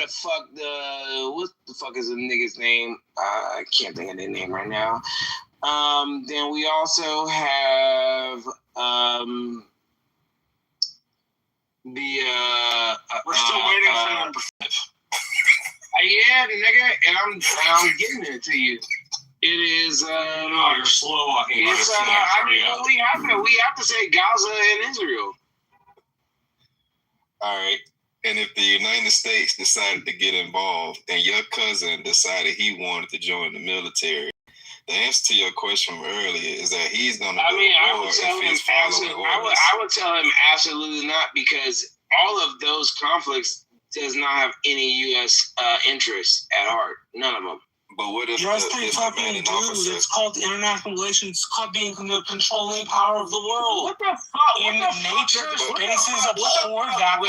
what the fuck is the nigga's name? I can't think of their name right now. Then we also have we're still waiting for number 5. Yeah, nigga, and I'm getting it to you. It is. You're slow walking. We have to say Gaza and Israel. All right. And if the United States decided to get involved and your cousin decided he wanted to join the military, the answer to your question from earlier is that he's going to go to war if he's following orders. I would tell him absolutely not, because all of those conflicts does not have any U.S. interest at heart. None of them. But what if yes, they fucking do. It's called international relations. It's called being the controlling power of the world. What the fuck? In nature, spaces abhor that.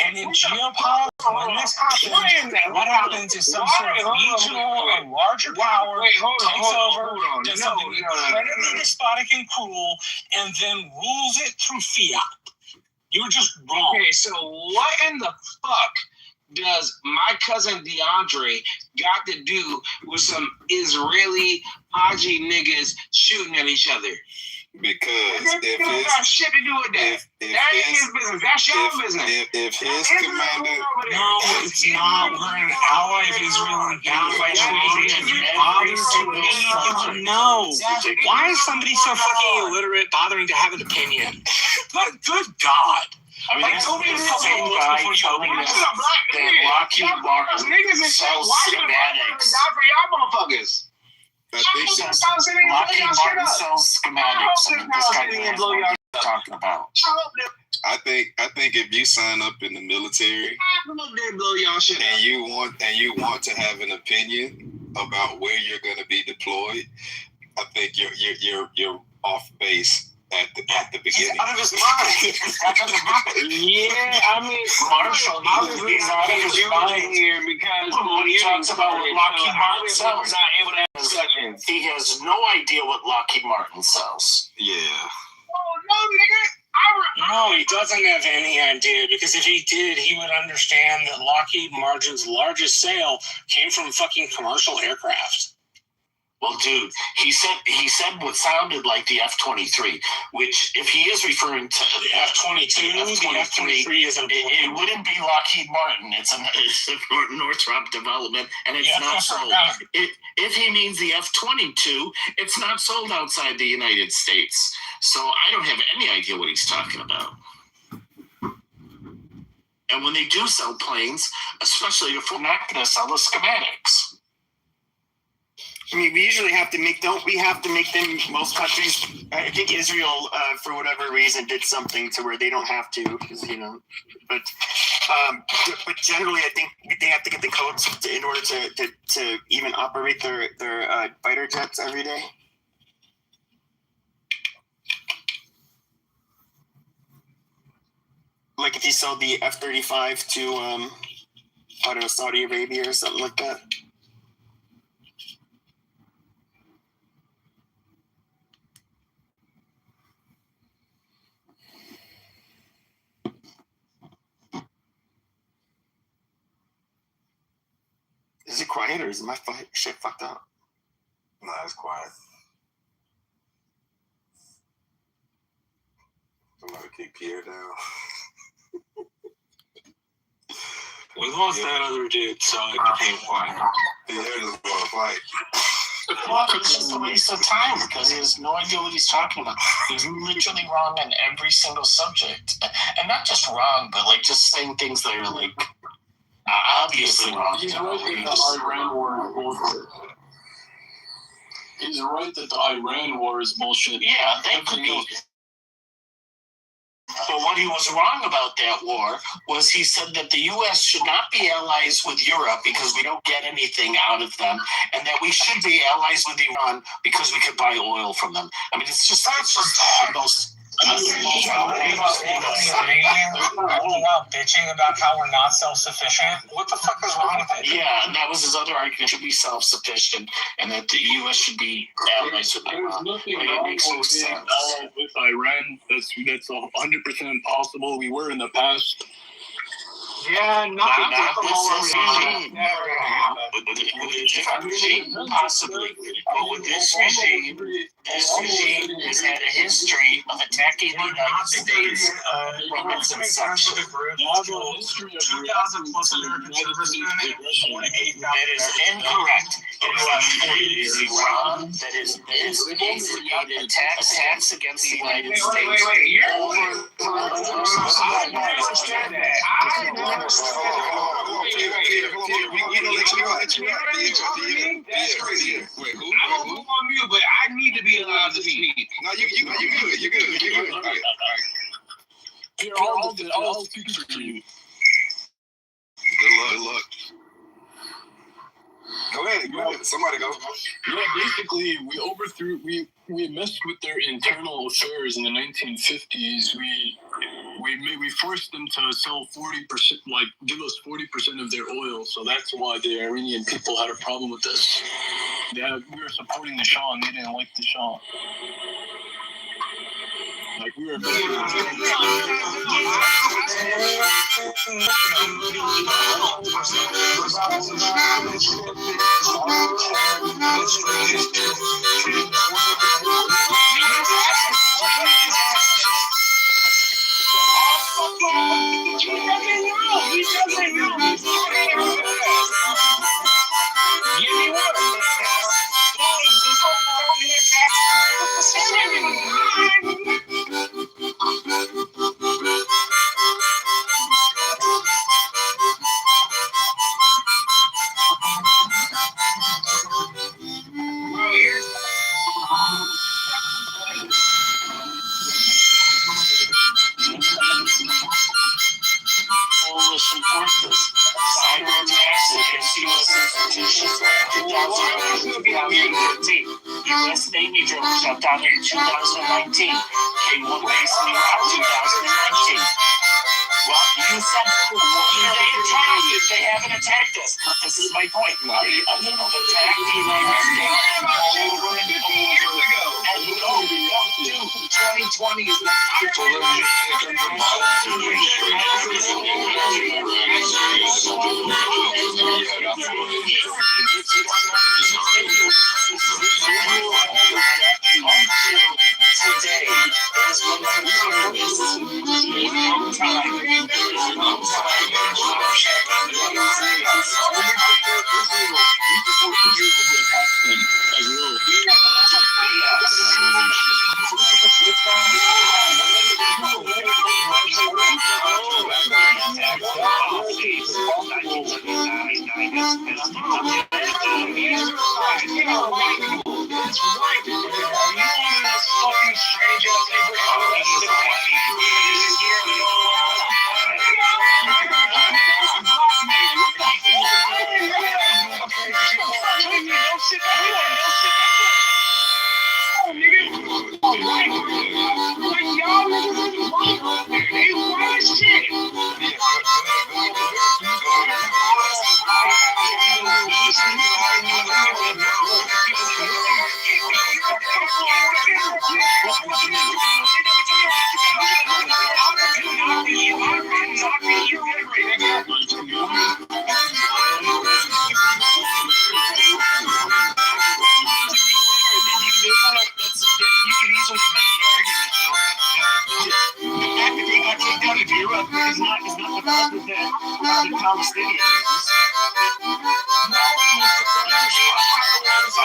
And in geopolitics, when this happens, what happens is some sort of regional or larger power takes over, does something incredibly despotic and cruel, and then rules it through fiat. You're just wrong. Okay, so what in the fuck does my cousin DeAndre got to do with some Israeli Haji niggas shooting at each other? Because if it's got shit to do with that. That ain't his business. That's your business. If his commander, no, it's not. We're an ally of Israel and bound by treaty. No. Why is somebody so fucking illiterate bothering to have an opinion? Good God. I mean, there's only the same guy telling us that Lockheed Martin sells schematics. I think Lockheed Martin sells schematics. I mean, this guy knows what he's talking about. I think if you sign up in the military and you want to have an opinion about where you're going to be deployed, I think you're off base at the beginning. Out of his mind. That doesn't happen. Yeah, I mean, Marshall, he's out of his mind here because when he talks about what Lockheed Martin sells, not able to have discussions. He has no idea what Lockheed Martin sells. Yeah. Oh no, nigga. No, he doesn't have any idea, because if he did, he would understand that Lockheed Martin's largest sale came from fucking commercial aircraft. Well, dude, he said what sounded like the F-23, which, if he is referring to the F-22, the F-23 is important. It wouldn't be Lockheed Martin. It's a Northrop development, and it's not sold. If he means the F-22, it's not sold outside the United States. So I don't have any idea what he's talking about. And when they do sell planes, especially if we're not going to sell the schematics. I mean, we usually have to make, don't we have to make them, most countries, I think Israel, for whatever reason, did something to where they don't have to, because, but generally I think they have to get the codes in order to even operate their fighter jets every day. Like if you sold the F-35 to, I don't know, Saudi Arabia or something like that. Is it quiet or is my shit fucked up? Nah, it's quiet. Somebody keep Pierre down. We lost that other dude, so it became quiet. Pierre just want to fight. Well, it's just a waste of time because he has no idea what he's talking about. He's literally wrong on every single subject. And not just wrong, but like just saying things that are like obviously wrong. He's right that the Iran war is bullshit. He's right that the Iran war is bullshit. Yeah, that could be. But what he was wrong about that war was he said that the U.S. should not be allies with Europe because we don't get anything out of them, and that we should be allies with Iran because we could buy oil from them. I mean, it's just the most... bitching about how we're not self-sufficient. What the fuck is wrong with it? Yeah, and that was his other argument. Should be self-sufficient, and that the U.S. should be allies with Iran. It makes no sense. With Iran, that's 100% possible. We were in the past. Yeah, Not this regime. With a different regime, possibly. But with this regime has had a history of attacking the United States from its inception. 2,000 plus American servicemen. That is incorrect. It is Iran that has instigated attacks against the United States. Wait. I understand that. That's crazy. Wait, who? I'm gonna go on mute, but I need to be allowed to speak. No, you good. All right. I'll speak for you. Good luck. Go ahead. Somebody go. Yeah, basically, we messed with their internal affairs in the 1950s. We forced them to sell 40%, give us 40% of their oil. So that's why the Iranian people had a problem with this. We were supporting the Shah, and they didn't like the Shah. We were coalition forces, cyber attacks against U.S. institutions in 2013. U.S. Navy drones shut down in 2019. K-1 base in Iraq 2019. Well, you said they haven't attacked us. This is my point. They've attacked the United States over and over. And no, 2020 is not today is one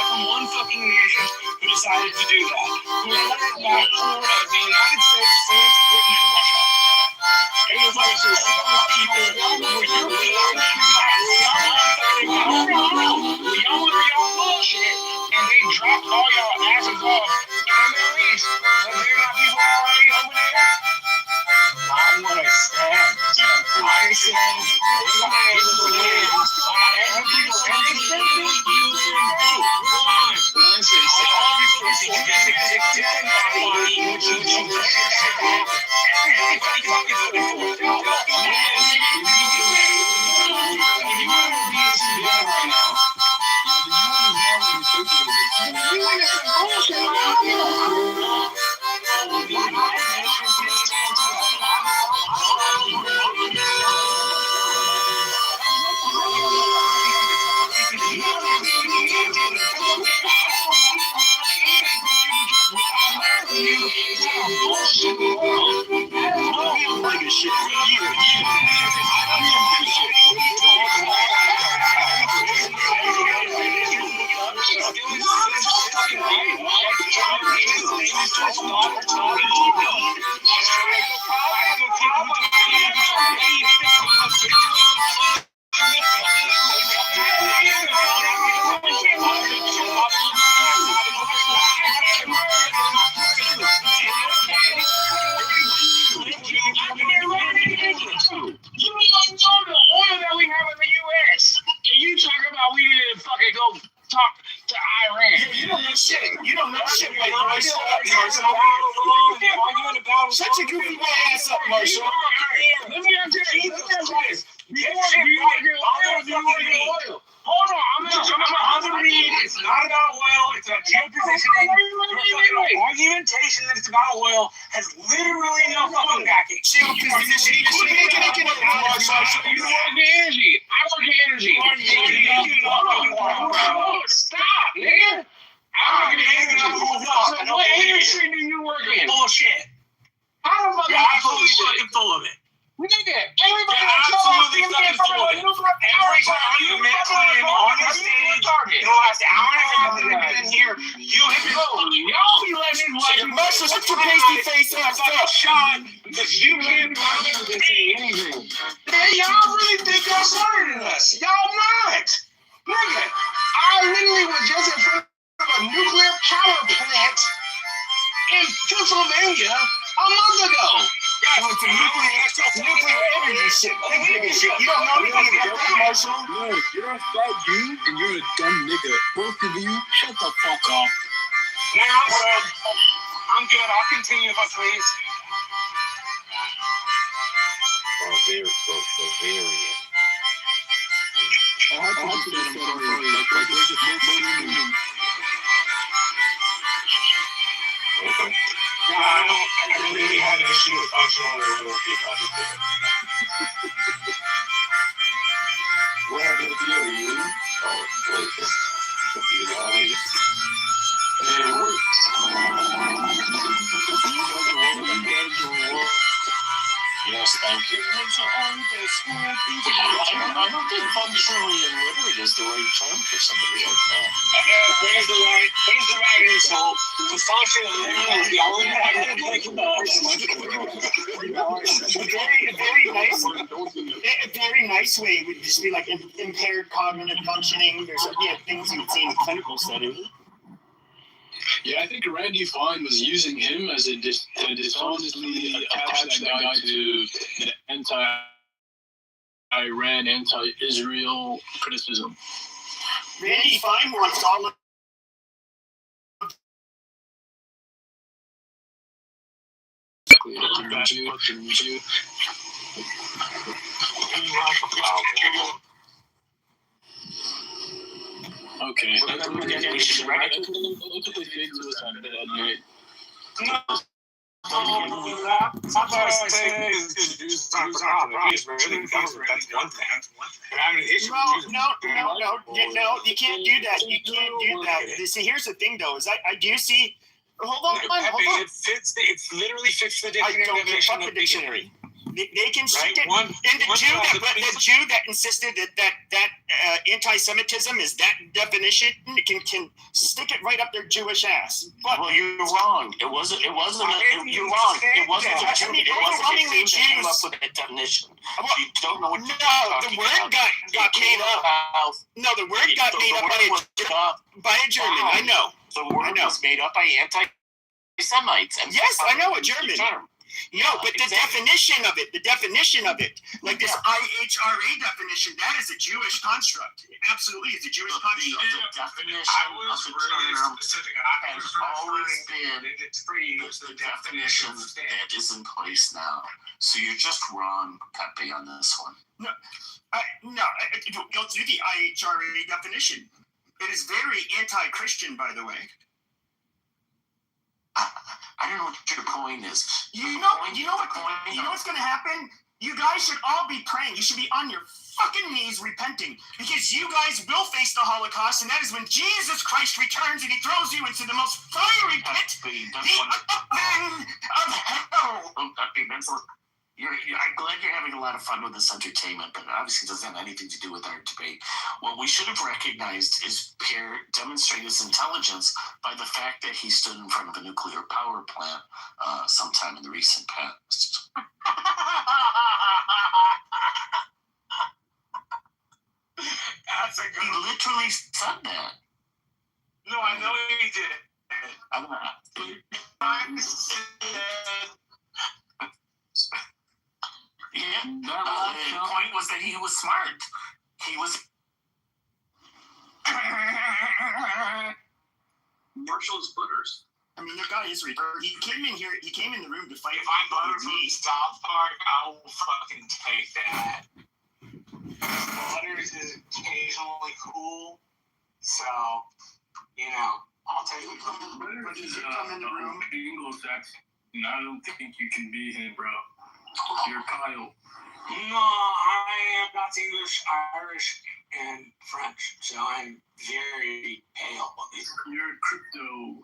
of the one fucking nation who decided to do that. Who led the United States since Britain and Russia. It was like some people y'all bullshit, and they dropped all y'all asses off in the Middle East. Was there not people already over there? Not what I said. I said, talk to Iran. You don't know shit. You don't know shit, white boy. Shut your goofy ass up, Marshall. Let me ask you this. Hold on, I'm gonna read. It's not about oil. It's about geopositioning. Your argumentation that it's about oil has literally no fucking backing. Geopositioning. You work in energy. I work in energy. Stop, nigga. I work in energy. What industry do you work in? Bullshit. How the fuck You're absolutely fucking full of it. Nigga, everybody Absolutely fucking full of it. Every time you make a claim on the stage, the last hour and a half that I've been here, you have been y'all be letting these white people Marshall, shut your pasty face ass up. shot because you can't say anything. Man, y'all really think y'all smarter than us. Y'all not. Nigga, I literally was just in front of a nuclear power plant in Pennsylvania a month ago. It's a nuclear energy shit. You don't know anything about that, Marshall. No, you're a fat dude and you're a dumb nigga. Both of you, shut the fuck up. Now, I'm good. I'll continue if I please. Bavarian. I have to say I'm sorry. Like, there's just no meaning. Okay. I don't really have an issue with functional or What happened to you? Oh, wait. You lied. And it worked. Yes, thank you. I don't think functionally illiterate is the right term for somebody like that. Where's the right insult? The functional illiterate is the only one I can think A very nice way would just be like impaired cognitive functioning. There's things you would see in clinical settings. Yeah, I think Randy Fine was using him as a dishonestly attach that guy to the anti-Iran, anti-Israel criticism. Randy Fine wants all of Jew. Okay. No, you can't do that. You can't do that. See, here's the thing, though, is I do see. Hold on. It literally fits the dictionary. I don't give a fuck the dictionary. They can stick it. And the Jew that insisted that anti-Semitism is that definition can stick it right up their Jewish ass. But well, you're wrong. You're wrong. It wasn't a Jew. It wasn't a Jew that came up with that definition. You don't know what you're talking about. The word got made up. No, the word got made up by a German. I know. The word was made up by anti-Semites. Yes, I know, a German. No, but the definition of it, like this IHRA definition, that is a Jewish construct. It absolutely is a Jewish construct. The definition of the term has always been the definition that is in place now. So you're just wrong, Pepe, on this one. Go through the IHRA definition. It is very anti-Christian, by the way. I don't know what your point is. You know what's going to happen? You guys should all be praying. You should be on your fucking knees repenting, because you guys will face the Holocaust, and that is when Jesus Christ returns and he throws you into the most fiery pit, of hell. I'm glad you're having a lot of fun with this entertainment, but it obviously doesn't have anything to do with our debate. What we should have recognized is Pierre demonstrated his intelligence by the fact that he stood in front of a nuclear power plant sometime in the recent past. That's a good. He literally said that. No, I know he did. I'm not. Yeah, the point was that he was smart. He was. Marshall is Butters? I mean, that guy is retarded. He came in here. He came in the room to fight. If I'm Butters from South Park, I will fucking take that. Butters is occasionally cool, so I'll take it. Butters is Anglo-Saxon. I don't think you can be him, bro. You're Kyle. No, I am not English, Irish, and French, so I'm very pale. You're crypto.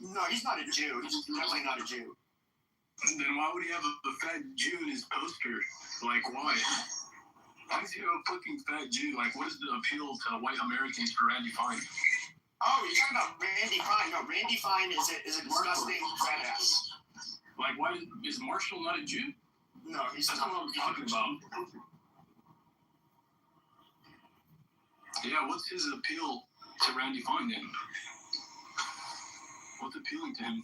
No, he's not a Jew. He's definitely not a Jew. Then why would he have a fat Jew in his poster? Like, why? Why is he a fucking fat Jew? Like, what is the appeal to white Americans for Randy Fine? Oh, you're talking about Randy Fine. No, Randy Fine is a disgusting fat ass. Like, why is Marshall not a Jew? No, he's That's not. what I'm talking about. Yeah, what's his appeal to Randy Fine then? What's appealing to him?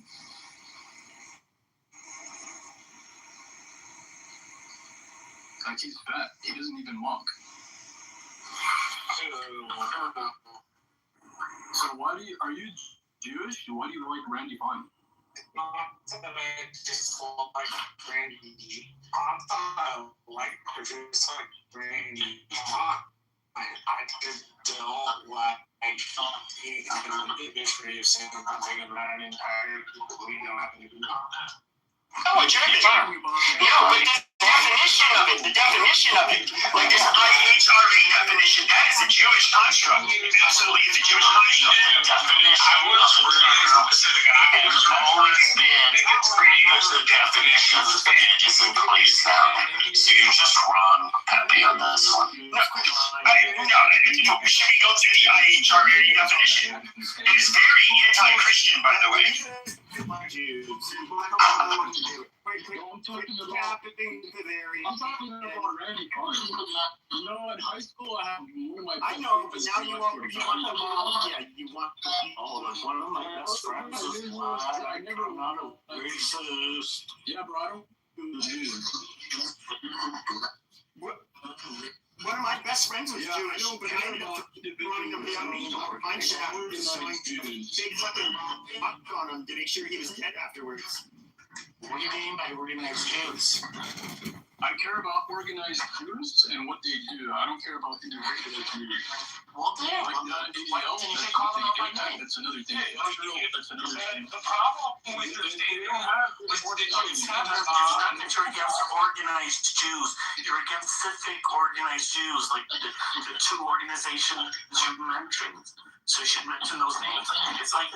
Like, he's fat. He doesn't even walk. So are you Jewish? Why do you like Randy Fine? Just like Randy. I like just like Randy. I just don't like the history of saying something about an entire people we don't have to do. Oh, a German term. Yeah, but the definition of it, like this IHRA definition, that is a Jewish construct. Absolutely, it's a Jewish construct. Definition. I was working on specific. I have always been the definitions and just in place now. So you just run happy on this one. No, should we go through the IHRA definition? It is very anti-Christian, by the way. I'm talking about Randy Fine. In high school I had one of my I know, but now you want the mom. Yeah, you want to be one of my best friends. I never not a racist. Yeah, bro, I don't One of my best friends was Jewish. I ended up running him down the mine shaft and showing a big fucking rock on him to make sure he was dead afterwards. What do you mean by organized Jews? I care about organized Jews and what they do. I don't care about individual Jews. Well, damn. Like not anything else. That's another thing. That's another thing. The problem with your state, it's not that you're against organized Jews. You're against civic organized Jews, like the two organizations you mentioned. So you should mention those names. It's like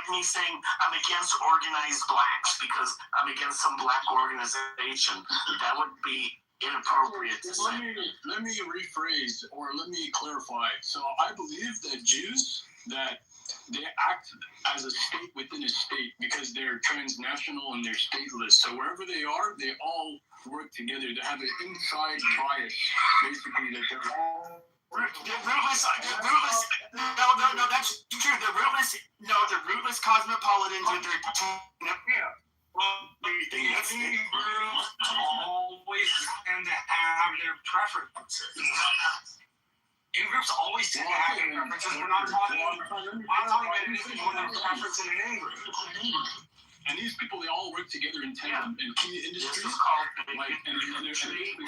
me saying I'm against organized blacks because I'm against some black organization. That would be inappropriate to say. Let me rephrase or let me clarify. So I believe that Jews that they act as a state within a state because they're transnational and they're stateless. So wherever they are, they all work together to have an inside bias, basically that they're all. No, that's true. The rootless cosmopolitans with their groups always tend to have their preferences. In-groups always tend to have their preferences. We're not talking about anything more than preference in an in-group. And these people, they all work together in tandem in key industries. This is called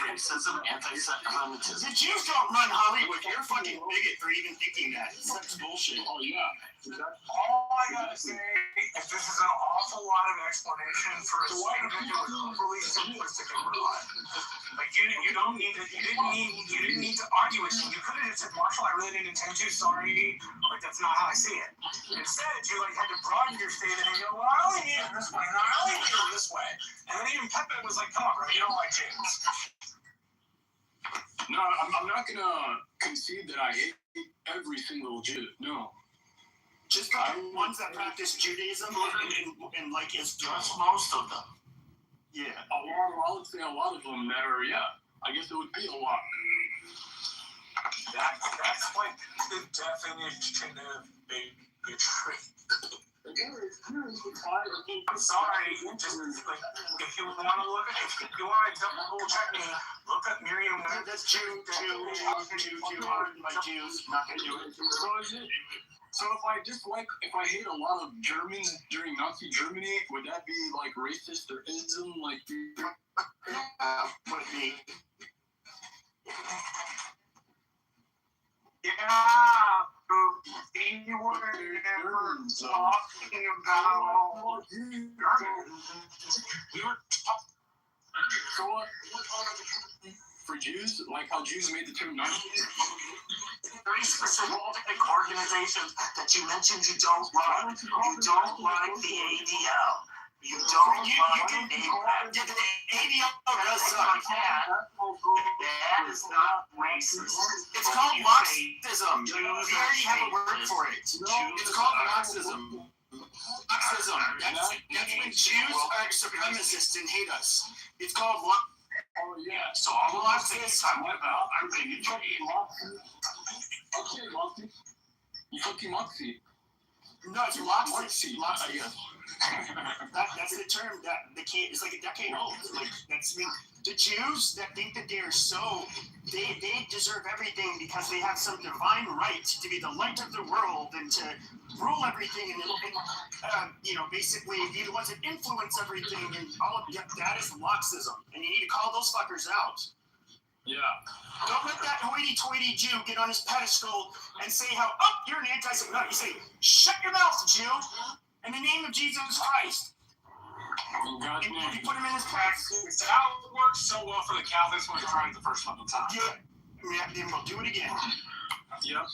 racism, anti-Semitism. The Jews don't run Hollywood. You're a fucking bigot for even thinking that. That's bullshit. Oh, yeah. All I gotta say is this is an awful lot of explanation for a statement that was overly simplistic and broad. Like you didn't need to argue with me. You could have just said, Marshall, I really didn't intend to. Sorry, like that's not how I see it. Instead, you had to broaden your statement and go, well, I only need it this way, and I only need it this way. And then even Pepe was like, come on, bro, you don't like James. No, I'm not gonna concede that I hate every single Jew. No. Just the ones that practice Judaism and like Islam. Just most of them. Yeah, I would say a lot of them that are, I guess it would be a lot. That's like the definition of bigotry. I'm sorry, just like if you want to double check me, look up Miriam. That's Jew, like Jews. Not gonna do it. So if I hate a lot of Germans during Nazi Germany, would that be like racist or ism? Like, Would be. Yeah, you were never talking about so what? For Jews, like how Jews made the term Nazi? Very specific organizations that you mentioned you don't like. You don't like the ADL. You don't like APAC. The ADL does suck. Like that is not racist. It's called Marxism. We already have a word for it. It's called Marxism. Marxism. That's when Jews are supremacists and hate us. It's called Oh yeah. So all the things I'm about, I'm being trained. Okay, Nazi. You fucking Nazi. No, it's Marxist. That's the term that they can't. It's like a decade old. Like that's the Jews that think that they're so they deserve everything because they have some divine right to be the light of the world and to rule everything and basically be the ones that influence everything and all of that is Marxism, and you need to call those fuckers out. Yeah. Don't let that hoity-toity Jew get on his pedestal and say how you're an anti-Semite. No, you say shut your mouth, Jew. In the name of Jesus Christ. God, You put him in his place. It's how it works so well for the Catholics when they tried it the first fucking time. Yeah, then we'll do it again. Yep.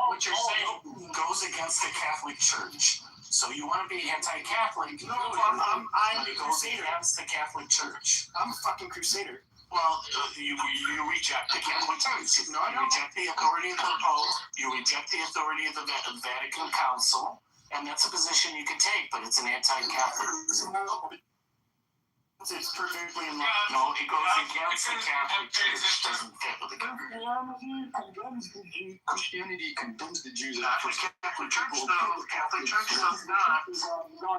What you're saying goes against the Catholic Church. So you want to be anti-Catholic? No, I'm it goes against the Catholic Church. I'm a fucking crusader. Well, you reject the Catholic Church. No, you reject the authority of the Pope. You reject the authority of the Vatican Council, and that's a position you can take, but it's an anti-Catholic. It's perfectly in line. No, it goes against the Catholic Church. It doesn't fit with the Catholic. Christianity condemns the Jews. Not the Catholic Church, though. Catholic Church does not.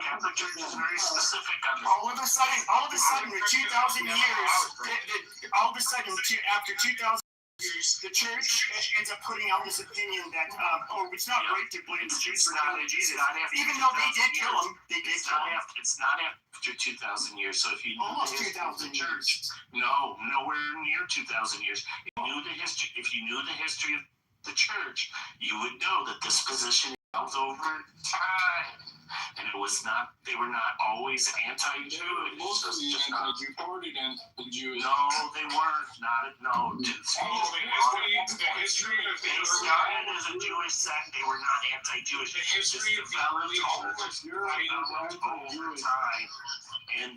Catholic Church is very specific on this. All of a sudden, with 2,000 years, all of a sudden, after 2,000 years, the church ends up putting out this opinion that, it's not right to blame the Jews for not Jesus. Even though they did kill him, It's not after 2,000 years. So if you almost 2,000 years. No, nowhere near 2,000 years. If you knew the history of the church, you would know that this position evolved over time. And they were not always anti-Jewish. Most of the anti-Jew party anti-Jewish. No, they weren't. The history of they started as a Jewish sect. They were not anti-Jewish. The history of developed over time. And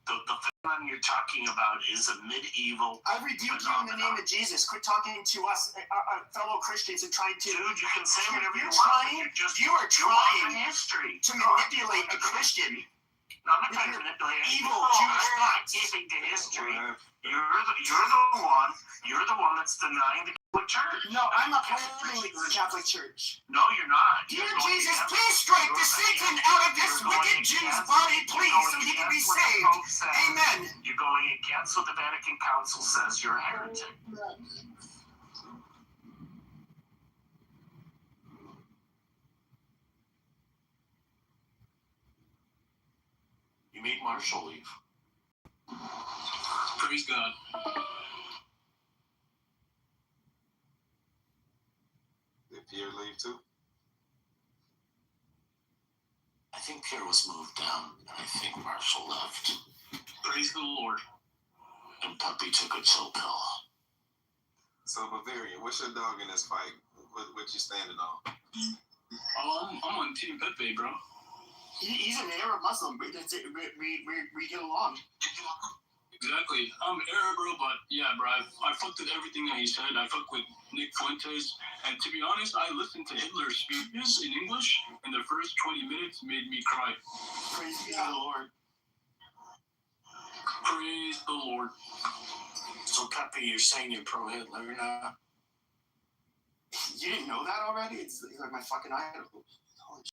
the phenomenon you're talking about is a medieval. I rebuke you in the name of Jesus. Quit talking to us, fellow Christians, and trying to. Dude, you can say whatever you want. You are trying history to manipulate a Christian. No, I'm not trying to manipulate evil Jewish thoughts. Keeping the history. You're the one that's denying the Catholic Church. No, I'm upholding the Catholic Church. No, you're not. Dear Jesus, please strike the Satan out of this wicked Jew's body, please, so he can be saved. Amen. You're going against what the Vatican Council says. You're a heretic. You made Marshall leave. Praise God. Did Pierre leave too? I think Pierre was moved down, and I think Marshall left. Praise the Lord. And Puppy took a chill pill. So Bavarian, what's your dog in this fight? What you standing on? I'm on Team Pepe, bro. He's an Arab Muslim. We get along. Exactly. I'm Arab, bro, but yeah, bro, I fucked with everything that he said. I fucked with Nick Fuentes. And to be honest, I listened to Hitler's speeches in English, and the first 20 minutes made me cry. Praise be to the Lord. Praise the Lord. So, Pepe, you're saying you're pro-Hitler now? You didn't know that already? It's like my fucking idol. Holy shit.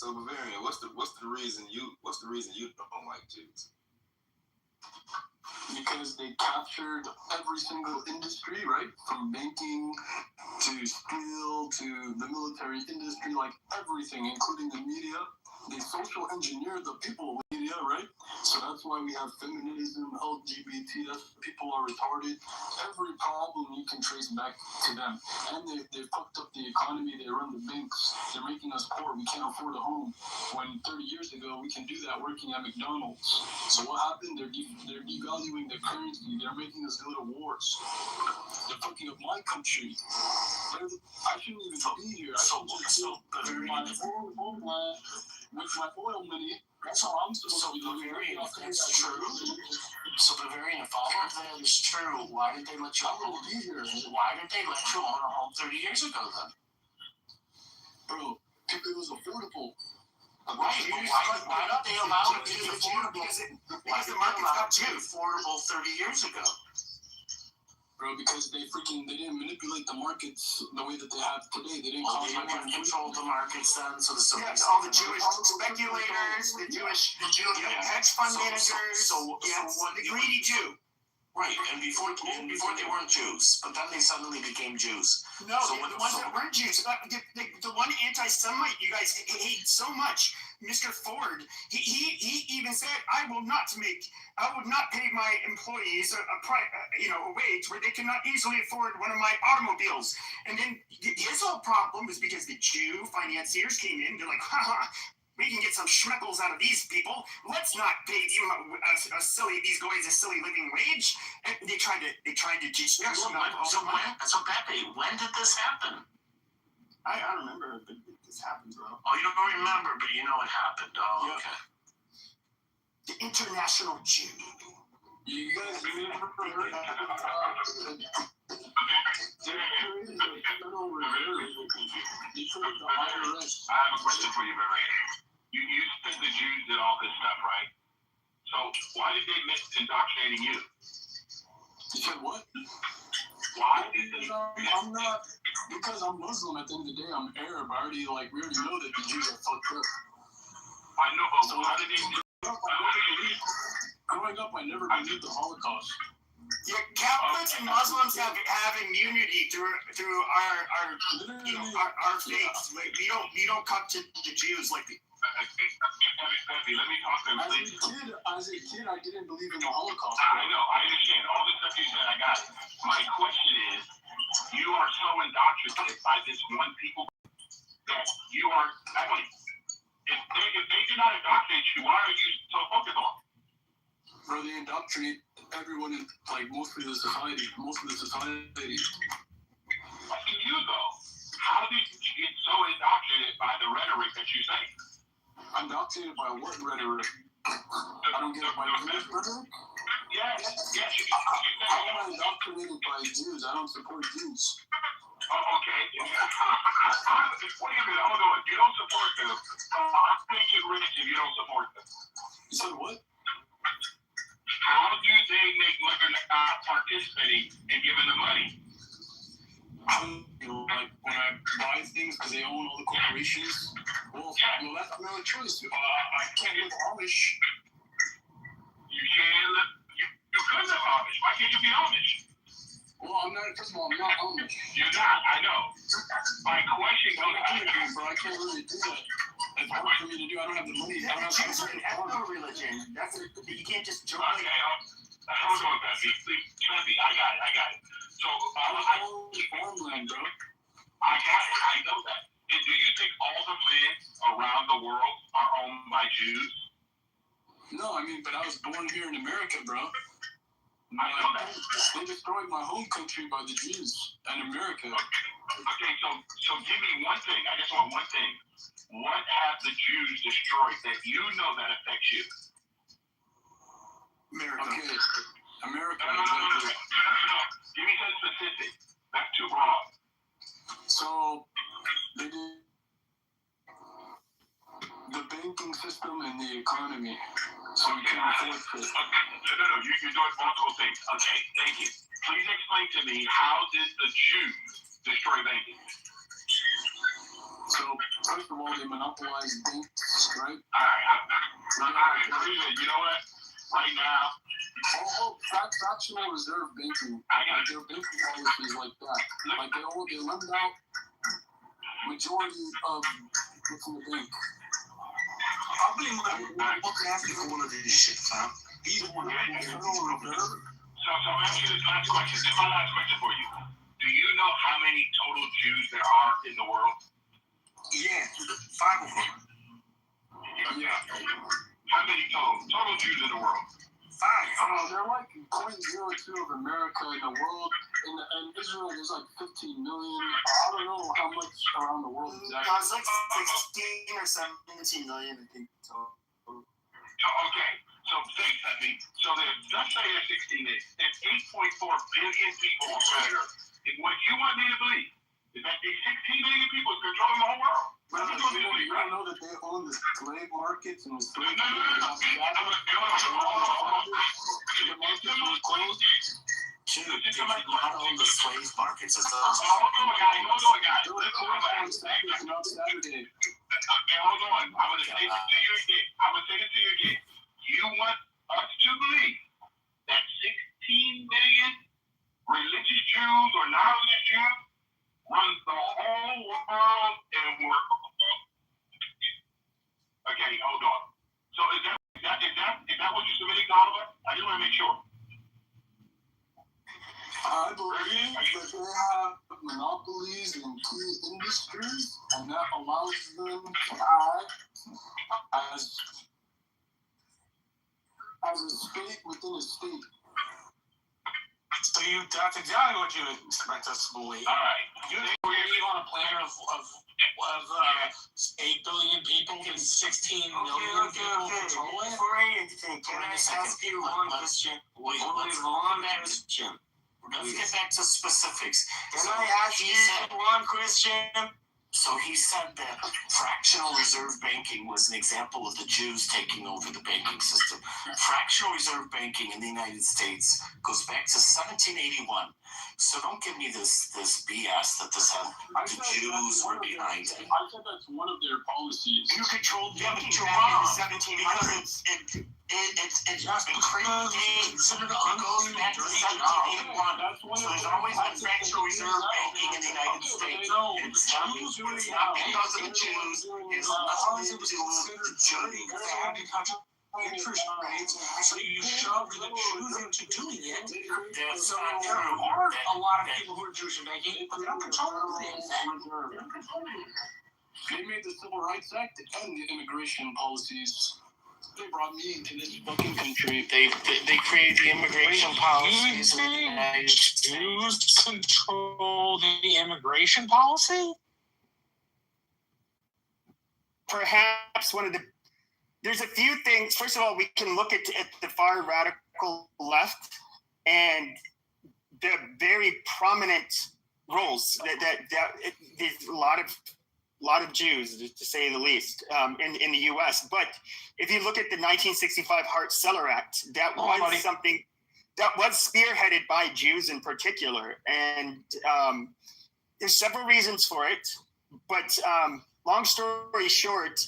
So Bavarian, what's the reason you don't like Jews? Because they captured every single industry, right? From banking to steel to the military industry, like everything, including the media. They social engineered the people with media, right? So that's why we have feminism, LGBT, that's people are retarded. Every problem you can trace back to them. And they fucked up the economy, they run the banks, they're making us poor, we can't afford a home. When 30 years ago, we can do that working at McDonald's. So what happened? They're devaluing the currency, they're making us go to wars. They're fucking up my country. I shouldn't even be here. I should just with my homeland, with my oil money. That's all I'm supposed to be doing. Bavarian, if that's true. So Bavarian, if all of that is true, why did they let you own? Why did they let you own a home 30 years ago then? Bro, if it was affordable. Right, but why did they allow it to be affordable? Because the market's got too affordable 30 years ago. Bro, because they didn't manipulate the markets the way that they have today. They didn't control the markets then, so all the Jewish speculators, the Jewish hedge fund managers, the greedy Jew. Right, and before they weren't Jews, but then they suddenly became Jews. No, so the ones that weren't Jews, the one anti-Semite you guys hate so much, Mr. Ford, he even said, I would not pay my employees a wage where they cannot easily afford one of my automobiles. And then his whole problem was because the Jew financiers came in, they're like, we can get some schmeckles out of these people. Let's not pay these guys a silly living wage. And they tried to teach them. So Pepe, when did this happen? I remember this happened, bro. Oh, you don't remember, but you know it happened. Oh, yeah. Okay. The international Jew. You guys ever heard of I have a question for you, Barry. You said the Jews did all this stuff, right? So why did they miss indoctrinating you? You said what? Why did they? Because I'm Muslim. At the end of the day, I'm Arab. We already know that the Jews are fucked up. I know, but so why did they? Growing up, I never believed the Holocaust. Yeah, Catholics and Muslims have immunity through our faith. We don't come to the Jews like the. Let me talk to him, please. As a kid, I didn't believe in the Holocaust. I know, I understand. All the stuff you said, I got it. My question is, you are so indoctrinated by this one people that you are, if they do not indoctrinate you, why are you so focused on? Bro, they indoctrinate everyone in, mostly the society. I see you, though. How did you get so indoctrinated by the rhetoric that you say? I'm indoctrinated by what rhetoric? I don't get it by Jewish rhetoric? Yes. I'm indoctrinated by Jews. I don't support Jews. Oh, okay. Wait a minute, hold on. You don't support them. I think you're rich if you don't support them. You said what? How do they make money not participating in giving the money? When I buy things because they own all the corporations. Well, that's not a choice. I can't live Amish. You can't live. You could live Amish. Why can't you be Amish? Well, I'm not. First of all, I'm not Amish. You're not. I know. My question goes to bro. I can't really do that. It's hard for me to do. I don't have the money. I don't have Jews are an ethno-religion. You can't just join. Okay, hold on, Pepe. Pepe, I got it. So, farmland, bro. I got it. I know that. And do you think all the land around the world are owned by Jews? No, but I was born here in America, bro. I know that. They destroyed my home country by the Jews and America. Okay, so give me one thing. I just want one thing. What have the Jews destroyed that you know that affects you? America. Okay. America. No. Give me something specific. Not too broad. So, they did the banking system and the economy. So we can afford it. No. You're doing multiple things. Okay, thank you. Please explain to me, how did the Jews destroy banking? So first of all, they monopolize banks, right? All right. You know what? Right now. Fractional reserve banking. Their banking policy is like that. Like they lend out majority of what's in the bank. How many money? What can I ask you for one of these shit, fam? Either one of these. So ask you this last question. This is my last question for you. Do you know how many total Jews there are in the world? Yeah, 5 of them. Yeah. How many total Jews in the world? 5. They're like 0.02 of America in the world. In Israel, there's like 15 million. I don't know how much around the world exactly. It's like 16 or 17 million, I think. Okay. So thanks, Happy. So let's say there's 16 million. There's 8.4 billion people on planet Earth. And what you want me to believe is that these 16 million people is controlling the whole world. You don't know that they own the slave markets and the slave Dude, they do not own the slave markets. It's Hold on, guys. not Saturday. Hold on. I'm going to say this to you again. You want us to believe that 16 million religious Jews or non-religious Jews runs the whole world and work. Okay, hold on. So is that what you're submitting, Oliver? I just want to make sure. I believe that they have monopolies in key industries, and that allows them to act as a state within a state. So that's exactly what you expect us to believe. All right. You believe on a planet of 8 billion people and 16 million people control it? Before anything, can I ask you one question? Let's get back to specifics. Can I ask you one question? So he said that fractional reserve banking was an example of the Jews taking over the banking system. Fractional reserve banking in the United States goes back to 1781. So don't give me this BS that the Jews were behind it. I said that's one of their policies. You controlled banking you're back in wrong. the 1700s. It's just crazy. Considered ongoing back to 1781. So there's always been fractional reserve banking in the United States. It's not because of the Jews. It's nothing to do with the Jews. Interest rates, so you shoved the Jews into doing it. That's So not there true. are a lot of people who are Jewish in banking, but they don't control things. They made the Civil Rights Act and the immigration policies. They brought me into this fucking country. They create the immigration policies in the United States. Jews control the immigration policy? Perhaps there's a few things. First of all, we can look at the far radical left and the very prominent roles that there's a lot of Jews, to say the least, in the U.S. But if you look at the 1965 Hart-Celler Act, that was something that was spearheaded by Jews in particular, and there's several reasons for it. But long story short,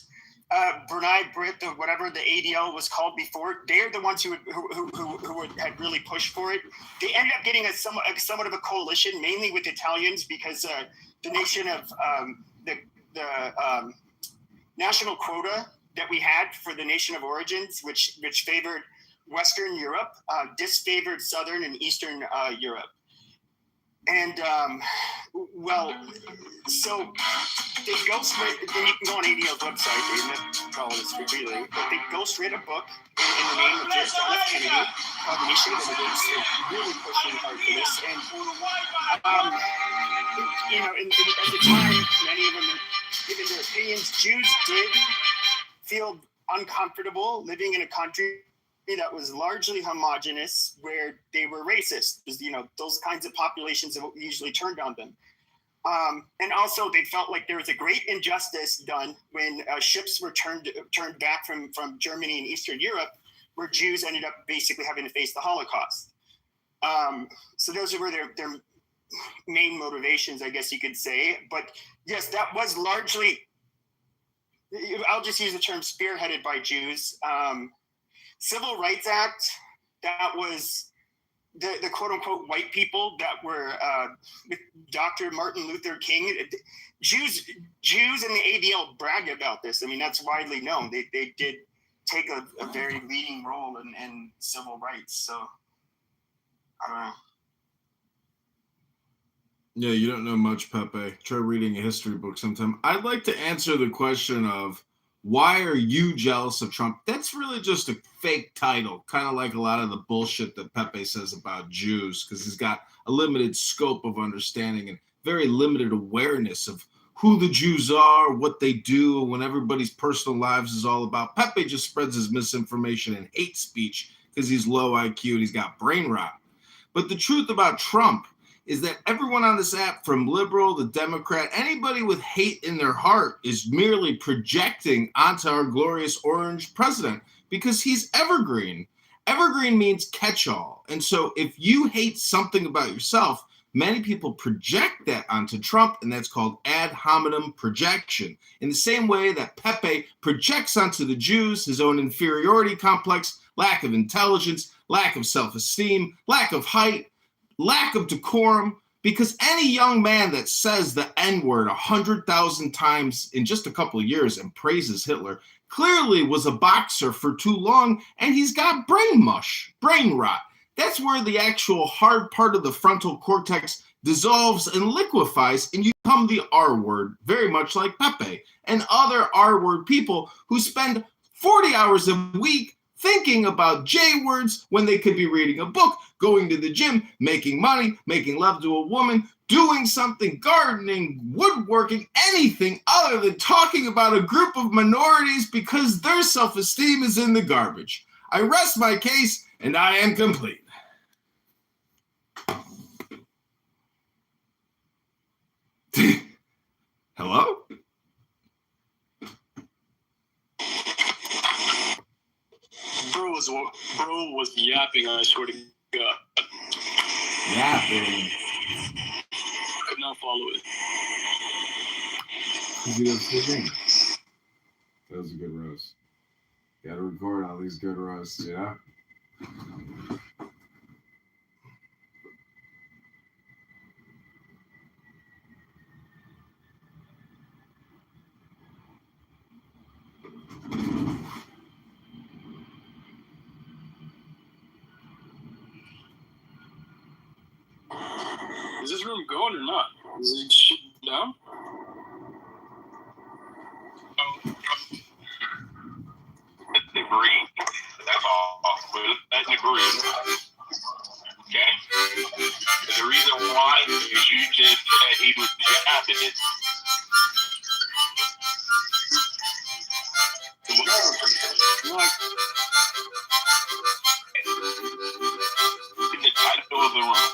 B'nai B'rith, or whatever the ADL was called before, they're the ones who had really pushed for it. They ended up getting somewhat of a coalition, mainly with Italians, because the nation of the national quota that we had for the nation of origins, which favored Western Europe, disfavored Southern and Eastern Europe. And so they ghostwrote. Then you can go on ADL's website. They never call this freely, but they ghostwrote a book in the name of John F. Kennedy called The Nation of Immigrants. They're really pushing hard for this. And at the time, many of them were giving their opinions. Jews did feel uncomfortable living in a country that was largely homogenous, where they were racist. Those kinds of populations that usually turned on them. And also, they felt like there was a great injustice done when ships were turned back from Germany and Eastern Europe, where Jews ended up basically having to face the Holocaust. So those were their main motivations, I guess you could say. But yes, that was largely, I'll just use the term, spearheaded by Jews. Civil Rights Act, that was the quote-unquote white people that were with Dr. Martin Luther King. Jews in the ADL brag about this. I mean, that's widely known. They did take a very leading role in civil rights. So, I don't know. Yeah, you don't know much, Pepe. Try reading a history book sometime. I'd like to answer the question of, why are you jealous of Trump? That's really just a fake title, kind of like a lot of the bullshit that Pepe says about Jews, because he's got a limited scope of understanding and very limited awareness of who the Jews are, what they do, when everybody's personal lives is all about. Pepe just spreads his misinformation and hate speech because he's low IQ and he's got brain rot. But the truth about Trump is that everyone on this app, from liberal to Democrat, anybody with hate in their heart is merely projecting onto our glorious orange president because he's evergreen. Evergreen means catch-all. And so if you hate something about yourself, many people project that onto Trump, and that's called ad hominem projection. In the same way that Pepe projects onto the Jews his own inferiority complex, lack of intelligence, lack of self-esteem, lack of height, lack of decorum, because any young man that says the N-word 100,000 times in just a couple of years and praises Hitler clearly was a boxer for too long, and he's got brain mush, brain rot. That's where the actual hard part of the frontal cortex dissolves and liquefies, and you become the R-word, very much like Pepe and other R-word people who spend 40 hours a week thinking about J-words when they could be reading a book, going to the gym, making money, making love to a woman, doing something, gardening, woodworking, anything other than talking about a group of minorities because their self-esteem is in the garbage. I rest my case, and I am complete. Hello? Bro was yapping, I swear to God. Yapping. Could not follow it. That was a good roast. Gotta record all these good roasts, yeah? Is this room going or not? Is it shut down? Debris. That's all. That's debris. Okay? The reason why is you just said he was yapping it. In the title of the room.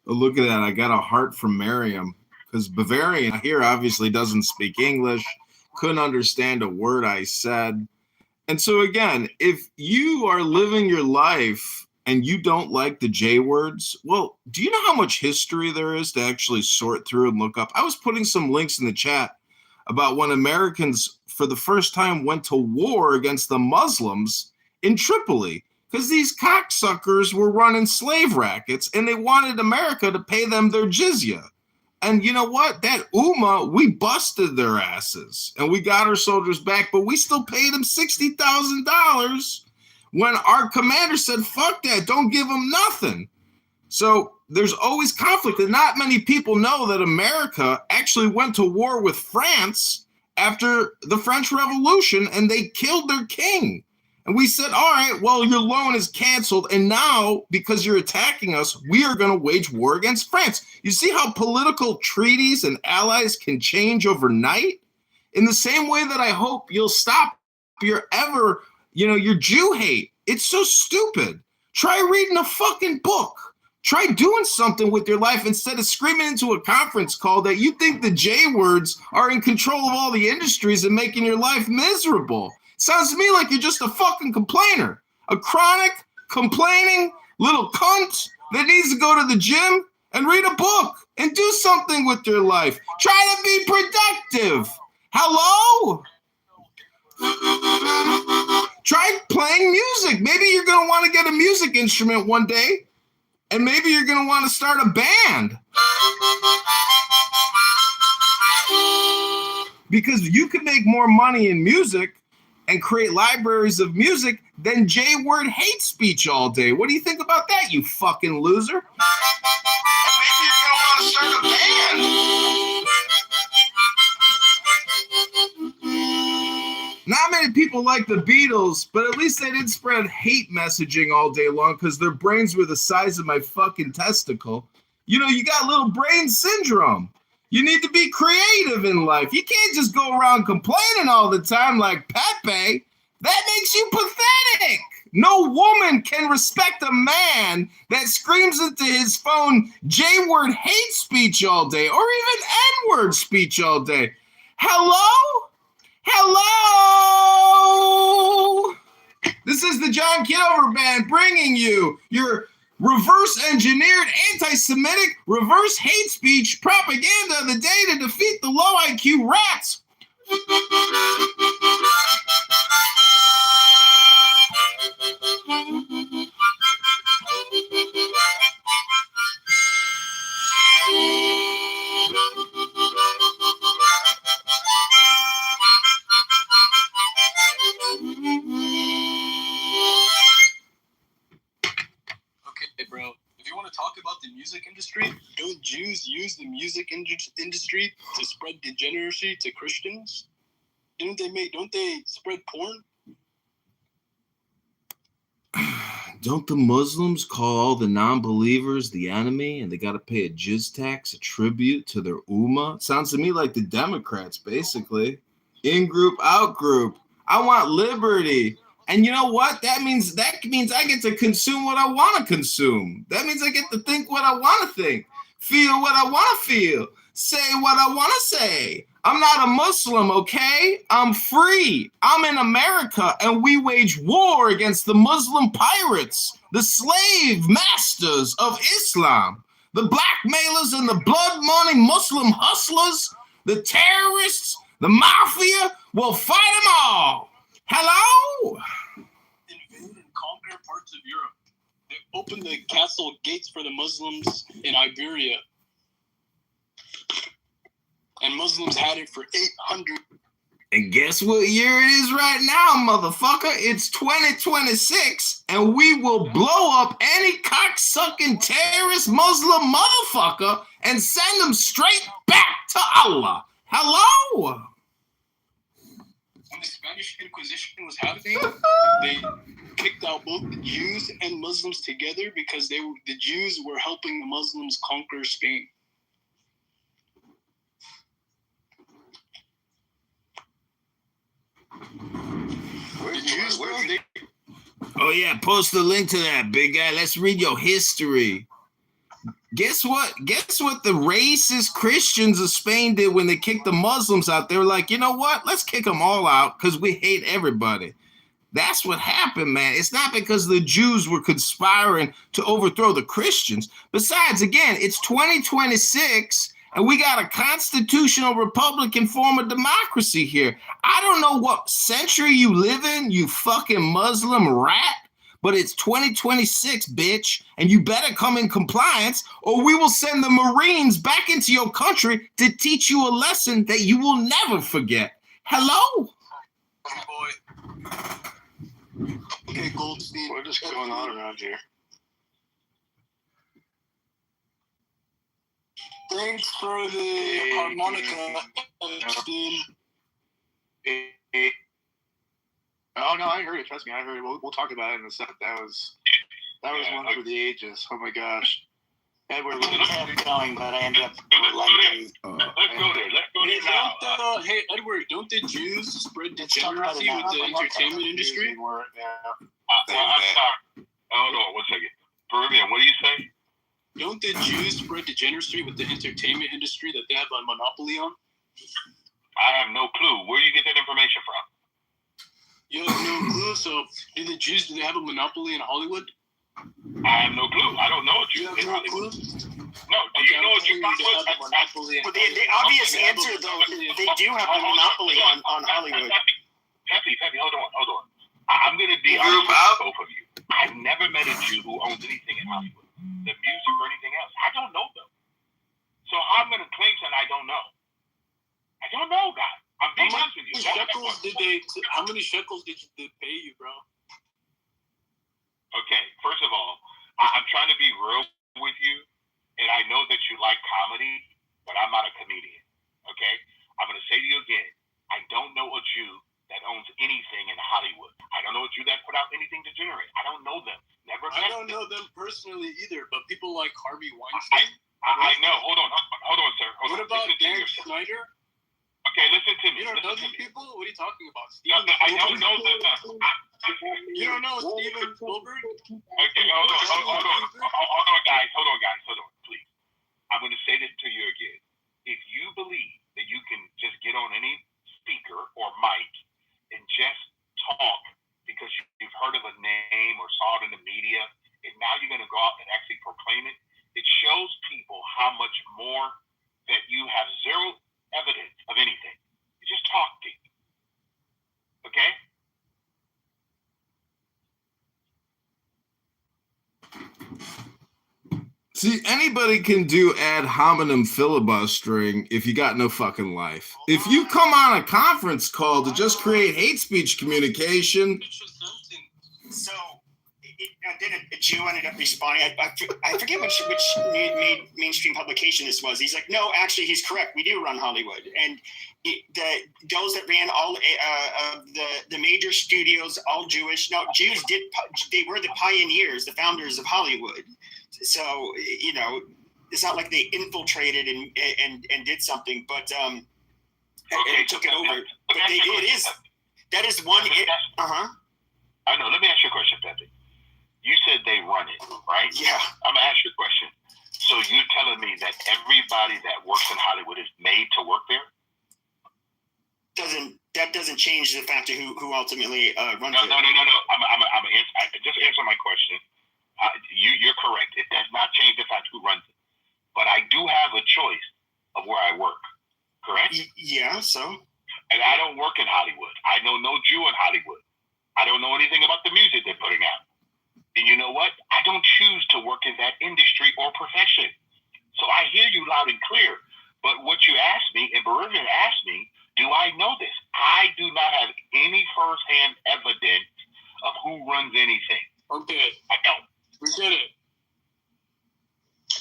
Oh, look at that. I got a heart from Miriam, because Bavarian here obviously doesn't speak English, couldn't understand a word I said. And so again, if you are living your life and you don't like the J words, well, do you know how much history there is to actually sort through and look up? I was putting some links in the chat about when Americans for the first time went to war against the Muslims in Tripoli, because these cocksuckers were running slave rackets and they wanted America to pay them their jizya. And you know what? That Ummah, we busted their asses and we got our soldiers back, but we still paid them $60,000 when our commander said, fuck that, don't give them nothing. So there's always conflict, and not many people know that America actually went to war with France after the French Revolution, and they killed their king. And we said, all right, well, your loan is canceled, and now, because you're attacking us, we are going to wage war against France. You see how political treaties and allies can change overnight? In the same way that I hope you'll stop your your Jew hate. It's so stupid. Try reading a fucking book. Try doing something with your life instead of screaming into a conference call that you think the J words are in control of all the industries and making your life miserable. Sounds to me like you're just a fucking complainer. A chronic, complaining little cunt that needs to go to the gym and read a book and do something with your life. Try to be productive. Hello? Try playing music. Maybe you're going to want to get a music instrument one day, and maybe you're going to want to start a band. Because you can make more money in music and create libraries of music than J-word hate speech all day. What do you think about that, you fucking loser? And maybe you're going to want to start a band. Not many people like the Beatles, but at least they didn't spread hate messaging all day long because their brains were the size of my fucking testicle. You know, you got little brain syndrome. You need to be creative in life. You can't just go around complaining all the time like Pepe. That makes you pathetic. No woman can respect a man that screams into his phone J-word hate speech all day or even N-word speech all day. Hello? Hello? This is the John Kitover Band bringing you your reverse-engineered anti-Semitic reverse hate speech propaganda of the day to defeat the low IQ rats. Okay, bro. If you want to talk about the music industry, don't Jews use the music industry to spread degeneracy to Christians? Don't they spread porn? Don't the Muslims call all the non-believers the enemy and they got to pay a jizz tax, a tribute to their ummah? Sounds to me like the Democrats, basically. In-group, out-group. I want liberty. And you know what? That means I get to consume what I want to consume. That means I get to think what I want to think, feel what I want to feel, say what I want to say. I'm not a Muslim, okay? I'm free. I'm in America, and we wage war against the Muslim pirates, the slave masters of Islam, the blackmailers and the blood money Muslim hustlers, the terrorists, the mafia. We'll fight them all. Hello? Invade and conquer parts of Europe. They opened the castle gates for the Muslims in Iberia. And Muslims had it for 800. And guess what year it is right now, motherfucker? It's 2026, and we will blow up any cocksucking terrorist Muslim motherfucker and send them straight back to Allah. Hello? When the Spanish Inquisition was happening, they kicked out both the Jews and Muslims together because the Jews were helping the Muslims conquer Spain. Oh yeah, post the link to that, big guy. Let's read your history. Guess what? Guess what the racist Christians of Spain did when they kicked the Muslims out? They were like, you know what? Let's kick them all out because we hate everybody. That's what happened, man. It's not because the Jews were conspiring to overthrow the Christians. Besides, again, it's 2026, and we got a constitutional Republican form of democracy here. I don't know what century you live in, you fucking Muslim rat, but it's 2026, bitch, and you better come in compliance, or we will send the Marines back into your country to teach you a lesson that you will never forget. Hello? Boy. Okay, Goldstein. What is going on around here? Thanks for the harmonica, Goldstein. Oh no, I heard it. Trust me, I heard it. We'll talk about it in a second. That was one for the ages. Oh my gosh. Edward, we had it going, but I ended up liking. Let's go there. Let's go there now. Hey, Edward, don't the Jews spread degeneracy with the entertainment industry? I'm sorry. Hold on 1 second. Peruvian, what do you say? Don't the Jews spread degeneracy with the entertainment industry that they have a monopoly on? I have no clue. Where do you get that information from? You have no clue. So, do the Jews have a monopoly in Hollywood? I have no clue. I don't know You Jews have in no Hollywood. clue? No, do you know what you have a monopoly? But the obvious answer, though, they do have a monopoly on Hollywood. Peppy, hold on. I'm going to be honest with both of you. I've never met a Jew who owns anything in Hollywood, the music or anything else. I don't know them. So I'm going to claim that I don't know. I don't know, guys. I'm being honest with you. How many shekels did they pay you, bro? Okay, first of all, I'm trying to be real with you, and I know that you like comedy, but I'm not a comedian, okay? I'm going to say to you again, I don't know a Jew that owns anything in Hollywood. I don't know a Jew that put out anything degenerate. I don't know them. Never met them. I don't know them personally either, but people like Harvey Weinstein. I know. Hold on, sir. What about Dan Snyder? Okay, listen to me. You don't know these people? What are you talking about? No, I don't know them. You don't know Steven Spielberg? Okay, hold on, guys. Hold on, please. I'm going to say this to you again. If you believe that you can just get on any speaker or mic and just talk because you've heard of a name or saw it in the media, and now you're going to go out and actually proclaim it, it shows people how much more that you have zero evidence of anything. You're just talking. Okay? See, anybody can do ad hominem filibustering if you got no fucking life. If you come on a conference call to just create hate speech communication. So, then a Jew ended up responding. I forget which mainstream publication this was. He's like, no, actually, he's correct. We do run Hollywood. And those that ran all of the major studios, all Jewish. No, Jews they were the pioneers, the founders of Hollywood. So, you know, it's not like they infiltrated and did something, but and took it over. But that is one. I know. Let me ask you a question, Pepe. You said they run it, right? Yeah. I'm going to ask you a question. So you're telling me that everybody that works in Hollywood is made to work there? That doesn't change the fact of who ultimately runs it. No. Just answer my question. You're correct. It does not change the fact who runs it. But I do have a choice of where I work, correct? Yeah, so? And I don't work in Hollywood. I know no Jew in Hollywood. I don't know anything about the music they're putting out. And you know what? I don't choose to work in that industry or profession. So I hear you loud and clear. But what you asked me, and Beryllian asked me, do I know this? I do not have any firsthand evidence of who runs anything. Okay. I don't. We get it.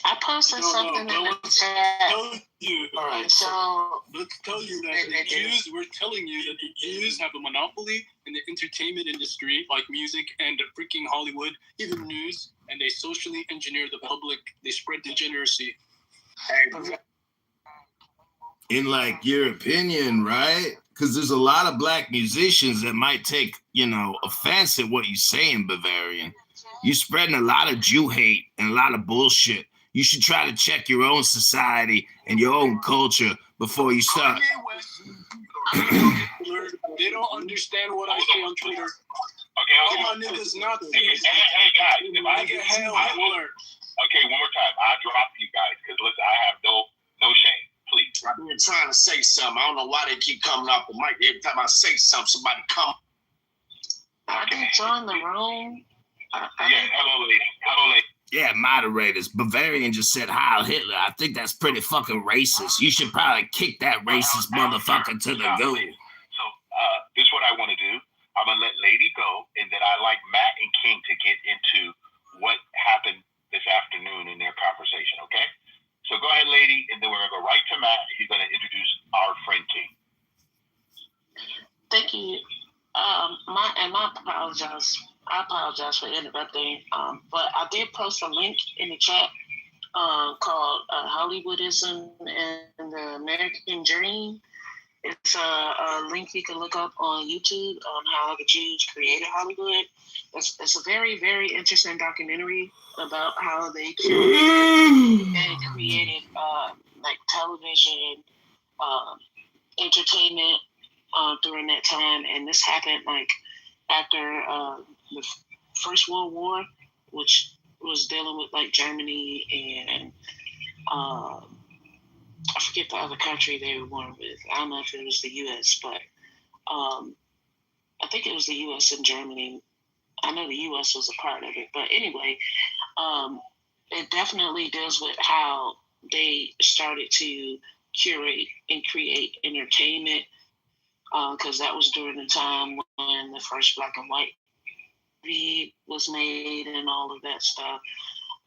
I posted something in the chat. All right, so let's tell you that the Jews. We're telling you that the Jews have a monopoly in the entertainment industry, like music and freaking Hollywood, even news, and they socially engineer the public. They spread degeneracy. In like your opinion, right? Because there's a lot of black musicians that might take, offense at what you say in Bavarian. You're spreading a lot of Jew hate and a lot of bullshit. You should try to check your own society and your own culture before you start. They don't understand what I say on Twitter. Okay. All my niggas not Hey, guys. If I get hell, I will. Okay, one more time. I'll drop you guys because listen, I have no shame. Please. I've been trying to say something. I don't know why they keep coming off the mic. Every time I say something, somebody come. I didn't join the room. Hello, lady. Yeah, moderators. Bavarian just said Heil Hitler. I think that's pretty fucking racist. You should probably kick that racist motherfucker to the goo. So, this is what I want to do. I'm going to let Lady go, and then I like Matt and King to get into what happened this afternoon in their conversation, okay? So go ahead, Lady, and then we're going to go right to Matt. He's going to introduce our friend King. Thank you. I apologize for interrupting, but I did post a link in the chat called Hollywoodism and the American Dream. It's a link you can look up on YouTube on how the Jews created Hollywood. It's a very, very interesting documentary about how they created television, entertainment during that time. And this happened like after the First World War, which was dealing with like Germany and I forget the other country they were war with. I don't know if it was the U.S., but I think it was the U.S. and Germany. I know the U.S. was a part of it, but anyway, it definitely deals with how they started to curate and create entertainment, because that was during the time when the first black and white TV was made and all of that stuff,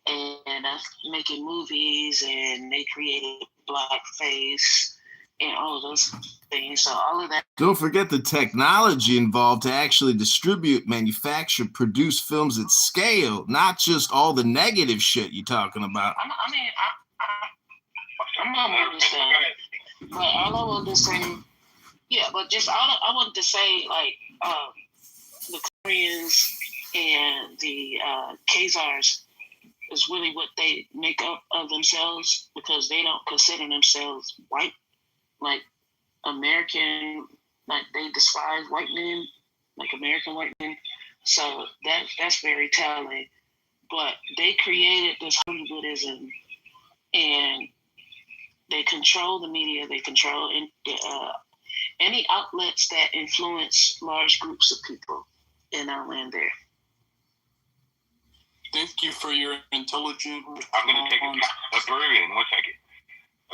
and making movies, and they created blackface and all of those things. So all of that. Don't forget the technology involved to actually distribute, manufacture, produce films at scale, not just all the negative shit you're talking about. I'm not understand, but all I wanted to say, yeah, but just all I wanted to say, like the Koreans and the Khazars is really what they make up of themselves, because they don't consider themselves white, like American, like they despise white men, like American white men. So that's very telling. But they created this Hollywoodism, and they control the media. They control any outlets that influence large groups of people in our land there. Thank you for your intelligent response. I'm going to take a Berlin. 1 second.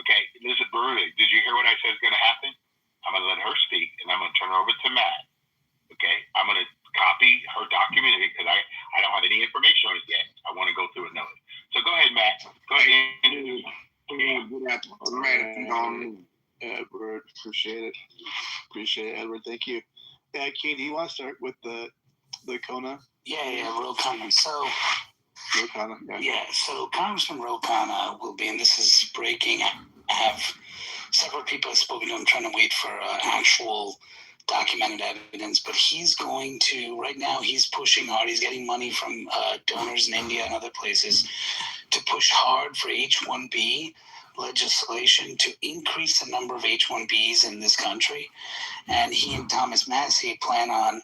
Okay, listen, Berlin, did you hear what I said is going to happen? I'm going to let her speak, and I'm going to turn her over to Matt. Okay, I'm going to copy her document because I don't have any information on it yet. I want to go through it now. So go ahead, Matt. Go ahead. Good afternoon, Edward. Appreciate it, Edward. Thank you. Kane, do you want to start with the Kona? Yeah, Ro Khanna. So Congressman Ro Khanna will be, and this is breaking. I have several people I've spoken to. I'm trying to wait for actual documented evidence, but he's going to, right now, he's pushing hard. He's getting money from donors in India and other places to push hard for H-1B legislation to increase the number of H-1Bs in this country. And he and Thomas Massie plan on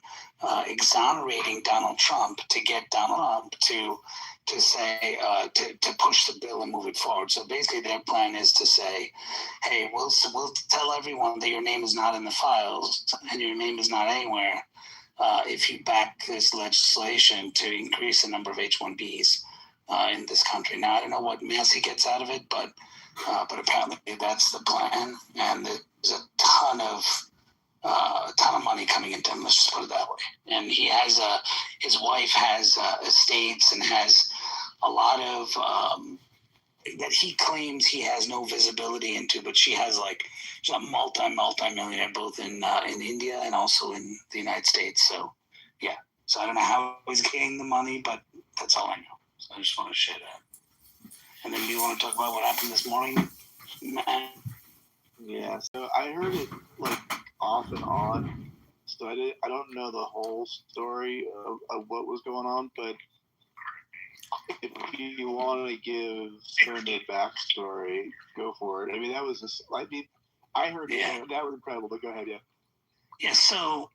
exonerating Donald Trump to get Donald Trump to say, to push the bill and move it forward. So basically their plan is to say, hey, we'll tell everyone that your name is not in the files and your name is not anywhere if you back this legislation to increase the number of H-1Bs in this country. Now, I don't know what Massie gets out of it, but apparently that's the plan, and there's a ton of money coming into him. Let's just put it that way. And he has his wife has estates and has a lot of that he claims he has no visibility into, but she's a multi-millionaire both in India and also in the United States. So yeah, so I don't know how he's getting the money, but that's all I know. So I just want to share that. And then you want to talk about what happened this morning, Matt? Yeah, so I heard it like off and on. So I don't know the whole story of what was going on, but if you want to give Sunday backstory, go for it. I mean, that was just, I heard that was incredible, but go ahead, yeah. Yeah, so,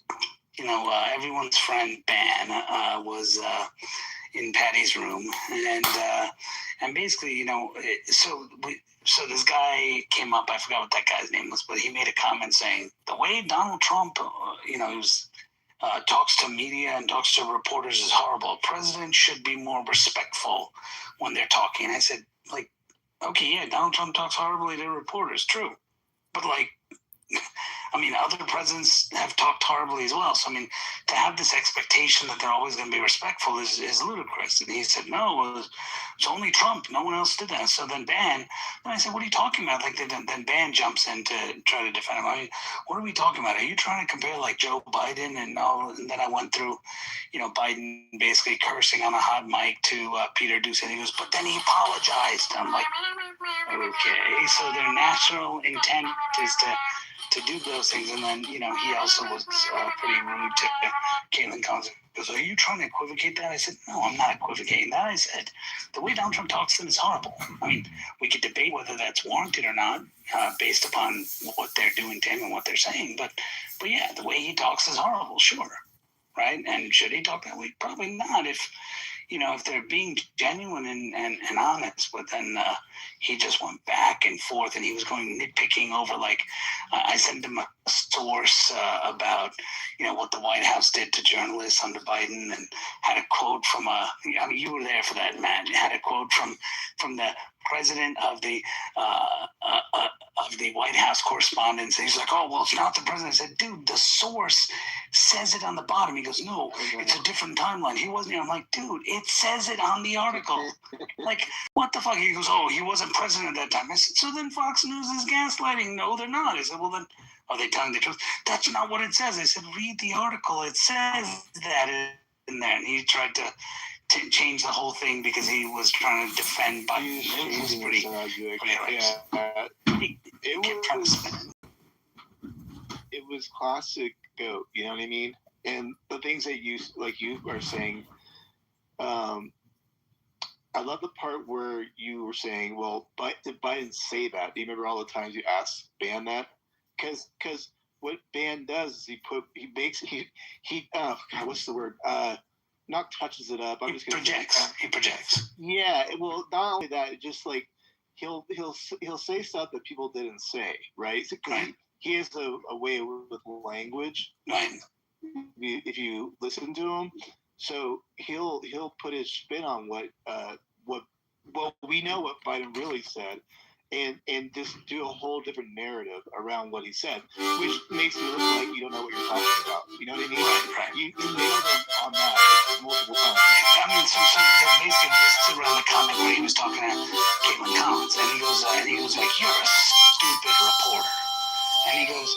everyone's friend Ban was in Patty's room, and basically, so this guy came up, I forgot what that guy's name was, but he made a comment saying, the way Donald Trump, he was talks to media and talks to reporters is horrible. Presidents should be more respectful when they're talking. And I said, okay, yeah, Donald Trump talks horribly to reporters, true. But other presidents have talked horribly as well. So, to have this expectation that they're always going to be respectful is ludicrous. And he said, no, it's only Trump. No one else did that. So then I said, what are you talking about? Then Ban jumps in to try to defend him. What are we talking about? Are you trying to compare Joe Biden and all? And then I went through, Biden basically cursing on a hot mic to Peter Doocy. And he goes, but then he apologized. I'm like, okay. So their natural intent is to to do those things. And then, he also was pretty rude to Caitlin Collins. He goes, are you trying to equivocate that? I said, no, I'm not equivocating that. I said, the way Donald Trump talks to them is horrible. I mean, we could debate whether that's warranted or not based upon what they're doing to him and what they're saying. But yeah, the way he talks is horrible, sure. Right? And should he talk that way? Probably not if they're being genuine and honest. But then he just went back and forth, and he was going nitpicking over, I sent him a source about, what the White House did to journalists under Biden, and had a quote from you were there for that, Matt. Had a quote from the president of the White House correspondence. And he's like, oh, well, it's not the president. I said, dude, the source says it on the bottom. He goes, no, it's a different timeline. He wasn't here. I'm like, dude, it says it on the article. Like, what the fuck? He goes, oh, he wasn't president at that time. I said, so then Fox News is gaslighting. No, they're not. I said, well, then are they telling the truth? That's not what it says. I said, read the article. It says that in there. And he tried to change the whole thing because he was trying to defend Biden. It was pretty it was classic GOAT, you know what I mean? And the things that you are saying, I love the part where you were saying, well, did Biden say that? Do you remember all the times you asked Ban that? Because what Ban does is what's the word? Not touches it up. He projects. Yeah. Well, not only that, just like he'll say stuff that people didn't say, right? Right. He has a way with language. Right. If you listen to him, so he'll put his spin on what we know what Biden really said, and just do a whole different narrative around what he said, which makes it look like you don't know what you're talking about. You know what I mean? Right. You nailed him on that multiple times. I mean, so basically just around the comment where he was talking to Caitlin Collins, and he goes like, you're a stupid reporter. And he goes,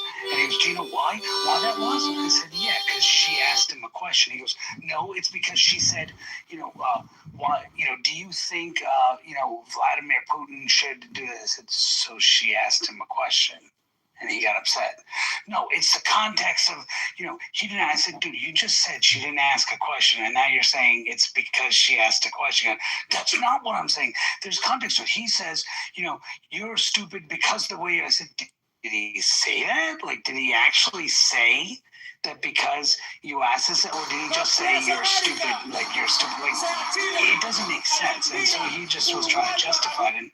do you know why that was? And I said, yeah, because she asked him a question. He goes, no, it's because she said, why, do you think, Vladimir Putin should do this? I said, so she asked him a question. And he got upset. No, it's the context of, he didn't. I said, dude, you just said she didn't ask a question, and now you're saying it's because she asked a question. That's not what I'm saying. There's context to it. He says, you're stupid because the way I said, did he say that? Like, did he actually say that because you asked this, or did he just say you're stupid? Like, you're stupid. Like, it doesn't make sense. And so he just was trying to justify it. And,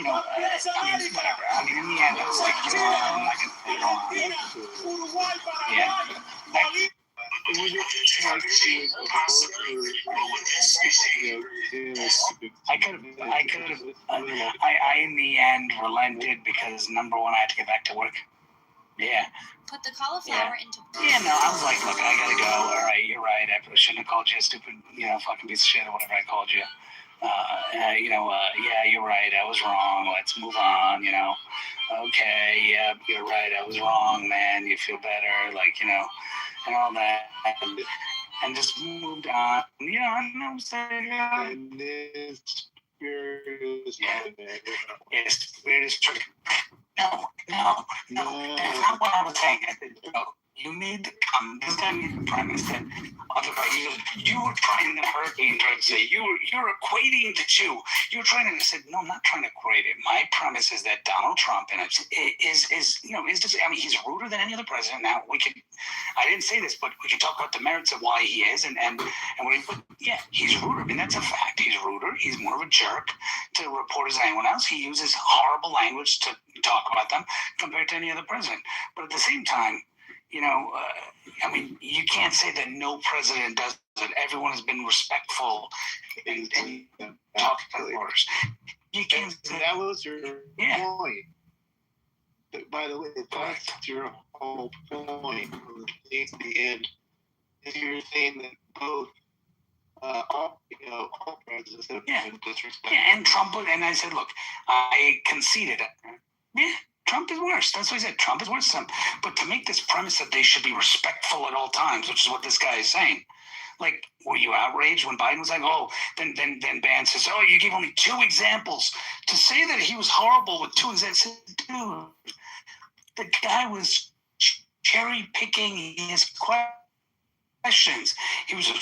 whatever. I mean, in the end, I was like, I'm not going to put it on. Yeah. I in the end relented because number one, I had to get back to work. Yeah. Put the cauliflower into. Yeah, no, I was like, look, I gotta go. All right, you're right. I shouldn't have called you a stupid, fucking piece of shit or whatever I called you. Yeah, you're right. I was wrong. Let's move on. Okay, yeah, you're right. I was wrong, man. You feel better, and all that, and just moved on. And I was like, And this spirit is spirit is true. No, that's not what I was saying. I said, no, you made the comment. This guy made the premise that you were trying to hurt me and trying to say you're equating the two. You're trying to. I said, no, I'm not trying to equate it. My premise is that Donald Trump is just. I mean, he's ruder than any other president. Now I didn't say this, but we can talk about the merits of why he is, and he's ruder. I mean, that's a fact. He's ruder. He's more of a jerk to reporters than anyone else. He uses horrible language to talk about them compared to any other president. But at the same time, I mean, you can't say that no president does it. Everyone has been respectful and talking to the orders. You can't say that was your point. By the way, that's your whole point. At the end, if you're saying that both all presidents have been disrespectful. Yeah, and Trump, and I said, look, I conceded it. Yeah, Trump is worse. That's what I said. Trump is worse than him. But to make this premise that they should be respectful at all times, which is what this guy is saying. Like, were you outraged when Biden was like, oh, then Ban says, oh, you gave only 2 examples. To say that he was horrible with 2 examples, dude, The guy was cherry picking his questions. He was so. The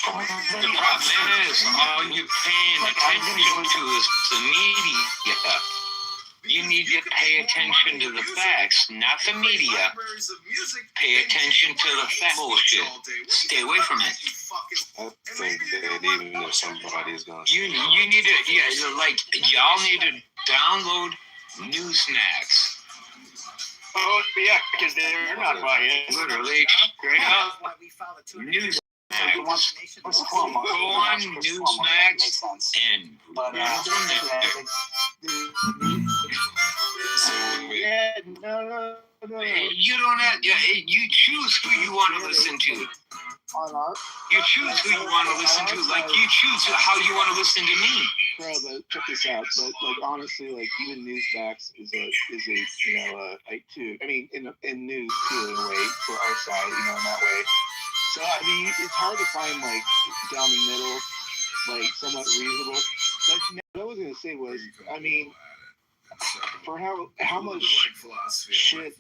problem is, all you're paying attention to is the media. You need to pay attention to the facts, not the media. Pay attention to the fact bullshit. Stay away from it. I think that even if somebody's gonna, You need to, like, y'all need to download Newsmax. Oh yeah, because they're not biased. Literally, straight up Newsmax. Go on Newsmax and you don't have. You choose who you want to listen to. You choose who you want to listen to. Like you choose how you want to listen to me. Bro, but check this out. But like honestly, like even Newsmax is a like too. I mean, in news too, in a way for our side, in that way. So I mean, it's hard to find like down the middle, like somewhat reasonable. But what I was gonna say was, I mean, for how much shit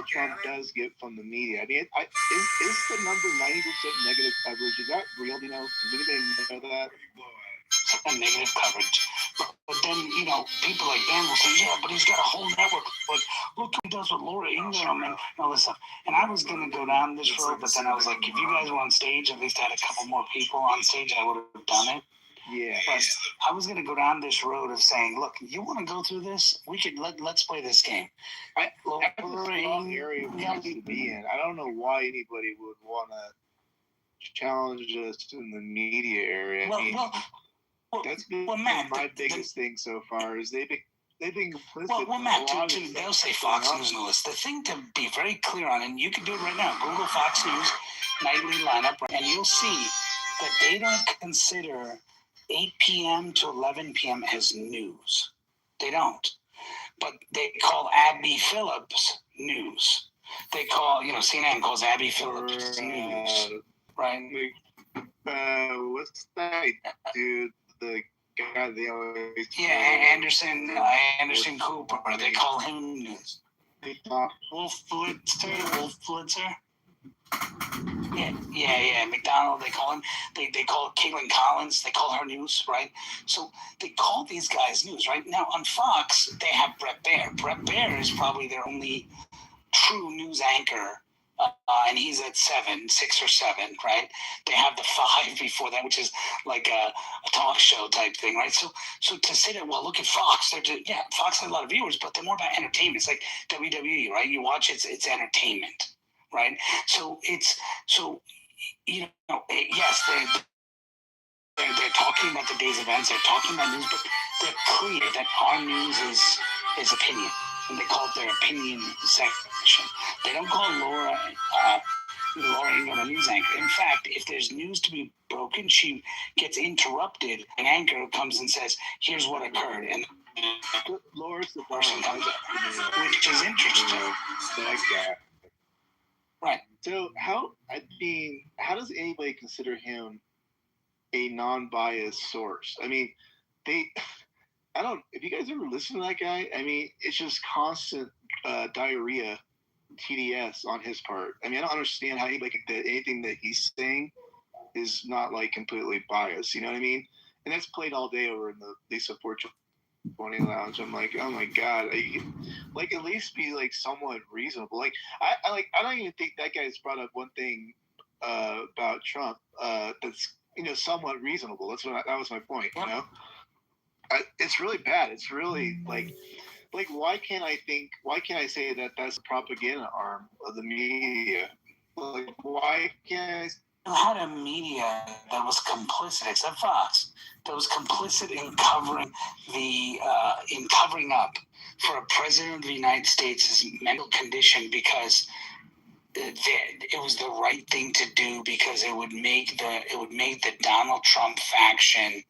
Trump does get from the media. I mean, is the number 90% negative coverage? Is that real? Does anybody know that? And negative coverage. But then, people like Dan will say, yeah, but he's got a whole network. But look what he does with Laura Ingraham and all this stuff. And I was going to go down this road, but then I was like, if you guys were on stage, at least had a couple more people on stage, I would have done it. Yeah. But I was going to go down this road of saying, look, you want to go through this? We could let's play this game. That's a wrong area for us to be in. I don't know why anybody would want to challenge us in the media area. That's been my biggest thing so far is they've been complicit. Well, Matt, they'll say Fox News list. The thing to be very clear on, and you can do it right now, Google Fox News nightly lineup, and you'll see that they don't consider 8 p.m. to 11 p.m. as news. They don't. But they call Abby Phillips news. They call, CNN calls Abby Phillips news. Right? What's that dude? The guy they always... Yeah, Anderson Cooper. They call him news. Wolf Blitzer. Yeah. McDonald, they call him. They call Caitlin Collins. They call her news, right? So they call these guys news, right? Now on Fox, they have Brett Baer. Brett Baer is probably their only true news anchor, and he's at 6 or 7, right? They have the 5 before that, which is like a talk show type thing, right? So to say that, well, look at Fox. Fox has a lot of viewers, but they're more about entertainment. It's like WWE, right? You watch it's entertainment. Right, yes, they're talking about the day's events. They're talking about news, but they're clear that our news is opinion, and they call it their opinion section. They don't call Laura Ingram a news anchor. In fact, if there's news to be broken, she gets interrupted. An anchor comes and says, "Here's what occurred," and Laura's the person comes up, which is interesting. Right. So how does anybody consider him a non-biased source? I mean, if you guys ever listen to that guy, I mean, it's just constant diarrhea, TDS on his part. I mean, I don't understand how anything that he's saying is not like completely biased. You know what I mean? And that's played all day over in the Lisa 420 Lounge. I'm like, oh my god, at least be like somewhat reasonable. Like I don't even think that guy's brought up one thing about Trump that's somewhat reasonable. That was my point. It's really bad. It's really like why can't I say that that's a propaganda arm of the media? Like why can't I? You had a media that was complicit, except Fox, that was complicit in covering up for a president of the United States' mental condition because it was the right thing to do because it would make the Donald Trump faction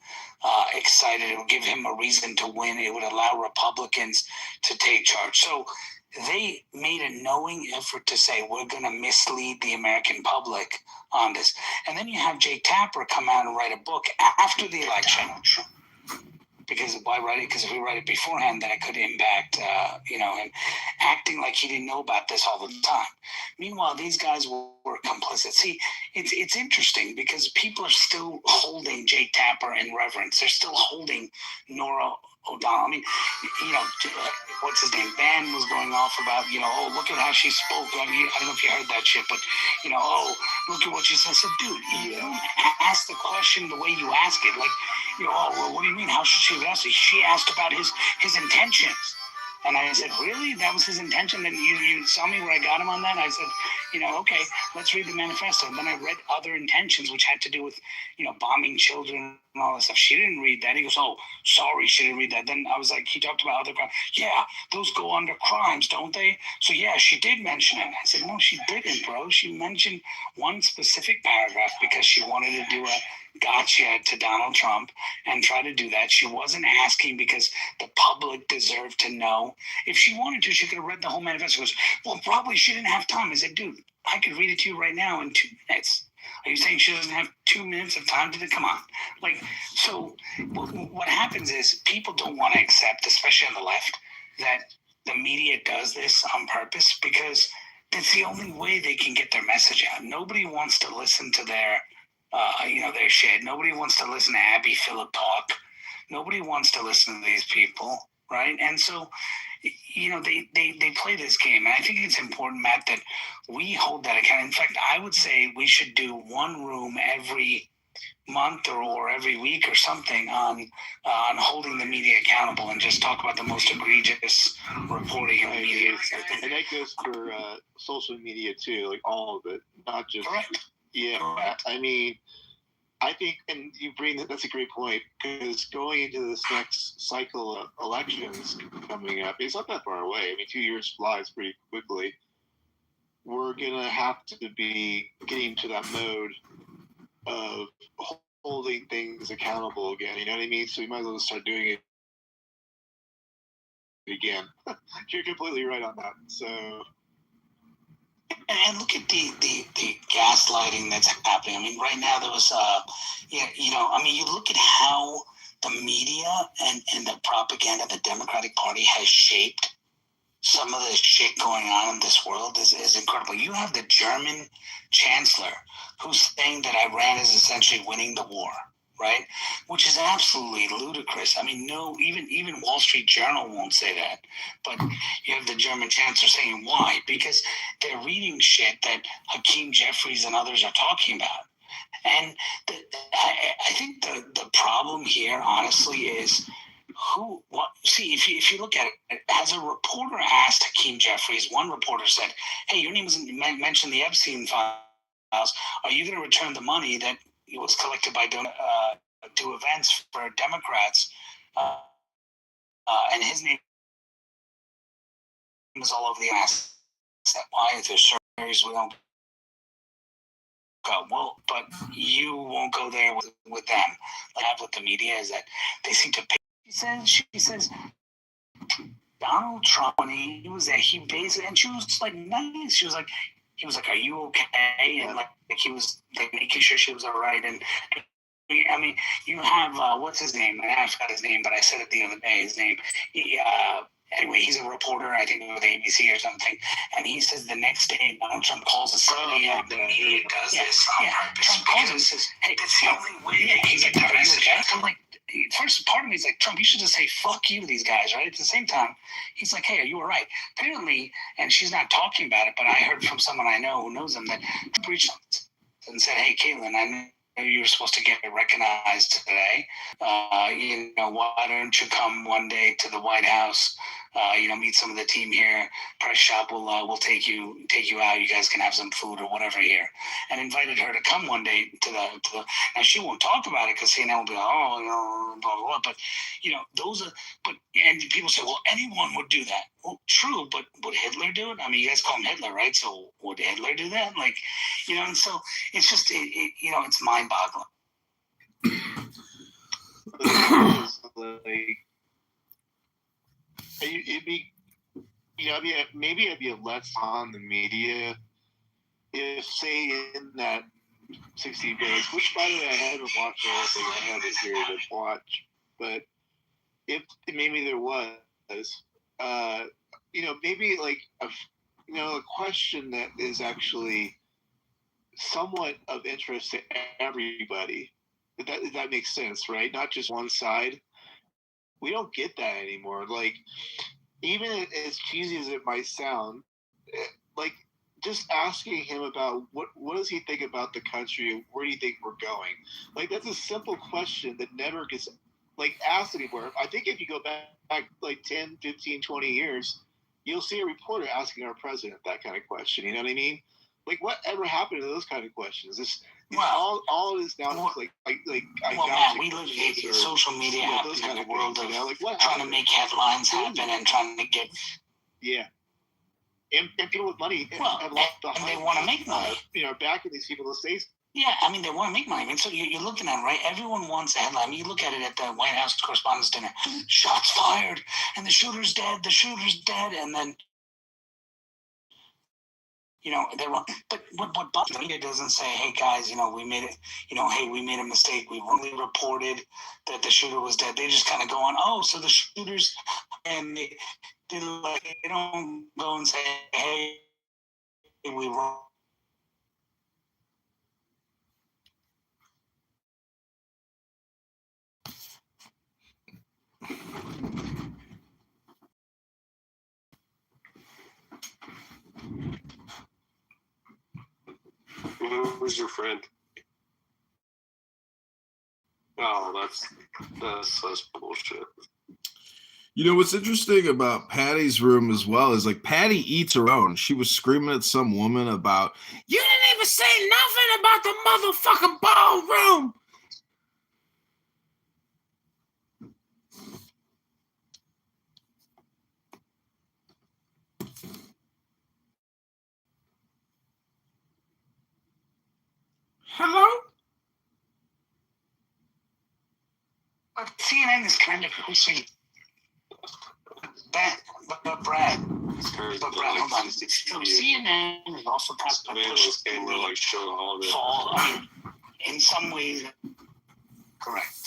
excited. It would give him a reason to win. It would allow Republicans to take charge. So they made a knowing effort to say we're going to mislead the American public on this. And then you have Jake Tapper come out and write a book after the election. because why write it? Because if we write it beforehand, then it could impact, him acting like he didn't know about this all the time. Meanwhile, these guys were complicit. See, it's interesting because people are still holding Jake Tapper in reverence. They're still holding Nora O'Donnell. I mean, what's his name? Ban was going off about, oh, look at how she spoke. I don't know if you heard that shit, but, oh, look at what she said. I said, dude, you don't ask the question the way you ask it. Like, oh, well, what do you mean? How should she have asked it? She asked about his intentions. And I said, really? That was his intention? And you saw me where I got him on that? I said, okay, let's read the manifesto. And then I read other intentions, which had to do with, bombing children and all that stuff. She didn't read that. He goes, oh, sorry, she didn't read that. Then I was like, he talked about other crimes. Yeah, those go under crimes, don't they? So, yeah, she did mention it. I said, no, she didn't, bro. She mentioned one specific paragraph because she wanted to do a gotcha to Donald Trump and try to do that. She wasn't asking because the public deserved to know. If she wanted to, she could have read the whole manifesto. She goes, well, probably she didn't have time. I said, dude, I could read it to you right now in 2 minutes. Are you saying she doesn't have 2 minutes of time to do? Come on. So what happens is people don't want to accept, especially on the left, that the media does this on purpose because it's the only way they can get their message out. Nobody wants to listen to their shit. Nobody wants to listen to Abby Phillip talk. Nobody wants to listen to these people, right? And so, they play this game. And I think it's important, Matt, that we hold that account. In fact, I would say we should do one room every month or every week or something on holding the media accountable and just talk about the most egregious reporting in the media. And that goes for social media too, like all of it, not just. Correct. Yeah, Correct. I mean, I think, and that's a great point, because going into this next cycle of elections coming up, it's not that far away. I mean, 2 years flies pretty quickly. We're going to have to be getting to that mode of holding things accountable again. You know what I mean? So we might as well start doing it again. You're completely right on that. So... And look at the gaslighting that's happening. I mean, right now there was, you look at how the media and the propaganda of the Democratic Party has shaped some of the shit going on in this world is incredible. You have the German chancellor who's saying that Iran is essentially winning the war, right? Which is absolutely ludicrous. I mean, no, even Wall Street Journal won't say that. But you have the German chancellor saying why? Because they're reading shit that Hakeem Jeffries and others are talking about. And I think the problem here, honestly, is if you look at it, as a reporter asked Hakeem Jeffries, one reporter said, hey, your name wasn't mentioned in the Epstein files. Are you going to return the money that was collected by do events for Democrats? And his name was all over the ass. Why is there stories we don't go? Well, but you won't go there with them. What I have with the media is that they seem to pay. She says, Donald Trump, when he was there, he basically, and she was like nice. He was like, are you okay? And like he was like making sure she was all right. And I mean, you have what's his name? I forgot his name, but I said it the other day. His name. Anyway, he's a reporter, I think, with ABC or something, and he says the next day Donald Trump calls us. The media does this on purpose. Trump calls and says, "Hey, that's the only way." He's like, "Are you okay?" I'm like, first part of me is like, Trump, you should just say "fuck you" to these guys, right? At the same time, he's like, "Hey, are you all right?" Apparently, and she's not talking about it, but I heard from someone I know who knows him that Trump reached out and said, "Hey, Caitlin, I know you were supposed to get recognized today. Why don't you come one day to the White House? Meet some of the team here. Press shop will take you out. You guys can have some food or whatever here." And invited her to come one day to the. Now she won't talk about it because CNN will be like, blah blah blah. But those are. But and people say, well, anyone would do that. Well, true, but would Hitler do it? I mean, you guys call him Hitler, right? So would Hitler do that? Like, and so it's just it's mind-boggling. Maybe I'd be less on the media if, say, in that 60 days, which by the way I haven't watched everything, I have it here to watch, but if maybe there was, maybe like a question that is actually somewhat of interest to everybody. If that makes sense, right? Not just one side. We don't get that anymore. Like, even as cheesy as it might sound, like just asking him about what does he think about the country, where do you think we're going? Like, that's a simple question that never gets asked anymore. I think if you go back like 10, 15, 20 years, you'll see a reporter asking our president that kind of question. You know what I mean? Like, whatever happened to those kind of questions? All it is now is man, we live in social media happening in the world of trying to make headlines happen and trying to get and people with money and they want to make money. Backing these people to say. Yeah, I mean, they want to make money. I mean, so you're looking at it, right? Everyone wants a headline. I mean, you look at it at the White House Correspondents' Dinner. Shots fired, and the shooter's dead. The shooter's dead, and then they want. But what the media doesn't say, hey guys, we made it. Hey, we made a mistake. We only reported that the shooter was dead. They just kind of go on. Oh, so the shooters, and they don't go and say, hey, we wrong. Who's your friend? Oh, that's bullshit. What's interesting about Patty's room as well is like Patty eats her own. She was screaming at some woman about, you didn't even say nothing about the motherfucking ballroom. Hello? But CNN is kind of pushing back, but Brad, hold on. So CNN is also kind of pushing fall. I mean, in some ways, correct.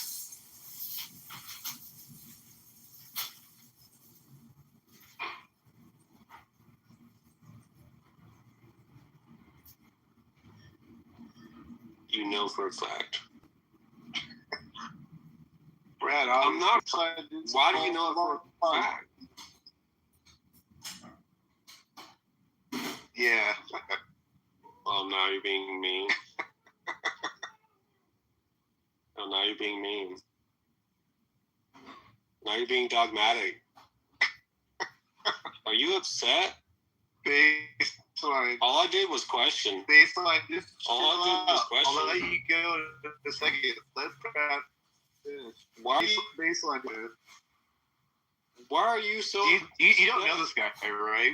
You know for a fact. Brad, I'm not. Why do you know it for a fact? Yeah. Well, now you're being mean. Now you're being mean. Now you're being dogmatic. Are you upset? Baseline. All I did was question. Baseline. All I did was question. I'll let you go in a second. Let Brad finish. Why are you baseline, dude? Why are you so? You don't know this guy, right?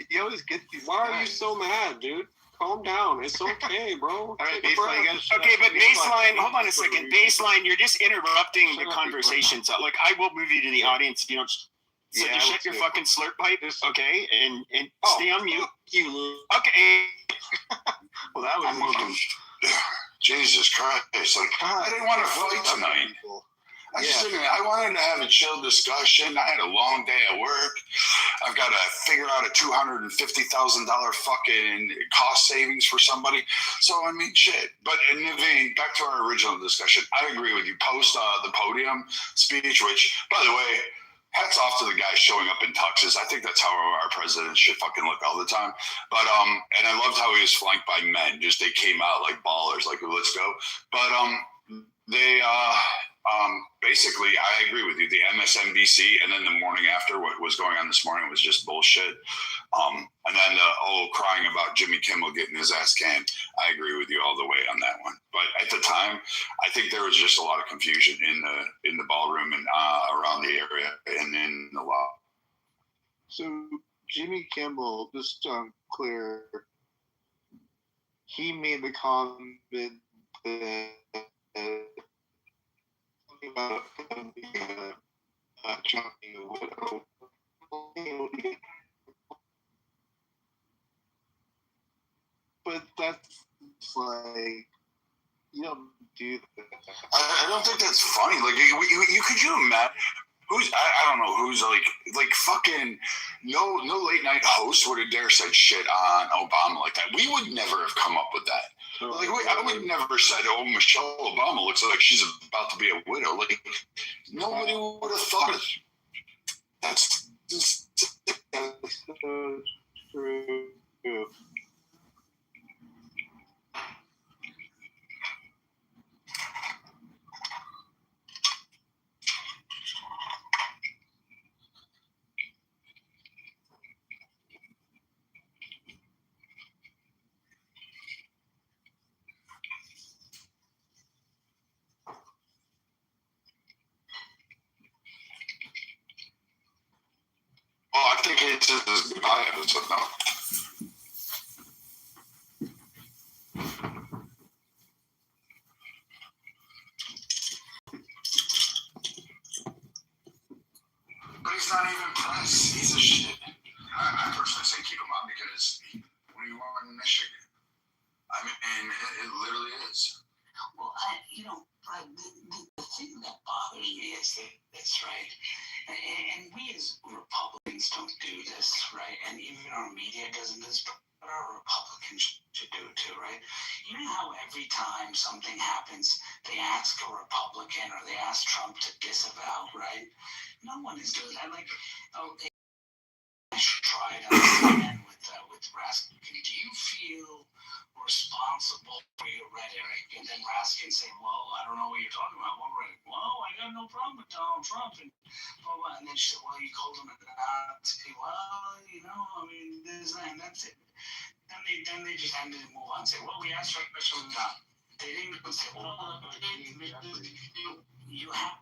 You always get these. Why are you so mad, dude? Calm down. It's okay, bro. All right, baseline. Okay, but baseline. Hold on a second. Baseline. You're just interrupting the conversation. So, I will move you to the audience if you don't. So just shut your fucking slurp pipe, okay, and stay on mute. Okay. Well, that was moving. Jesus Christ! I didn't want to fight tonight. I wanted to have a chill discussion. I had a long day at work. I've got to figure out a $250,000 fucking cost savings for somebody. So, I mean, shit. But in the vein, back to our original discussion, I agree with you. Post the podium speech, which, by the way, hats off to the guy showing up in tuxes. I think that's how our president should fucking look all the time. But, and I loved how he was flanked by men. Just they came out like ballers, like, let's go. But, they, basically, I agree with you. The MSNBC and then the morning after what was going on this morning was just bullshit. And then crying about Jimmy Kimmel getting his ass canned. I agree with you all the way on that one. But at the time, I think there was just a lot of confusion in the ballroom and around the area and in the law. So Jimmy Kimmel, just clear, he made the comment that about Trump being a widow. But that's like, you don't do that. I don't think that's funny. Like, you could you imagine? I don't know who's like fucking no late night host would have dare said shit on Obama like that. We would never have come up with that. Like I would never said, "Oh, Michelle Obama looks like she's about to be a widow." Like nobody would have thought it. That's just so true. Well, I think it's his goodbye episode now. But he's not even press. He's a shit. I personally say keep him on because when you are in Michigan, I mean, it literally is. Well, the thing that bothers me is that that's right. And we as Republicans don't do this, right? And even our media doesn't do this, but our Republicans should do it too, right? You know how every time something happens, they ask a Republican or they ask Trump to disavow, right? No one is doing that. Like, they tried on CNN with Raskin. Do you feel responsible for your rhetoric? And then Raskin say, well, I don't know what you're talking about. What rhetoric? Well, I got no problem with Donald Trump. And then she said, well, you called him a Nazi. Well, I mean, this and that's it. Then they just ended and move on and say, well, we asked for a special job. They didn't even say, well, you have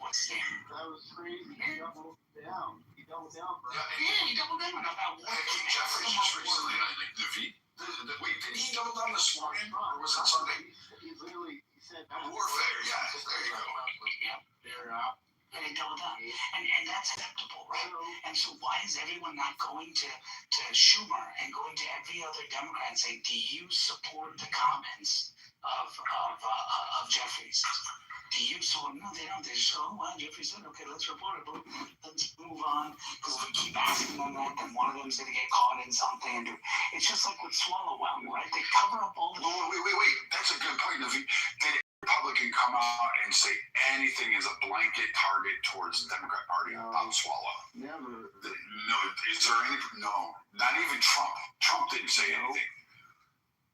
what's his name? That was crazy. He doubled down. He doubled down. He doubled down about what? Jeffrey just recently, wait, did he double down this morning or was it Sunday? He literally said warfare. Yeah, there you go. Yeah, and they double down, and that's acceptable, right? And so why is everyone not going to Schumer and going to every other Democrat and saying, do you support the comments of Jeffries? Do you support? No, they don't. They just go, oh, well, Jeffrey said, okay, let's report it. But let's move on, because we keep asking them that, and one of them's going to get caught in something. It's just like with Swallowwell, right? They cover up all the... Wait. That's a good point. Did a Republican come out and say anything as a blanket target towards the Democrat Party on Swallow? Never. No. Is there any? No. Not even Trump. Trump didn't say anything.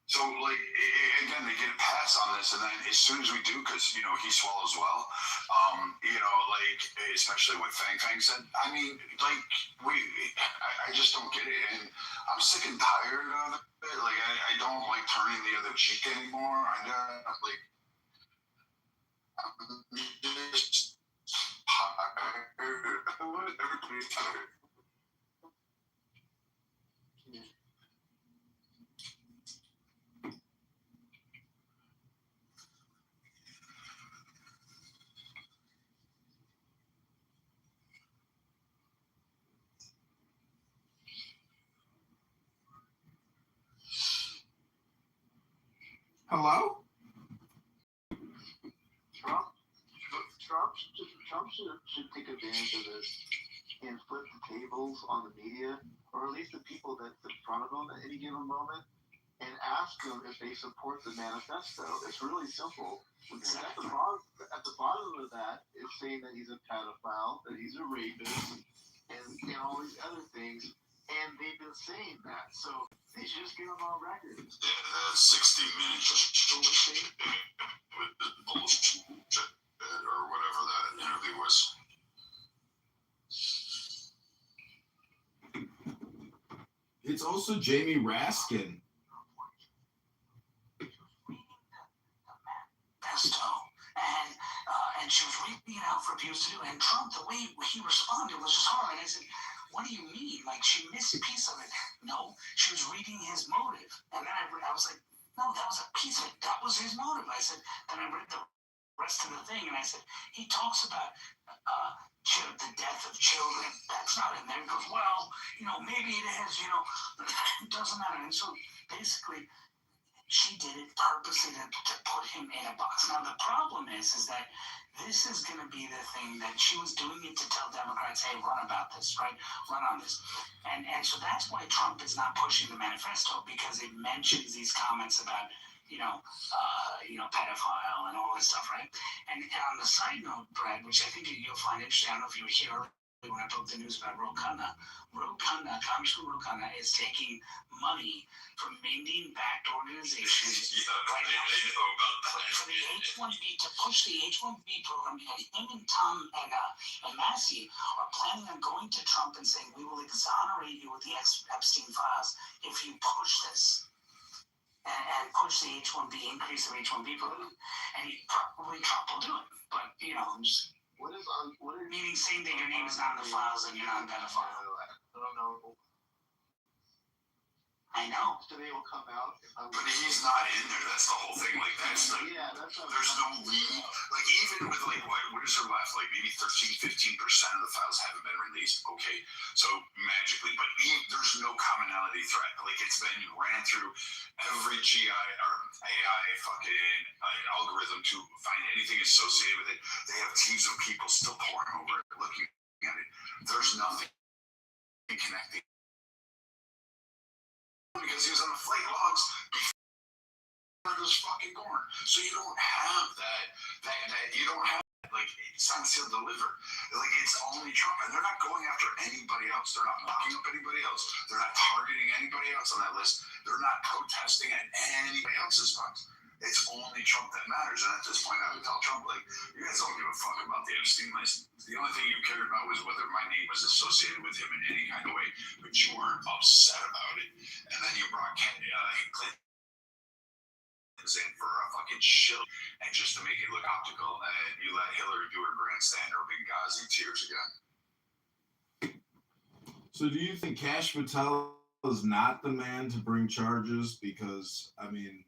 So, again, they get a pass on this, and then as soon as we do, because, he swallows well, especially what Fang said, I mean, I just don't get it, and I'm sick and tired of it. I don't like turning the other cheek anymore. I'm just tired. Everybody's tired. Hello? Trump should take advantage of this and flip the tables on the media, or at least the people that's in front of him at any given moment, and ask them if they support the manifesto. It's really simple. At the bottom of that is saying that he's a pedophile, that he's a rapist, and all these other things. And they've been saying that, so they should just get them on record. Yeah, 60 Minutes with the bullshit or whatever that interview was. It's also Jamie Raskin. And she was reading it out for abuse to do. And Trump, the way he responded was just hard. And I said, what do you mean? Like, she missed a piece of it. No, she was reading his motive. And then I was like, no, that was a piece of it. That was his motive. I said, then I read the rest of the thing, and I said, he talks about the death of children. That's not in there. He goes, well, maybe it is, it doesn't matter. And so basically, She did it purposely to put him in a box. Now, the problem is that this is going to be the thing that she was doing it to tell Democrats, hey, run about this, right? Run on this. And so that's why Trump is not pushing the manifesto, because it mentions these comments about, pedophile and all this stuff, right? And on the side note, Brad, which I think you'll find interesting, I don't know if you were here earlier when I broke the news about Congressman Ro Khanna is taking money from Indian-backed organizations for the H-1B, to push the H-1B program. And him and Tom and Massey are planning on going to Trump and saying, we will exonerate you with the Epstein files if you push this. And push the H-1B, increase of H-1B program. And probably Trump will do it. But, just... Meaning saying that your name is not in the files and you're not a pedophile. I don't know. I know. So they will come out. But he's not in there. That's the whole thing. Like that's the. Yeah, that's. There's no lead. Like even with like what is there left? Like maybe 13-15% of the files haven't been released. Okay, so magically, but there's no commonality threat. Like it's been ran through every GI or AI fucking algorithm to find anything associated with it. They have teams of people still pouring over it, looking at it. There's nothing connecting. Because he was on the flight logs before it was fucking born. So you don't have that you don't have like sign, seal, deliver. Like it's only Trump, and they're not going after anybody else. They're not locking up anybody else. They're not targeting anybody else on that list. They're not protesting at anybody else's box. It's only Trump that matters. And at this point, I would tell Trump, like, you guys don't give a fuck about the Epstein list. The only thing you cared about was whether my name was associated with him in any kind of way, but you weren't upset about it. And then you brought Clinton in for a fucking shill, and just to make it look optical, and you let Hillary do her grandstand or Benghazi tears again. So do you think Kash Patel is not the man to bring charges? Because, I mean,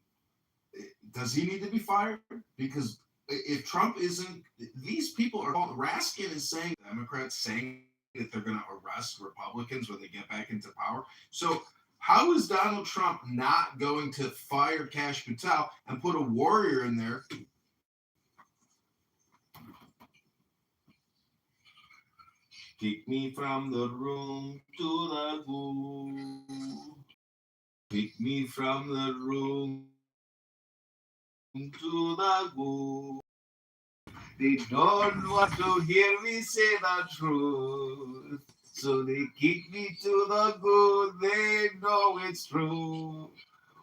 does he need to be fired? Because if Trump isn't, these people are called, Raskin is saying, Democrats saying that they're going to arrest Republicans when they get back into power. So how is Donald Trump not going to fire Kash Patel and put a warrior in there? Kick me from the room to the goo. Kick me from the room to the goo. They don't want to hear me say the truth, so they kick me to the goo. They know it's true.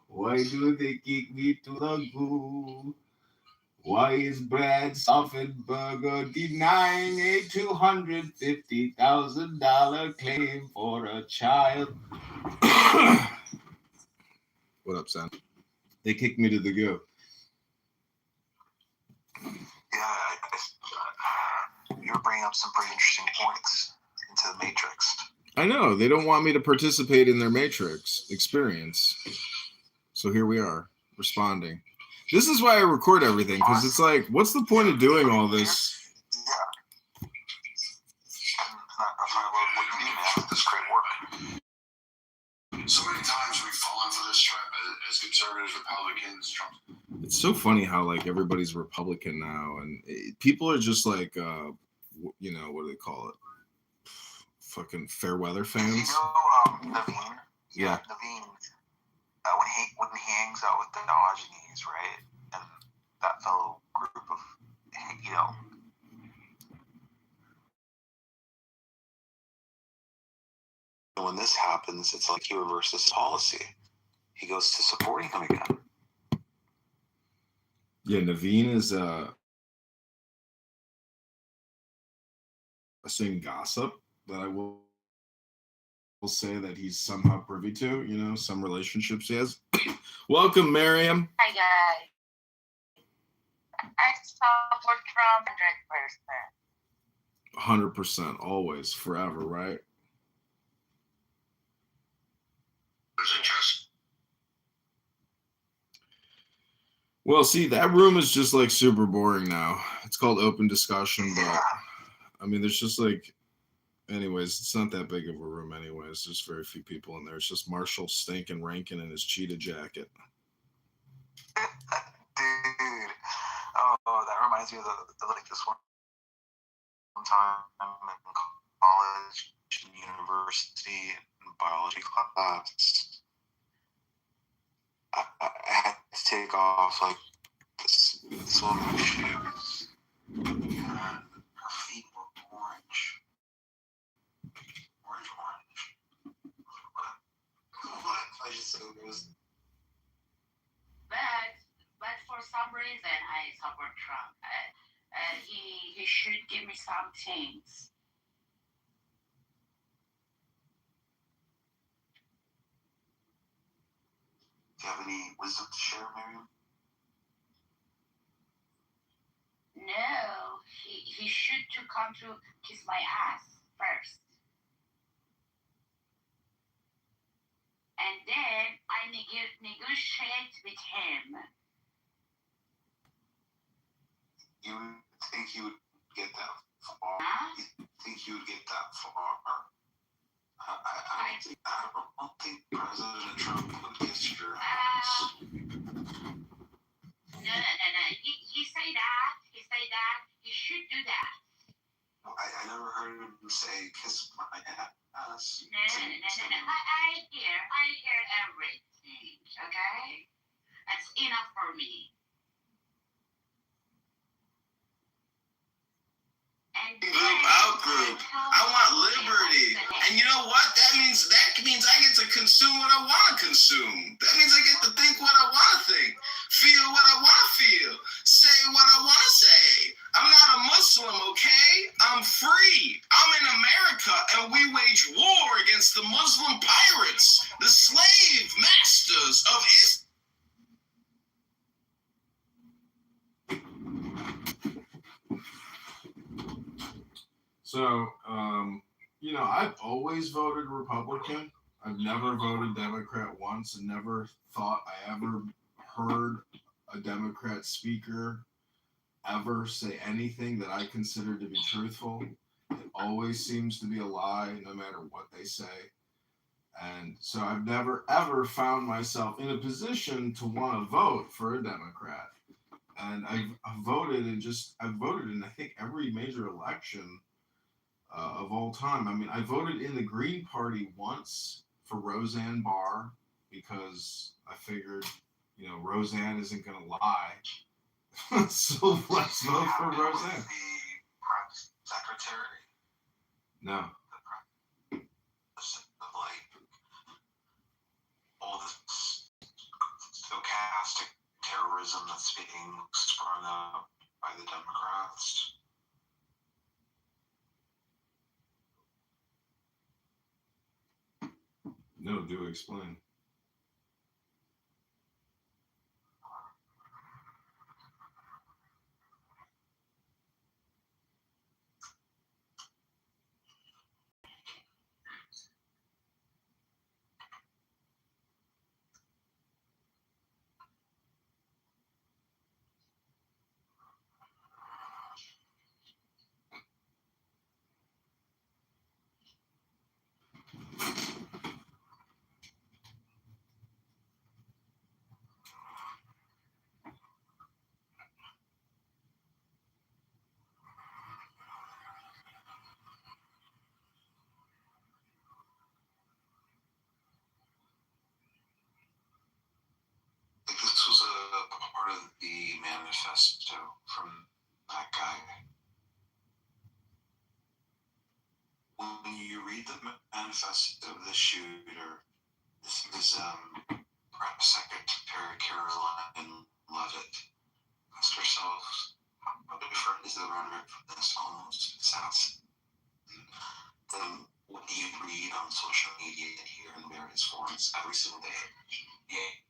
Why do they kick me to the goo? Why is Brad Soffenberger denying a $250,000 claim for a child? What up, son? They kicked me to the goo. Yeah, you're bringing up some pretty interesting points into the Matrix. I know. They don't want me to participate in their Matrix experience. So here we are, responding. This is why I record everything, because it's like, what's the point of doing all this? Yeah. That's what you do, man. This great work. So many times we've fallen for this trap as conservatives, Republicans, Trump. It's so funny how like everybody's Republican now, and people are just like, what do they call it? Fucking fair weather fans. Naveen? Yeah. Naveen, when he hangs out with the Diogenes, right? And that fellow group of, when this happens, it's like he reverses policy. He goes to supporting him again. Yeah, Naveen is saying gossip that I will say that he's somehow privy to, some relationships he has. Welcome, Miriam. Hi, guys. I support Trump 100%, always, forever, right? Well, see, that room is just like super boring now. It's called open discussion, but I mean, there's just like, anyways, it's not that big of a room anyways. There's very few people in there. It's just Marshall stinking Rankin in his cheetah jacket. Dude. Oh, that reminds me of like this one time in college, university, biology class. I had to take off like this swimming shoes, and her feet were orange. What? I just said it was. But for some reason, I support Trump. He should give me some things. Do you have any wisdom to share, Miriam? No, he should to come to kiss my ass first. And then I negotiate with him. You think you would get that far? Huh? You think you would get that far? I don't think President Trump would kiss your ass. No. He say that. He say that. He should do that. I never heard him say kiss my ass. No. I hear everything. Okay, that's enough for me. Group out group. I want liberty. And you know what? That means I get to consume what I want to consume. That means I get to think what I want to think. Feel what I want to feel. Say what I want to say. I'm not a Muslim, okay? I'm free. I'm in America, and we wage war against the Muslim pirates, the slave masters of Islam. So, I've always voted Republican. I've never voted Democrat once, and never thought I ever heard a Democrat speaker ever say anything that I consider to be truthful. It always seems to be a lie, no matter what they say. And so I've never, ever found myself in a position to want to vote for a Democrat. And I've voted in, I think, every major election of all time. I mean, I voted in the Green Party once for Roseanne Barr because I figured, Roseanne isn't going to lie. So let's vote for Roseanne. The press secretary. No. Like all this stochastic terrorism that's being sprung up by the Democrats. No, do explain. This was a part of the manifesto from that guy. When you read the manifesto of the shooter, this is Press Secretary Caroline Levitt. Asked herself, how different is the rhetoric from this almost assassin than what you read on social media and hear in various forms every single day? Yeah.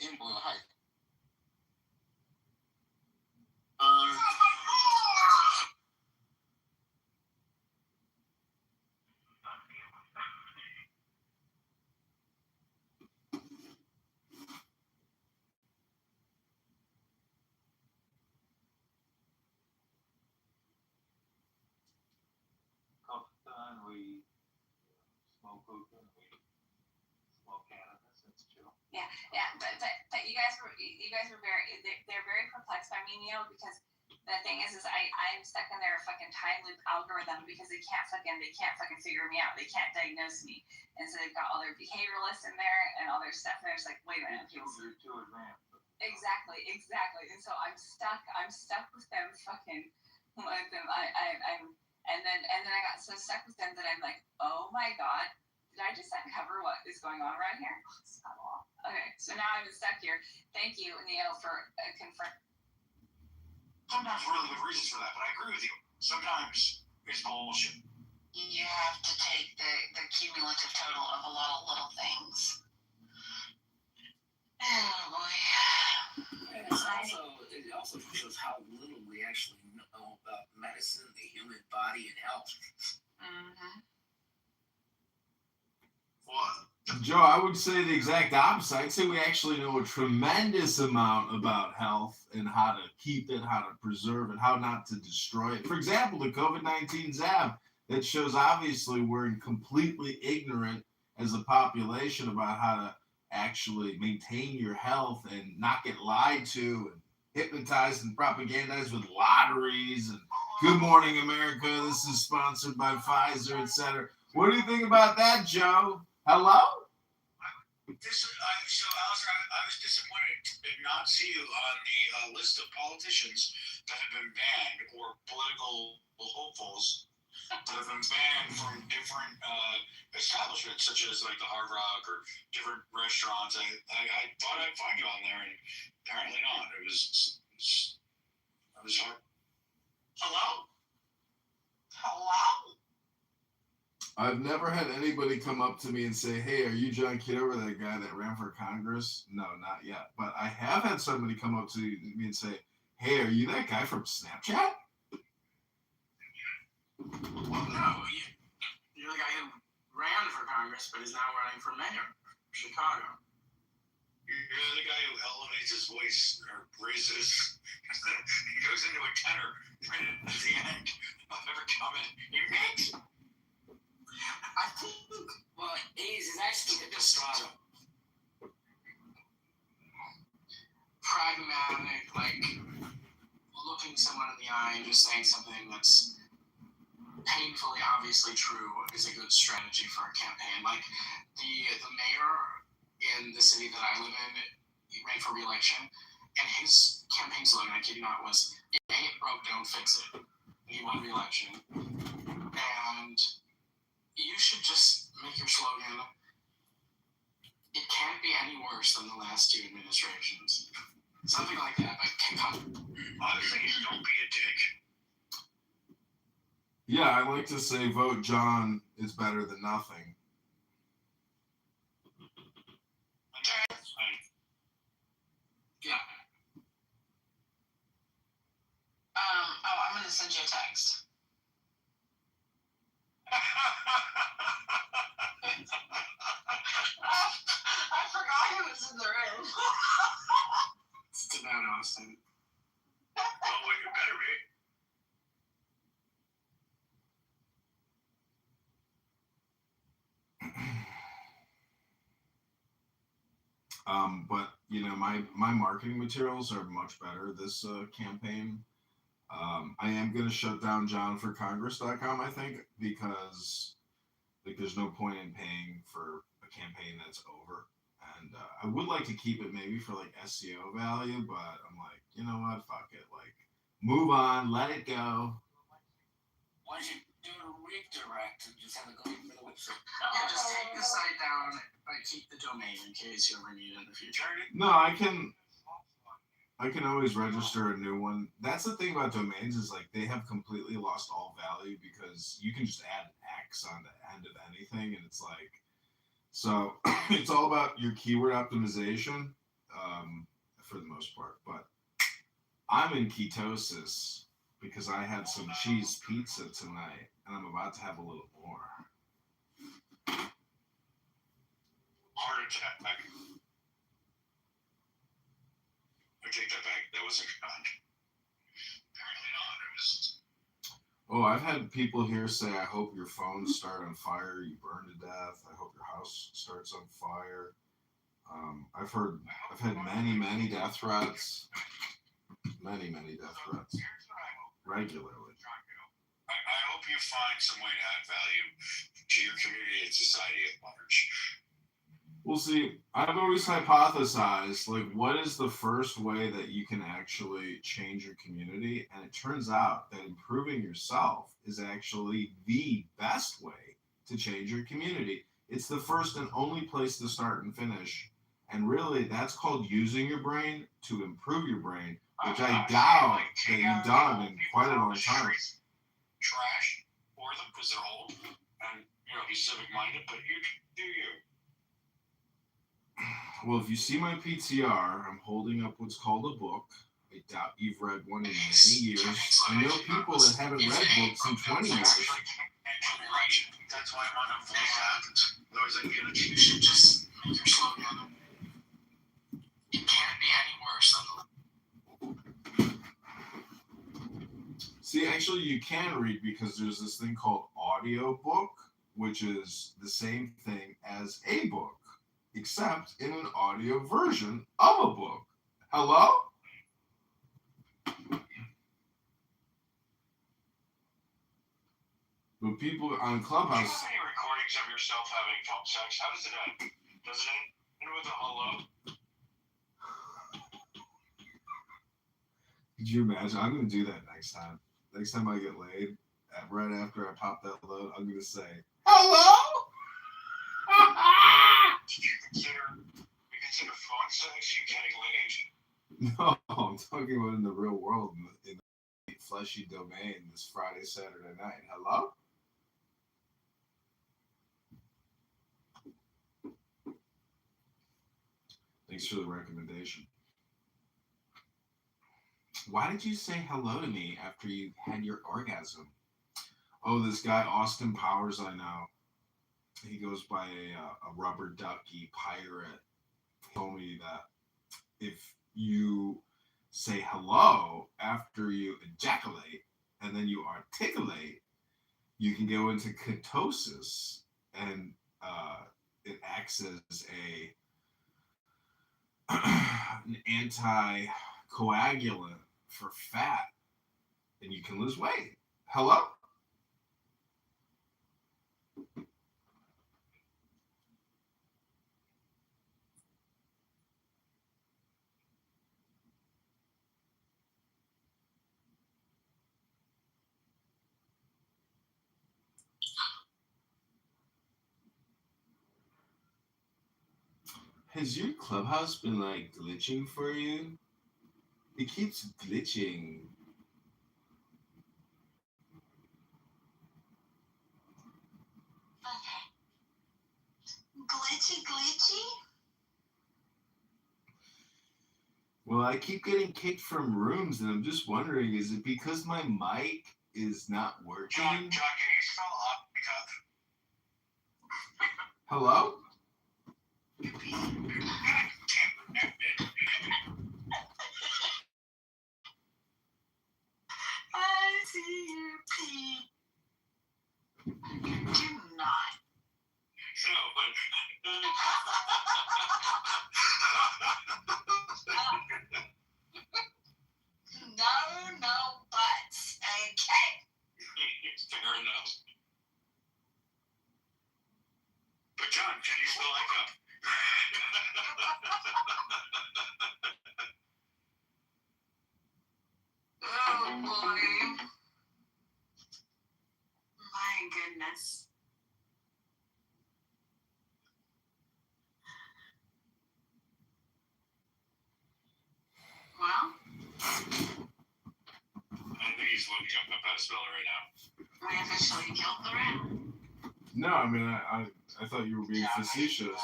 in Boyle Heights. We smoke hookah and we smoke cannabis. It's chill. Yeah, but you guys were very they're very perplexed by me, Neil, because the thing is I'm stuck in their fucking time loop algorithm because they can't fucking figure me out. They can't diagnose me, and so they've got all their behavioralists in there and all their stuff. And they're just like, wait a minute, people. You're too advanced. Exactly. And so I'm stuck with them fucking with them. And then I got so stuck with them that I'm like, oh my god, did I just uncover what is going on around here? Okay, so now I'm stuck here. Thank you, Neil, for confirming. Sometimes really good reasons for that, but I agree with you. Sometimes it's bullshit. You have to take the cumulative total of a lot of little things. Oh boy. And it also shows how little we actually know about medicine, the human body, and health. Mm-hmm. What? Joe, I would say the exact opposite. I'd say we actually know a tremendous amount about health and how to keep it, how to preserve it, how not to destroy it. For example, the COVID-19 jab, that shows obviously we're completely ignorant as a population about how to actually maintain your health and not get lied to and hypnotized and propagandized with lotteries and Good Morning America, this is sponsored by Pfizer, etc. What do you think about that, Joe? Hello? So, Alistair, I was disappointed to not see you on the list of politicians that have been banned or political hopefuls that have been banned from different establishments, such as like the Hard Rock or different restaurants. I thought I'd find you on there, and apparently not. It was hard. Hello? I've never had anybody come up to me and say, hey, are you John Kitover, that guy that ran for Congress? No, not yet. But I have had somebody come up to me and say, hey, are you that guy from Snapchat? Well, no, you're the guy who ran for Congress, but is now running for mayor of Chicago. You're the guy who elevates his voice or raises. He goes into a tenor right at the end of every comment he makes. I think what is actually the Estrada. Pragmatic, like looking someone in the eye and just saying something that's painfully obviously true is a good strategy for a campaign. Like the mayor in the city that I live in, he ran for re-election, and his campaign slogan, I kid you not, was "If it ain't broke, don't fix it." He won re-election, and you should just make your slogan, "It can't be any worse than the last two administrations." Something like that. Like, honestly, don't be a dick. Yeah, I like to say vote John is better than nothing. Yeah. I'm gonna send you a text. I forgot who was in the room. It's about Austin. Oh, you better be. But you know, my marketing materials are much better this campaign. I am going to shut down johnforcongress.com, I think, because like there's no point in paying for a campaign that's over. And I would like to keep it maybe for like SEO value, but I'm like, you know what, fuck it, like move on, let it go. Why don't you do a redirect and just have it go for the website? Yeah, just take the site down, but keep the domain in case you ever need it in the future. No, I can always register a new one. That's the thing about domains is like they have completely lost all value because you can just add an X on the end of anything, and it's like, so it's all about your keyword optimization. for the most part. But I'm in ketosis because I had some cheese pizza tonight, and I'm about to have a little more. Heart attack. I take that back. That wasn't kind. Apparently not. It was. Oh, I've had people here say, I hope your phones start on fire, you burn to death. I hope your house starts on fire. I've had many death threats. Many death threats. Regularly. I hope you find some way to add value to your community and society at large. Well, see, I've always hypothesized, like, what is the first way that you can actually change your community? And it turns out that improving yourself is actually the best way to change your community. It's the first and only place to start and finish. And really, that's called using your brain to improve your brain, which I doubt that you've done in quite a long time. Trash, or them because they're old, and be civic-minded, but you do you. Well, if you see my PTR, I'm holding up what's called a book. I doubt you've read one in many years. I know people that haven't read books in 20 years. That's why I'm on a full happens. Otherwise, I'd be in a you should just make your slogan. It can't be any worse than See, actually, you can read because there's this thing called audiobook, which is the same thing as a book, except in an audio version of a book. Hello? But people on Clubhouse. Do you have any recordings of yourself having sex? How does it end? Does it end with a hello? Could you imagine? I'm going to do that next time. Next time I get laid, right after I pop that load, I'm going to say, hello? Do you consider phone sex you getting laid? No, I'm talking about in the real world, in the fleshy domain this Friday, Saturday night. Hello? Thanks for the recommendation. Why did you say hello to me after you had your orgasm? Oh, this guy, Austin Powers, I know. He goes by a rubber ducky pirate. He told me that if you say hello after you ejaculate and then you articulate, you can go into ketosis, and it acts as an anticoagulant for fat, and you can lose weight. Hello? Has your Clubhouse been like glitching for you? It keeps glitching. Glitchy? Well, I keep getting kicked from rooms, and I'm just wondering, is it because my mic is not working? John, can you spell off? Hello? I see you, Pete. Do not. No, but... No buts. Okay. Fair enough. But John, can you spell like up? Oh boy. My goodness. Well, I think he's looking up how to spell it right now. we officially killed the rat. No, I mean, I thought you were being facetious.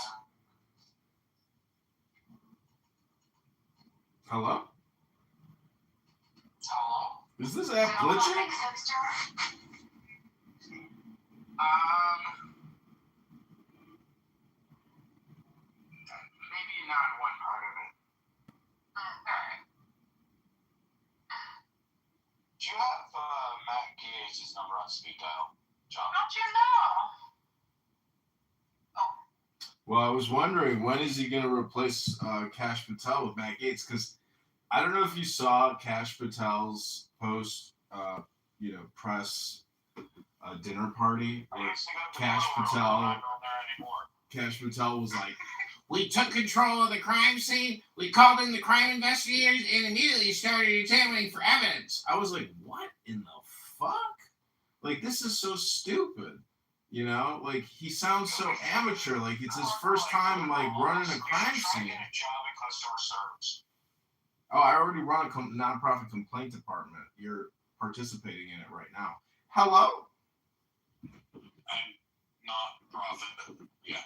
Hello? Hello? Is this app glitching? Maybe not one part of it. Alright. Do you have Matt Gates' number on speed dial, John? Don't you know? Well, I was wondering, when is he going to replace Kash Patel with Matt Gaetz? Because I don't know if you saw Kash Patel's post, press dinner party where Kash Patel was like, "We took control of the crime scene. We called in the crime investigators and immediately started examining for evidence." I was like, what in the fuck? Like, this is so stupid. You know, like, he sounds so amateur. Like, it's his first time, like, running a crime scene. Oh, I already run a nonprofit complaint department. You're participating in it right now. Hello? Non-profit. Yeah.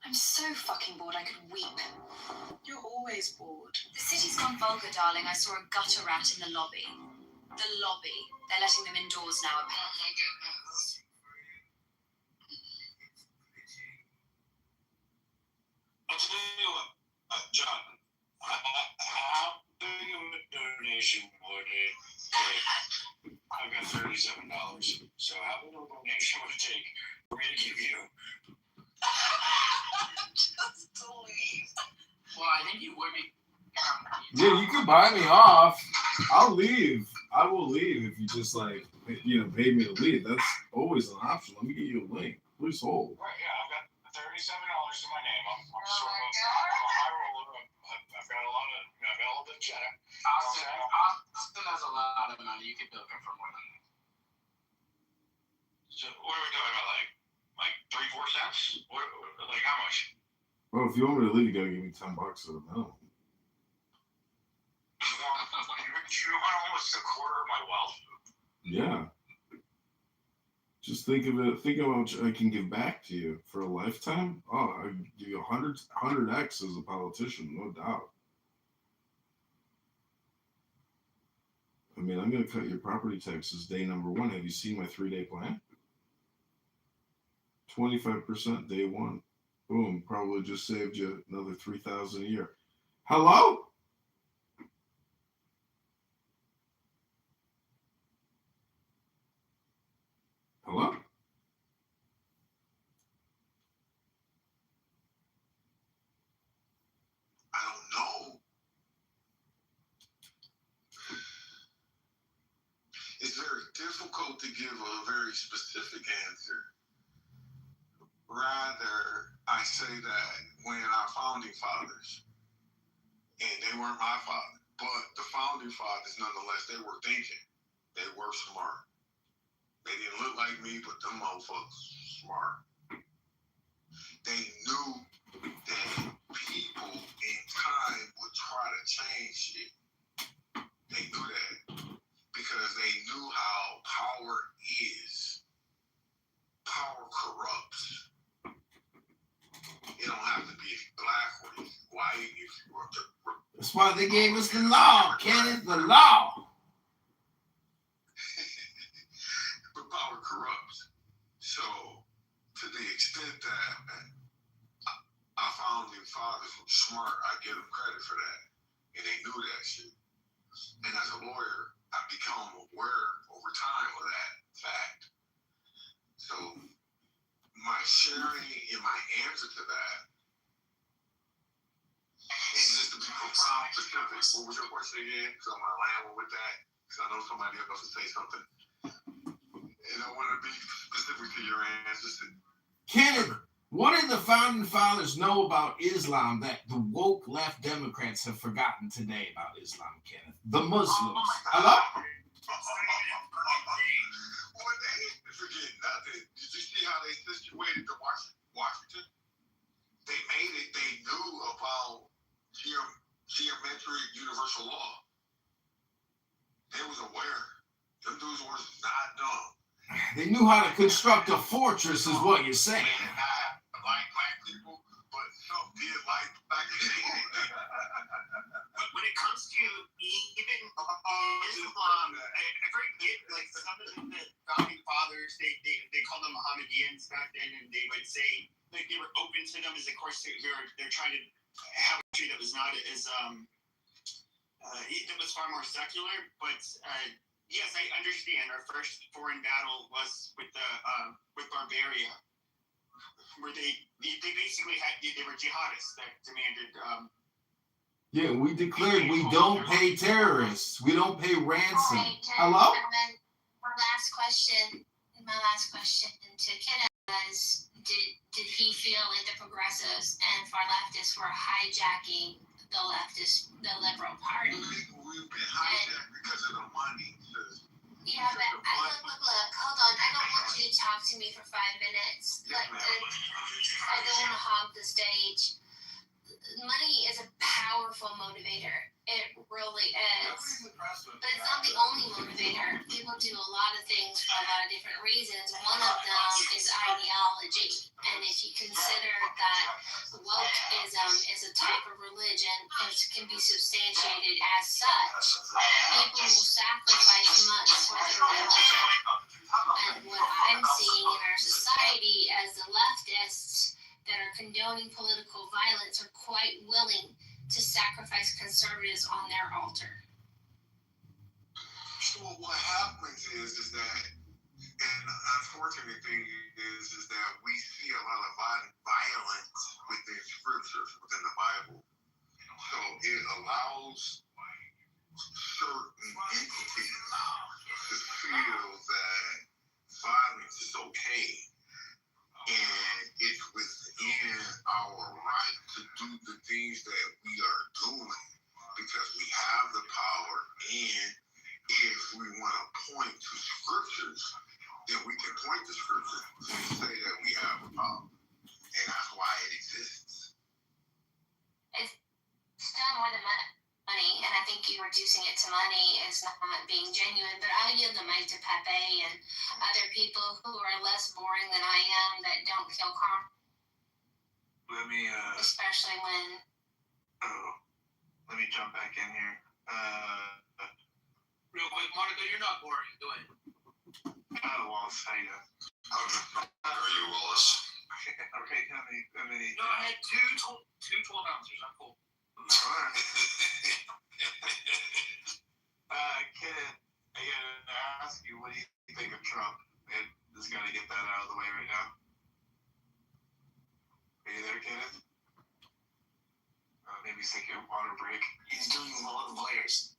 I'm so fucking bored I could weep. You're always bored. The city's gone vulgar, darling. I saw a gutter rat in the lobby. The lobby. They're letting them indoors now. Oh my goodness. I'll tell you what, John, how big of a donation would it take? I've got $37. So how big of a donation would it take for me to give you? Just to leave. Well, I think you would be. Yeah, you can buy me off. I'll leave. I will leave if you just, like, pay me to leave. That's always an option. Let me get you a link. Please hold. Right, yeah, I've got $37 to my name. I'm sort of a high roller. I've got a little bit of cheddar. Austin has a lot of money. You could bill him for more than that. So what are we talking about? Like 3-4 cents? Like how much? Well, if you want me to leave, you gotta give me $10 at a minimum. You want almost a quarter of my wealth? Yeah. Just think of it. Think of how much I can give back to you for a lifetime. Oh, I give you 100x as a politician, no doubt. I mean, I'm going to cut your property taxes day number 1. Have you seen my 3-day plan? 25% day 1. Boom. Probably just saved you another $3,000 a year. Hello? Hello? I don't know. It's very difficult to give a very specific answer. Rather, I say that when our founding fathers, and they weren't my father, but the founding fathers, nonetheless, they were thinking. They were smart. They didn't look like me, but them motherfuckers smart. They knew that people in time would try to change shit. They knew that because they knew how power is. Power corrupts. It don't have to be black or white. If you are That's why they gave us the law, Kenneth, the law. But power corrupts. So, to the extent that our founding fathers were smart, I give them credit for that. And they knew that shit. And as a lawyer, I've become aware over time of that fact. So, my sharing and my answer to that is just to be profound specific. What was your question again? So I'm going to land with that because I know somebody else will say something. And I want to be specific to your answers. Kenneth, what did the founding fathers know about Islam that the woke left Democrats have forgotten today about Islam, Kenneth? The Muslims. Hello? Well, they didn't forget nothing. Did you see how they situated the Washington? They made it. They knew about geometric universal law. They was aware. Them dudes was not dumb. They knew how to construct a fortress, is what you're saying. Like black people, but some did like black people. But when it comes to even Islam, I forget, like some of the founding fathers, they called them Mohammedans back then, and they would say like they were open to them, as of course they're trying to have a country that was not as it was far more secular. But yes, I understand. Our first foreign battle was with Barbaria, where they basically they were jihadists that demanded. Yeah, we declared we don't pay terrorists. We don't pay ransom. Hello? And then my last question to Kenneth was, did he feel like the progressives and far leftists were hijacking the liberal party? We've been hijacked because of the money. Yeah, but look, hold on. I don't want you to talk to me for 5 minutes. Like, I don't want to hog the stage. Money is a powerful motivator. It really is. But it's not the only motivator. People do a lot of things for a lot of different reasons. One of them is ideology. And if you consider that wokeism is a type of religion, it can be substantiated as such. People will sacrifice much for their religion. And what I'm seeing in our society as the leftists that are condoning political violence are quite willing to sacrifice conservatives on their altar. So what happens is that, and the unfortunate thing is that we see a lot of violence within scriptures, within the Bible. So it allows certain entities to feel that violence is okay. And it's within our right to do the things that we are doing because we have the power. And if we want to point to scriptures, then we can point to scriptures and say that we have the power. And that's why it exists. It's still more than money, and I think you reducing it to money is not being genuine. But I'll yield the mic to Pepe and other people who are less boring than I am that don't feel calm. Especially when. Let me jump back in here. Real quick, Monica, you're not boring. Go ahead. Wallace, how you doing? How are you, Wallace? Okay, how many? No, I had two 12-ounces. I'm cool. Kenneth, I gotta ask you, what do you think of Trump? And just gotta get that out of the way right now. Are you there, Kenneth? Maybe he's taking a water break. He's doing a lot of layers.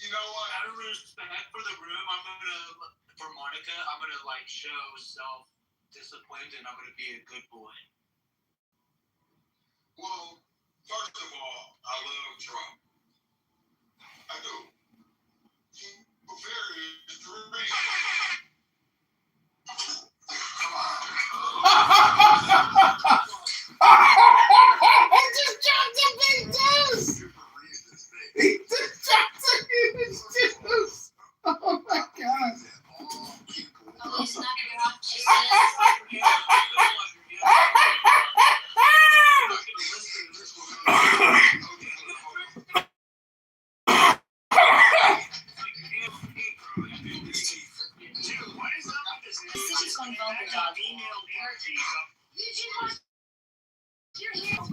You know what? Out of respect for the room, for Monica, I'm gonna like show self-discipline, and I'm gonna be a good boy. Well, first of all, I love Trump. I do. For various reasons. Come on. He just dropped a big deuce! He just dropped a huge deuce! Oh my god. Oh, he's not gonna watch you. The city's gone vulgar, darling. You're here. None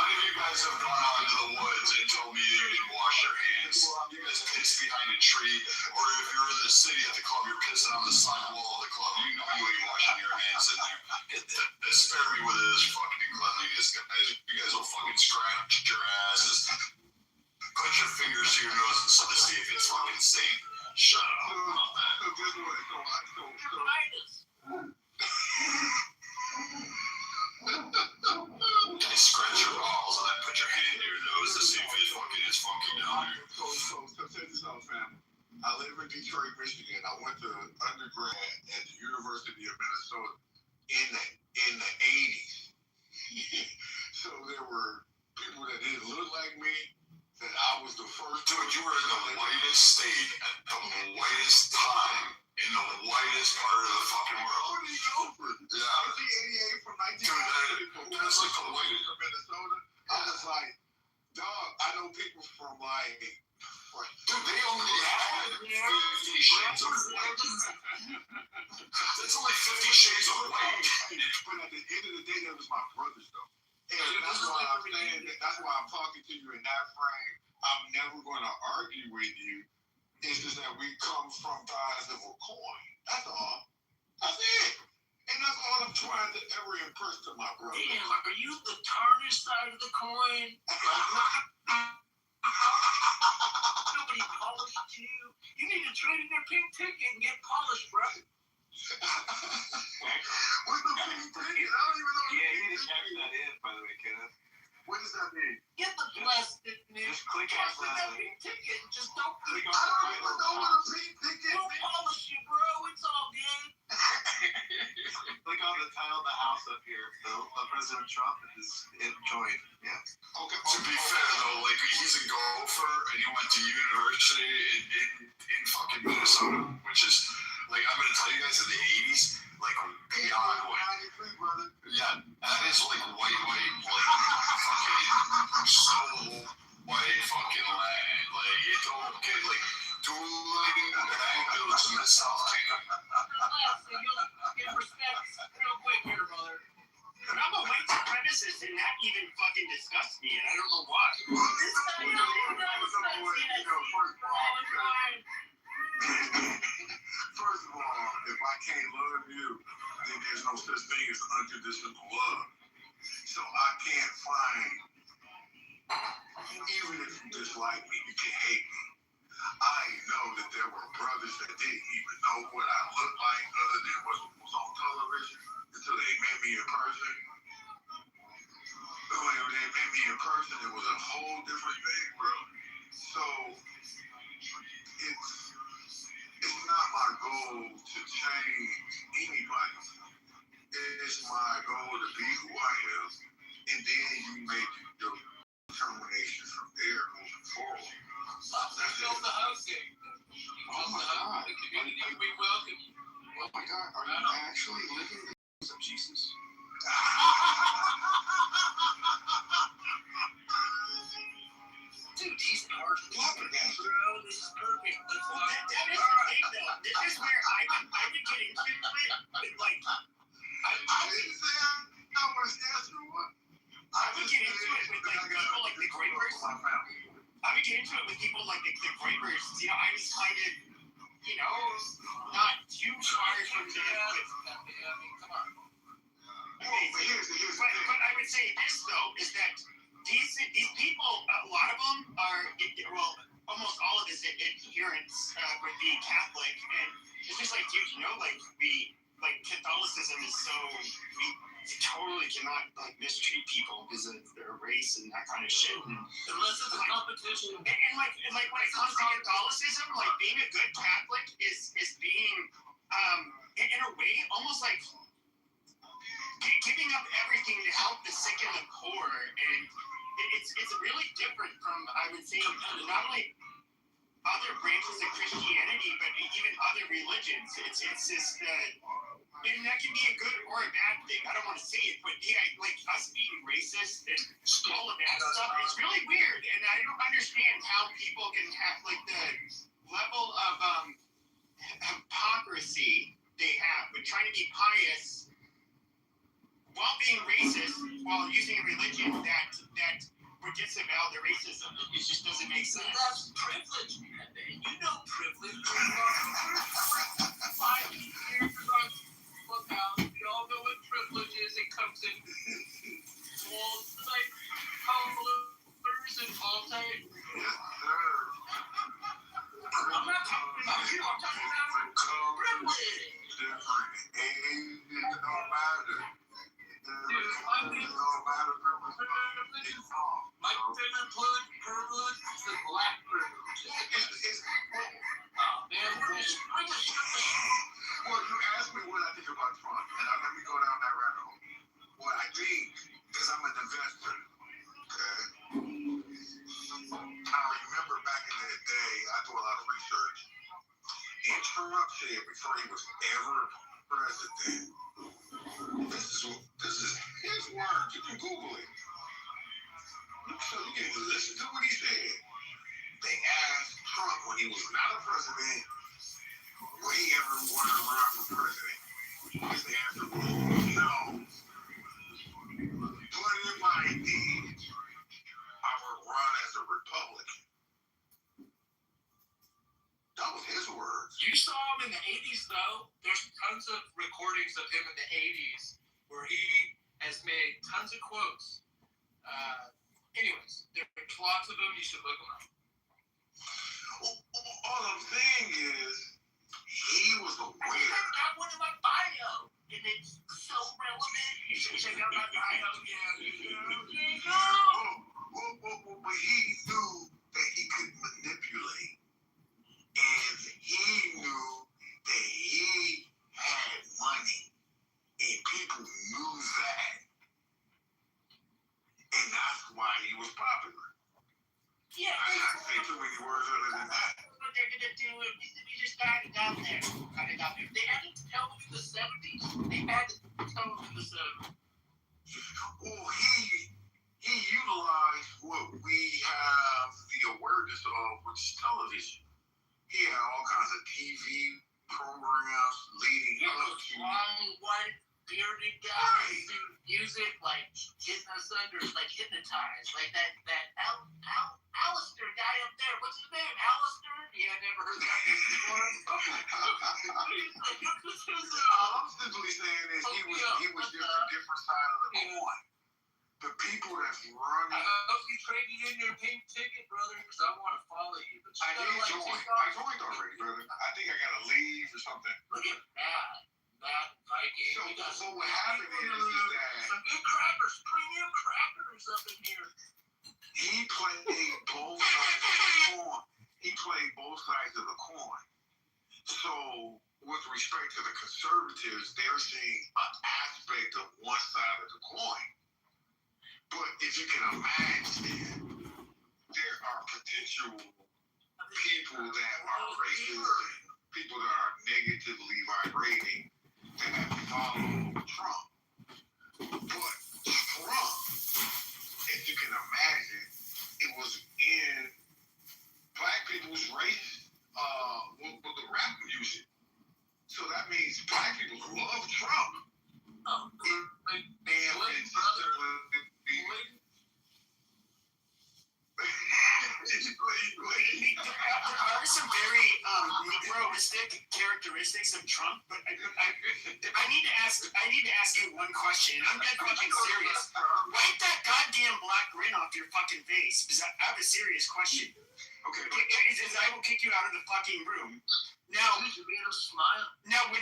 of you guys have gone out into the woods and told me you didn't wash your hands. You guys piss behind a tree, or if you're in the city at the club, you're pissing on the side wall of the club. You know you ain't washing your hands in there. Spare me with this fucking cleanliness, guys. You guys will fucking scratch your asses. Put your fingers to your nose and see if it That's like a white from Minnesota. I was like, dog, I know people from like, dude, they only had 50 Shades of White. That's only 50 Shades of White. But at the end of the day, that was my brothers, though. And that's why I'm saying that. That's why I'm talking to you in that frame. I'm never going to argue with you. It's just that we come from sides of a coin. That's all. That's it. And that's all I'm trying to ever impress to my brother. Damn, are you the tarnished side of the coin? Nobody polished you. You need to trade in your pink ticket and get polished, bro. What's the pink ticket? I don't even know. Yeah, you need to check that in, by the way, Kenneth. What does that mean? Get the plastic, man. Just click on Cancel that pink ticket. Just don't click I on don't even know what a pink ticket We'll means. polish you, bro. It's all good. click on the title of the house up here. So President Trump is joined. Yeah. Okay. To be fair though, like he's a golfer and he went to university in fucking Minnesota, which is like I'm gonna tell you guys in the 80s, like beyond white. Yeah, that is like white, like fucking so white fucking land. Like it don't get like dueling angles in the South Kingdom. Relax, and you'll get respect real quick here, brother. But I'm a white supremacist, and that even fucking disgusts me, and I don't know why. First of all, if I can't love you, then there's no such thing as unconditional love. So I can't find, even if you dislike me, you can hate me. I know that there were brothers that didn't even know what I looked like other than what was on television until they met me in person. When they met me in person, it was a whole different thing, bro. So it's not my goal to change anybody. It's my goal to be who I am, and then you make your determination from there moving forward. Let's build the house game. Oh my God. The community, we welcome you. Oh my God, are you actually living the ways of Jesus? Dude, he's perfect. Bro, this is perfect. That is the thing, though. This is where I would get into it with, like, I didn't say I was asking what. I would get into it with, like, people like the Grapers. I would get into it with people like the Grapers. You know, I was kind of, you know, not too far from them, but, I mean, come on. But I would say this, though, is that these people, a lot of them are, well, almost all of his adherents would be Catholic, and it's just like, dude, you know, like, Catholicism is so, we totally cannot, like, mistreat people because of their race and that kind of shit. Unless it's a competition. And like when it comes to Catholicism, like, being a good Catholic is being, in a way, almost like giving up everything to help the sick and the poor, and it's really different from, I would say, not only other branches of Christianity, but even other religions. It's just and that can be a good or a bad thing. I don't want to say it, but yeah, like us being racist and all of that stuff, it's really weird, and I don't understand how people can have like the level of hypocrisy they have with trying to be pious while being racist, while using a religion that would disavow the racism. It just doesn't make sense. That's privilege, man. You know privilege. 5 years on Clubhouse, we all know what privilege is. It comes in small type colors and all type. I'm not talking about you. I'm talking about privilege. It don't matter. My favorite privilege is the black privilege. Well, you asked me what I think about Trump, and let me go down that rabbit hole. What I think is I'm an investor. Okay. I remember back in the day, I do a lot of research, and Trump said before he was ever president, this is words. You can Google it. So you can listen to what he said. They asked Trump when he was not a president, would he ever want to run for president? His answer was no. But if I did, I would run as a Republican. That was his words. You saw him in the 80s, though. There's tons of recordings of him in the 80s where he has made tons of quotes. Anyways, there's lots of them. You should look them up. All I'm saying is, he was aware. I got one in my bio, and it's so relevant. You should check out my bio. But he knew that he could manipulate. And he knew that he had money. And people knew that. And that's why he was popular. Yeah. I can't say too many words other than that. What they're going to do is we just kind of got there. They had to tell him in the 70s. They had to tell him in the 70s. Well, he utilized what we have the awareness of, which is television. He had all kinds of TV programs leading up to long, white, bearded guys who music, like getting us under, like hypnotized, like that Alistair guy up there. What's his name? Alistair? Yeah, I never heard that name before. All I'm simply saying is he was just a different side of the coin. The people that's running. I hope you traded in your pink ticket, brother, because I want to follow you. But I did join. I joined already, brother. I think I gotta leave or something. Look at that Viking. So what happened is that some good crackers, premium crackers up in here. He played both sides of the coin. He played both sides of the coin. So with respect to the conservatives, they're seeing an aspect of one side of the coin. But if you can imagine, there are potential people that are racist and people that are negatively vibrating that follow Trump. But Trump, if you can imagine, it was in black people's race, with the rap music. So that means black people love Trump. There are some very Negroistic characteristics of Trump, but I need to ask you one question. I'm dead fucking serious. Wipe that goddamn black grin off your fucking face, because I have a serious question. Okay. I will kick you out of the fucking room. Now, when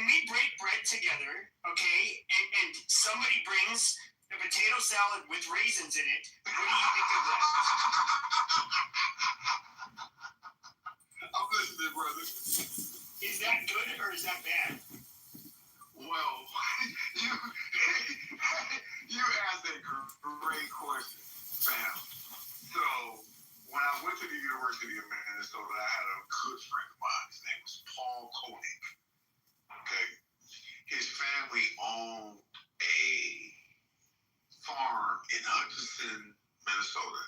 we break bread together, okay, and somebody brings a potato salad with raisins in it, what do you think of that? I'm listening, brother. Is that good or is that bad? Well, you asked a great question, fam. So, when I went to the University of Minnesota, I had a good friend of mine. His name was Paul Koenig. Okay. His family owned a farm in Hutchinson, Minnesota.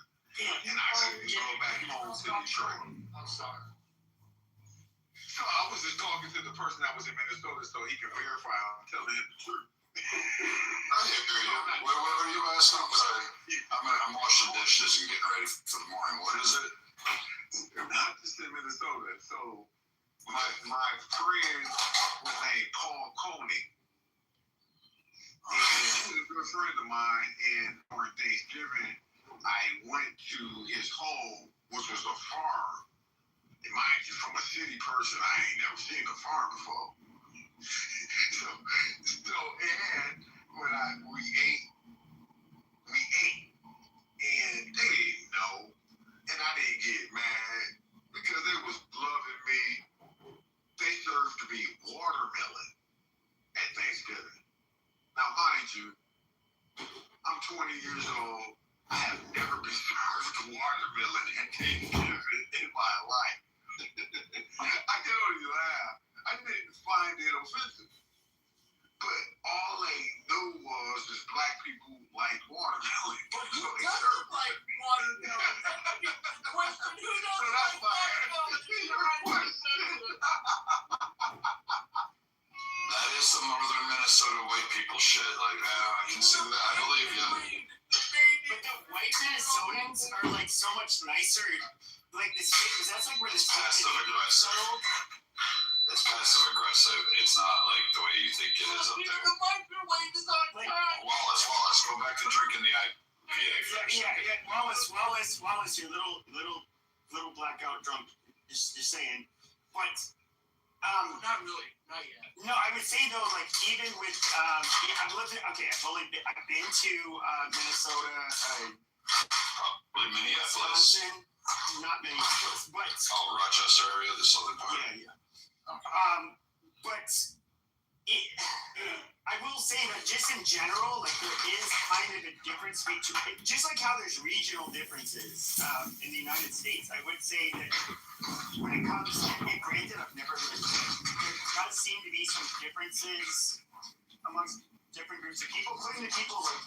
And I couldn't go back home to Detroit. I'm sorry. So I was just talking to the person that was in Minnesota so he can verify I'm telling him the truth. I hear you. Where you asked him? I'm washing dishes and getting ready for the morning. What is it? Hutchinson, Minnesota. So my friend was named Paul Koenig. And he was a good friend of mine. And for Thanksgiving, I went to his home, which was a farm. And mind you, from a city person, I ain't never seen a farm before. so and when we ate, and they didn't know, and I didn't get mad because they was loving me. They served me watermelon at Thanksgiving. Now, mind you, I'm 20 years old. I have never been served watermelon at Thanksgiving in my life. I can only laugh. I didn't find it offensive. But all they knew was black people like watermelon. But who doesn't like watermelon? The question, who doesn't like watermelon? Is the right question. That is some northern Minnesota white people shit. Like, I can see that. I believe you. But the white Minnesotans are like so much nicer. Like the state, because that's like where the state Passive aggressive. It's passive aggressive. It's not like the way you think it is up there. Wallace, go back to drinking the IPA. Yeah. Wallace, you're little blackout drunk. Just saying. But not really, not yet. No, I would say though, like even with I've been to Minnesota, Minneapolis. Not Minneapolis, but Rochester area, the southern part. Yeah. But I will say that just in general, like there is kind of a difference between, just like how there's regional differences in the United States. I would say that when it comes to, granted, I've never really, there does seem to be some differences amongst different groups of people, including the people like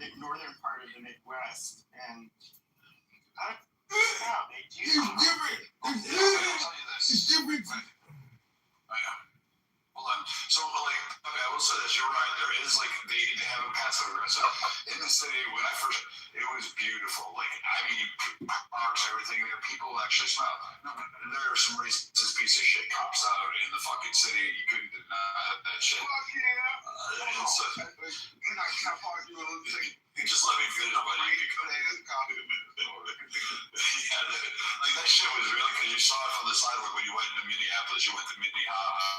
the northern part of the Midwest, and I don't know, they do. It's different. Hold on. So, like, okay, I will say this. You're right. There is, like, they have a passive aggressive. In the city, when I first, it was beautiful. Like, I mean, parks, everything there, people actually smile. No, there are some racist piece of shit cops out in the fucking city. You couldn't deny that shit. Fuck yeah. Just let me finish what you can come. Yeah, like that shit was real because you saw it from the side. Like when you went into Minneapolis, you went to Minnehaha,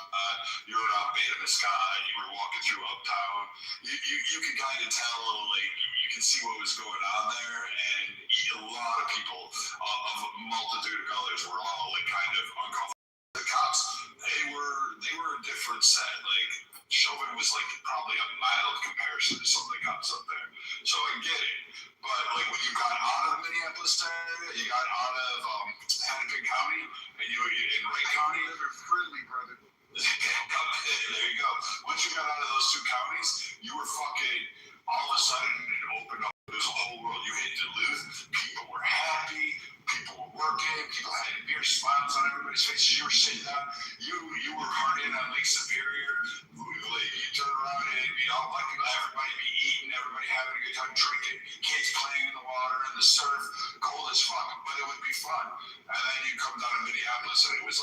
you were on Beta Mescal, you were walking through Uptown. You could kind of tell, like you could see what was going on there, and a lot of people of a multitude of colors were all like kind of uncomfortable. The cops, they were a different set. Like Chauvin was like probably a mild comparison to some of the cops up there. So I get it. But like when you got out of Minneapolis area, you got out of Hennepin County, and you were in Wright County. They're friendly, brother. There you go. Once you got out of those two counties, you were fucking all of a sudden it opened up. There's a whole world. You hit Duluth, people were happy, people were working, people had beer smiles on everybody's faces. You were sitting down, you were partying on Lake Superior. You turn around and like everybody be eating, everybody having a good time drinking, kids playing in the water and the surf, cold as fuck, but it would be fun. And then you come down to Minneapolis, and it was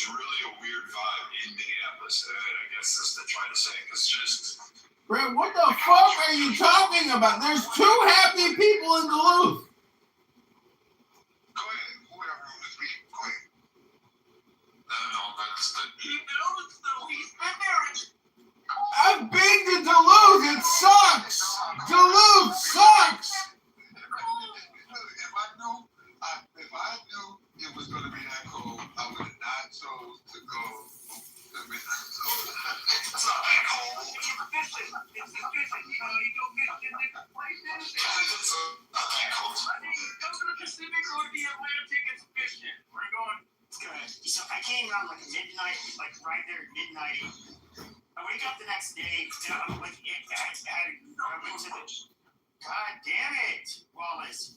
really a weird vibe in Minneapolis. I guess that's what they're trying to say. It's just. Brett, what the fuck are you talking about? There's two happy people in Duluth. Go ahead. Whoever wants to speak, go ahead. No, that's the. He knows though. He's been there. I've been to Duluth. It sucks. Duluth sucks. If I knew it was going to be that cold, I would have not chose to go to Minnesota. It's not that cold. It's efficient. You go get in different places. It's not that cold. I mean, go to the Pacific or the Atlantic. It's efficient. We're going. It's good. So I came around like midnight, like right there at midnight. I wake up the next day, I'm like, I went to the, God damn it, Wallace.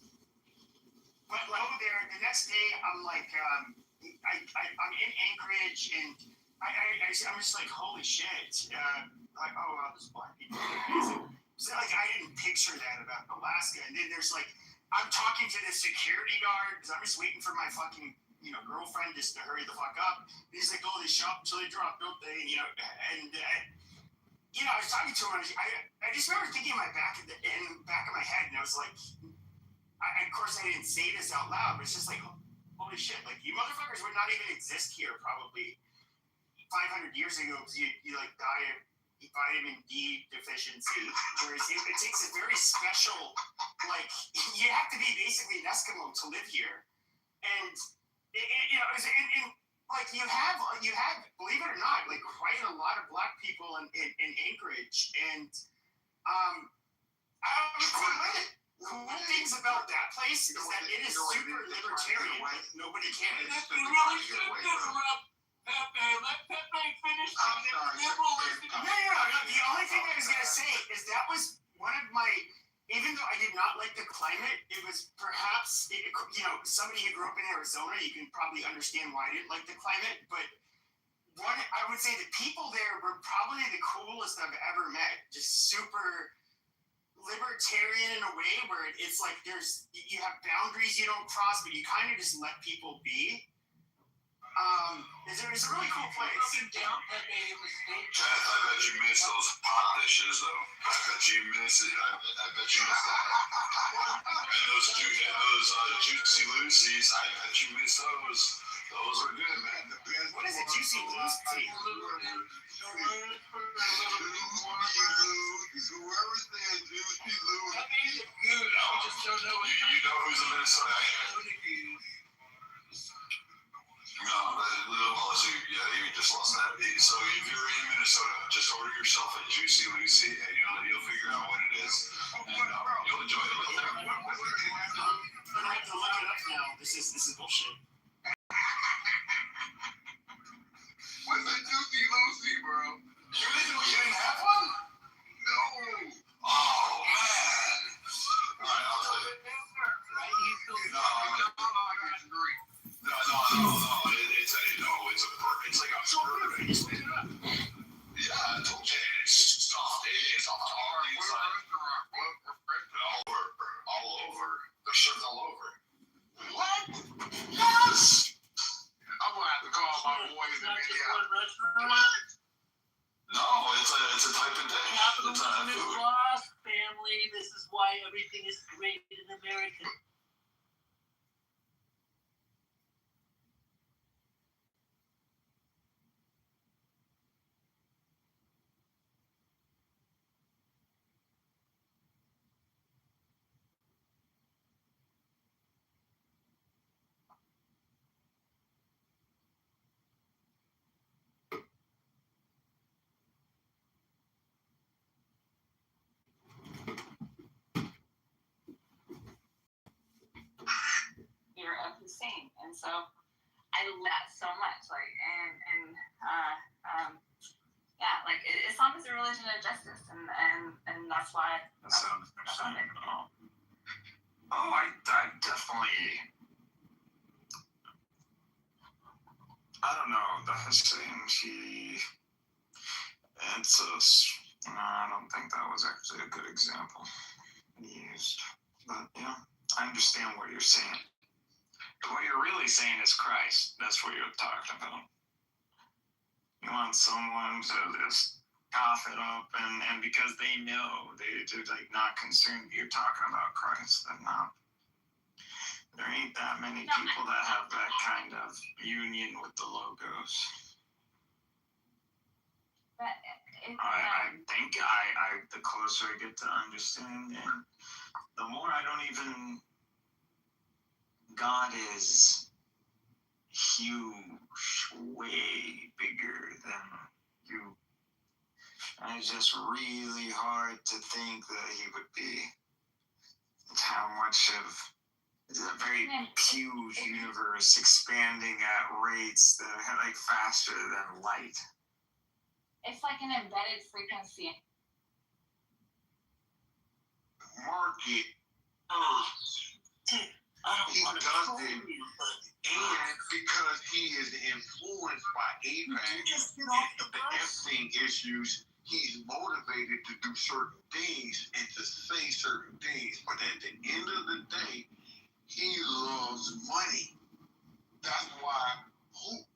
But like over there, the next day, I'm like, I'm in Anchorage, and I'm just like, holy shit. Like, oh, wow, this black people are amazing. So like, I didn't picture that about Alaska. And then there's like, I'm talking to the security guard, because I'm just waiting for my fucking, girlfriend just to hurry the fuck up. He's like, oh, they shop until they drop, don't they? And I was talking to him, and I just remember thinking in the back of my head, and I was like, of course I didn't say this out loud, but it's just like, holy shit, like, you motherfuckers would not even exist here probably 500 years ago, because you like die of vitamin D deficiency, whereas it takes a very special, like, you have to be basically an Eskimo to live here. And like you have, believe it or not, like quite a lot of black people in Anchorage, and cool things about that place is that it is super libertarian. Nobody can. That's the really good thing about Pepe. Let Pepe finish. No. The only thing I was gonna say is that was even though I did not like the climate, it was perhaps, somebody who grew up in Arizona, you can probably understand why I didn't like the climate, but I would say the people there were probably the coolest I've ever met. Just super libertarian in a way where it's like you have boundaries you don't cross, but you kind of just let people be. It's a really cool place. Jeff, I bet you miss those hot dishes, though. I bet you miss it. I bet you miss that. And those Juicy Lucy's, I bet you miss those. Those are good, man. What is a Juicy Lucy? Whoever said Juicy Lucy. That means it's good. I just don't know. You know who's in Minnesota? No, you just lost that. So if you're in Minnesota, just order yourself a Juicy Lucy, and you'll figure out what it is, and you'll enjoy it. I have to look it up now. This is bullshit. What's a Juicy Lucy, bro? You didn't have one? No. Oh man. All right, I'll tell you. No, I disagree. No. It's like a bourbon. Yeah, I told you, it's soft. It's all hard inside. All over. There's shirts all over. What? Yes. I'm gonna have to call my boys in Minneapolis. No, it's a type of dish. It's a food. Family. This is why everything is great in America. Of Hussein, and so I love that so much. Islam is a religion of justice, and that's why. That sounds interesting. I definitely. I don't know. The Hussein, I don't think that was actually a good example used. But yeah, I understand what you're saying. What you're really saying is Christ. That's what you're talking about. You want someone to just cough it up, and because they know they're like not concerned, you're talking about Christ. They're not. There ain't that many people that have that kind of union with the logos. But I think the closer I get to understanding, the more I don't even. God is huge, way bigger than you. And it's just really hard to think that he would be. How much of it's a very huge universe expanding at rates that are like faster than light. It's like an embedded frequency. Market he does it, and because he is influenced by APAC and the Epstein issues, he's motivated to do certain things and to say certain things. But at the end of the day, he loves money. That's why.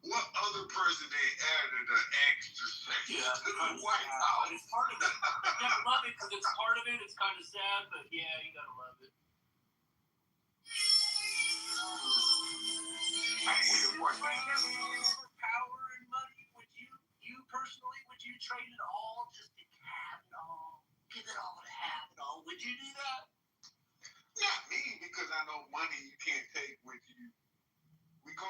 What other president added an extra section to the White House? But it's part of it. You gotta love it because it's part of it. It's kind of sad, but yeah, you gotta love it. For power and money, would you personally, would you trade it all just to have it all? Give it all to have it all. Would you do that? Not me, because I know money you can't take with you. We go.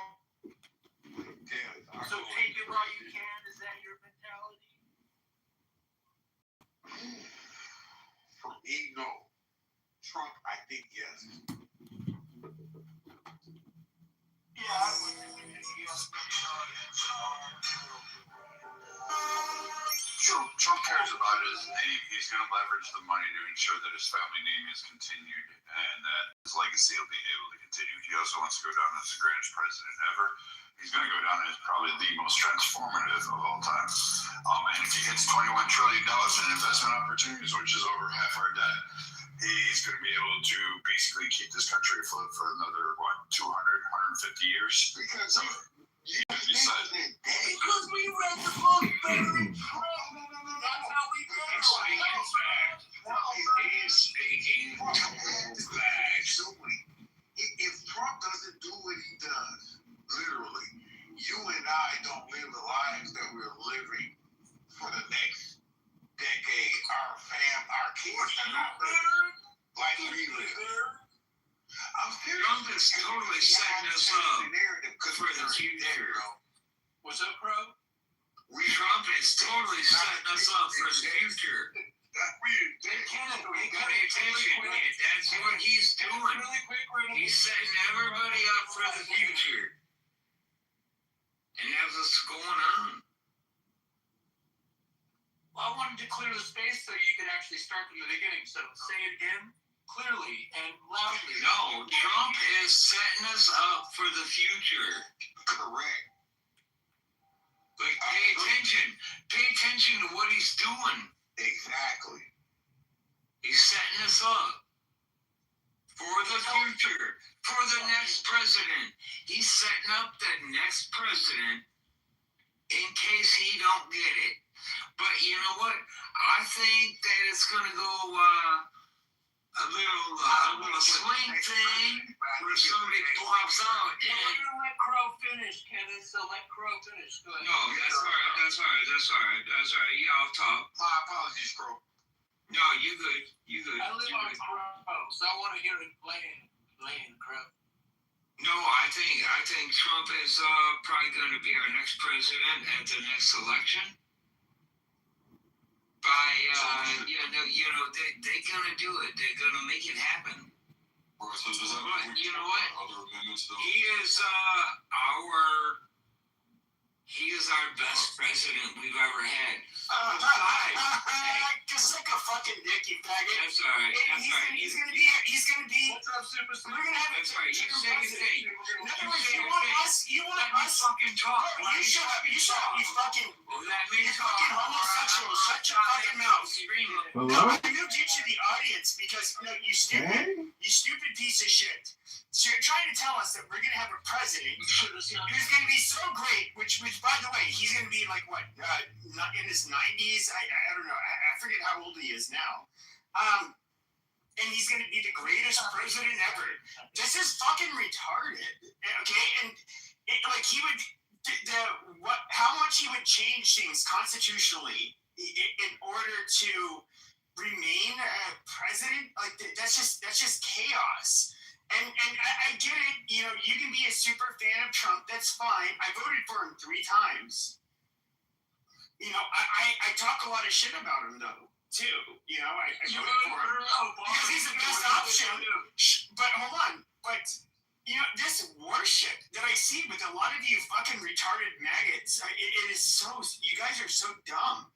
So take it while you can. Is that your mentality? For me, no. Trump, I think yes. Yeah, I would. Trump cares about his name. He's going to leverage the money to ensure that his family name is continued and that his legacy will be able to continue. He also wants to go down as the greatest president ever. He's going to go down as probably the most transformative of all time. And if he hits $21 trillion in investment opportunities, which is over half our debt, he's going to be able to basically keep this country afloat for another, 200, 150 years. Because we read the book, baby. That's how we go. He's speaking facts. If Trump doesn't do what he does, literally, you and I don't live the lives that we're living for the next decade. Our kids are not living like we live. I'm serious. Trump is totally setting us up for the future. What's up, bro? Trump is totally setting us up for the future. Pay attention, man. That's what he's doing. He's setting everybody up for the future. And that's what's going on. Well, I wanted to clear the space so you could actually start from the beginning. So say it again, clearly and loudly. No, Trump is setting us up for the future. Correct. Like, pay attention. Pay attention to what he's doing. Exactly. He's setting us up for the future, for the next president. He's setting up the next president in case he don't get it. But you know what? I think that it's going to go a little swing thing where somebody pops out. We're going to let Crow finish, Kevin, so let Crow finish. Go ahead. No, that's all right. Yeah, I'll talk. My apologies, Crow. No, you good. I live on Crow, so I want to hear it land, Crow. No, I think Trump is probably going to be our next president at the next election. They're going to do it. They're going to make it happen. So does that But you know what? other amendments though? He is our best president we've ever had. Just like a fucking dick, you faggot. That's all right. He's gonna be. What's up, Superstar? We're gonna have That's right. You say your thing. In other words, you want us. Fucking talk. You shut up, you fucking. That means You fucking homosexual. Shut your fucking mouth. Hello? I moved you to the audience because you stupid piece of shit. So you're trying to tell us that we're gonna have a president who's gonna be so great, which by the way, he's gonna be like what, not in his 90s? I don't know. I forget how old he is now. And he's gonna be the greatest president ever. This is fucking retarded. Okay, and he would how much he would change things constitutionally in order to remain president? Like that's just chaos. And I get it, you can be a super fan of Trump, that's fine. I voted for him 3 times. I talk a lot of shit about him though, too. I voted for him because he's the best option. But hold on, this worship that I see with a lot of you fucking retarded maggots, it is so, you guys are so dumb.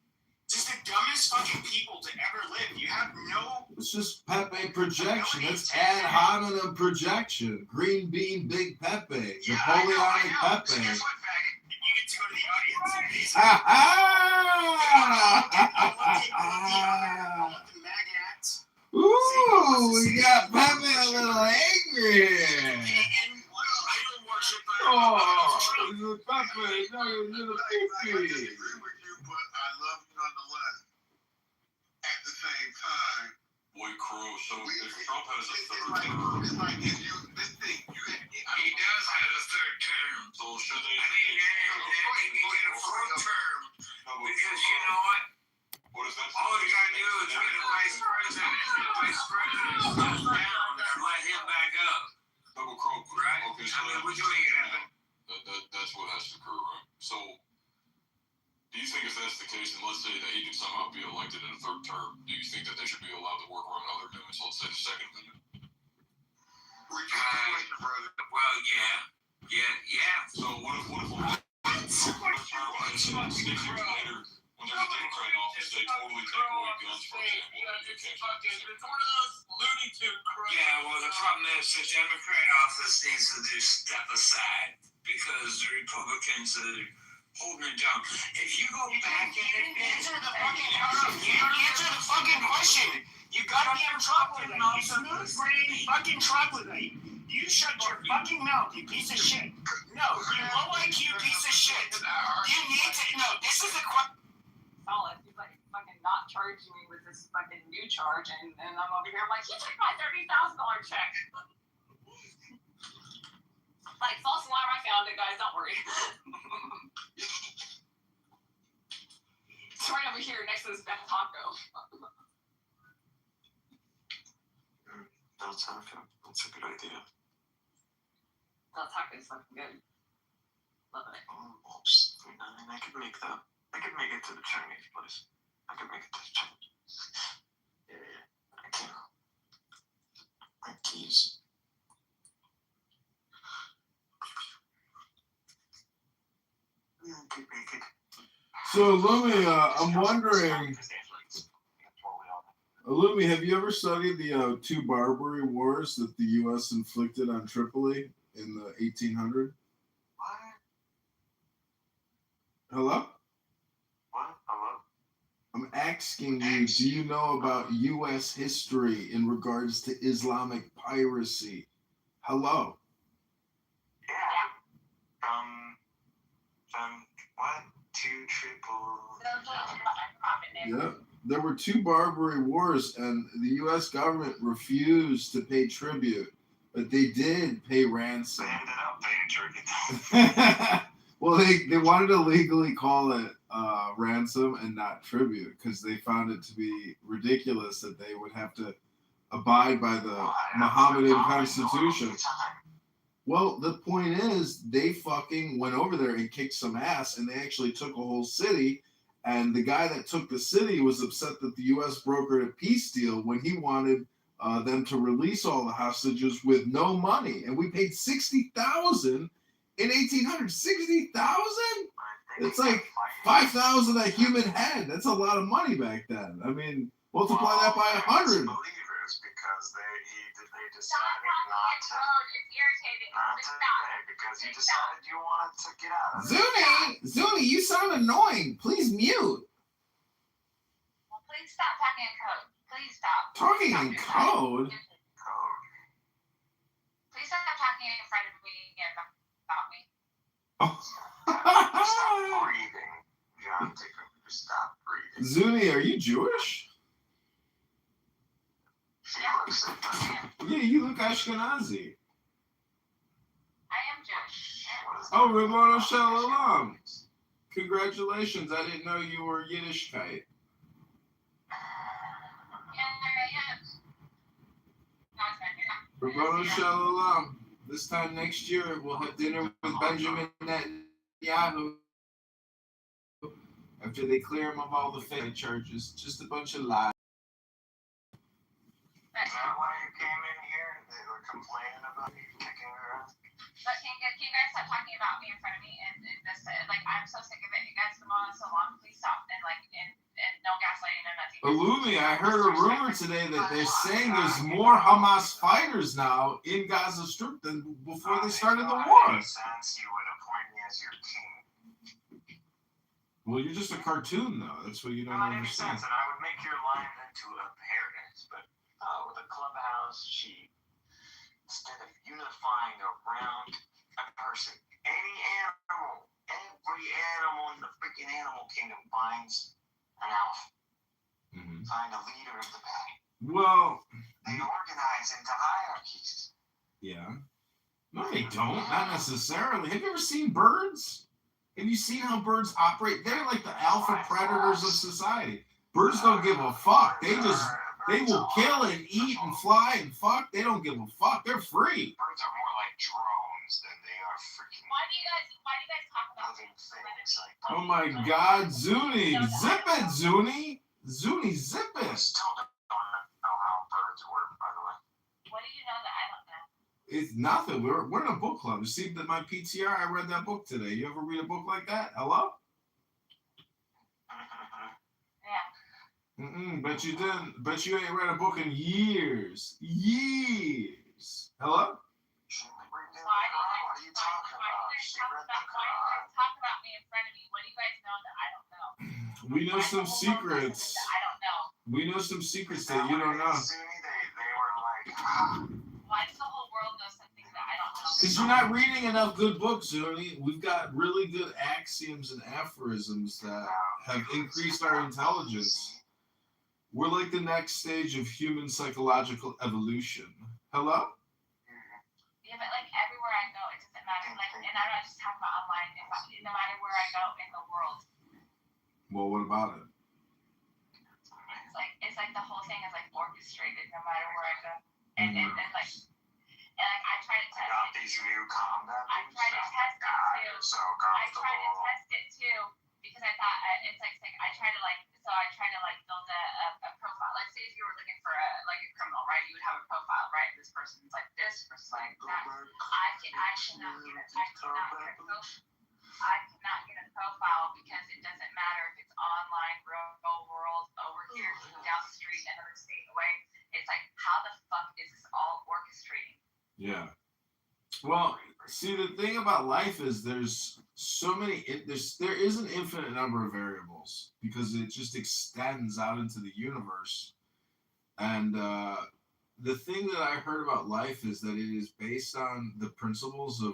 Just the dumbest fucking people to ever live. You have no... It's just Pepe projection. It's ad hominem projection. Green bean, big Pepe. Yeah, Napoleonic I know. Pepe. So guess what, faggot? You get to go to the audience. I want the maggots. Ooh, we got Pepe a little angry. I don't worship Pepe, it's not a little poopy. I love you nonetheless. At the same time, Boy, Crow. So if Trump has a third term, it's like if you this thing He does have a third term. so should they? I mean, he can get a full term because you know what? What is that? All you gotta do is get a vice president, and the vice president steps down and let him back up. Double Crow, Right? Okay, so I mean, we're doing it happen. that's what has to occur, right? So, do you think if that's the case, and let's say that he can somehow be elected in a third term, do you think that they should be allowed to work around other amendments, let's say the Second Amendment? Well, yeah. So what if 6 years later, when there's a Democrat in one of those Looney Tune crowds. Yeah, well, the problem is the Democrat office needs to do step aside because the Republicans are holding it down. If you go back in You answer the fucking question. You goddamn troglodyte. You smooth brain fucking troglodyte. You shut your fucking mouth, you piece of shit. No, you low IQ piece of shit. You need to. No, this is a question. Solid. He's like fucking not charging me with this fucking new charge, and I'm over here. I'm like, you took my $30,000 check. Like, false alarm, I found it, guys. Don't worry. It's right over here next to this Beth Taco. That's a good idea. Beth Taco is fucking good. Love it. Oops. I could make that. I could make it to the Chinese place. I could make it to the Chinese. Yeah. I can. My keys. I could make it. So, Lumi, I'm wondering, Lumi, have you ever studied the two Barbary Wars that the U.S. inflicted on Tripoli in the 1800s? Hello? What? Hello? I'm asking you, do you know about U.S. history in regards to Islamic piracy? Hello? What? Two triple. Yeah. There were two Barbary Wars, and the U.S. government refused to pay tribute, but they did pay ransom. They ended up paying tribute. Well, they wanted to legally call it ransom and not tribute because they found it to be ridiculous that they would have to abide by the Mohammedan constitution. Well, the point is, they fucking went over there and kicked some ass, and they actually took a whole city. And the guy that took the city was upset that the U.S. brokered a peace deal when he wanted them to release all the hostages with no money. And we paid $60,000 in 1800. $60,000? It's like 5,000 a human head. That's a lot of money back then. I mean, multiply that by 100. Because they decided not to pay because you decided you wanted to get out of it. Zuni, you sound annoying. Please mute. Well, please stop talking in code. Please stop. Talking in code? Please stop talking in front of me about me. Stop breathing, John. Stop breathing. Zuni, are you Jewish? Yeah, you look Ashkenazi. I am Jewish. Oh, Rabbanu Shalom. Congratulations. I didn't know you were Yiddishkeit. Rabbanu Shalom. This time next year, we'll have dinner with Benjamin Netanyahu after they clear him of all the fake charges. Just a bunch of lies. Is that why you came in here? They were complaining about you kicking her out? But can you guys stop talking about me in front of me? And this, like, I'm so sick of it. You guys have been on so long. Please stop. And no gaslighting and nothing. Illumi, I heard a rumor today that they're saying there's more Hamas fighters now in Gaza Strip than before they started the war. Sense you would appoint me as your king. Well, you're just a cartoon, though. That's what you don't Not any understand. sense, and I would make your life into a paradise, but with a clubhouse, instead of unifying around a person, every animal in the freaking animal kingdom finds an alpha, find a leader of the pack. Well, they organize into hierarchies. Yeah. No, they don't. Not necessarily. Have you ever seen birds? Have you seen how birds operate? They're like the alpha predators of society. Birds don't give a fuck. They will kill and eat and fly and fuck. They don't give a fuck. They're free. Birds are more like drones than they are freaking. Why do you guys talk about things? Like, Oh my God, Zuni. Zip it, Zuni. Zuni, zip it. Still don't know how birds work, by the way. What do you know that I don't know? It's nothing. We're in a book club. You see my PTR? I read that book today. You ever read a book like that? Hello? Yeah. But Bet you didn't. Bet you ain't read a book in years. Years. Hello? We know some secrets. We know some secrets that you don't know. Why does the whole world know something that I don't know? Because you're not reading enough good books, Zuni. We've got really good axioms and aphorisms that have increased our intelligence. We're like the next stage of human psychological evolution. Hello? Yeah, but like everywhere I go, it doesn't matter. Like, and I'm not just talking about online. No matter where I go in the world. Well, what about it? It's like the whole thing is like orchestrated no matter where I go. And like I try to test it. These new combat. I try to test it too. So I try to test it too because I thought it's like I try to build a profile. Like say if you were looking for a criminal, right? You would have a profile, right? This person's like this, person's like that. I cannot get a profile because it doesn't matter if it's online, real world, over here, down the street, another state away. It's like, how the fuck is this all orchestrating? Yeah. Well, see, the thing about life is there's so many, there is an infinite number of variables because it just extends out into the universe. And the thing that I heard about life is that it is based on the principles of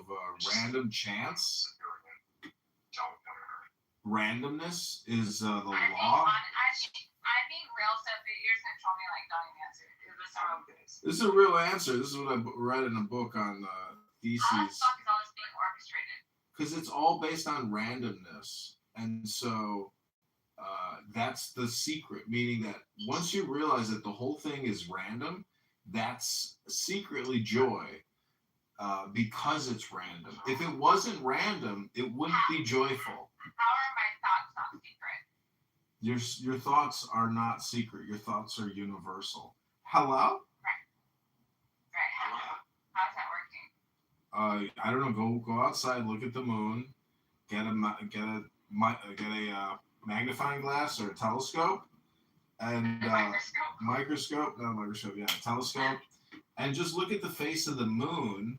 random chance. Randomness is the law. I'm being real, so if you're just gonna tell me like don't even answer. This is a real answer. This is what I read in a book on theses. How the fuck is all this being orchestrated? Because it's all based on randomness, and so that's the secret. Meaning that once you realize that the whole thing is random, that's secretly joy. Because it's random. If it wasn't random, it wouldn't be joyful. How are my thoughts not secret? Your thoughts are not secret. Your thoughts are universal. Hello? Right. How's that working? I don't know. Go outside, look at the moon, get a magnifying glass or a telescope, and telescope, and just look at the face of the moon,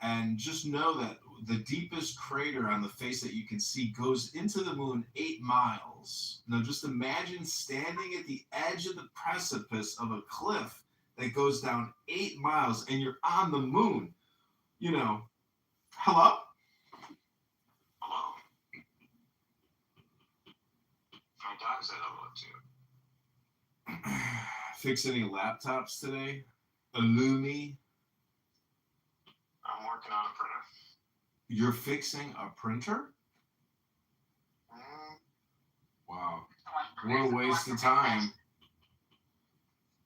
and just know that the deepest crater on the face that you can see goes into the moon 8 miles. Now just imagine standing at the edge of the precipice of a cliff that goes down 8 miles and you're on the moon. You know, hello? Hello. My dog's at hello too. Fix any laptops today? Illumi? I'm working on a printer. You're fixing a printer? Wow. What a waste of time.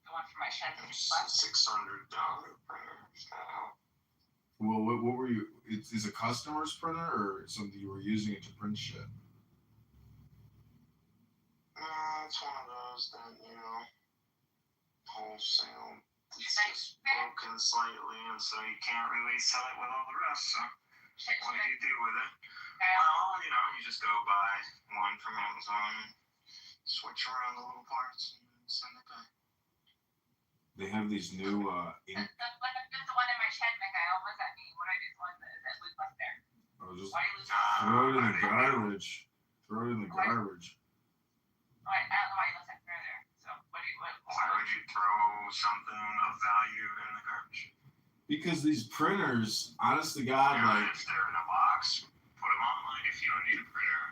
The one for my shed. $600 printer. Well, what were you? Is a customer's printer or something you were using it to print shit? It's one of those that, wholesale. It's just broken slightly, and so you can't really sell it with all the rest. So what do you do with it? Well, you just go buy one from Amazon, switch around the little parts, and send it back. They have these new ink. The one in my shed, Mikhail. What does that mean? What do I do with the one that lives up there? Oh, just Why do you lose throw it in the garbage. Throw it in the garbage. I don't know why you left that there. So why would you throw something of value in the garbage? Because these printers, honest to God, if they're in a box, put them online. If you don't need a printer,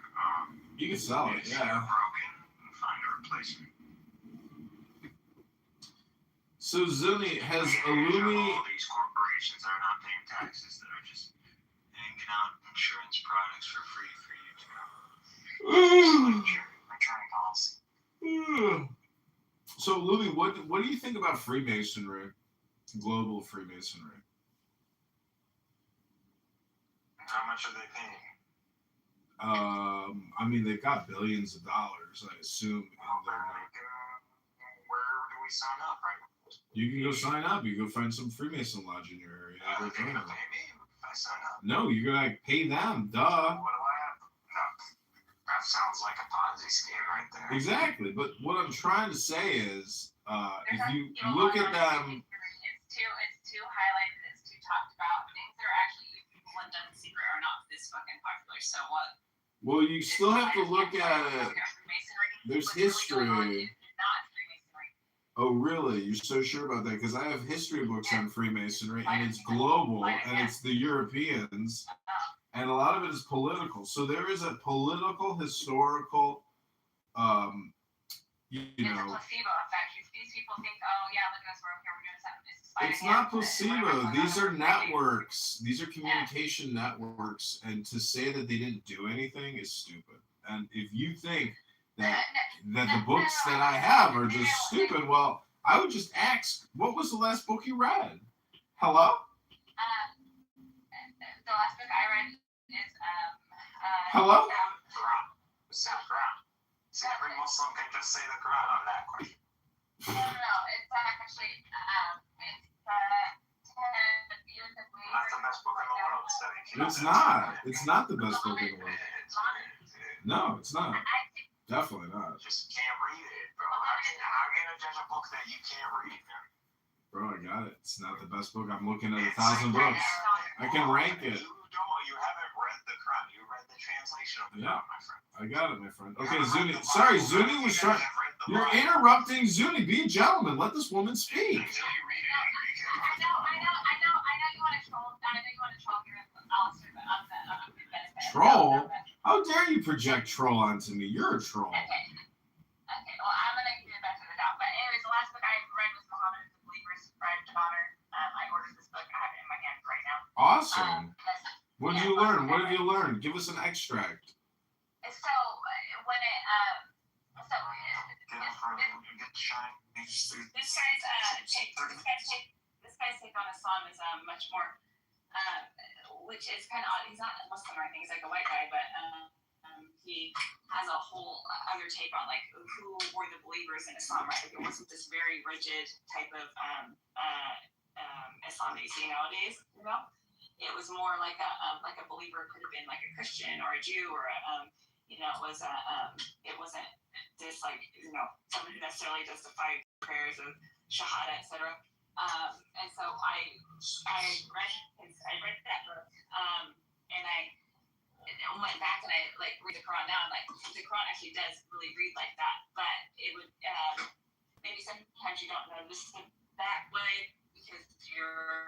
you can sell it. If they're broken, find a replacement. So Zuni has Illumi. All these corporations are not paying taxes; they're just hanging out insurance products for free for you to return policy. So Louis, what do you think about Freemasonry, global Freemasonry? How much are they paying? I mean, they've got billions of dollars, I assume. Where do we sign up, right? You can go sign up. You can go find some Freemason lodge in your area. They're gonna pay me if I sign up. No, you're gonna pay them. Duh. What do I have? No, that sounds like a Ponzi Ponzi scheme right there. Exactly, but what I'm trying to say is, if you look at them, it's too highlighted, it's too talked about. Things that are actually people have done in secret are not this fucking popular. So what? well, you still have to look at it. There's history. Oh, really? You're so sure about that? Because I have history books on Freemasonry, and it's global, and it's the Europeans, and a lot of it is political. So there is a political, historical, you It's a know. placebo effect. These people think, oh yeah, look at us, we're okay, we're doing something. It's not placebo. These are networks. These are communication networks, and to say that they didn't do anything is stupid. And if you think that the books that I have are just stupid, well, I would just ask, what was the last book you read? Hello? The last book I read is Hello? Say the Quran. See, every Muslim can just say the Quran on that question. No, it's actually That's the best book in the world to study. It's not. It's not the best book in the world. No, it's not. Definitely not. Just can't read it, bro. How can I judge a book that you can't read, man? Bro, I got it. It's not the best book. I'm looking at 1,000 books. I can rank it. You haven't read the Quran. You read the translation of the Quran, my friend. I got it, my friend. Okay, Zuni. Sorry, Zuni was trying. You're interrupting Zuni. Be a gentleman. Let this woman speak. I know you want to troll. I know you want to troll here, Alistair, but I'm the benefit. Troll? How dare you project troll onto me? You're a troll. Okay, well, I'm going to give you the benefit of the doubt. But anyways, the last book I read was Muhammad and the Believer's Bride of Honor. I ordered this book. I have it in my hand right now. Awesome. What did you learn? What have you learned? Give us an extract. So, when it, this guy's take on Islam is much more, which is kind of odd. He's not a Muslim or anything. He's like a white guy, but he has a whole other take on like who were the believers in Islam, right? Like, it wasn't this very rigid type of Islam that you see nowadays, you know? It was more like a believer could have been like a Christian or a Jew or it wasn't this like, someone who necessarily does the 5 prayers of Shahada, etc. And so I read that book, and I went back and I like read the Quran now, and like the Quran actually does really read like that, but it would maybe sometimes you don't notice it that way because you're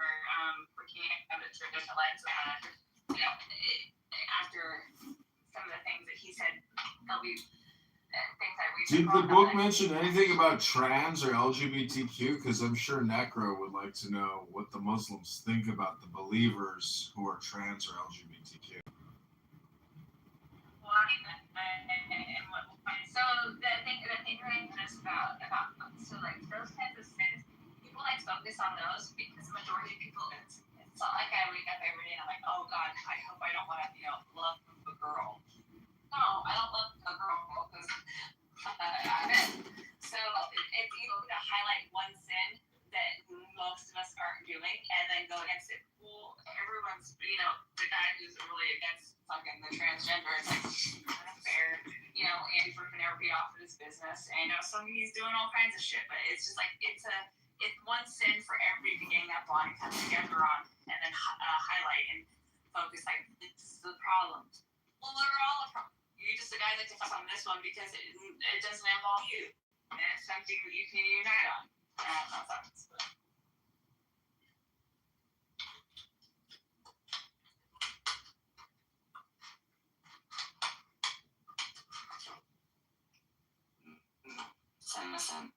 looking at it through a different lens. After some of the things that he said, there'll be things I read. Did the book mention anything about trans or LGBTQ? Because I'm sure Necro would like to know what the Muslims think about the believers who are trans or LGBTQ. So the thing I noticed about so like those kinds of sins, people like focus on those because the majority of people, it's not like I wake up every day and I'm like, oh God, I hope I don't want to love a girl. No, I don't love a girl because so it's easy to highlight one sin that most of us aren't doing and then go against it. Well, everyone's the guy who's really against fucking the transgender is like unfair. Andy's working everybody off of his business, and so he's doing all kinds of shit. But it's just like it's one sin for everybody to gang up on and come together on, and then highlight and focus like this is the problem. Well, they're all a problem. You're just the guy that can focus on this one because it doesn't involve you, and it's something that you can unite on. Listen.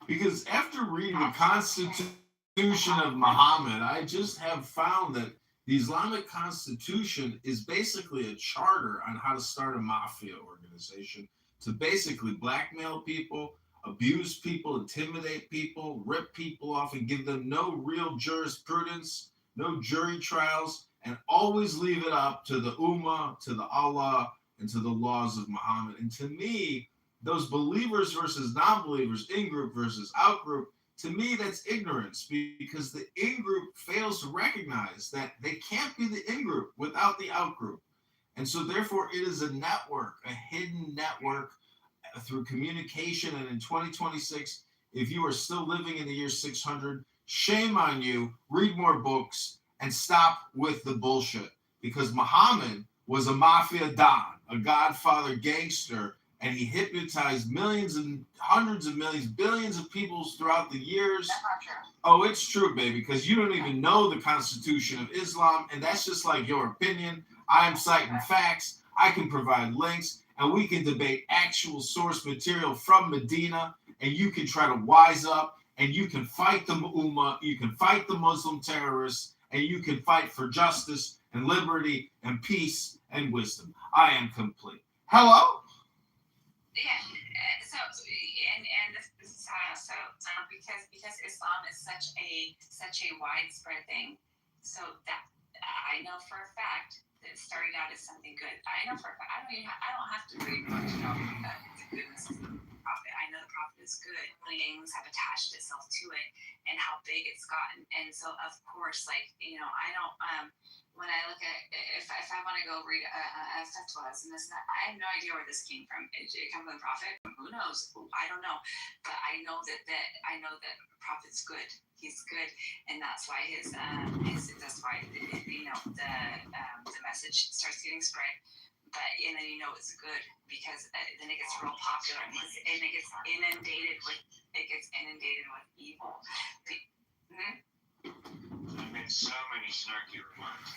Because after reading the Constitution of Muhammad, I just have found that the Islamic Constitution is basically a charter on how to start a mafia organization to basically blackmail people, abuse people, intimidate people, rip people off, and give them no real jurisprudence, no jury trials, and always leave it up to the Ummah, to the Allah, and to the laws of Muhammad. And to me, those believers versus non-believers, in-group versus out-group, to me, that's ignorance, because the in-group fails to recognize that they can't be the in-group without the out-group. And so therefore, it is a network, a hidden network through communication. And in 2026, if you are still living in the year 600, shame on you. Read more books and stop with the bullshit, because Muhammad was a mafia don, a godfather gangster, and he hypnotized millions and hundreds of millions, billions of people throughout the years. That's not true. Oh, it's true, baby, because you don't even know the Constitution of Islam, and that's just like your opinion. I'm citing facts. I can provide links, and we can debate actual source material from Medina, and you can try to wise up, and you can fight the Ummah, you can fight the Muslim terrorists, and you can fight for justice and liberty and peace and wisdom. I am complete. Hello? Yeah. So this is how. So because Islam is such a widespread thing, so that I know for a fact that it started out as something good. I know for a fact. I don't have to read much to know that the goodness of the prophet. I know the prophet is good. Things have attached itself to it, and how big it's gotten. And so of course, like, I don't. When I look at, if I want to go read a fatwas, and I have no idea where this came from. It came from the prophet. Who knows? I don't know. But I know that the prophet's good. He's good, and that's why that's why the message starts getting spread. But and then it's good, because then it gets real popular, and it gets inundated with evil. I made so many snarky remarks.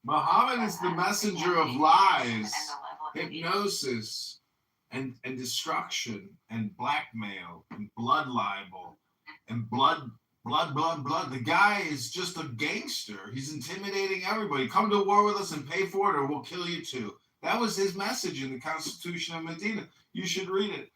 Muhammad is the messenger of lies, hypnosis, and destruction, and blackmail, and blood libel, and blood. The guy is just a gangster. He's intimidating everybody. Come to war with us and pay for it, or we'll kill you too. That was his message in the Constitution of Medina. You should read it.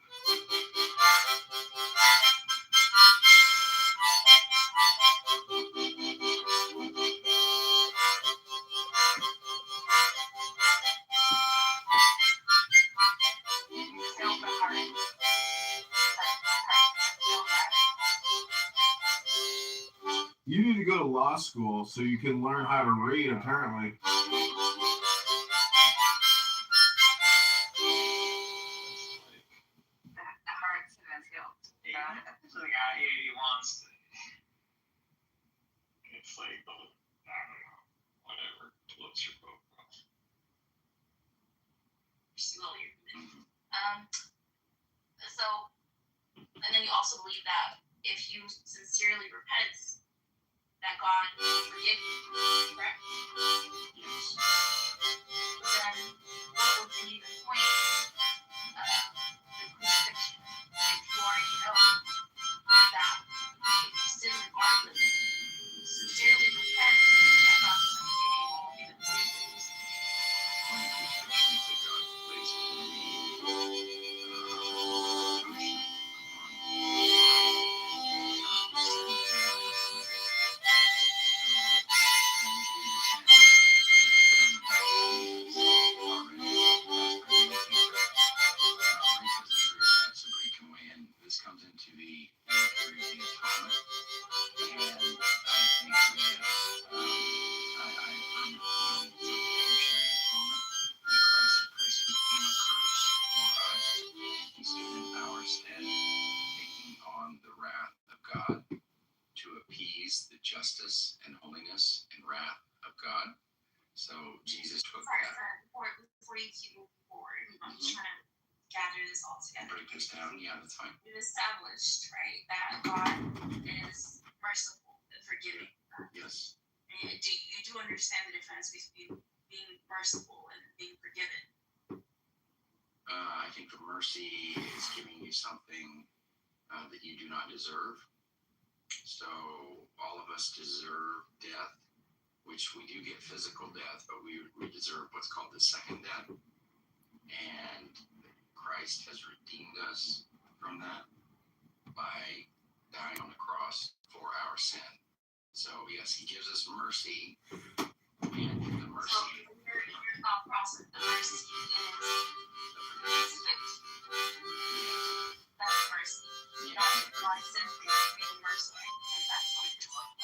You need to go to law school so you can learn how to read, apparently. The guy, he wants to. It's like, I don't know, whatever floats your boat. Slowly. So, and then you also believe that if you sincerely repent, that God will forgive you, correct? Yes. Then what would be the point of the crucifixion if you already know that if you sin regardless, sincerely repent, that God's forgiving won't be the point of the crucifixion? This comes into the theory of the atonement, and I think we have, I affirm the substitutionary atonement that Christ became a curse for us. He stood in our stead, taking on the wrath of God to appease the justice and holiness and wrath of God. So Jesus took that. Before you keep moving forward, I'm just trying to gather this all together. Break this down, yeah, that's fine. It established, right, that God is merciful and forgiving. Yes. And you do understand the difference between being merciful and being forgiven? I think the mercy is giving you something that you do not deserve. So all of us deserve death, which we do get physical death, but we deserve what's called the second death. And Christ has redeemed us from that by dying on the cross for our sin. So yes, he gives us mercy, and the mercy. So your thought process, the mercy is that's mercy. You don't apply simply being merciful, and that's what it's like.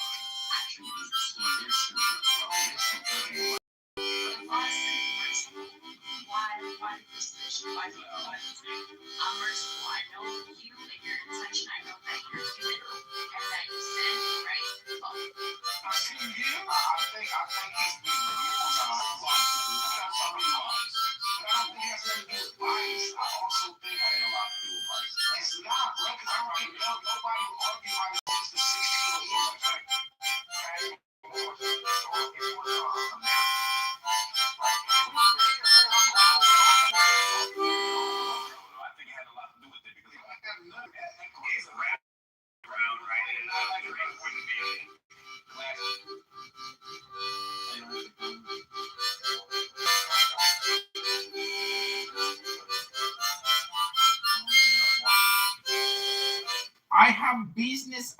Actually, Jesus, he is sinful. Well, he is sinful. But why simply merciful? Why the position? Why I'm merciful? I know you and your intention. I know that you're human and that you sin, right? I think he's been but I don't think it has nothing to do with bias. I also think it had a lot to do with bias. It's not, bro, because I don't think nobody would argue why it's the 16 years. I think it had a lot to do with it because he's a rap around, right? And Drake wouldn't be I have business.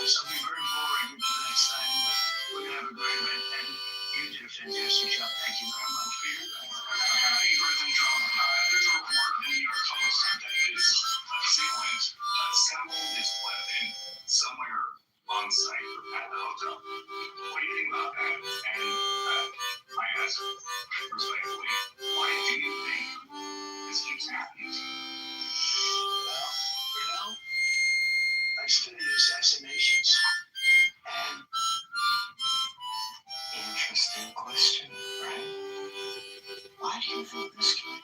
Something very boring the next time, but we're gonna have a great event, and you did a fantastic job. Thank you very much for your time. President Trump, there's a report in the New York Post that is sealant assembled is weapon somewhere on site at the hotel. What do you think about that? And I ask respectfully, why do you think this keeps happening? Well, I study assassinations, and interesting question, right? Why do you think this came?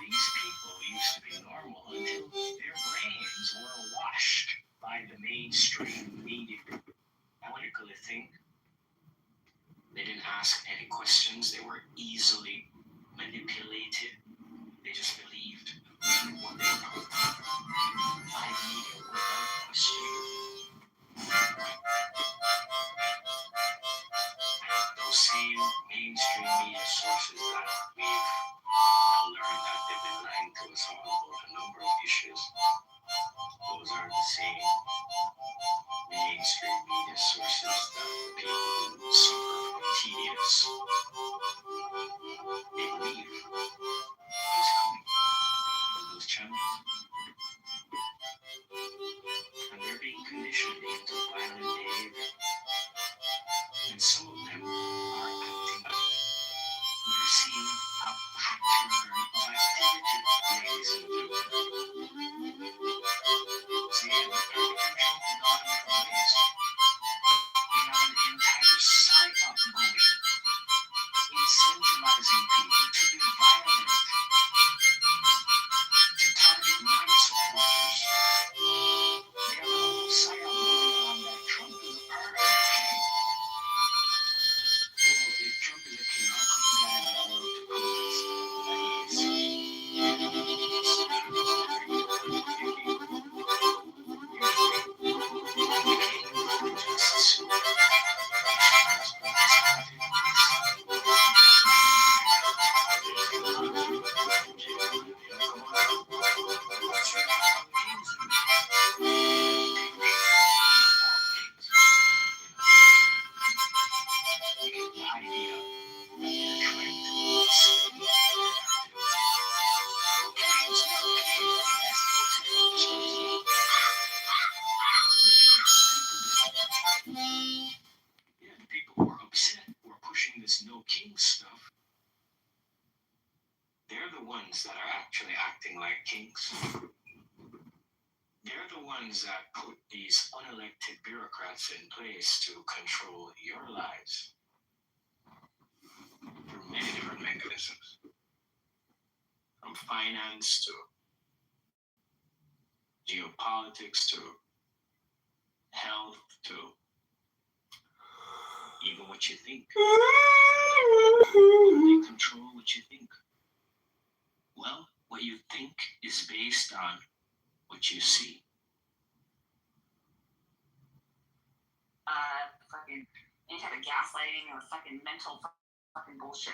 These people used to be normal ask any questions. They were easily manipulated. They just believed what they were told. Live media without question. Those same mainstream media sources that we've now learned that they've been lying to us all about a number of issues, those are the same mainstream media sources that the people who suffer from tedious, they believe is coming from those channels. And they're being conditioned into violent behavior. And some of them are acting up. We're seeing a pattern of activity, ladies and gentlemen. See, President Trump and all the employees, they have an entire psyop going, incentivizing people to be violent, to target my supporters. They have a whole psyop going on that Trump is a part of the king. Well, if Trump is a king, how come the guy that I love to protest that he people who are upset, who are pushing this no king stuff, they're the ones that are actually acting like kings. They're the ones that put these unelected bureaucrats in place to control your lives through many different mechanisms. From finance to geopolitics to health to even what you think. They control what you think. Well, what you think is based on what you see. Fucking any type of gaslighting or fucking mental fucking bullshit.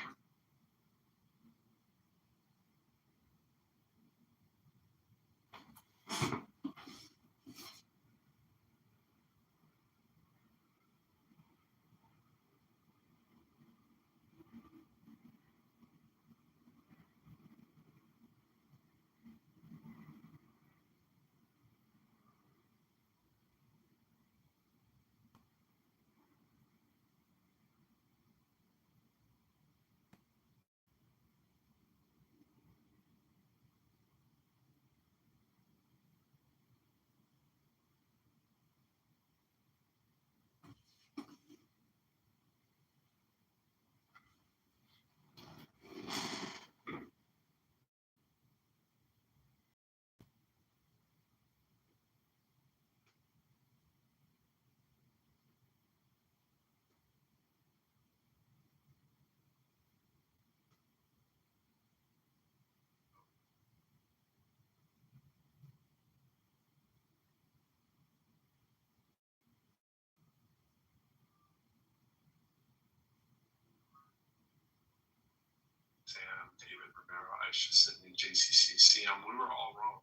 Sam, David Romero, Aisha Sidney, JCC, we were all wrong.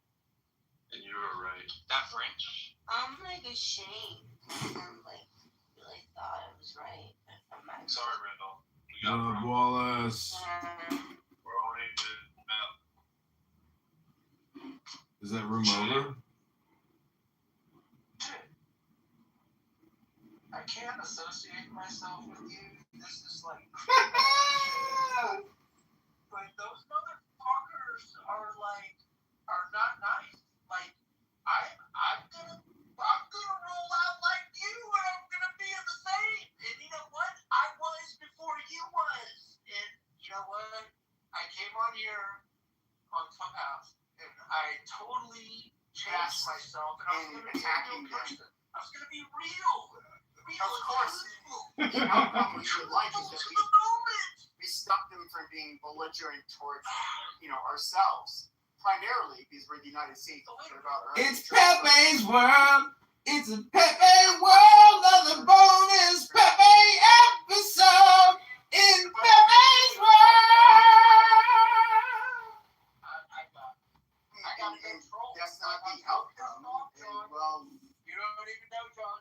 And you were right. That French. I'm like ashamed. I'm like really thought I was right. Sorry, Randall. We got it wrong. Wallace. We're owning the map. Is that room over? I can't associate myself with you. This is like like those motherfuckers are not nice. Like I'm gonna roll out like you, and I'm gonna be the same. And you know what? I was before you was. And you know what? I came on here on Clubhouse, and I totally changed myself, and I was gonna be a real person. I was gonna be real. Of course. The outcome we should like is that we stop them from being belligerent towards, ourselves. Primarily because we're the United States. It's Pepe's world. It's a Pepe world of the bonus Pepe episode in Pepe's world. That's not the outcome. Well, you don't even know, John.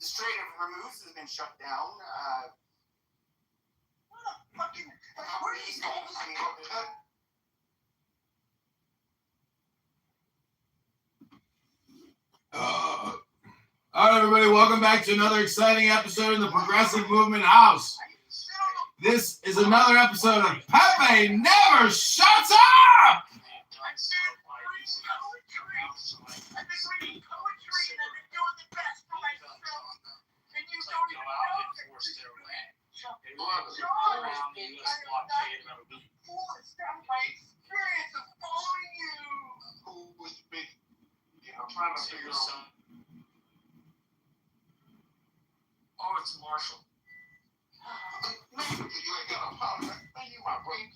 The Strait of Hormuz has been shut down. All right, everybody, welcome back to another exciting episode in the Progressive Movement House. This is another episode of Pepe Never Shuts Up! I'm trying to figure out. Oh, it's Marshall. You ain't got a problem. You my brother.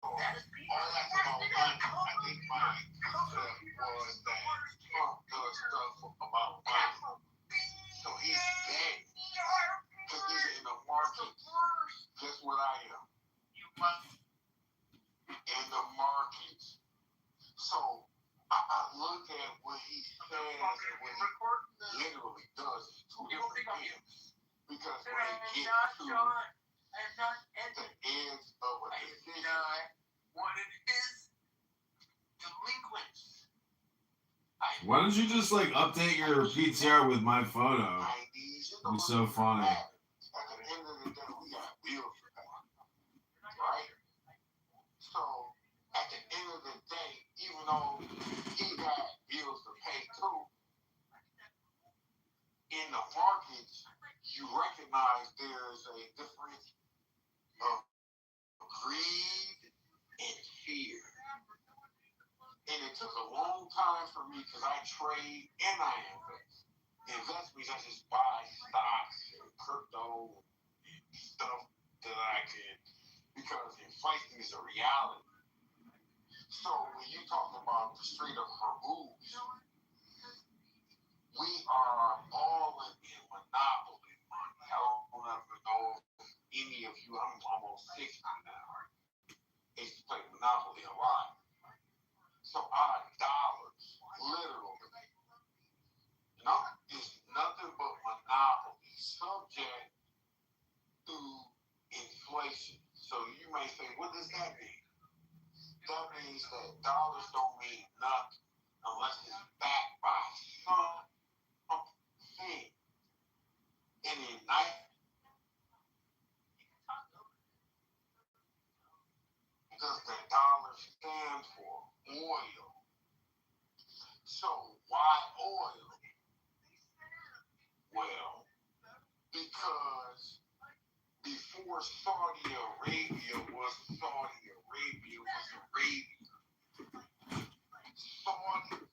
All that's about money. I think my concept was that Trump does stuff about money. So he's dead. Because he's in the market. That's what I am. In the market. So I look at what he says and what he literally does. It's two different things. Because when it gets to the edge of a decision, what it is, delinquents. Why don't you just update your PTR with my photo? It'd be so funny. At the end of the day, we got bills to pay. Right? So, at the end of the day, even though he got bills to pay too, in the markets, you recognize there's a difference of greed and fear. And it took a long time for me because I trade and I invest. Invest means I just buy stocks and crypto and stuff that I can, because inflation is a reality. So when you talk about the Strait of Hormuz, we are all in monopoly money. I don't ever know if any of you, I'm almost 60 now. I used to play Monopoly a lot. So our dollars, literally, is nothing but monopoly, subject to inflation. So you may say, what does that mean? That means that dollars don't mean nothing unless it's backed by something. And in does the dollar stand for? Oil. So why oil? Well, because before Saudi Arabia was Saudi Arabia was Arabia. Saudi.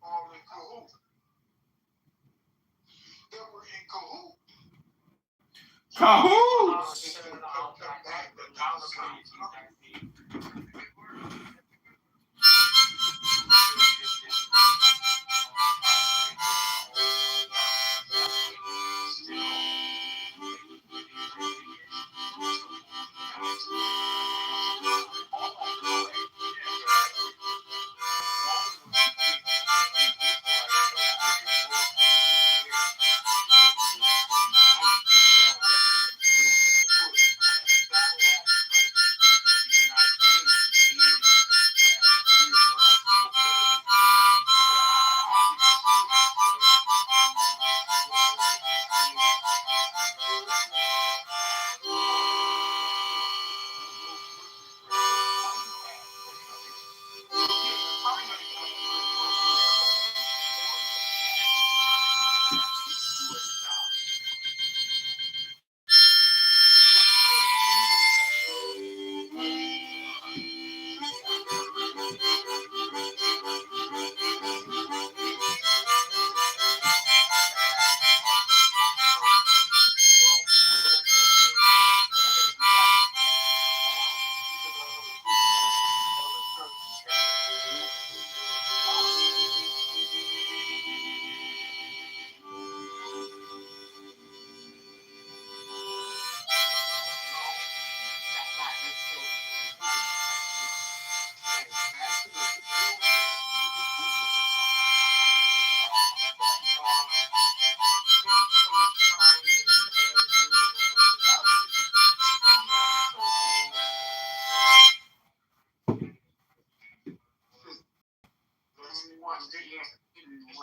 All in cahoots. They were in cahoots. Cahoots!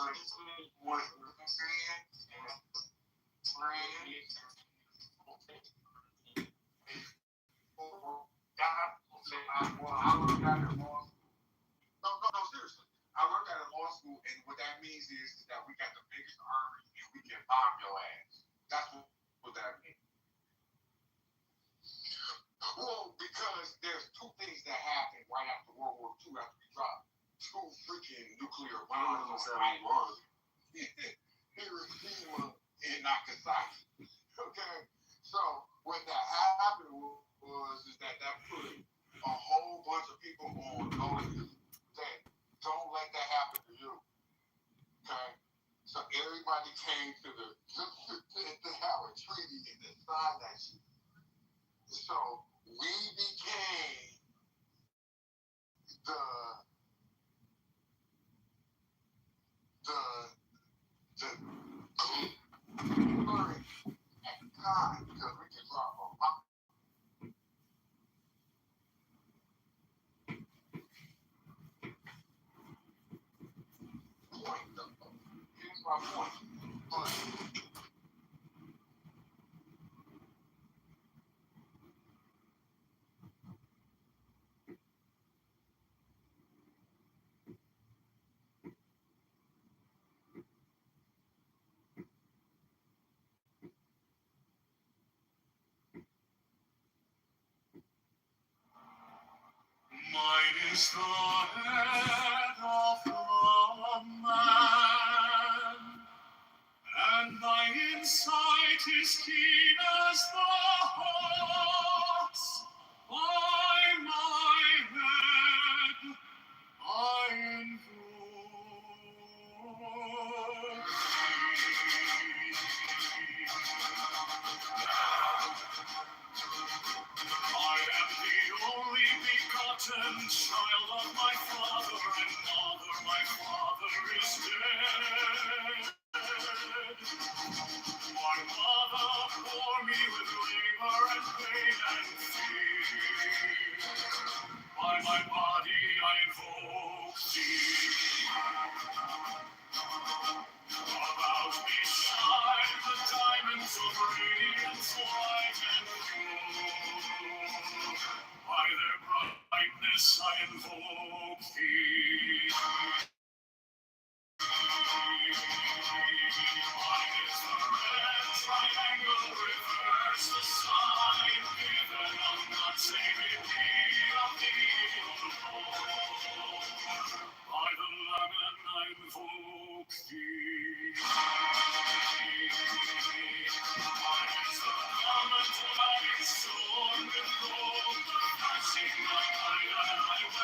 No, seriously. I worked at a law school, and what that means is that we got the biggest army, and we can bomb your ass. That's what that means. Well, because there's two things that happened right after World War II after we dropped two freaking nuclear bombs on Hiroshima and Nagasaki. Okay, so what that happened was that put a whole bunch of people on notice that don't let that happen to you. Okay, so everybody came to have a treaty and to sign that shit. So we became the current at the time because we can drop a rock. Point though. Here's my point. But Mine is the head of a man, and my insight is keen as the hawk's. By my head I invoke I am the only begotten child of my father and mother. My father is dead. My mother bore me with labor and pain and fear. By my body I invoke thee. About me shine the diamonds of radiance white and pure. By their brightness I invoke thee. Mine is the red triangle, reverse the sign given on not saving me of the evil Lord. By the lemon I invoke thee. Mine is the garment of my sword with gold, the flashing light I wear.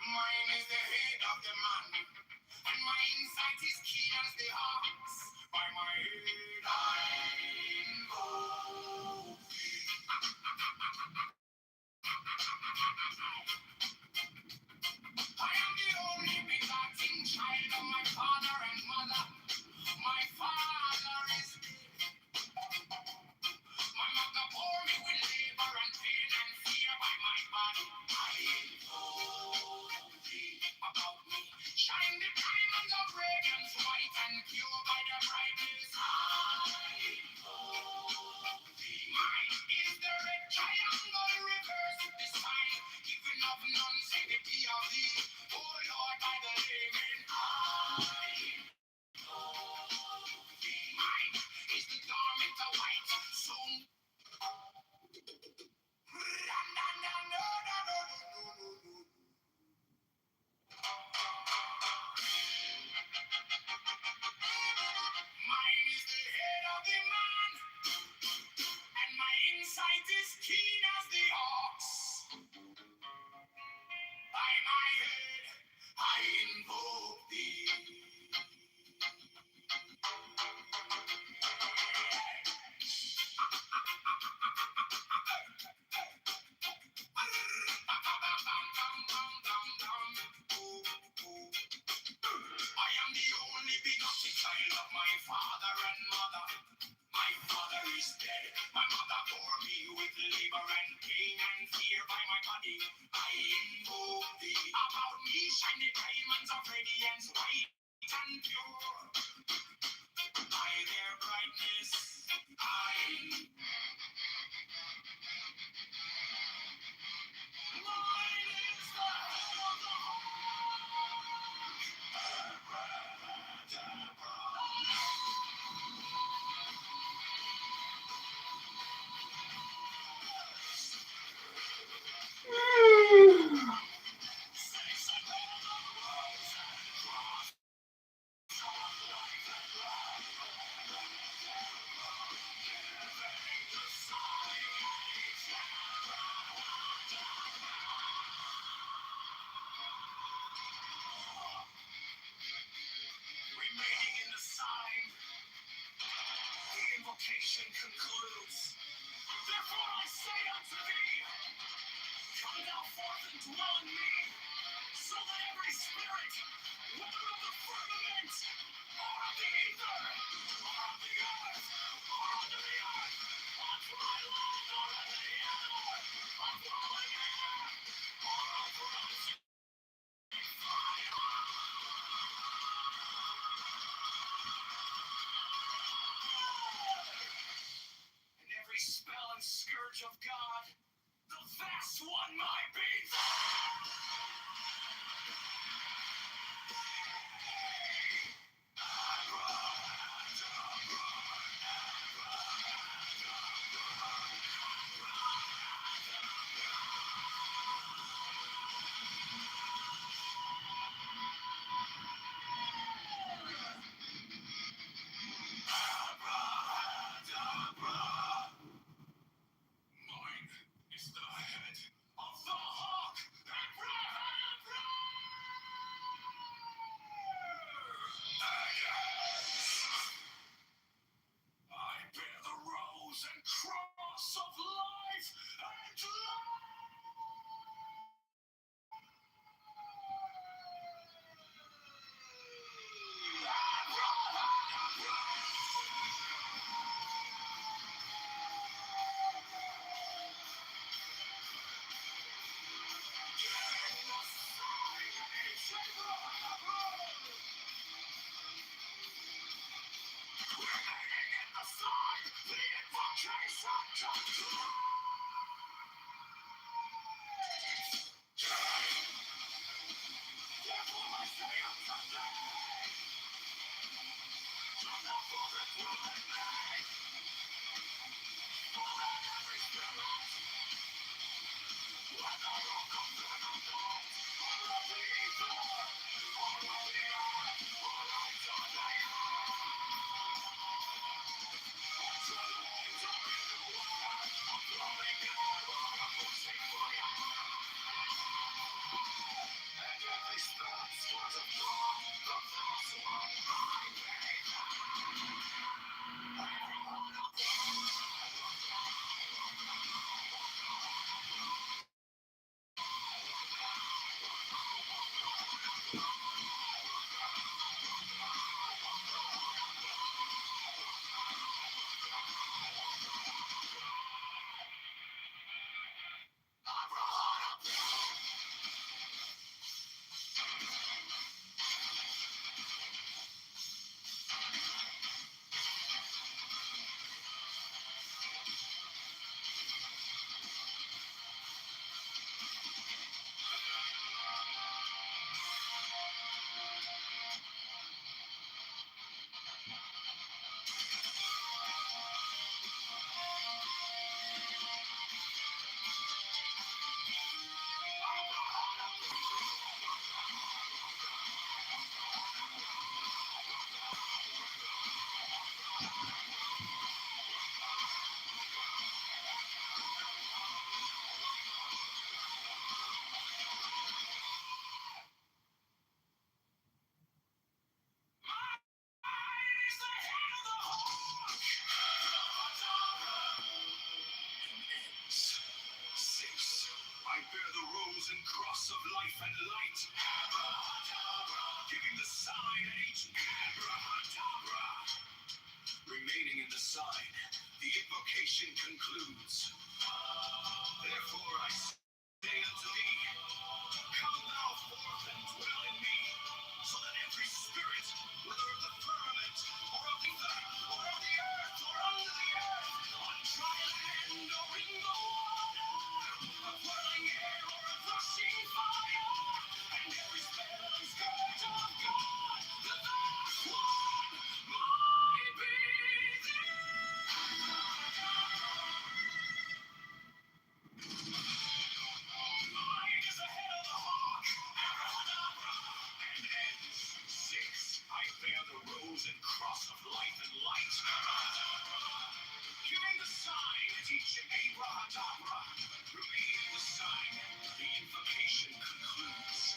Mine is the head of the man, and my insight is keen as the ox. By my head I invoke thee. I am the only begotten child of my father and mother. My father is dead. My mother bore me with labor and pain and fear by my body. I invoke thee about me. Shine the diamonds of radiance white and pure by the brightness. I invoke thee. Mine is the red triangle reverse with the sign. Giving of none, say the P of thee. Oh Lord, by the layman. I invoke thee. Mine is the garment of white. So mine is the head of the man, and my insight is keen as the ox. By my head, I invoke thee. I am the only begotten child of my father and mother. My father is dead. My mother bore me with labor and pain and fear by my body. I invoke thee. About me shine the diamonds of radiance white and pure. By their brightness, I mine is the head of the remaining in the sign. The invocation concludes. Therefore I say unto thee, come thou forth and dwell in me, so that every spirit, whether of the firmament, or of the ether, or of the earth, or under the earth, on dry land, or in the air, on falling air, or over us, and every spell and scourge of God, the vast one might be. I bear the rose and cross of life and light, giving the sign at each abracadabra. Remaining in the sign, the invocation concludes. Therefore I say unto thee, come thou forth and dwell in me, so that every spirit, whether of the firmament, or of the ether, or of the earth, or under the earth, on dry land or in the water, a whirling air or a rushing fire, and every spell and scourge of God, the vast one, might be mine is the head of the hawk, abracadabra, and ends. 6. I bear the rose and cross of life and light, giving the sign at each abracadabra. Remaining in the sign, the invocation concludes.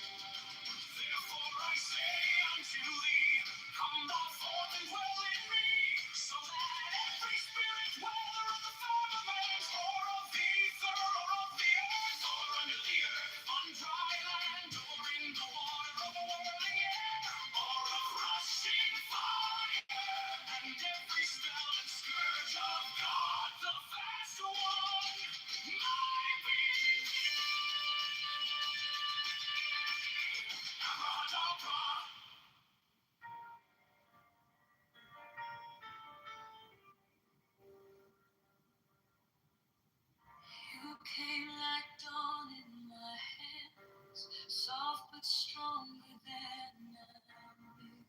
Therefore I say unto thee, come thou forth and dwell in me, so that every spirit, whether of the firmament, or of the ether, or of the earth, or under the earth, on dry land, or in the water, of a whirling air, or of rushing fire, and every spell and scourge of God, the vast one, might be abracadabra. You came like dawn in my hands, soft but stronger than I knew.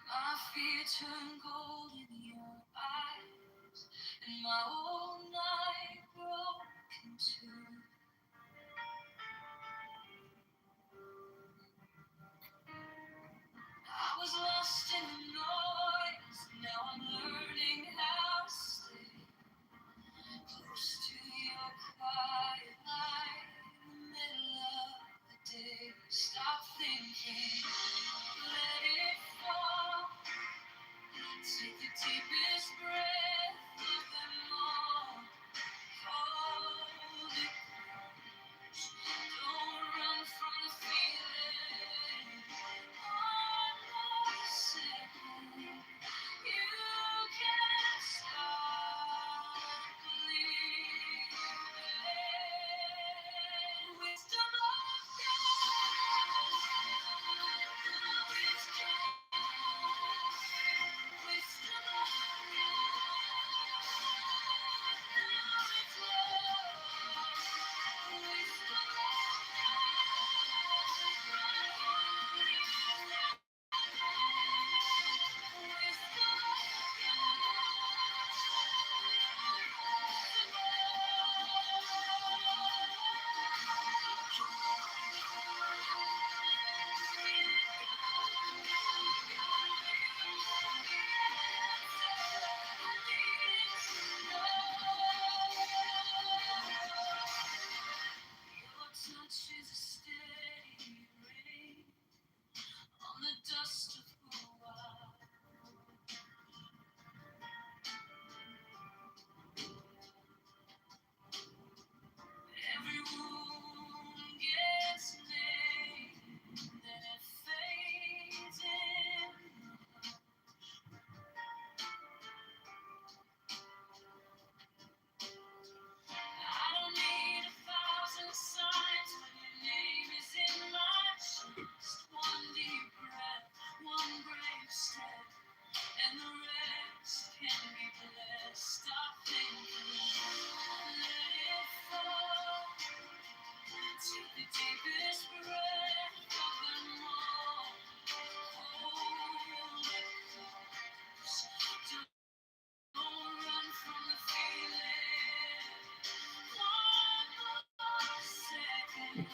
My fear turned gold in your eyes, and my whole night broke in two. I was lost in the noise, now I'm learning how to stay close to your quiet light in the middle of the day. Stop thinking, let it fall. Take the deepest breath of them all.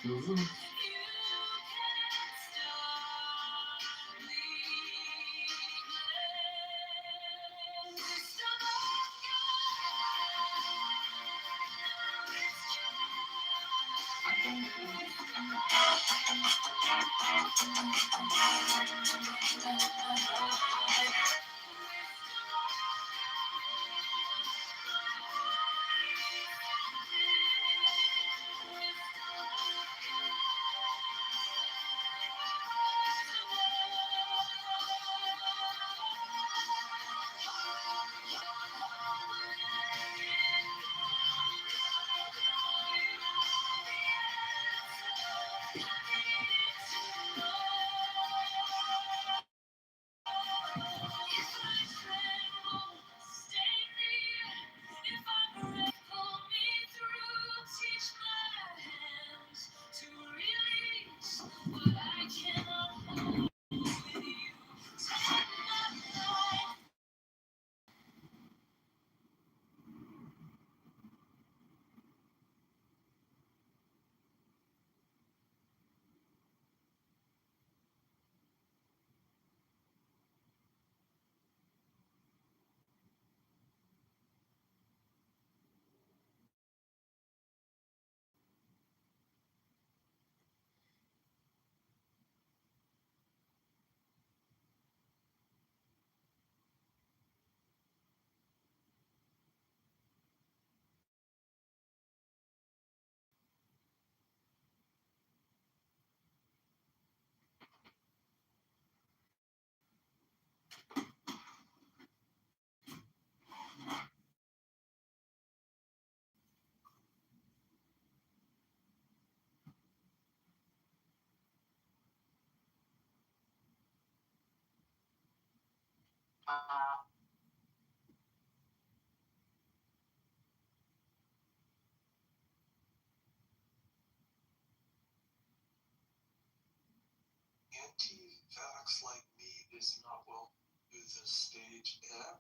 Mhm. Anti-vax like me is not welcome to this stage ever.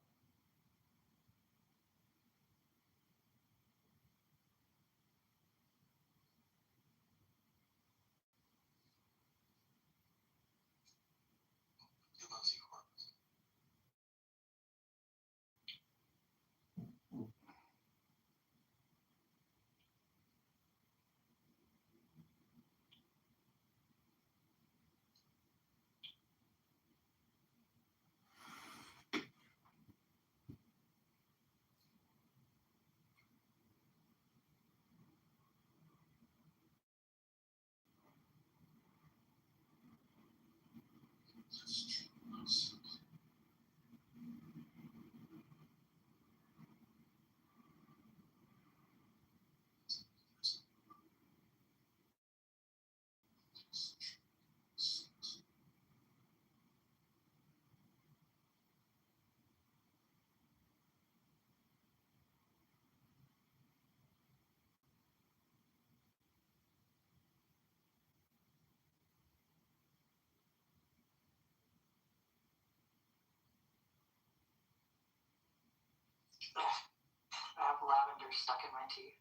I have lavender stuck in my teeth.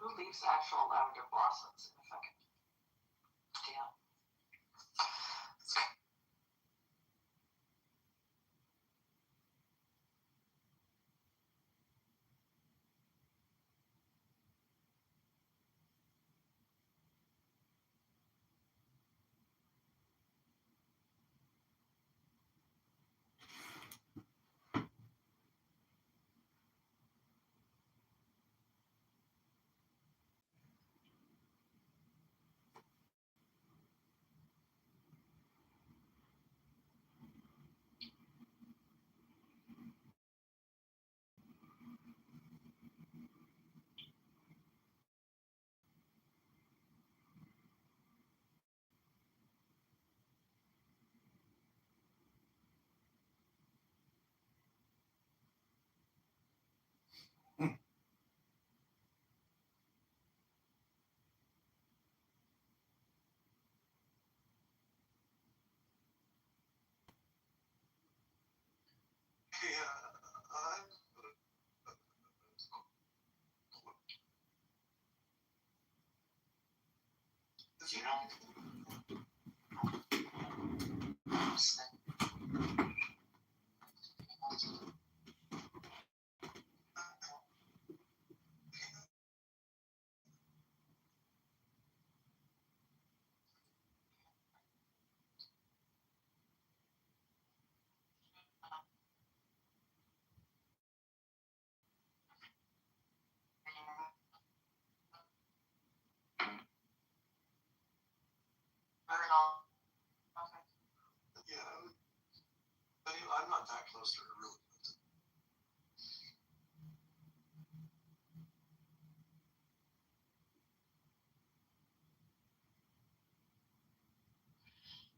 Who leaves actual lavender blossoms in the fucking damn? You know? Yeah, I'm not that close to her, really.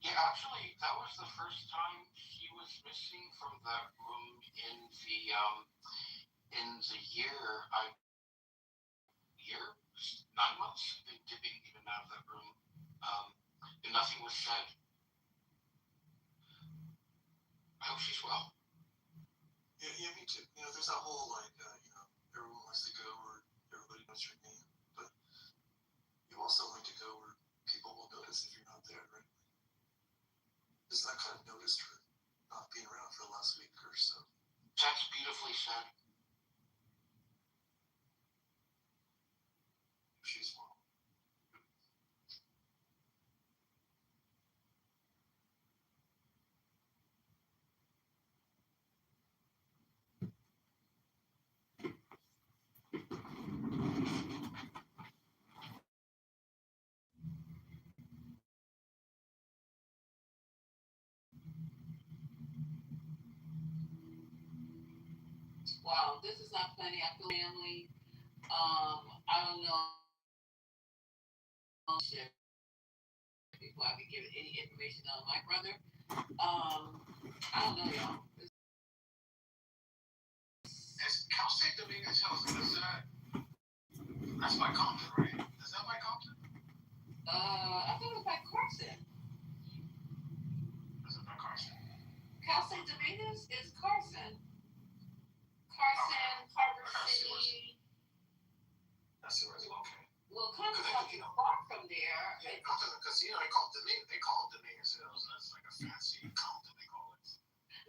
Yeah, actually, that was the first time she was missing from that room in the year, 9 months. They didn't even out of that room, and nothing was said. I hope she's well. Yeah, me too. You know, there's that whole, like, everyone wants to go where everybody knows your name, but you also like to go where people will notice if you're not there, right? There's that kind of notice for not being around for the last week or so. That's beautifully said. She's well. Wow, this is not funny. I feel family. I don't know. Shit. Before I could give any information on my brother. I don't know, y'all. As Cal State Dominguez tells us, that's by Compton, right? Is that by Compton? I think it was by Carson. Is it by Carson? Cal State Dominguez is Carson. Carson, Harbor City. That's the reason, okay. Well, Compton's not too far from there. Yeah, Compton, because, they call it Dominguez Hills. That's like a fancy Compton, they call it.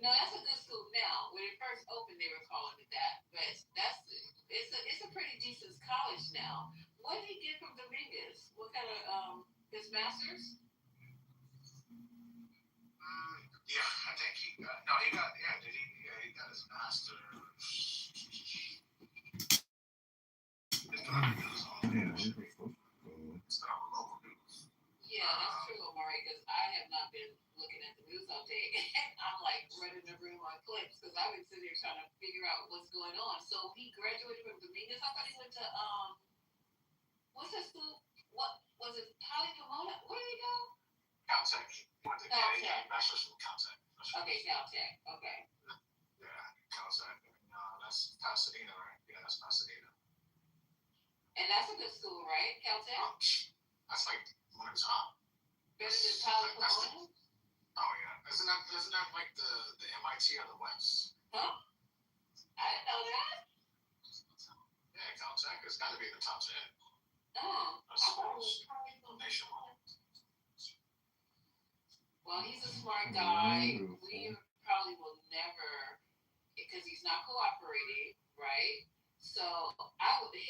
No, that's a good school now. When it first opened, they were calling it that. But it's a pretty decent college now. What did he get from Dominguez? What kind of his master's? Yeah, I think he got his master's. It's not on news all the time. It's not on local news. Yeah, that's true, Omari, because I have not been looking at the news all day. I'm like running the room on clips because I've been sitting here trying to figure out what's going on. So he graduated from Dominguez. I thought he went to what's that school? What was it? Poly Pomona? Where did he go? Caltech. He went to Caltech. Bachelor's from Caltech. Okay, Caltech. Okay. Yeah, Caltech. No, that's Pasadena, right? Yeah, that's Pasadena. And that's a good school, right? Caltech? That's like one of the top. Better than Poly Pomona? Oh yeah. Isn't that like the MIT of the West? Huh? I didn't know that. Yeah, Caltech has got to be in the top 10. Oh. Nationwide. Well, he's a smart guy. We probably will never, because he's not cooperating, right? So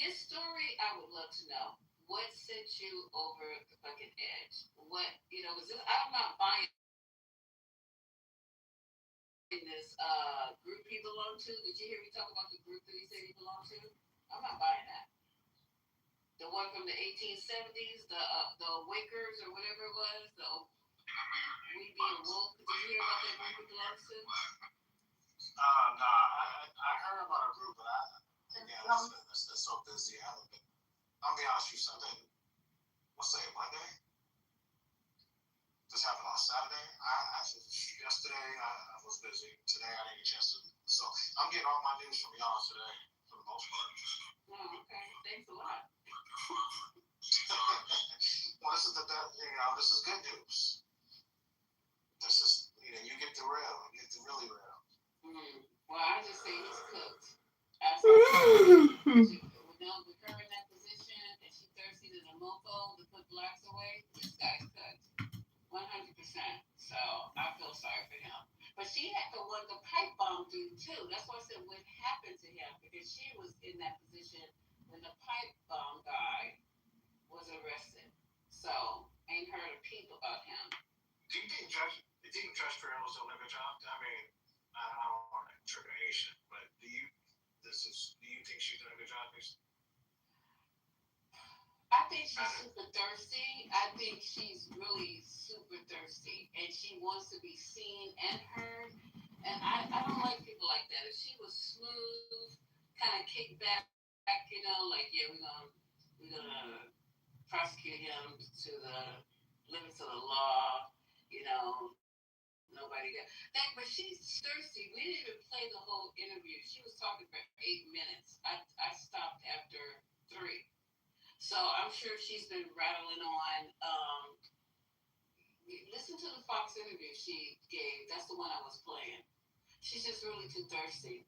his story, I would love to know. What sent you over the fucking edge? What, because I'm not buying this group he belonged to. Did you hear me talk about the group that he said he belonged to? I'm not buying that. The one from the 1870s, the Wakers or whatever it was, We Being Woke. Did you hear about that group he belongs to? No, I heard about a group, but that's so busy. I'll be honest with you, something. What's today, Monday? This happened on Saturday. Yesterday I was busy. Today I didn't get a chance to. So I'm getting all my news from y'all today, for the most part. Oh, okay. Thanks a lot. Well, this is good news. This is, you get the real, you get the really real. Well, I just say he's cooked. With her in that position, and she thirsty to the mofo to put blacks away. time. So I feel sorry for him. But she had the pipe bomb dude too. That's why I said what happened to him, because she was in that position when the pipe bomb guy was arrested. So ain't heard a peep about him. Do you think Judge Farrell is doing a good job? I mean, I don't want to trigger Asian, but do you think she's doing a good job? I think she's super thirsty. I think she's really super thirsty, and she wants to be seen and heard. And I don't like people like that. If she was smooth, kind of kick back, like yeah, we're gonna prosecute him to the limits of the law. Nobody got that, but she's thirsty. We didn't even play the whole interview. She was talking for 8 minutes. I stopped after 3. So I'm sure she's been rattling on. Listen to the Fox interview she gave. That's the one I was playing. She's just really too thirsty.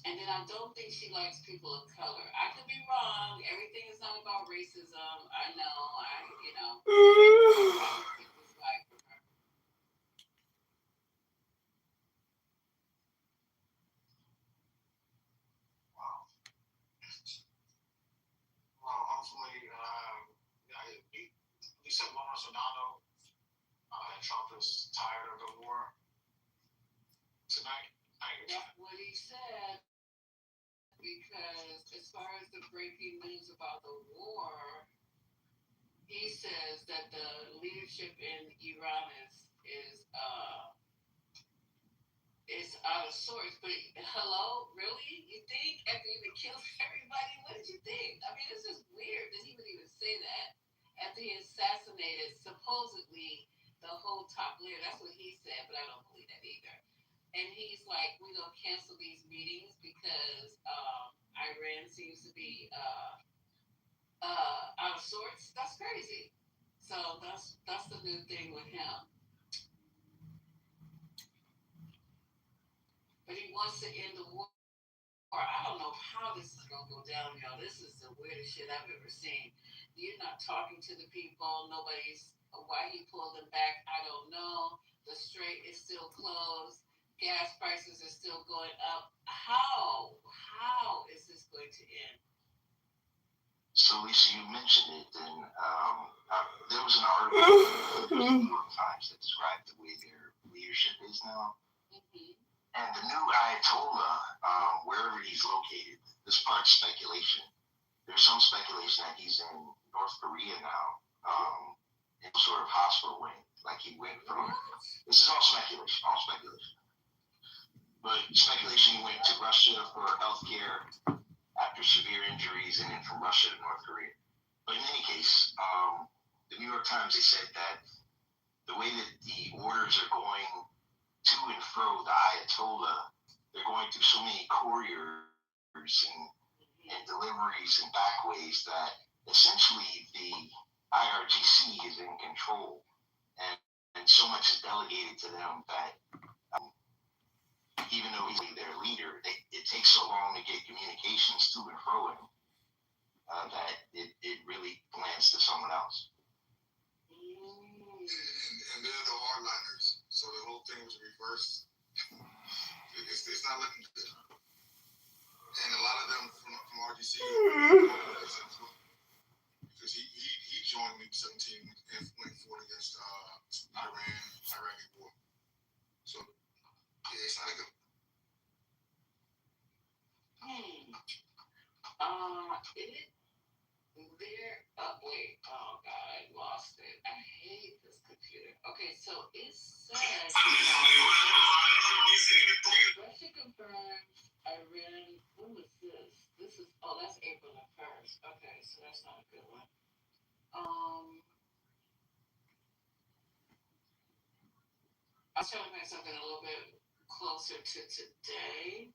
And then I don't think she likes people of color. I could be wrong. Everything is not about racism. I know. Well, hopefully, you said Lawrence O'Donnell and Trump is tired of the war tonight. That's what he said. Because as far as the breaking news about the war, he says that the leadership in Iran is out of sorts. But hello, really? You think after you killed everybody? What did you think? I mean, it's just weird that he would even say that after he assassinated supposedly the whole top leader. That's what he said, but I don't believe that either. And he's like, we're going to cancel these meetings because Iran seems to be out of sorts. That's crazy. So that's the new thing with him. But he wants to end the war. I don't know how this is going to go down, y'all. This is the weirdest shit I've ever seen. You're not talking to the people. Nobody's. Why he pulled them back, I don't know. The strait is still closed. Gas prices are still going up. How is this going to end? So, Lisa, you mentioned it, and there was an article in the New York Times that described the way their leadership is now. Mm-hmm. And the new Ayatollah, wherever he's located, this part's speculation. There's some speculation that he's in North Korea now, in some sort of hospital wing. Like he went from, this is all speculation. But speculation he went to Russia for healthcare after severe injuries, and then from Russia to North Korea. But in any case, the New York Times, they said that the way that the orders are going to and fro the Ayatollah, they're going through so many couriers and deliveries and backways that essentially the IRGC is in control, and so much is delegated to them that even though he's their leader, it takes so long to get communications to and fro him that it really lands to someone else. And they're the hardliners, so the whole thing was reversed. It's not looking good. And a lot of them from RGC, because he joined Link 17 and went forward against Iraqi war. So yeah, it's not good. Wait, oh God, I lost it. I hate this computer. Okay, so it says Russia confirmed Iran. When was this? That's April the 1st. Okay, so that's not a good one. I was trying to make something a little bit closer to today.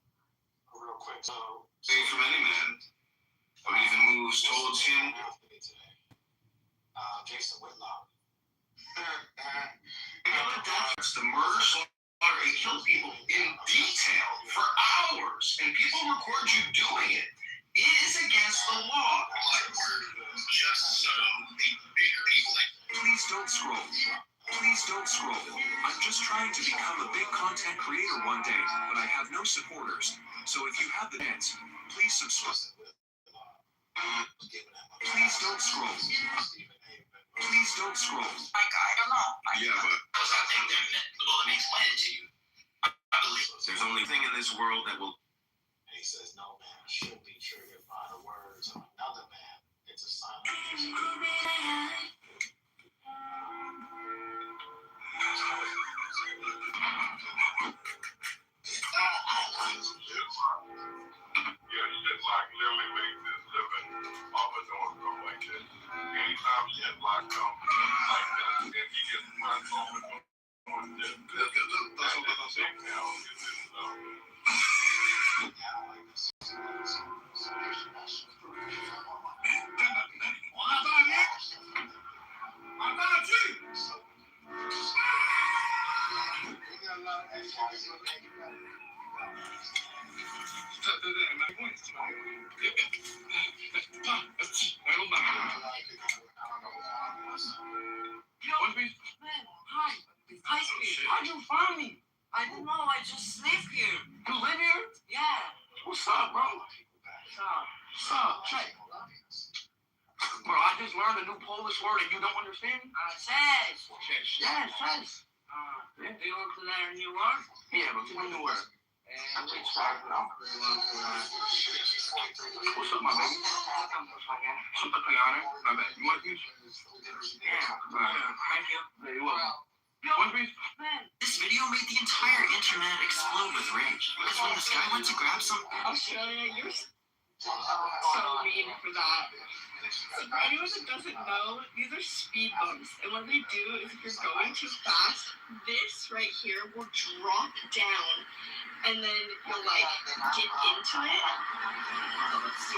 Real quick, so From any man, or even moves towards him. Jason Whitlock. The murder, slaughter, and kill people in detail for hours, and people record you doing it. It is against the law. Just so people like trying to become a big content creator one day, but I have no supporters. So if you have the chance, please subscribe. Please don't scroll. Please don't scroll. I don't know. Yeah, but I think let me explain it to you. I believe There's only thing in this world that will. He says, no man should be triggered by the words of another man. It's a sign of Yeah, shit like literally makes this living off of doing stuff like this. Anytime shit like comes like that, then he gets money off of doing this. That's what I'm saying now. How'd you find me? I didn't know. I just live here. You live here? Yeah. What's up, bro? What's up? Check. Bro, I just learned a new Polish word and you don't understand me? Says. Yeah, says. Do you want to learn a new word? Yeah, bro. Give me a new word. What's up, my baby? Super Kayana. My bad. You want a piece? Yeah. Thank you. Yeah, you're welcome. One piece? This video made the entire internet explode with rage. Because when this guy went to grab some... Australia, you're so mean for that. So for anyone that doesn't know, these are speed bumps. And what they do is if you're going too fast, this right here will drop down. And then you'll like get into it. So let's see.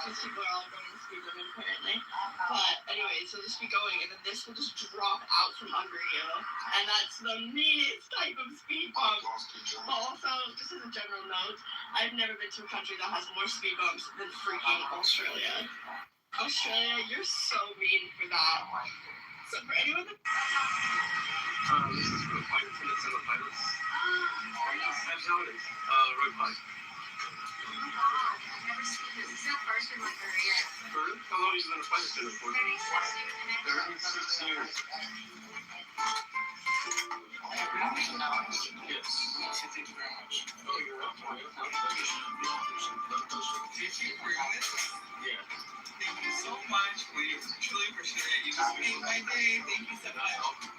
These people are all going to speed limit apparently. But anyway, so just be going and then this will just drop out from under you. And that's the meanest type of speed bump. But also, just as a general note, I've never been to a country that has more speed bumps than freaking Australia. Australia, you're so mean for that. So for anyone that... This is for flight attendants and the pilots. Absolutely. Road pilot. Never seen this. This is the first in my career. For real? How long have you been a flight attendant for? 36 years. Yes. Thank you very much. Oh, you're welcome. Did you bring this? Yeah. Thank you so much. We truly appreciate it. You just made my day. Thank you so much.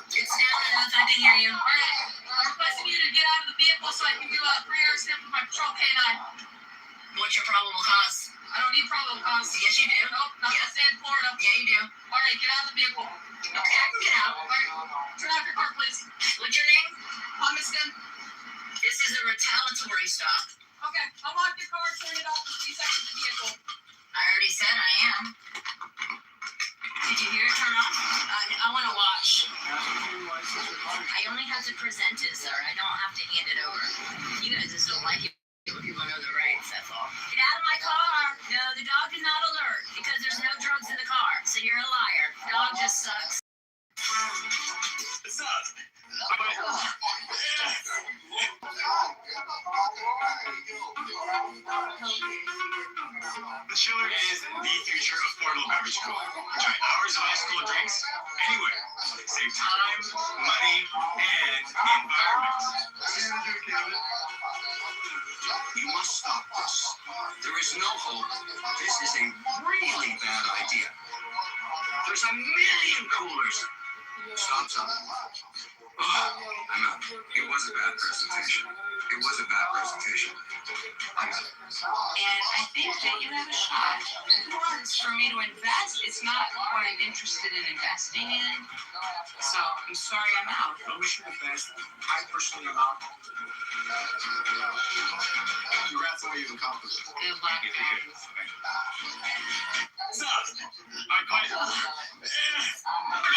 It's down enough. I can hear you. All right. I'm requesting you to get out of the vehicle so I can do a 3-hour sniff with my patrol canine. What's your probable cause? I don't need probable cause. Yes, you do. Nope. Not yes. In Florida. Yeah, you do. All right. Get out of the vehicle. Okay. Get out. All right. Turn off your car, please. What's your name? Humiston. This is a retaliatory stop. Okay. I'll lock your car. Turn it off and please exit the vehicle. I already said I am. Did you hear it turn off? I want to watch. I only have to present it, sir. I don't have to hand it over. You guys just don't like it when people know the rights, that's all. Get out of my car. No, the dog is not alert because there's no drugs in the car. So you're a liar. The dog just sucks. It sucks. The chiller is the future of portable beverage cooling. Enjoy hours of ice cold drinks anywhere. Save time, money, and the environment. You must stop this. There is no hope. This is a really bad idea. There's a million coolers. Stop. Oh, I'm out. It was a bad presentation. I'm out. And I think that you have a shot. Once for me to invest, it's not what I'm interested in investing in. So I'm sorry I'm out. I wish you the best. I personally am out. Congrats on what you've accomplished. Good luck, guys. What's up? All right, quiet. I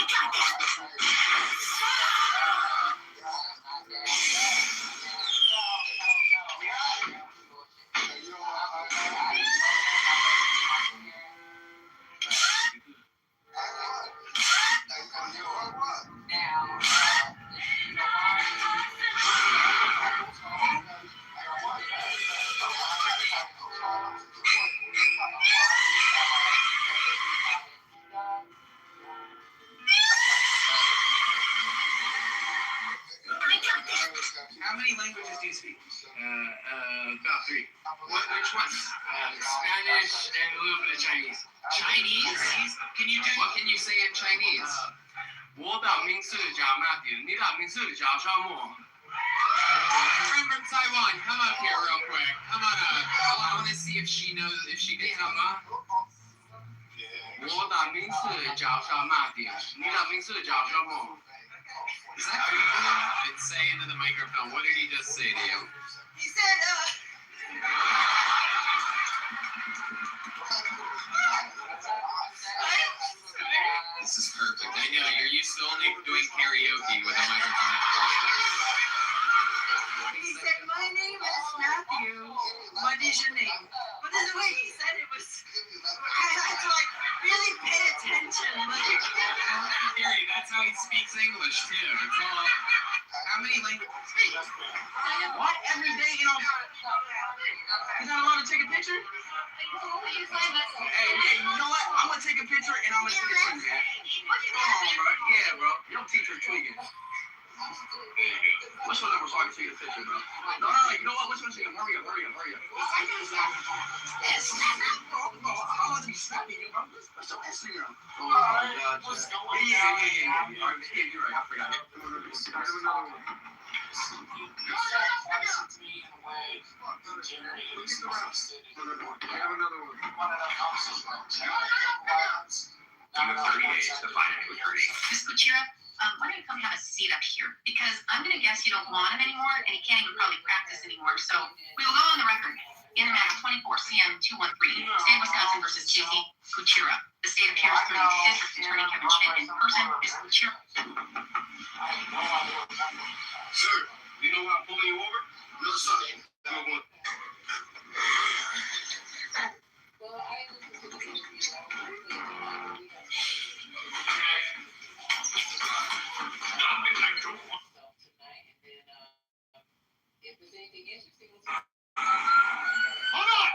got that. How many languages do you speak? About 3. Which ones? Spanish and a little bit of Chinese. Chinese? What can you say in Chinese? 我的名字叫 Matthew. 你的名字叫什么? Friend from Taiwan, come up here real quick. Come on up. I want to see if she knows, if she can come up. 我的名字叫 Matthew. 你的名字叫什么? Is that good? Say into the microphone. What did he just say to you? He said, This is perfect. I know, you're used to only doing karaoke with a microphone. he said, my name is Matthew. What is your name? But the way he said it was, I had to like really pay attention. Like, Harry, that's how he speaks English too. It's all. How many languages? What? Every day, you know? He's not allowed to take a picture? Hey, you know what? I'm gonna take a picture and I'm gonna send it to you, man. Come on, bro. Yeah, bro. You don't teach her tweaking. Which one of us so I can see the picture, bro? No, you know what? Which one? Hurry up. Yes. Bro, I'm about to be snapping you, bro. What's your Instagram? Oh, my God. Yeah. All right, you're right. I forgot. Have another one. Number 30 days to find a new attorney. Ms. Kuchira, why don't you come have a seat up here? Because I'm going to guess you don't want him anymore, and he can't even probably practice anymore. So we will go on the record. In the matter 24 CM 213, State of Wisconsin versus Casey Kuchira. The state appears through the district attorney Kevin Schmidt in person. Ms. Kuchira. Sir, you know why I'm pulling you over? No, sir. If there's anything interesting, Hold on!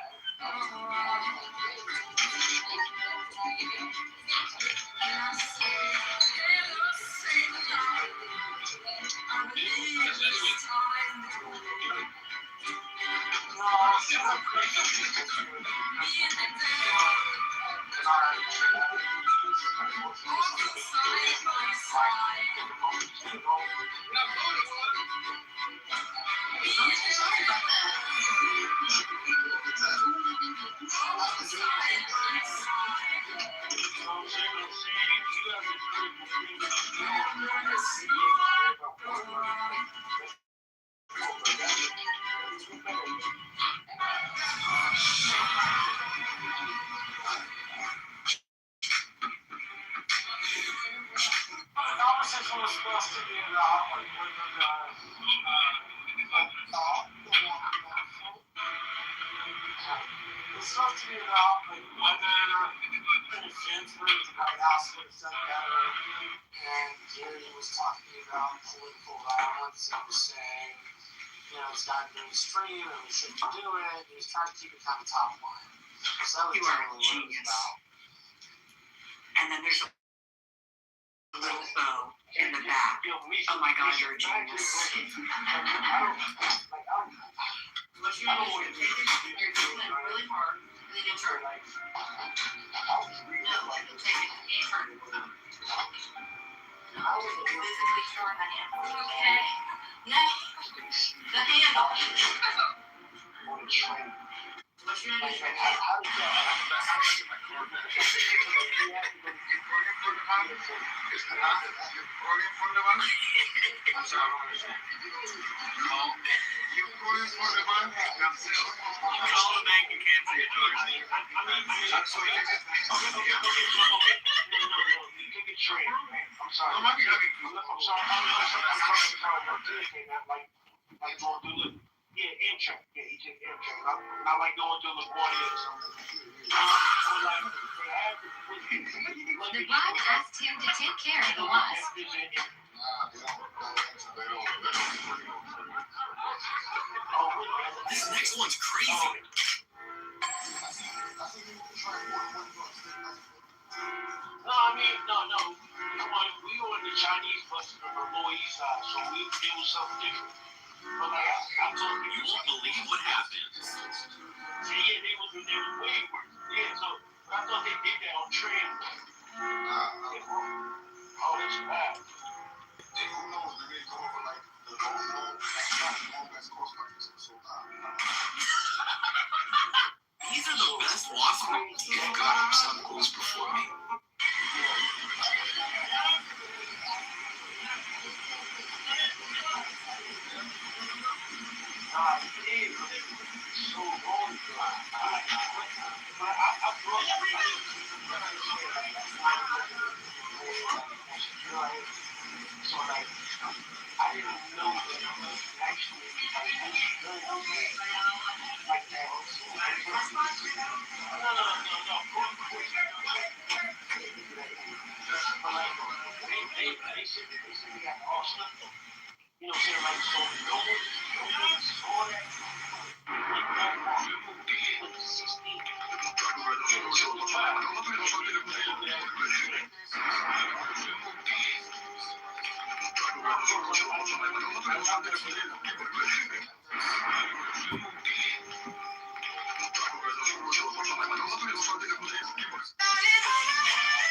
You are a genius. And then there's a little bow in the back. Oh my God, you're a genius. What you do is you're doing it really hard, and then you'll turn. No, you'll take it and you turn. No, you physically turn the handle. Okay. No, the handle. What you're gonna do is you're I'm sorry, I don't understand. Oh, you recording for the month? Call the bank and cancel your charge. I'm sorry. You take a train. I'm sorry. I'm sorry. Like going through the Amtrak. Yeah, he took Amtrak. I like going through LaGuardia or something. The God asked him to take care of the loss. This next one's crazy. No. We were in the Chinese bus from the Lower East Side, so it was something different. But You won't believe what happened. Yeah, they was way worse. Yeah, so I thought they did that on transport. Oh, that's bad. And who knows, maybe they go over like the long best cross country. So These are the best wasp. God himself goes before me.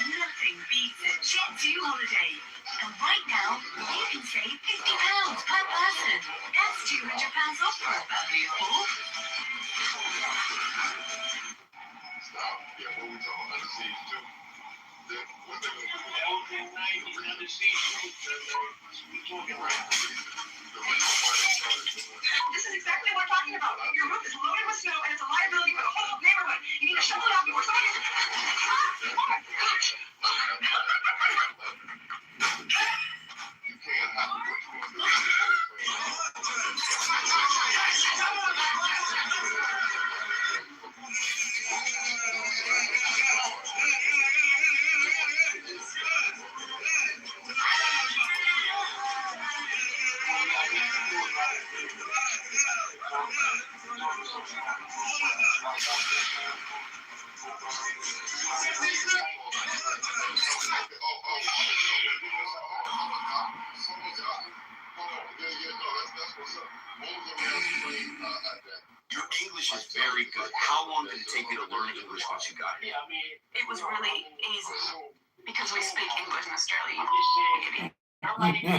Nothing beats a Jet2 holiday. And right now, you can save £50 per person. That's £200 off for a family of four. Yeah, what we talking about? Undersea too. Elton Knight is undersea too. We talking right now. This is exactly what we're talking about. Your roof is loaded with snow and it's a liability for the whole neighborhood. You need to shovel it out before somebody gets... Oh my gosh! You can't have to go through Your English is very good. How long did it take you to learn English once you got here? It was really easy because we speak English in Australia. Thank you.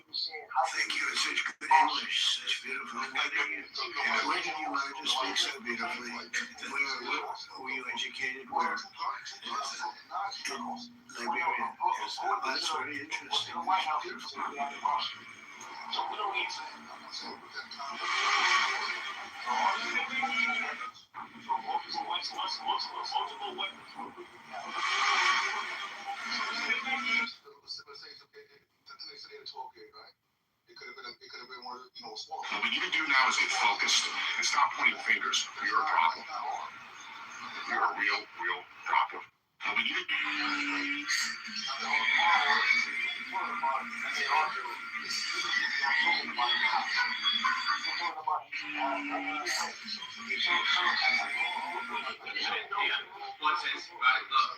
It's such good English, such beautiful writing. And where did you learn to speak so beautifully? Where were you educated? Where? In Liberia. Yes, that's very interesting. What we need to do now is get focused and stop pointing fingers. You're a problem. You're a real problem. What we need to What's this? Right, look.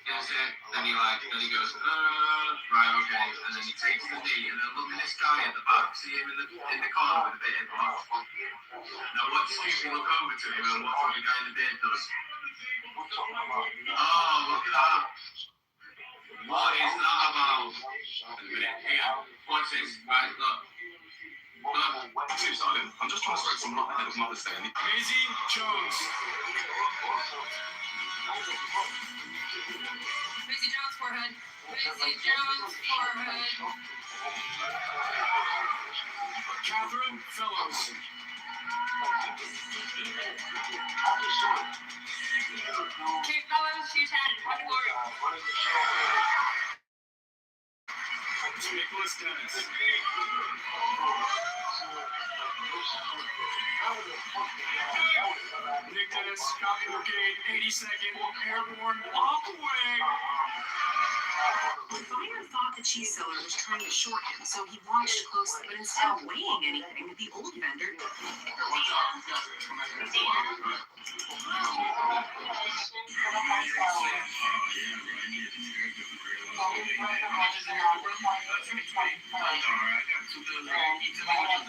Gets it, then he goes, right, okay, and then he takes the knee, and then look at this guy at the back, see him in the corner with the beard. Now watch Scooby look over to him and watch what the guy in the beard does. Oh, look at that. What is that about? Here, watch this, right, look. I'm just trying to strike some light ahead of Mother's Day. Maisie Jones. Maisie Jones forehead. Maisie Jones forehead. Catherine Fellows. Kate Fellows, she's had it. What for? Nicholas Dennis. Nick Dennis, Copy Brigade, 82nd, Airborne, off the way. Fire thought the cheese seller was trying to short him, so he watched closely, but instead of weighing anything, the old vendor... I got 2 bills.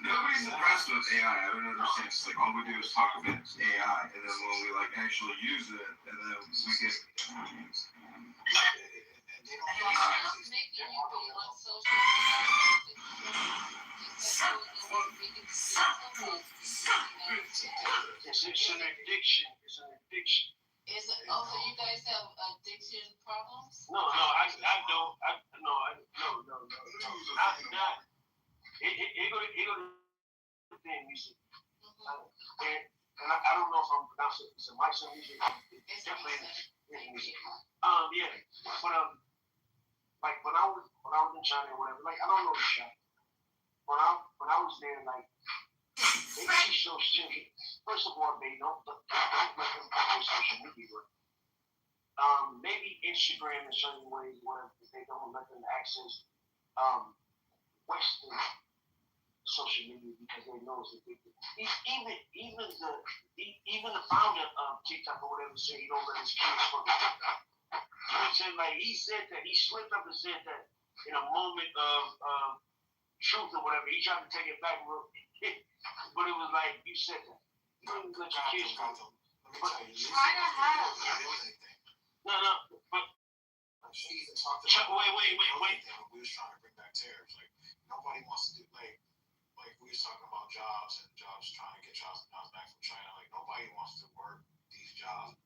Nobody's impressed with AI. I don't understand. It's like all we do is talk about AI, and then when we like actually use it, and then we get. It's an addiction. It's an addiction. Is it? Oh, so you guys have addiction problems? No, I don't. No. I'm not. It go to thing music. And I don't know if I'm pronouncing it. It's a Meissen music. It's definitely music. Yeah. But like when I was in China or whatever, like I don't know the shop. When I was there, like they teach those children. First of all, they don't let them on social media. Maybe Instagram in certain ways, whatever, because they don't let them access Western social media because they know it's addictive. Even the founder of TikTok or whatever said he don't let his kids fuck with TikTok. You know what I'm saying? Like he said that he slipped up and said that in a moment of truth or whatever, he tried to take it back, but it was like you said that. You don't let your kids fuck with them. China has. No, but She even talked wait. We was trying to bring back tariffs. Like nobody wants to do like we was talking about jobs and jobs trying to get jobs back from China. Like nobody wants to work these jobs,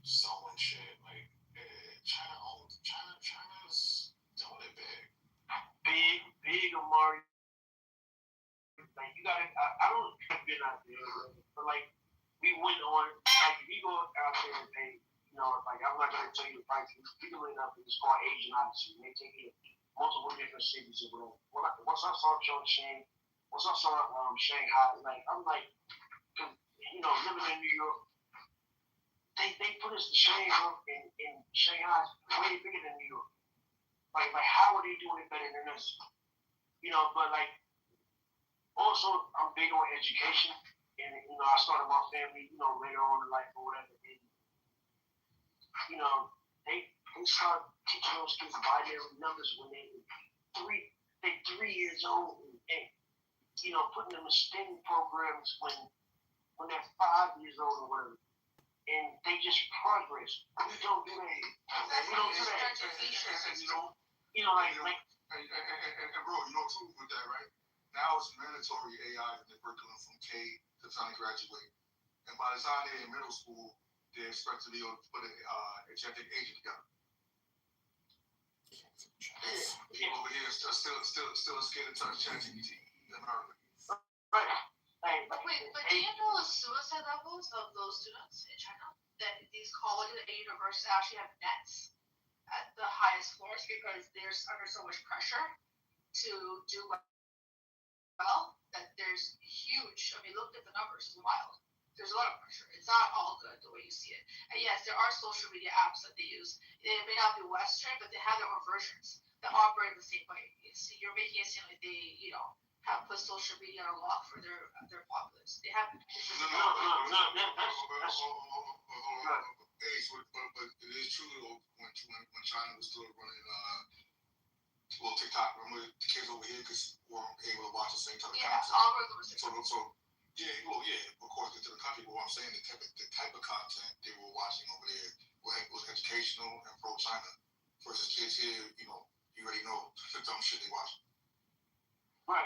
sewing shit. Like China's doing it big. Big Amari. Like you gotta. I don't have been out there, but like we went on. Like if you go out there and pay. You know, like I'm not gonna tell you the price. We can look up. It's called Asian Odyssey. They take you to multiple different cities or whatever. Once I saw Chongqing, once I saw Shanghai, like I'm like, cause you know, living in New York, they put notice the shade in Shanghai is way bigger than New York. Like how are they doing it better than us? But like also I'm big on education, and I started my family, later on in life or whatever. And, they start teaching those kids binary numbers when they're 3 years old, and putting them in STEM programs when they're 5 years old or whatever. And they just progress. We don't do that. We don't do that. And bro, too, with that, right? Now it's mandatory AI in the curriculum from K to the time they graduate. And by the time they're in middle school, they expect to be able to put an agentic agent together. People over here are still scared to touch ChatGPT in America. Wait, but do you know the suicide levels of those students in China? That these colleges and universities actually have nets at the highest floors because they're under so much pressure to do well that there's huge. I mean, look at the numbers; it's wild. There's a lot of pressure. It's not all good the way you see it. And yes, there are social media apps that they use. They may not be Western, but they have their own versions that operate the same way. You're making it seem like they, have put social media on lock for their populace. They have. But it is true when China was still running TikTok. Remember the kids over here weren't able to watch the same type of content. Of course, it's to the country. But what I'm saying, the type of content they were watching over there was educational and pro-China. Versus kids here, you already know the dumb shit they watch. Right.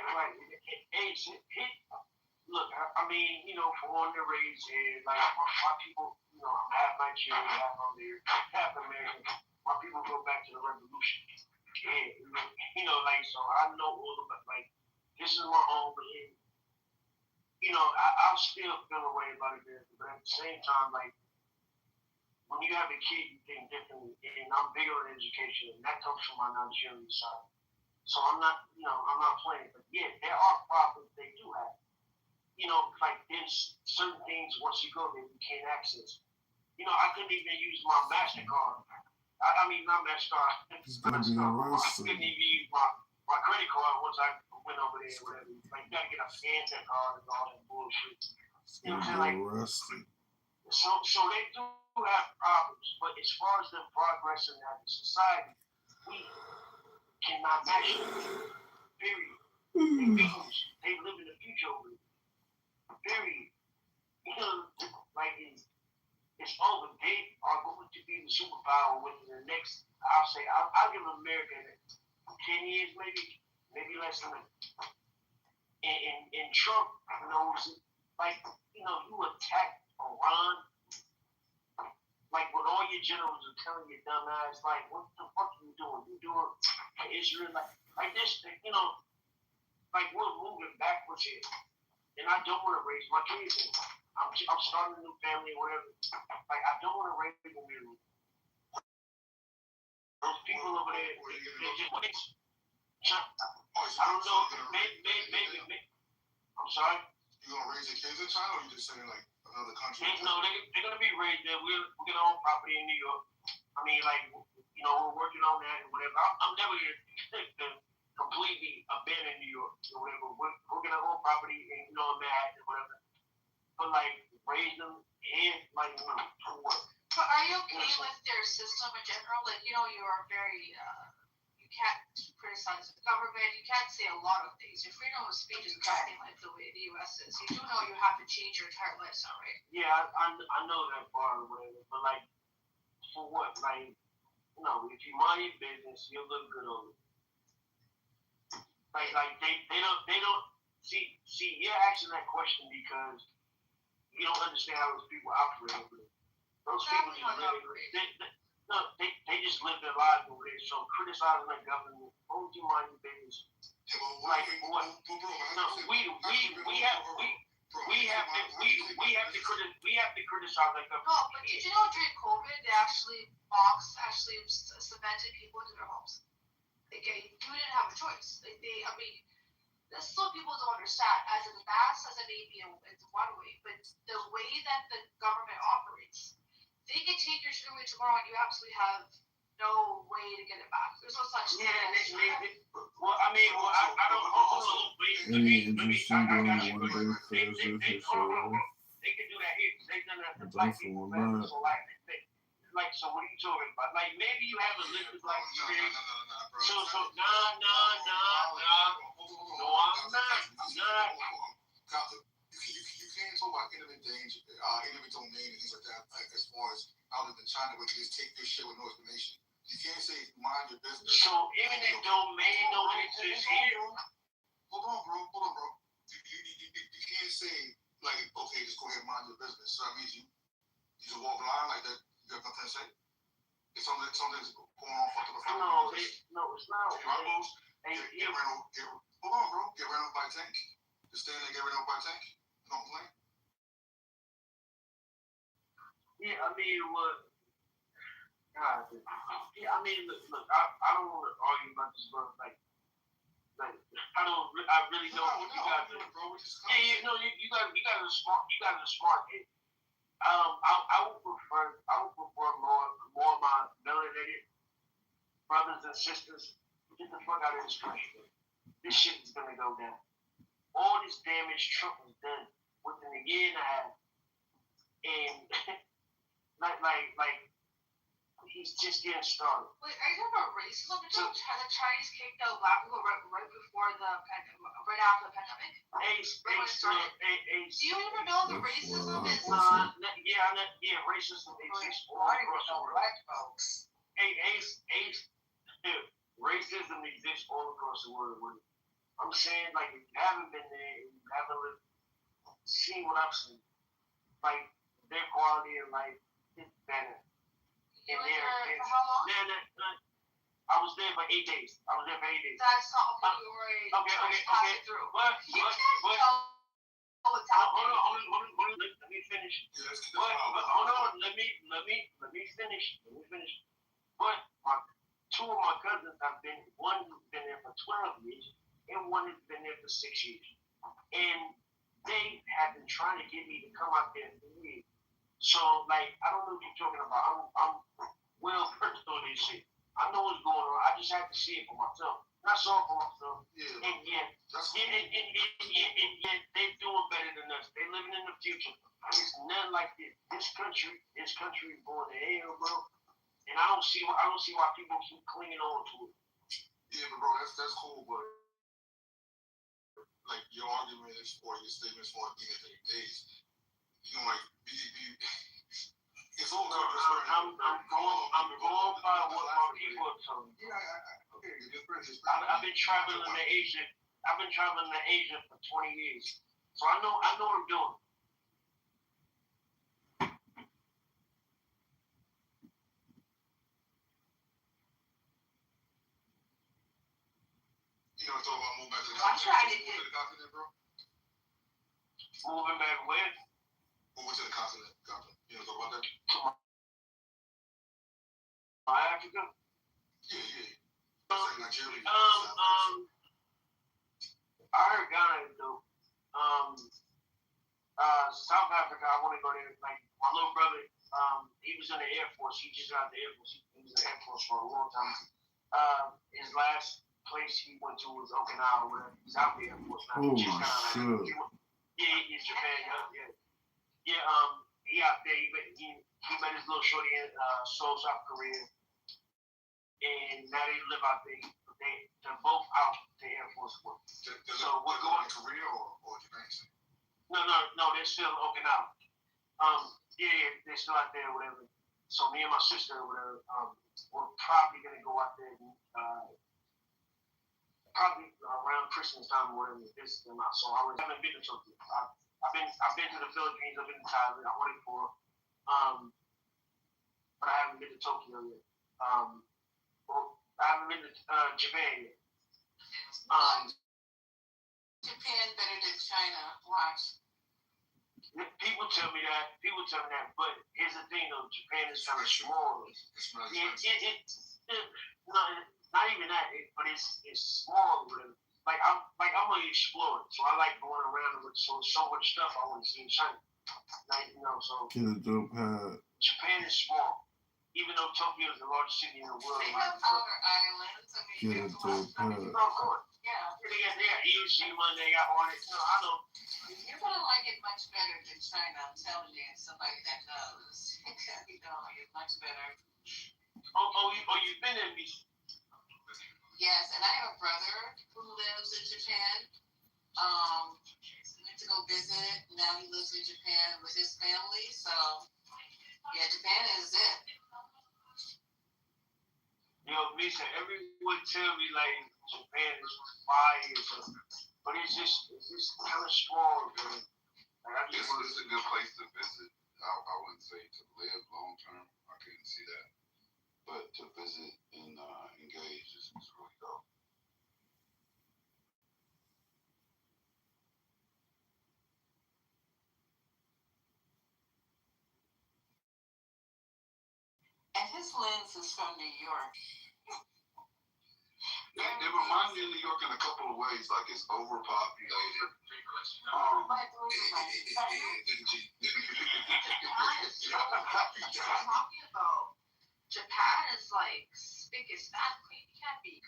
Look, I mean, born and raised here, like my people, half Nigerian, half on there, half American. My people go back to the revolution. So I know all about, this is my home, but I'll still feel a way about it, but at the same time, when you have a kid, you think differently, and I'm bigger in education, and that comes from my Nigerian side. So I'm not playing, but yeah, there are problems they do have. There's certain things once you go there you can't access. I couldn't even use my MasterCard. I mean not MasterCard. I couldn't even use my credit card once I went over there or whatever. You gotta get a Visa card and all that bullshit. So they do have problems, but as far as them progressing as a society, we cannot match them. Period. They live in the future over there. Period. It's over. They are going to be the superpower within the next, I'll give America 10 years, maybe less than that. And Trump knows it. You attack Iran, when all your generals are telling you dumb ass, what the fuck are you doing? You doing Israel this, we're moving backwards here. And I don't want to raise my kids in. I'm starting a new family or whatever. I don't want to raise them in. Those people over there, they're just I don't know. Maybe. I'm sorry? You gonna raise your kids in China, or you just saying another country? No, they're gonna be raised there. We're gonna own property in New York. I mean, we're working on that and whatever. I'm never gonna completely abandon New York or whatever. We're gonna own property in Manhattan or whatever. But raise them and for what? But are you okay with their system in general? You are very you can't criticize the government. You can't say a lot of things. Your freedom of speech is nothing like the way the U.S. is. You do know you have to change your entire lifestyle, right? Yeah, I know that part or whatever. But for what? If you mind your business, you'll look good on it. They don't see you're asking that question because you don't understand how those people operate over there. Those people they just live their lives over there. So criticizing the government, won't you mind your business? What? No, we have to criticize that government. No, but did you know during COVID they actually cemented people into their homes? You didn't have a choice. That's what people don't understand. As a mass, as a Navy, it's one way, but the way that the government operates, they get to take your shit away tomorrow and you absolutely have no way to get it back. There's no such thing. Well, I mean, I don't know. Any interesting going one day Thursday for sure. They can do that here. They've done that to black people, man. So like, so what are you talking about? Like, maybe you have a liquid like experience. No, I'm not. You can't talk about enemy danger, enemy domain and things like that. Like as far as out in China, where you just take this shit with no explanation. You can't say mind your business. So enemy domain don't exist here. Hold on, bro. You can't say like, okay, just go ahead and mind your business. So that means you just walk blind like that. You got nothing to say. It's something's going on fucking around. No, it's not. Hold on, bro. Get ran over by a tank. Just stand there, get ran over by a tank. Don't complain. Yeah, I mean, look. God, yeah, I mean, look. I don't want to argue about this, bro. Like, I really don't. You guys, you guys are smart. You guys are smart. I would prefer more of my melanated brothers and sisters get the fuck out of this country. This shit is gonna go down. All this damage Trump has done within a year and a half, and like he's just getting started. Wait, are you talking about racism? The Chinese kicked out black people right before right after the pandemic? Do you even know the racism is yeah, racism exists all across the world. black folks? Racism exists all across the world. I'm saying, like, if you haven't been there, and you haven't seen what I've seen, like, their quality of life is better. You were there for how long? I was there for 8 days. That's not what you were Okay. through. But what's happening. Hold on. Let me finish. Hold on. Let me finish. But two of my cousins one has been there for 12 years, and one has been there for 6 years. And they have been trying to get me to come out there for years. So, like, I don't know what you're talking about. I'm well versed on this shit. I know what's going on. I just have to see it for myself. I saw it for myself. Yeah. And they're doing better than us. They're living in the future. It's nothing like this. This country is going to hell, bro. And I don't see why people keep clinging on to it. Yeah, but bro, that's cool, but like your argument is for your statements for the end of the days. You know, like it's all good. I'm going by what my people are telling me. Yeah, okay. I've been traveling to Asia. I've been traveling to Asia for 20 years, so I know what I'm doing. You know, talk about moving back to the I'm trying to get continent, bro. Moving back where? Moving to the continent. You know, talk about that. Africa. Yeah. Like Nigeria. I heard Ghana though. South Africa. I want to go there. Like my little brother. He was in the Air Force. He just got out of the Air Force. He was in the Air Force for a long time. His last place he went to was Okinawa. Whatever. He's out the Air Force now. Oh my shit. Yeah, he's Japan. Yeah. He out there. He met his little shorty in Seoul, South Korea, and now they live out there. They're both out the Air Force. So we're going to Korea or Japan. No, they're still in Okinawa. Yeah, they're still out there, whatever. So me and my sister, whatever, we're probably gonna go out there, probably around Christmas time or whatever. Visit them out. So I haven't been to Tokyo. I've been to the Philippines. I've been to Thailand. I went for, but I haven't been to Tokyo yet. Well, I haven't been to Japan yet. Japan better than China. Watch. People tell me that, but here's the thing though, Japan is kind of small. Not even that, but it's small. Like I'm an explorer, so I like going around with so much stuff I want to see in China. Like, so Get a dope hat. Japan is small. Even though Tokyo is the largest city in the world. They have outer islands. I mean, Get a dope hat. Oh, of course. Yeah. They got Hiroshima, they got Hornets. I know. You're gonna like it much better than China. I'm telling you, somebody that knows. You're gonna like it much better. You've been in these. Yes, and I have a brother who lives in Japan. Went to go visit. Now he lives in Japan with his family. So, yeah, Japan is it. Lisa, everyone tell me like Japan is fire, but it's just kind of small, man. Like, It's a good place to visit. I wouldn't say to live long term. I couldn't see that, but to visit and engage is really dope. And his lens is from New York. It reminds me of New York in a couple of ways. Like it's overpopulated. Talking about Japan is like spick is not clean. You can't be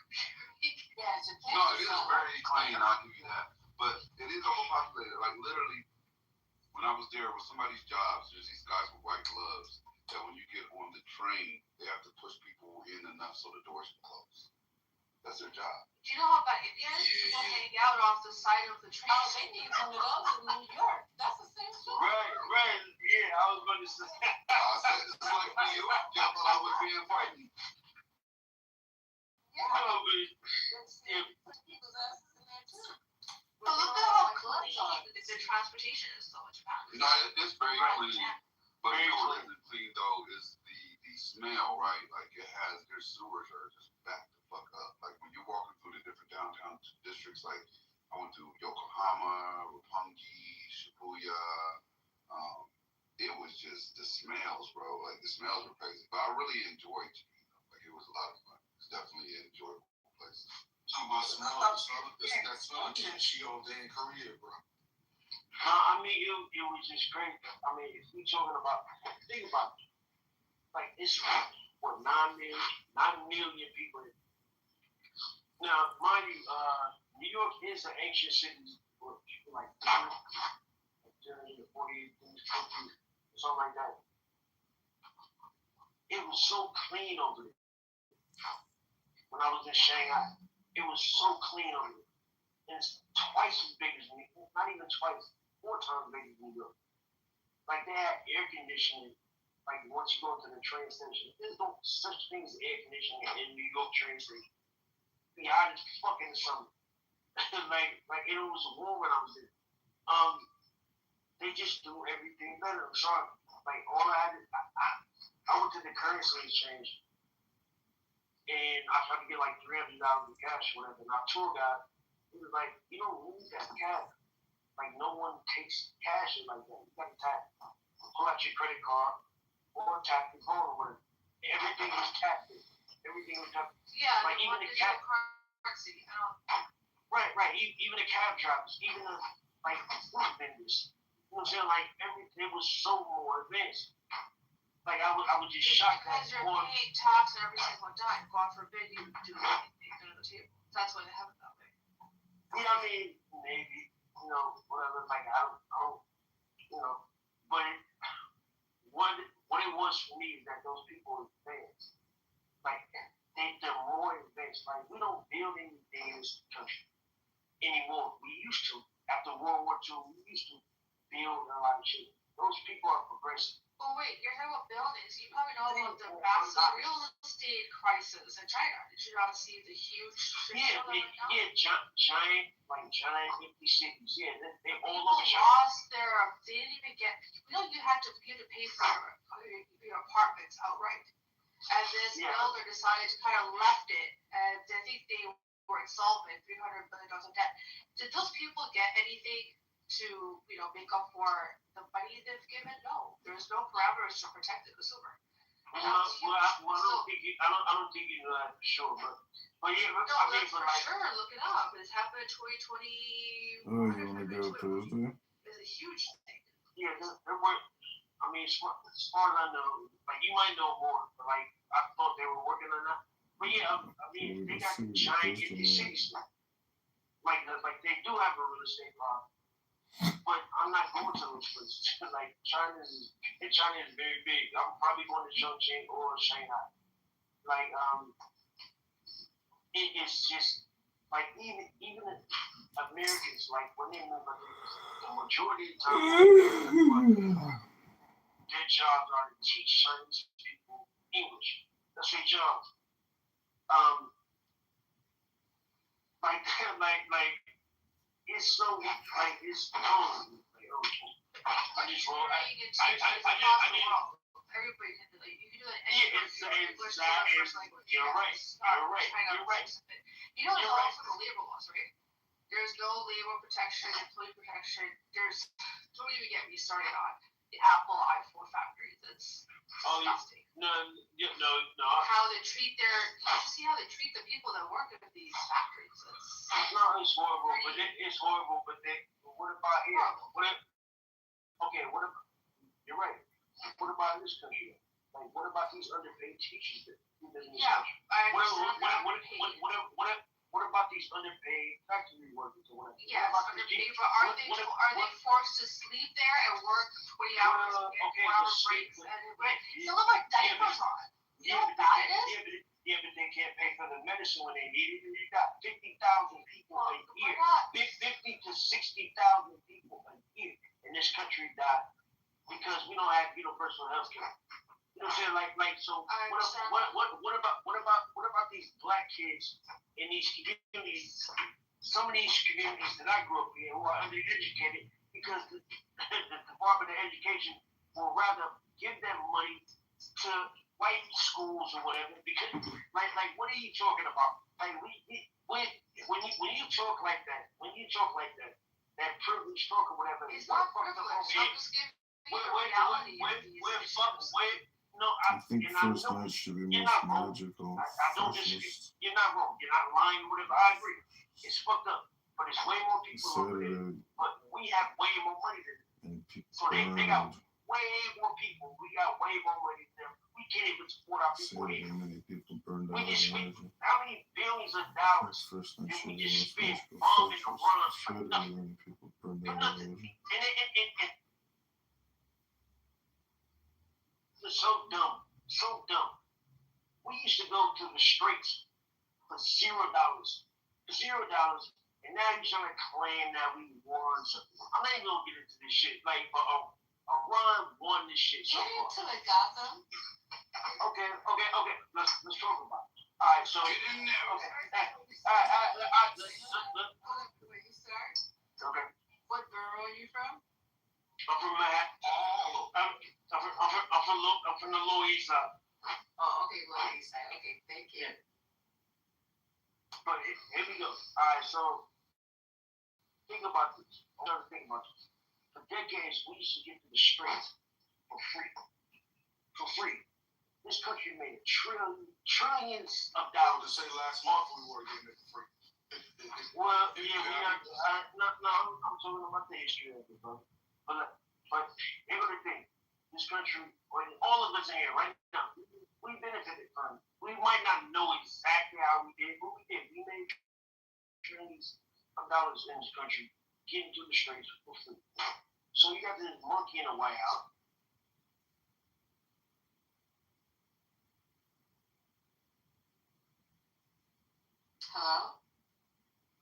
Yeah, Japan. No, it is very clean. I'll give you that. But it is overpopulated. Like literally, when I was there with somebody's jobs, there's these guys with white gloves that when you get on the train, they have to push people in enough so the doors can close. That's their job. Do you know how about Indians? People hang out off the side of the train. Oh, they need one of those in New York. That's the same story. Right. Yeah, I was going to say. I said it's like New York. Y'all thought I was being frightened. Yeah. No, but People's asses in there too. But look at how clean the transportation is so much better. No, it's very clean. But you know what isn't clean though is the smell, right? Like it has their sewers are just back the fuck up. Like when you're walking through the different downtown districts, like I went to Yokohama, Roppongi, Shibuya. It was just the smells, bro. Like the smells were crazy. But I really enjoyed it. Like it was a lot of fun. It's definitely an enjoyable place. Talking about smell, that smell of kimchi all day in Korea, bro. I mean, it was just crazy. I mean, if we talking about, think about it. Like, it's what, 9 million people. Now, mind you, New York is an ancient city for people like during the 40s, 50s, something like that. It was so clean over there. When I was in Shanghai, it was so clean over there. And it's twice as big as New York, not even twice, 4 times bigger than New York. Like they had air conditioning. Like once you go to the train station, there's no such thing as air conditioning in New York train station. Be hot as fuck in the summer. like it was warm when I was there. They just do everything better. I'm sorry. Like all I had, I went to the currency exchange, and I tried to get like $300 in cash, whatever. And our tour guide, he was like, "You don't need that cash. Like no one takes cash like that. You got to tap, pull out your credit card, or tap your phone or whatever. Everything was tapped. Everything was tapped. Yeah, like even the cab. currency. Right. Even the cab drivers, even the like food vendors. You know what I'm saying? Like everything was so more advanced. Like I was just shocked because that you're paying tax and every single dime. God forbid you do anything under the table. That's why they have it that way. Yeah, I mean maybe whatever. Like I don't but what it was for me is that those people are advanced. Like they're more advanced. Like we don't build anything in this country anymore. We used to. After World War II, we used to build a lot of shit. Those people are progressive. Oh wait, you're talking about buildings. You probably know about the massive real estate crisis in China. Did you not see the huge giant empty cities. Yeah, they all over. China. Lost their. They didn't even get. You had to pay for your apartments outright. And this builder decided to kind of left it, and I think they were insolvent, $300 billion in debt. Did those people get anything to make up for the money they've given? No, there's no parameters to protect the consumer. I don't think you know that for sure, but yeah, no, that's for sure. Look it up. It's happened in 2020. Oh, you want to go Thursday? It's a huge thing. Yeah, there were. I mean, as far as I know, like you might know more, but like I thought they were working on that. But yeah, I mean, they got giant cities. Like they do have a real estate law, but I'm not going to those places. Like China is very big. I'm probably going to Chongqing or Shanghai. Like it's just like even Americans, like when they move, the majority of the time. Their jobs are to teach Chinese people English. That's their jobs. Like it's so it's totally I just roll. Everybody can do it. You can do it. You're right. You know, it's also the labor laws, right? There's no labor protection, employee protection. Don't even get me started on the Apple iPhone factories. It's disgusting. No. How they treat how they treat the people that work at these factories. It's horrible. But what about here? What about? You're right. What about this country? Like, what about these underpaid teachers that do this? Yeah, I understand. What about these underpaid factory workers or whatever? Yes, underpaid, but are they forced to sleep there and work 20 hours and get 4-hour breaks? Some of our diapers on. You know how bad it is? Yeah, but they can't pay for the medicine when they need it. And you got 50,000 people a year. 50 to 60,000 people a year in this country die because we don't have universal health care. You know what I'm saying? Like so what about these black kids in these communities? Some of these communities that I grew up in who are undereducated because the Department of Education will rather give them money to white schools or whatever because like what are you talking about? Like when you talk like that, that privilege talk or whatever. It's not privilege. I'm just giving you the reality of these issues. I think First Night should be most magical. I don't disagree. You're not wrong. You're not lying or whatever. I agree. It's fucked up. But it's way more people over there. But we have way more money than them. So they got way more people. We got way more money than them. We can't even support our people here. Many people burned out. How many billions of dollars did we just spend bombing Iran for nothing? People burned For out. nothing. And it's so dumb. So dumb. We used to go to the streets for $0. And now you're trying to claim that we won something. I'm not even gonna get into this shit. Like, Iran won this shit. Get into it, Gotham. Okay. Let's talk about it. All right, so get in there. Okay. All right. Where you start? Okay. What borough are you from? I'm from Manhattan. I'm from the Lower East Side. Oh, okay, Lower East Side. Okay, thank you. But here we go. All right, so think about this. For decades, we used to get to the streets for free. This country made trillions of dollars. To say last month we were getting it for free. Well, yeah, we are. No, I'm talking about the history of it, bro. But here's the thing. This country, all of us in here right now, we benefited from it. We might not know exactly how we did, but we did. We made trillions of dollars in this country getting through the streets for free. So you got this monkey in the White House.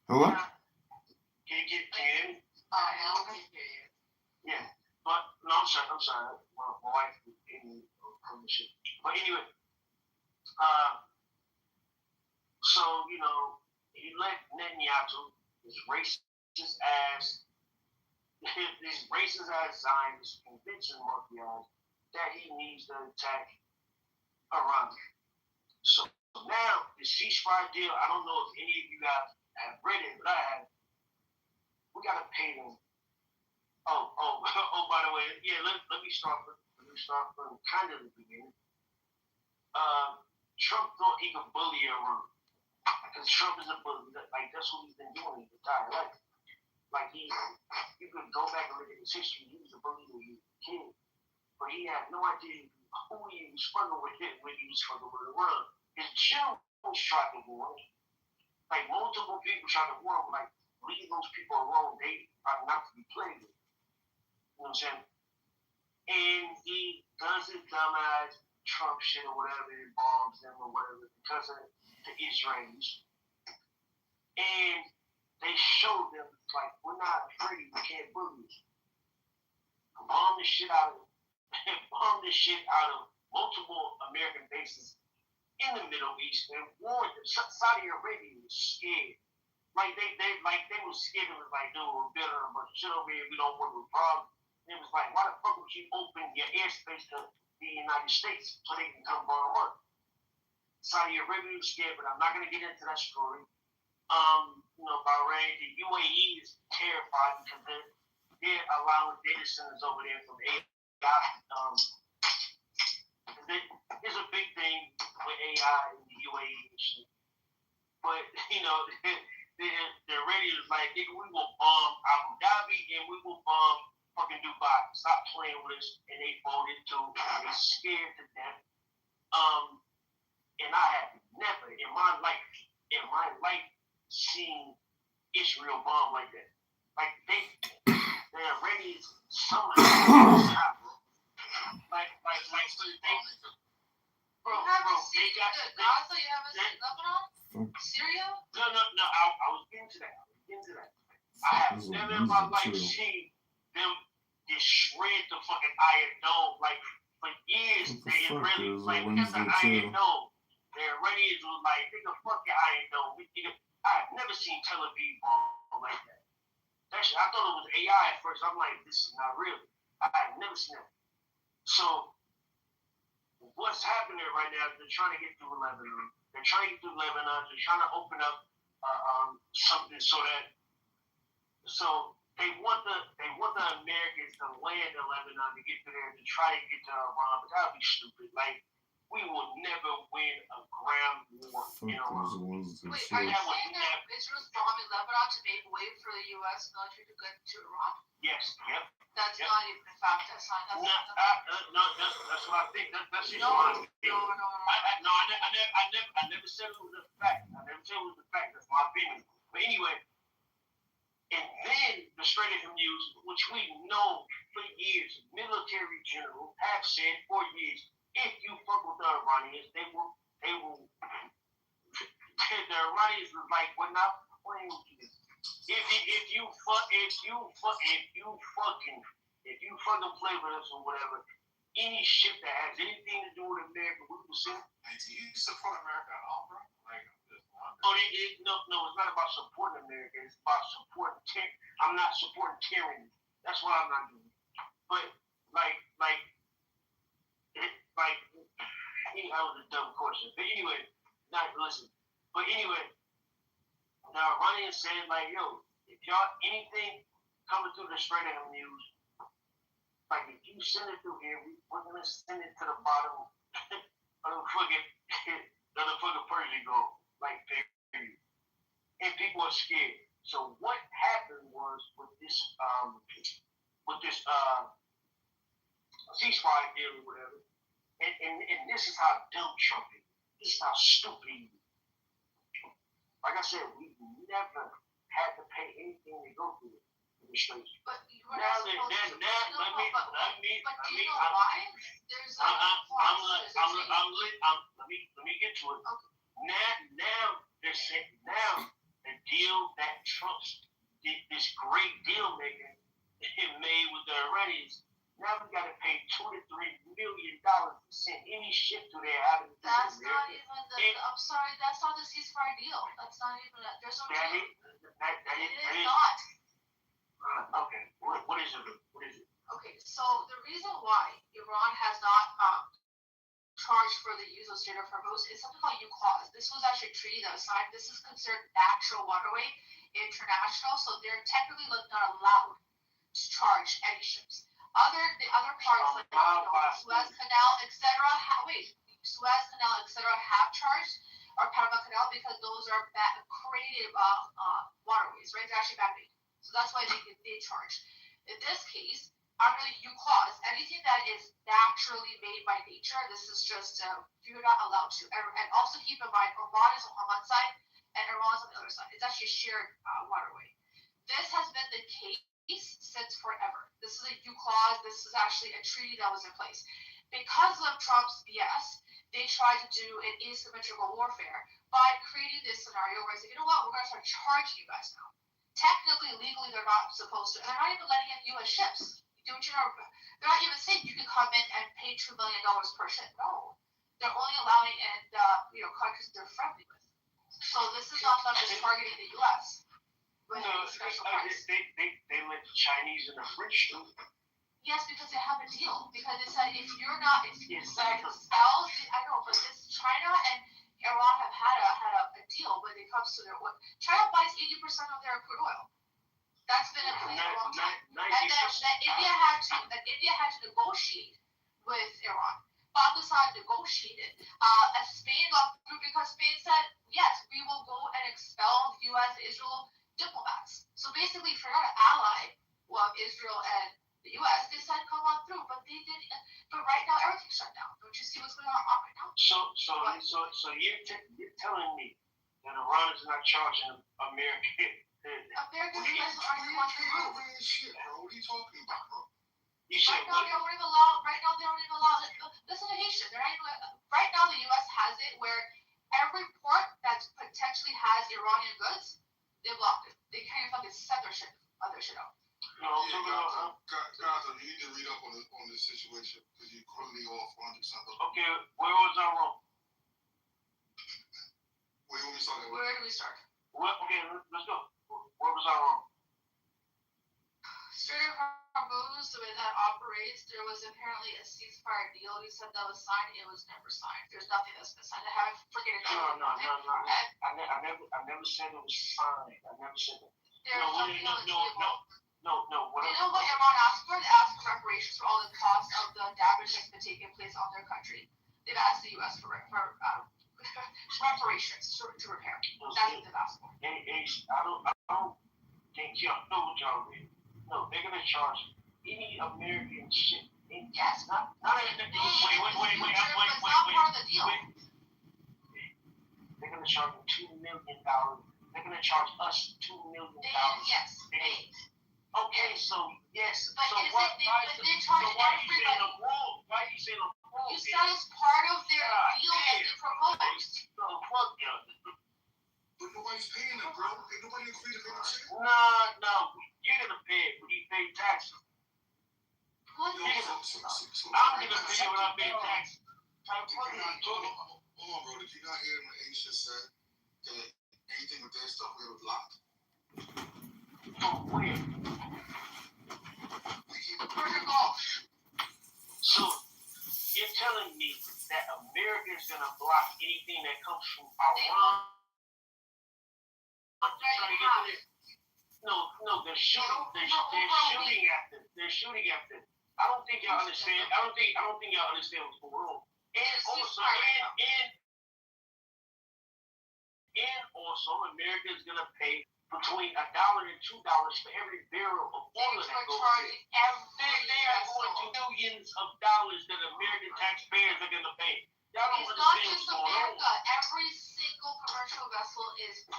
Hello? Can you hear me? Now I can hear you. Yeah. But, no, I'm sorry. My wife gave me permission. But anyway, so, he let Netanyahu, this racist ass Zionist, convince his monkey ass that he needs to attack Iran. So now, the ceasefire deal, I don't know if any of you guys have read it, but I have. We got to pay them. By the way, yeah, let me start from kind of the beginning. Trump thought he could bully Iran. Because Trump is a bully. Like, that's what he's been doing his entire life. like you can go back and look at his history. He was a believer, he was a kid, but he had no idea who he was fucking with when he was fucking with the world. His generals tried to warn him. Like multiple people tried to warn him, like leave those people alone. They are not to be played with. You know what I'm saying? And he does his dumbass Trump shit or whatever, and bombs them or whatever because of the Israelis. And they showed them, like, we're not afraid, we can't bully you. Bomb this shit out of multiple American bases in the Middle East and warned them. Saudi Arabia was scared. Like they were scared. It was like, dude, we're building a bunch of shit over here, we don't want no problem. And it was like, why the fuck would you open your airspace to the United States so they can come bomb us? Saudi Arabia was scared, but I'm not gonna get into that story. Bahrain, the UAE is terrified because they're allowing data centers over there from AI. There's a big thing with AI in the UAE and shit. But, they're ready to like, nigga, we will bomb Abu Dhabi and we will bomb fucking Dubai. Stop playing with us. And they voted to, they're scared to death. And I have never in my life seen Israel bomb like that. Like they're ready somehow. They got Gaza, you haven't seen Lebanon? Syria? No, I was into that. I have never in my life seen them just shred the fucking Iron Dome. Like, for years, they really, like, we got the Iron Dome. They're ready to, like, nigga, fuck your Iron Dome. I have never seen Tel Aviv bomb like that. Actually, I thought it was AI at first. I'm like, this is not real. I have never seen that. So, what's happening right now is they're trying to get through Lebanon. They're trying to open up something so they want the Americans to land in Lebanon to get to there to try to get to Iran, but that would be stupid. Like, we will never win a ground war in Iran. Wait, are you saying that Israel's bombing Lebanon to make way for the U.S. military to get to Iran? Yes, yep. That's not even a fact. That's what I think. That's just what I think. I never said it was a fact. That's my opinion. But anyway, and then the Strait of Hormuz, which we know for years, military generals have said for years, if you fuck with the Iranians, they will. The Iranians was like, we're not playing with you. If you fucking play with us or whatever, any ship that has anything to do with America, we will send. Hey, do you support America at all, bro? Like, No, it's not about supporting America. It's about supporting. I'm not supporting tyranny. That's what I'm not doing. But that was a dumb question. But anyway, listen. But anyway, the Iranians saying like, yo, if y'all anything coming through the Strait of Hormuz, like if you send it through here, we're gonna send it to the bottom of the fucking Persian Gulf, like period. And people are scared. So what happened was with this ceasefire deal or whatever, and this is how dumb Trump is. This is how stupid he is. Like I said, we never had to pay anything to go through the Strait. But you were not supposed to. But do you know why? There's let me get to it. Okay. Now they're saying the deal that Trump's this great deal making made with the Iranians. Now we got to pay $2 to $3 million to send any ship to there out of the That's not even I'm sorry, that's not the ceasefire deal. That's not even there's no deal. It is not. Okay. What is it? Okay, so the reason why Iran has not charged for the use of Strait of Hormuz is something called UCLAUSE. This was actually a treaty that was signed. This is considered natural waterway, international, so they're technically not allowed to charge any ships. The other parts like Suez Canal, etc. Suez Canal, etc. have charged, or Panama Canal, because those are creative waterways, right? They're actually man-made. So that's why they charge. In this case, under the U clause, anything that is naturally made by nature, this is just you're not allowed to. And also keep in mind, Oman is on one side and Iran is on the other side. It's actually a shared waterway. This has been the case since forever. This is a U clause. This is actually a treaty that was in place. Because of Trump's BS, they tried to do an asymmetrical warfare by creating this scenario where they say, you know what, we're going to start charging you guys now. Technically, legally, they're not supposed to. And they're not even letting in U.S. ships. Don't you know? They're not even saying you can come in and pay $2 million per ship. No. They're only allowing in countries they're friendly with. So this is not them just targeting the U.S. with a special price. They let the Chinese and the French do it. Yes, because they have a deal. Because it said if you're not, if you Exactly. I know, but this China and Iran have had a deal when it comes to their oil. China buys 80% of their crude oil. That's been in place for a long time. And then India had to negotiate with Iran. Pakistan negotiated. And Spain got through because Spain said, yes, we will go and expel U.S. Israel diplomats. So basically, if you're not an ally of Israel and the U.S., they said come on through. But they did. But right now, everything's shut down. Don't you see what's going on right now? So you're telling me that Iran is not charging American? American U.S. are the ones who rule. Shit, bro. What are you talking about, bro? You said Right now, they don't even allow. Listen to Haitian. Right now, the U.S. has it where every port that potentially has Iranian goods, they blocked it. They can't even fucking send their shit out. No, guys, you need to read up on this situation because you're clearly off 100%. Okay, where was I wrong? Where do we start? Where do we start? Okay, let's go. Where was I wrong? Strait of Hormuz, the way that operates, there was apparently a ceasefire deal. He said that was signed. It was never signed. There's nothing that's been signed. I haven't forget it. No. I never said it was signed. I never said that. There's nothing on the table. No. You know what Iran asked for? They asked for reparations for all the costs of the damage that's been taking place on their country. They've asked the U.S. for reparations to repair. That's what they've asked for. I don't think y'all know what y'all read. No, they're gonna charge any American shit. Yes, not everything. Wait. It's not part of the deal. They're gonna charge them $2 million. They're gonna charge us $2 million. Yes. Okay, so yes. But so they why charge you everybody. saying I'm wrong? Why you saying I'm wrong? You said it's part of their deal that they proposed. No, fuck y'all. But nobody's paying them, bro. Ain't nobody agreed to pay them shit. No. You're gonna pay it when you pay taxes. I'm gonna pay it when I pay taxes. Hold on, bro. Did you not hear when Aisha said that anything with their stuff we were blocked? Where? Persian Gulf. So you're telling me that America's gonna block anything that comes from Iran? No, they're shooting. They're shooting at them. I don't think y'all understand. I don't think y'all understand what's going on. And also, America is gonna pay between $1 and $2 for every barrel of oil that goes in. They are going to millions of dollars that American taxpayers are gonna pay. Y'all don't It's not understand just what's going on. America. Every single commercial vessel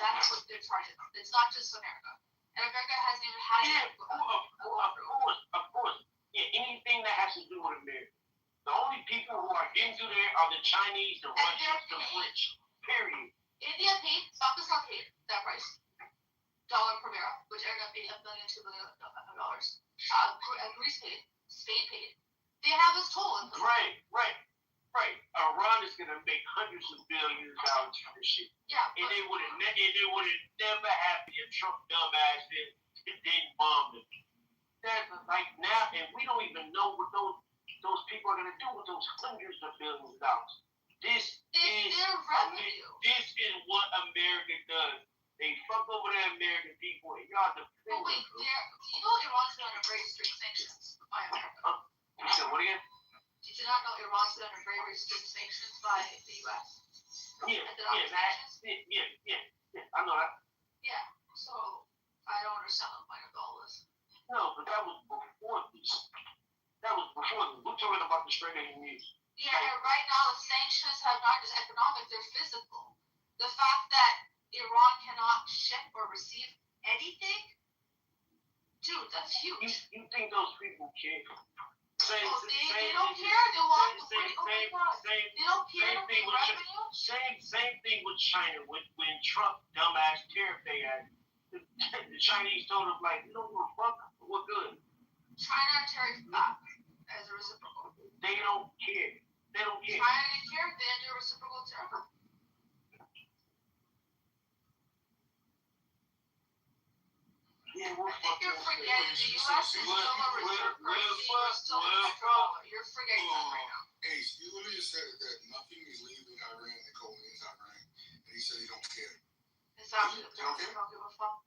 that's what they're charging. It's not just America. And America hasn't even had it. Of course. Yeah, anything that has to do with America. The only people who are getting through there are the Chinese, the Russians, the French. Period. India paid, Pakistan paid that price. $1 per barrel, which ended up being $1 million, $2 million. Greece paid, Spain paid. They have us told. Right. Iran is gonna make hundreds of billions of dollars from this shit. Yeah. And they would have never happened if Trump dumbass didn't bomb them. That's like now, and we don't even know what those people are gonna do with those hundreds of billions of dollars. This is what America does. They fuck over the American people, and y'all But wait, you know Iran's been under very strict sanctions by America. You said what again? Did you not know Iran's been under very, very strict sanctions by the U.S.? Yeah, I know that. Yeah, so I don't understand the point of all this. No, but that was before this. That was before this. We're talking about the straight enemies. Yeah, and right now the sanctions have not just economic, they're physical. The fact that Iran cannot ship or receive anything, dude, that's huge. You think those people care? They don't care. They want the free. Oh my God. They don't care to pay revenue. Same thing with China. When Trump dumbass tariff they had, the Chinese told him like, you don't give a fuck. We're good. China tariff back as a reciprocal. They don't care. They don't care. China didn't care. They didn't do a reciprocal tariff. Yeah, I think you're forgetting the U.S. is still a reserve currency. We're still a petrodollar. You're forgetting that right now. Ace, you literally said that nothing is leaving Iran and going into Iran, and he said he don't care. Exactly. They don't care? They don't give a fuck.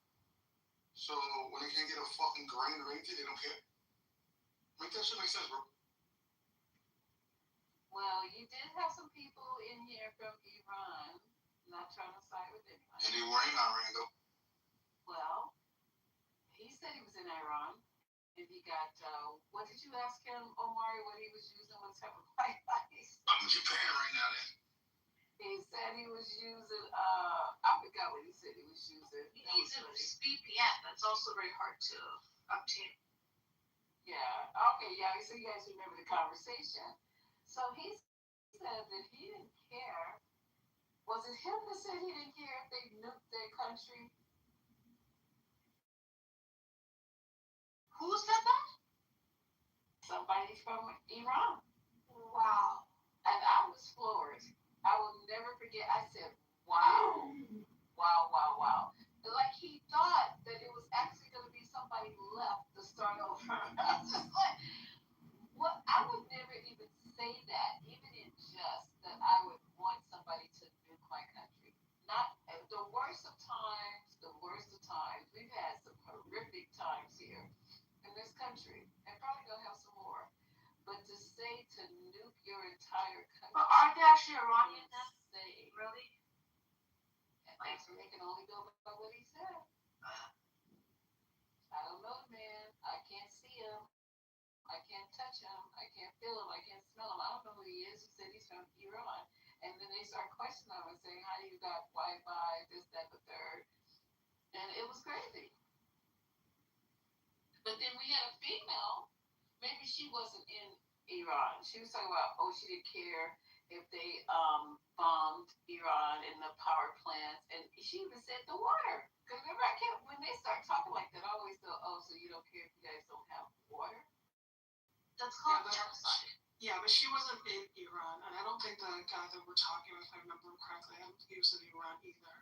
So when they can't get a fucking grain or anything, they don't care? Make that shit make sense, bro. Well, you did have some people in here from Iran, not trying to side with anyone. And they were in Iran, though. Well, he said he was in Iran, and he got, what did you ask him, Omari, what he was using, what type of white rice? I'm in Japan right now, then. He said he was using, I forgot what he said he was using. He needs a VPN. That's also very hard to obtain. Yeah, okay, yeah, so you guys remember the conversation. So he said that he didn't care. Was it him that said he didn't care if they nuked their country? Who said that? Somebody from Iran. Wow. And I was floored. I will never forget. I said, wow. Wow, wow, wow. Like he thought that it was actually going to be somebody left to start over. I was just like, what? I would never even say that, even in jest, that I would want somebody to nuke my country. Not the worst of times, we've had some horrific times here in this country, and probably gonna have some more. But to say to nuke your entire country, But aren't they actually Iranian then? Really? Like, so they can only go by what he said. I don't know, man. I can't see him. I can't touch him. I can't feel him. I can't smell him. I don't know who he is. He said he's from Iran. And then they start questioning him and saying, how do you got Wi-Fi, this, that, the third. And it was crazy. But then we had a female, maybe she wasn't in Iran. She was talking about, she didn't care if they bombed Iran in the power plants. And she even said the water. Because remember, when they start talking like that, I always go, so you don't care if you guys don't have water? That's called genocide. Yeah, but she wasn't in Iran, and I don't think the guy that we're talking about, if I remember correctly, I don't think he was in Iran either.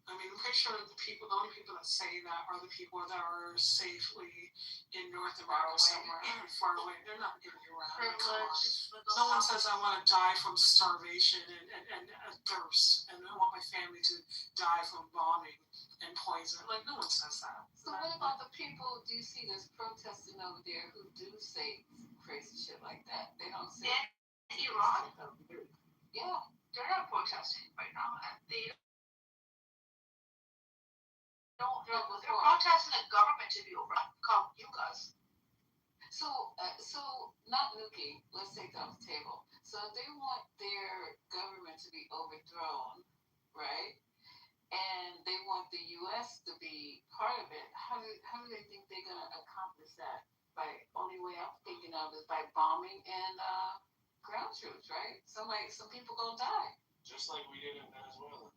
I mean, I'm pretty sure the only people that say that are the people that are safely in North America somewhere, far away. They're not in Iran. No one says I want to die from starvation and thirst, and I want my family to die from bombing and poison. Like, no one says that. So what about the people, do you see this protesting over there who do say crazy shit like that? They don't say... In Iran? Yeah. They're not protesting right now. They're protesting the government to be overcome. You guys. So not nuking. Let's take that off the table. So they want their government to be overthrown, right? And they want the U.S. to be part of it. How do they think they're gonna accomplish that? Only way I'm thinking of is by bombing and ground troops, right? Some people gonna die. Just like we did in Venezuela.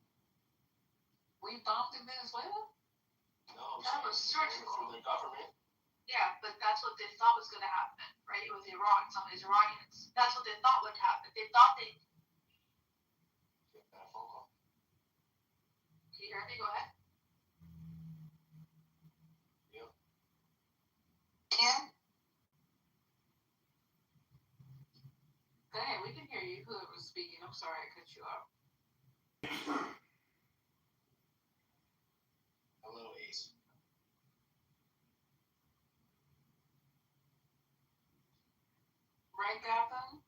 We bombed in Venezuela? No, that was surgical. For the government. Yeah, but that's what they thought was going to happen, right? With Iran, some of these Iranians. That's what they thought would happen. They thought they. Get that phone call. Can you hear me? Go ahead. Yep. Yeah. Go ahead, we can hear you. Whoever's speaking. I'm sorry I cut you off. Hello, Ace. Right, Gotham?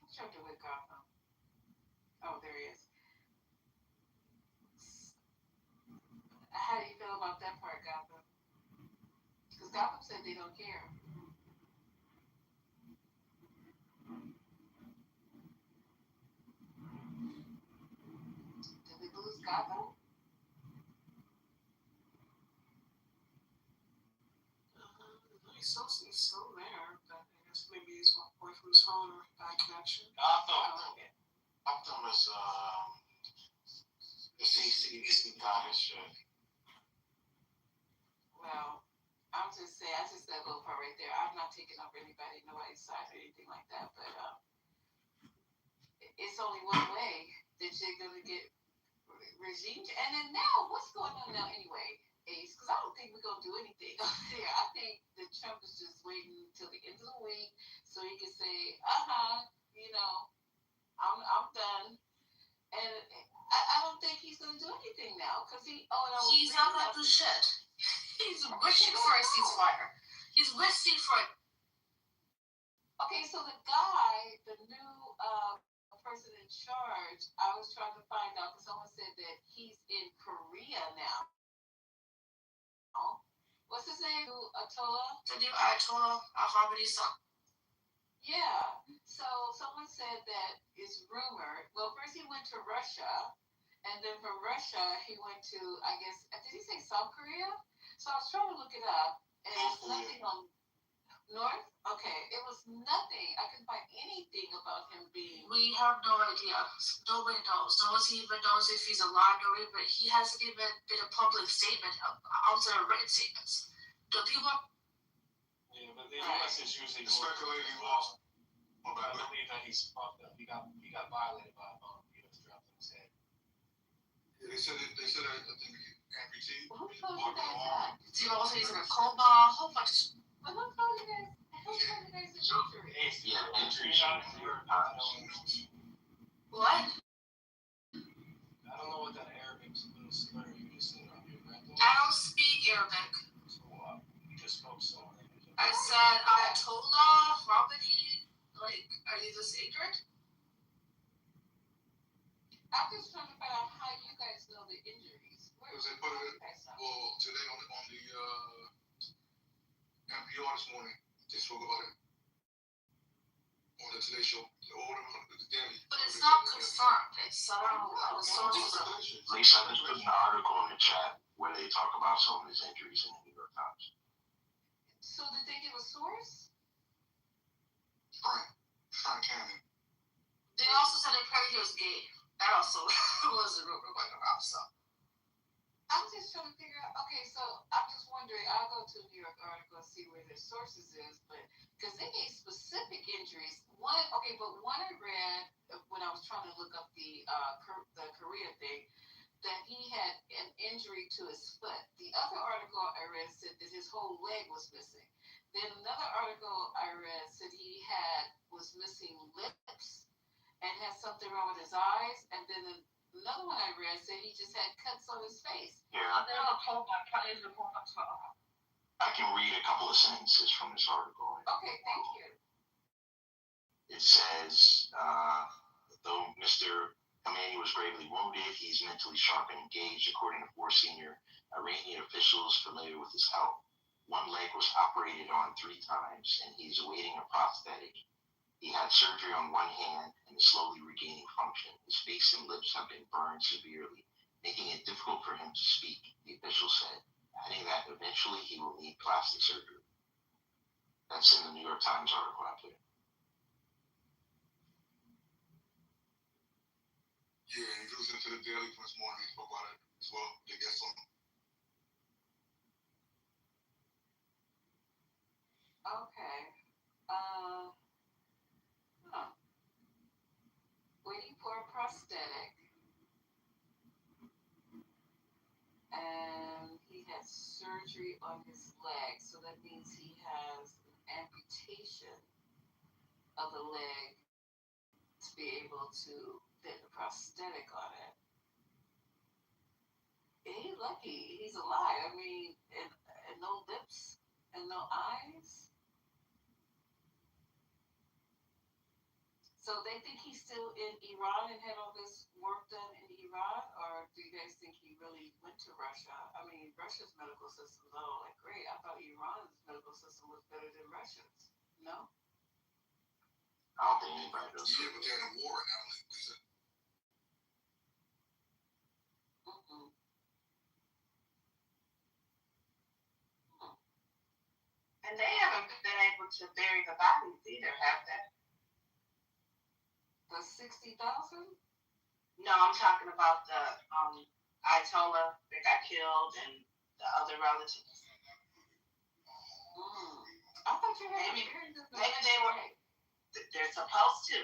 What's up with Gotham? Oh, there he is. Gotham said they don't care. Did we lose Gotham? He's still there, but I guess maybe he's walked away from his phone or bad connection. Gotham is the CC is the goddess shit. Well, I just said a little part right there. I'm not taking up nobody's side or anything like that, but it's only one way that you're gonna get regime. And then now, what's going on now anyway, Ace? Because I don't think we're gonna do anything there. I think that Trump is just waiting till the end of the week so he can say, I'm done. And I don't think he's gonna do anything now because he's not up to shit. He's wishing for a ceasefire. He's wishing for it. Okay, so the guy, the new person in charge, I was trying to find out because someone said that he's in Korea now. What's his name? Atola? The new Ayatollah Ahmadinejad. Yeah. So someone said that it's rumored. Well, first he went to Russia, and then from Russia he went to, I guess, did he say South Korea? So I was trying to look it up, and there's nothing on North. Okay, it was nothing. I couldn't find anything about him being. We have no idea. Nobody knows. No one even knows if he's alive. Nobody, but he hasn't even been a public statement outside of written statements. The people. Yeah, but the U.S. is usually speculating. I believe that he's fucked up. He got violated by a bomb. U.S. dropped in his head. Yeah, they said I think amputee. Who told you that? You know, also he's in a coma. A whole bunch of. But who told you guys? Who told you guys the injury? Yeah, injuries are New York Times. What? I don't know what that Arabic slur you just said on your record. I don't speak Arabic. So you just spoke so. I said Ayatollah Khomeini. Like, are you just ignorant? I'm just trying to find out how you guys know the injuries. Because they put it, well, today on the NPR this morning, they spoke about it on the Today Show. The Daily. But it's not confirmed. It's sources. Lisa, I just put an article in the chat where they talk about some of his injuries in the New York Times. So did they give a source? Frank Cannon. They also said apparently he was gay. That also was a rumor going around, so. I'm just trying to figure out. Okay, so I'm just wondering. I'll go to a New York article and see where their sources is, but because they gave specific injuries. One I read when I was trying to look up the Korea thing, that he had an injury to his foot. The other article I read said that his whole leg was missing. Then another article I read said he was missing lips and had something wrong with his eyes, and then another one I read said he just had cuts on his face. Yeah. I can read a couple of sentences from this article. Okay, thank you. It says, though Mr. Khomeini was gravely wounded, he's mentally sharp and engaged, according to 4 senior Iranian officials familiar with his health. One leg was operated on 3 times, and he's awaiting a prosthetic. He had surgery on one hand and is slowly regaining function. His face and lips have been burned severely, making it difficult for him to speak, the official said, adding that eventually he will need plastic surgery. That's in the New York Times article I put in. Yeah, and if you listen to the Daily from this morning, they spoke about it as well. They guess on. Okay. Waiting for a prosthetic. And he had surgery on his leg, so that means he has an amputation of the leg to be able to fit a prosthetic on it. He's lucky. He's alive. I mean, and no lips and no eyes. So they think he's still in Iran and had all this work done in Iran, or do you guys think he really went to Russia? I mean, Russia's medical system is all like great. I thought Iran's medical system was better than Russia's. No? I don't think anybody does. Yeah, but they're in a war now, Lisa. Mm-mm. And they haven't been able to bury the bodies either, have they? The 60,000? No, I'm talking about the Ayatollah that got killed and the other relatives. I thought you had maybe they were. They're supposed to,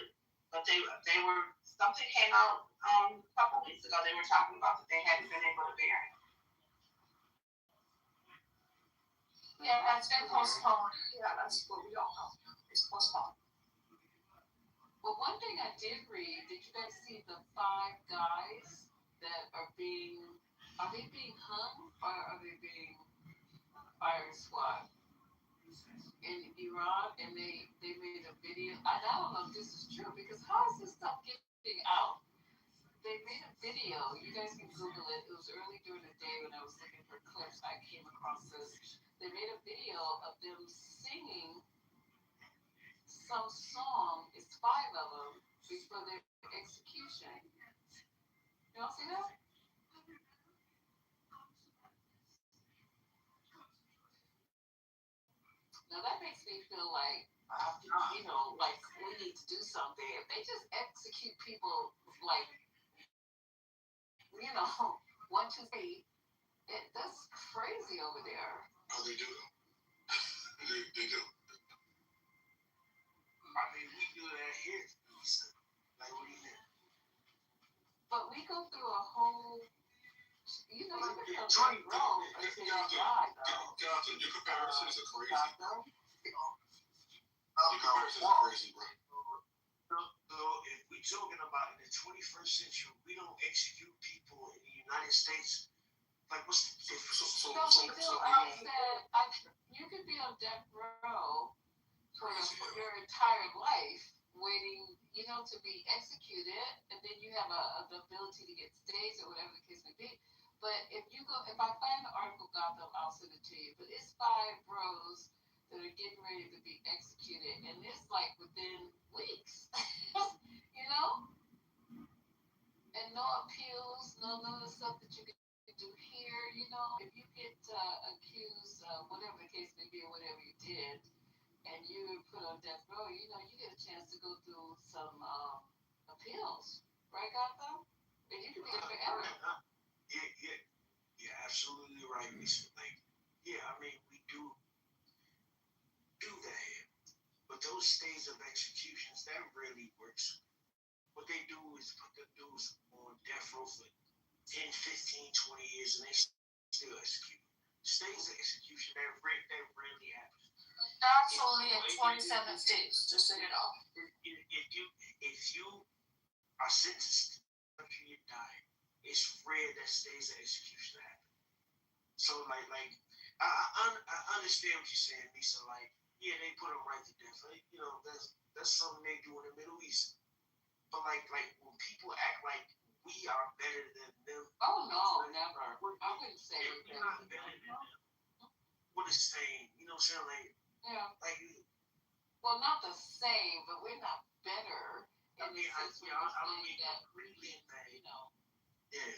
but they were. Something came out a couple weeks ago. They were talking about that they hadn't been able to bury. Yeah, that's been postponed. Yeah, that's what we don't know. It's postponed. Well, one thing I did read, did you guys see the 5 guys that are they being hung or are they being firing squad in Iran? And they made a video. I don't know if this is true because how is this stuff getting out? They made a video. You guys can Google it. It was early during the day when I was looking for clips. I came across this. They made a video of them singing some song. It's 5 of them before their execution. You all see that? Now that makes me feel like, like we need to do something. If they just execute people like, 1, 2, 3, that's crazy over there. Oh, they do. They do. I mean, we do that here. Like, what do you think? But we go through a whole, you can be on front row until you die, though. Jonathan, your comparisons are crazy. Your comparisons are crazy, bro. So if we're talking about in the 21st century, we don't execute people in the United States. Like, what's the difference? You could be on death row for your entire life, waiting, to be executed, and then you have the ability to get staged or whatever the case may be. But if I find the article, Gotham, I'll send it to you. But it's 5 bros that are getting ready to be executed, and it's like within weeks, and no appeals, none of the stuff that you can do here. If you get accused, whatever the case may be, or whatever you did, and you put on death row, you get a chance to go through some appeals, right, Gotham? And you can be there forever. You're absolutely right, Lisa. Like, yeah, I mean, we do that here. But those stays of executions, that really works. What they do is put the dudes on death row for 10, 15, 20 years, and they still execute. Stays of execution, that rarely happens. That's only at 27 states, just so you know. If you are sentenced until you die, it's rare that stays of execution happen. So, like, I understand what you're saying, Lisa. Like, yeah, they put them right to death. Like, that's something they do in the Middle East. But like when people act like we are better than them. Oh no, never. I wouldn't say we're not better than them. We're the same. You know what I'm saying? Like, yeah. Like, well, not the same, but we're not better. I mean, Yeah. Yeah.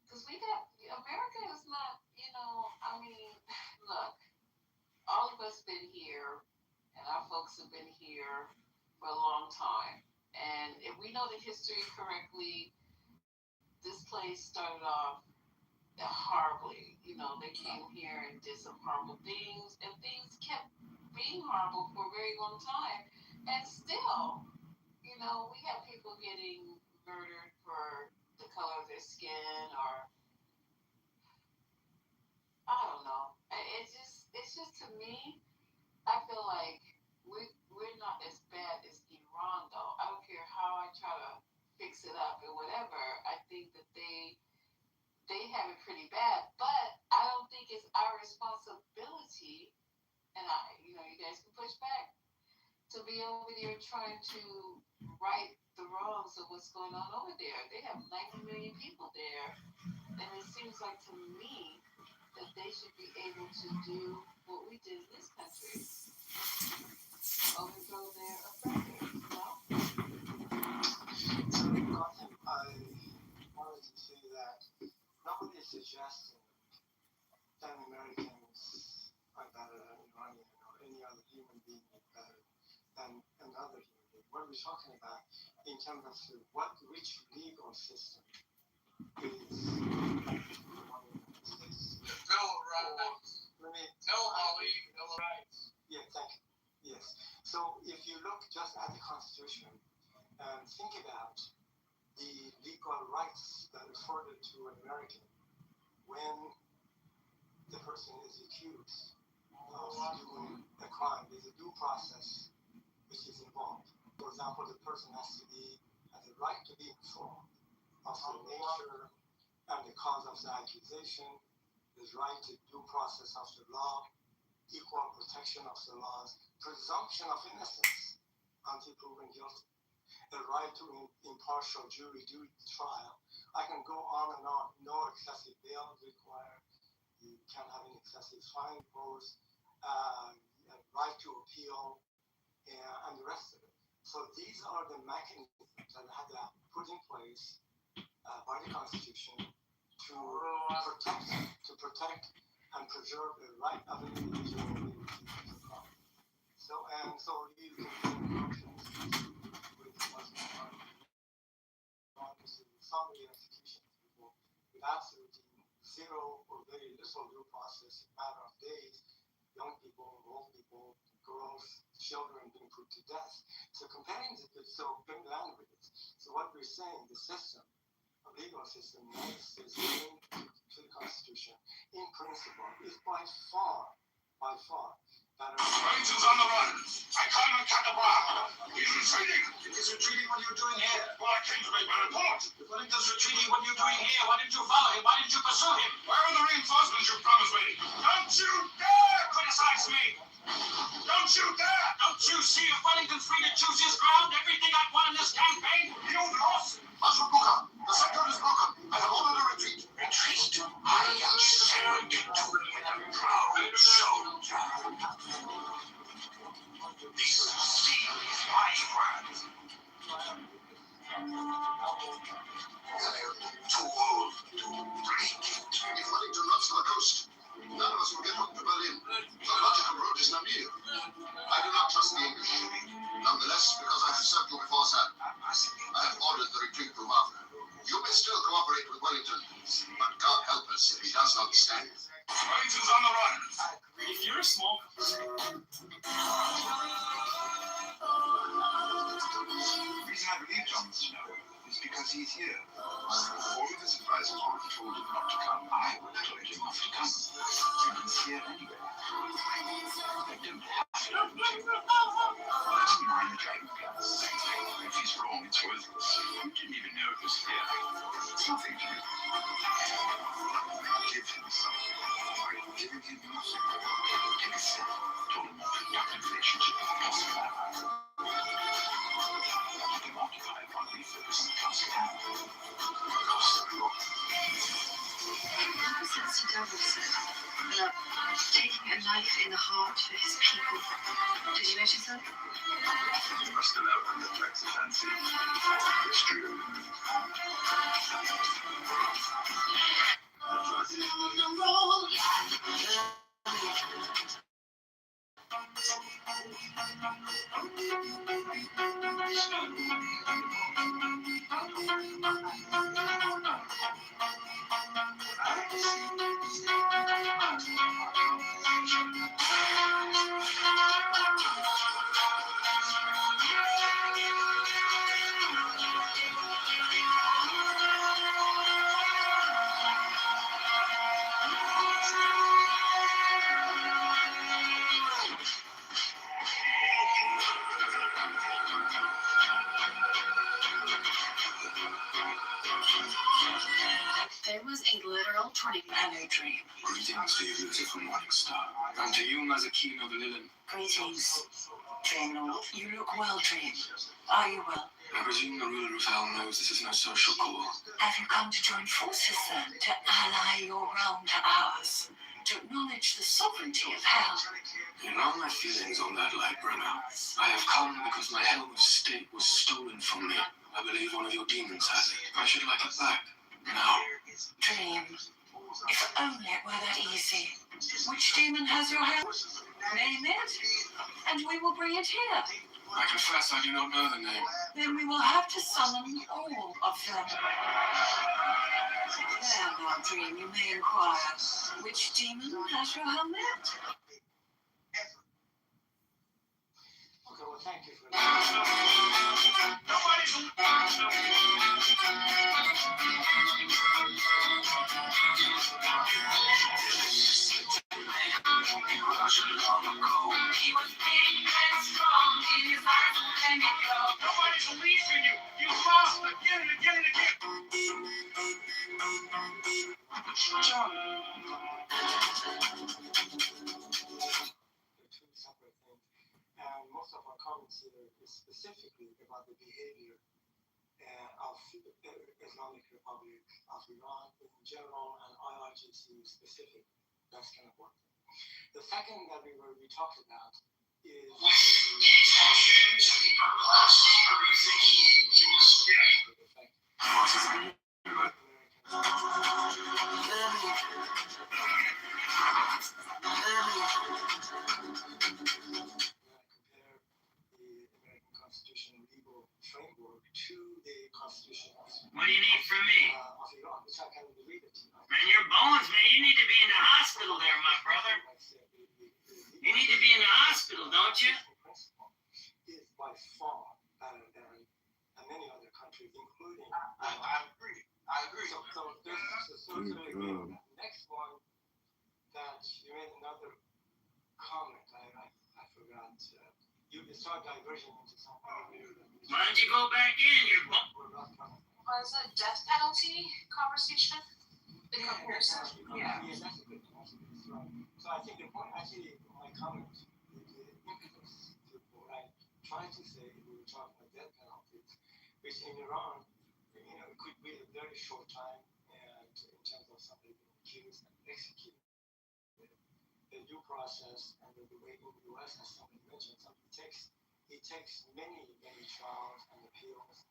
Because America is not, look, all of us been here, and our folks have been here for a long time. And if we know the history correctly, this place started off horribly. They came here and did some horrible things, and things kept being horrible for a very long time. And still, we have people getting murdered for the color of their skin, or I don't know. It's just to me, I feel like we're not as bad as Iran, though. I don't care how I try to fix it up or whatever. I think that they have it pretty bad, but I don't think it's our responsibility. And you guys can push back to be over there trying to right the wrongs of what's going on over there. They have 90 million people there. And it seems like to me that they should be able to do what we did in this country. Overthrow their oppressors, you know? Gotham, I wanted to say that nobody is suggesting that Americans are better than Iranian or any other human being is better than another human being. What we're talking about in terms of which legal system is Bill of Rights. Bill of Rights. Yeah, thank you. Yes. So if you look just at the Constitution and think about the legal rights that are afforded to an American when the person is accused of doing a crime, there's a due process which is involved. For example, the person has the right to be informed of the nature and the cause of the accusation, his right to due process of the law, equal protection of the laws, presumption of innocence until proven guilty, the right to impartial jury duty trial. I can go on and on. No excessive bail required. You can't have an excessive fine imposed. Right to appeal, and the rest of it. So these are the mechanisms that have been put in place by the Constitution to protect and preserve the right of an individual to refuse a crime. So you can with summary execution of people with absolutely zero or very little due process in a matter of days. Young people, old people, girls, children being put to death. So comparing bring languages. So what we're saying, the system, a legal system, is linked to the Constitution, in principle, is by far, better. Wellington's on the run. I caught him at Kitover. He's retreating. He's retreating. What are you doing here? Well, I came to make my report. If Wellington's retreating, what are you doing here? Why didn't you follow him? Why didn't you pursue him? Where are the reinforcements you promised me? Don't you dare criticize me! Don't you dare! Don't you see if Wellington's free to choose his ground? Everything I've won in this campaign, you lost. Marshal Booker, the sector is broken. I have ordered a retreat. Retreat? I am scared to be a proud soldier. This seal is my word. I am too old to break it. If Wellington runs to the coast, none of us will get home to Berlin. The logical road is Namur. I do not trust the English. Nonetheless, because I have served you beforehand, I have ordered the retreat to Havre. You may still cooperate with Wellington, but God help us if he does not stand. Wellington's on the run. If you're a small The reason I believe John Snow is because he's here. All of his advisors would have told him not to come. I would have told him not to come. And he's here anyway. I don't have to do it. That's a minor driving class. If he's wrong, it's worthless. You didn't even know it was here. Something to do. Give him something. By giving him music. Take a sip. Told him a productive relationship with the customer. You can occupy one refocus in the customer. Ever since Kitover said that taking a knife in the heart for his people, did you notice that? You must allow him to flex the fancy. It's true. There was a literal tornado dream. Greetings to you, beautiful morning star. And to you, Mazakino the Lilin. Greetings, Daniel, you look well, Dream. Are you well? I presume the ruler of hell knows this is no social call. Have you come to join forces then, to ally your realm to ours, to acknowledge the sovereignty of hell? You know my feelings on that, Lightbringer. I have come because my helm of state was stolen from me. I believe one of your demons has it. I should like it back. Now. Dream, if only it were that easy. Which demon has your helm? Name it, and we will bring it here. I confess I do not know the name. Then we will have to summon all of them. There now, Dream, you may inquire. Which demon has your helmet? Okay, well, thank you for that. He was big and strong in his eyes and it go. Nobody believes in you. You lost again and again and again. John. They're two separate things. And most of our comments here is specifically about the behavior of Islamic Republic of Iran in general and IRGC specifically. That's kind of one thing. The second that we talked about is Constitution legal framework to the Constitution of What do you need from me? Iran, which I can't even read it to you. Man, your bones, man. You need to be in the hospital there, my brother. You need to be in the hospital, don't you? Is by far better than many other countries, including. I agree. So there's the next one that you made another comment. I forgot. You start diverging into something. Why don't you go back in? Was it death penalty conversation? The comparison? Yeah, that's a good question. So I think the point, actually, my comment, the impetus to what I tried to say, we were talking about death penalties, which in Iran, it could be a very short time, and in terms of somebody being accused and executed. The due process and the way in the US, as somebody mentioned, it takes many trials and appeals.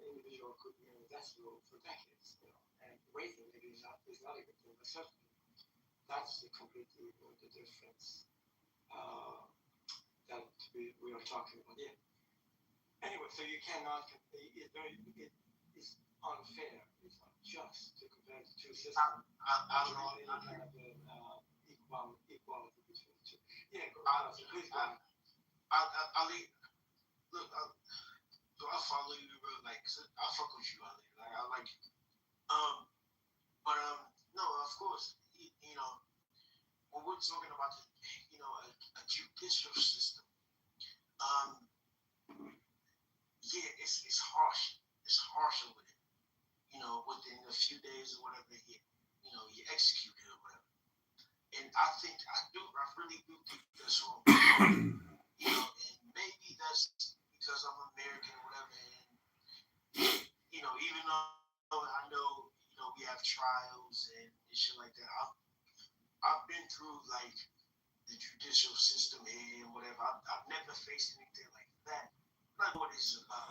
The individual could be in the death row for decades, and waiting maybe is not a good thing, but certainly that's completely the difference that we are talking about here. Anyway, so you cannot compare. It is unfair. It's unjust to compare the two systems. I don't know any kind of equality between the two. Yeah, please go ahead. Ali, look, so I follow you real, like, I fuck with you, Ali. Like, I like you. But no, of course, when we're talking about a judicial system, yeah, it's harsh. It's harsh over there. Within a few days or whatever, you execute it or whatever. And I really do think that's wrong. And maybe that's because I'm American or whatever. And even though I know, we have trials and shit like that, I've been through like the judicial system here and whatever. I've never faced anything like that. Not what it's about.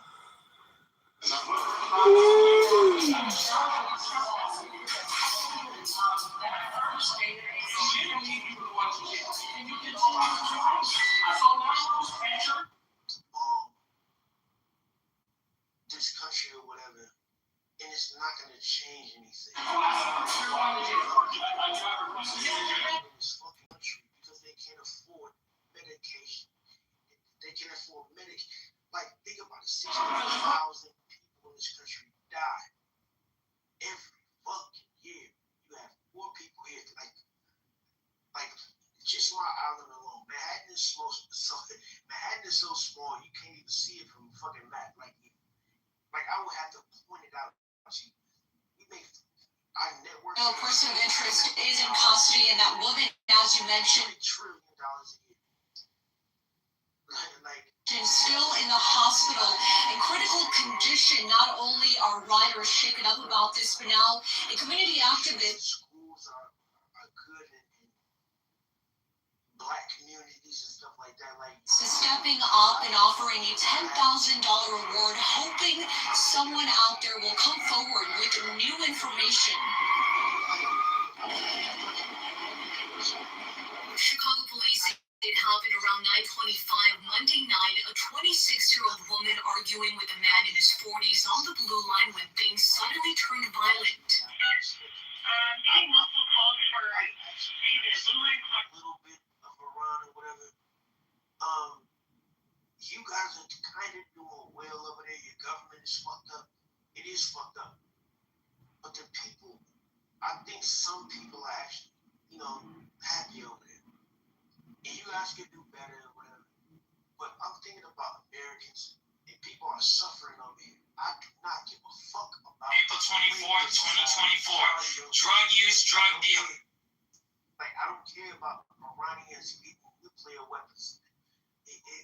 This country or whatever, and it's not going to change anything. This fucking country, because they can't afford medication. They can't afford medication. Like, think about it, 60,000 people in this country die every fucking year. You have more people here, like just my island alone. Manhattan is so small you can't even see it from a fucking map. Like I would have to point it out to you. We make our network. No person of interest is in custody, and that woman, as you mentioned, $1 trillion a year. the hospital in critical condition. Not only are riders shaken up about this, but now a community activist. Schools are good in black communities and stuff like that. Like Stepping up and offering a $10,000 reward, hoping someone out there will come forward with new information. Chicago police say it happened around 9:25 Monday night. A 26-year-old woman arguing with a man in his 40s on the blue line when things suddenly turned violent. getting multiple calls for either blue line a little bit of a run or whatever. You guys are kind of doing well over there. Your government is fucked up. It is fucked up. But the people, I think some people are actually, happy over there. And you guys can do better or whatever. But I'm thinking about Americans and people are suffering over here. I do not give a fuck about April 24th, 2024. Drug use, drug dealing. Like, I don't care about Iranians getting nuclear weapons.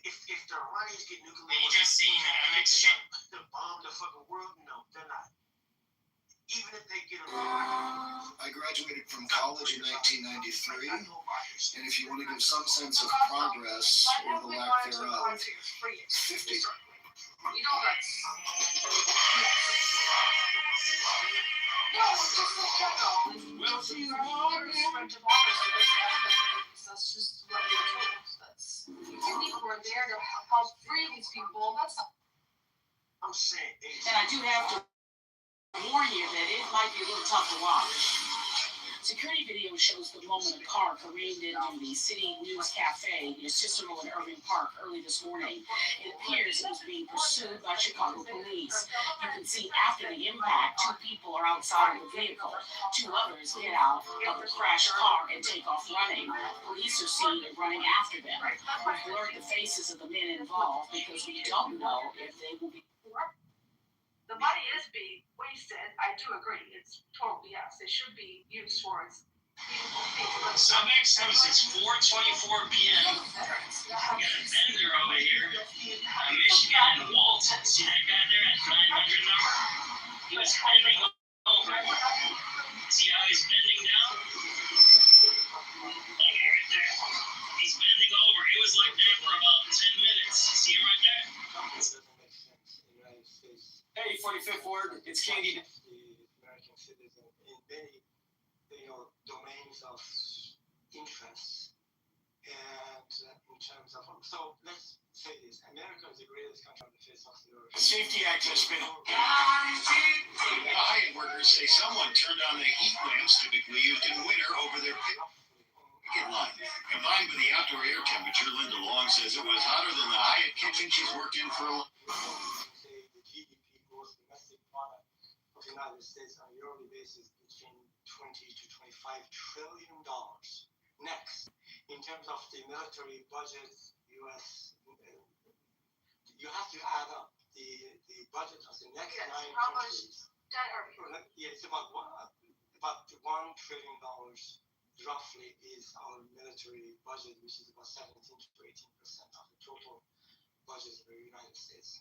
If the Iranians get nuclear weapons, you just seen an exchange to bomb the fucking world, no, they're not. Even if they get a I graduated from college in 1993, and if you want to give some sense of progress or the lack thereof, 50. You know that's. We'll see. That's just what it is. That's we're there to help free these people. That's. I'm saying, and I do have to warn you that it might be a little tough to watch. Security video shows the moment a car careened into the City News Cafe in Cicero and Irving Park early this morning. It appears it was being pursued by Chicago police. You can see after the impact, 2 people are outside of the vehicle. 2 others get out of the crashed car and take off running. Police are seen running after them. We've blurred the faces of the men involved because we don't know if they will be. The money is being wasted. I do agree. It's total BS. It should be used towards beautiful things. Sunday 76, 4:24 p.m. Got a vendor over here, Michigan and Walton. See that guy there at 900 number? He was bending over. See how he's bending down? Like right there. He's bending over. It was like that for about 10 minutes. See him right there? Hey, 45th Ward, it's Katie. The American citizen in many, domains of interest, and in terms of so let's say this: America is the greatest country on the face of the earth. The Safety Act has been. Hyatt workers say someone turned on the heat lamps typically used in winter over their picket line. Combined with the outdoor air temperature, Linda Long says it was hotter than the Hyatt kitchen she's worked in for a The United States on a yearly basis between $20 to $25 trillion. Next, in terms of the military budget, U.S. You have to add up the budget of the next 9 countries. Yeah, it's about $1 trillion roughly is our military budget, which is about 17 to 18% of the total budget of the United States.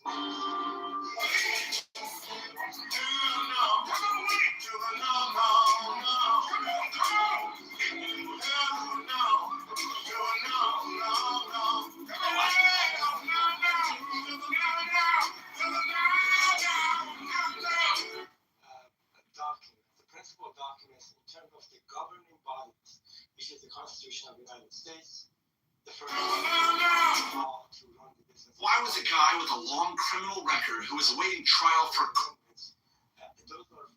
The principal documents in terms of the governing bodies, which is the Constitution of the United States, the first law to run the business. Why was a guy with a long criminal record who was awaiting trial for those are,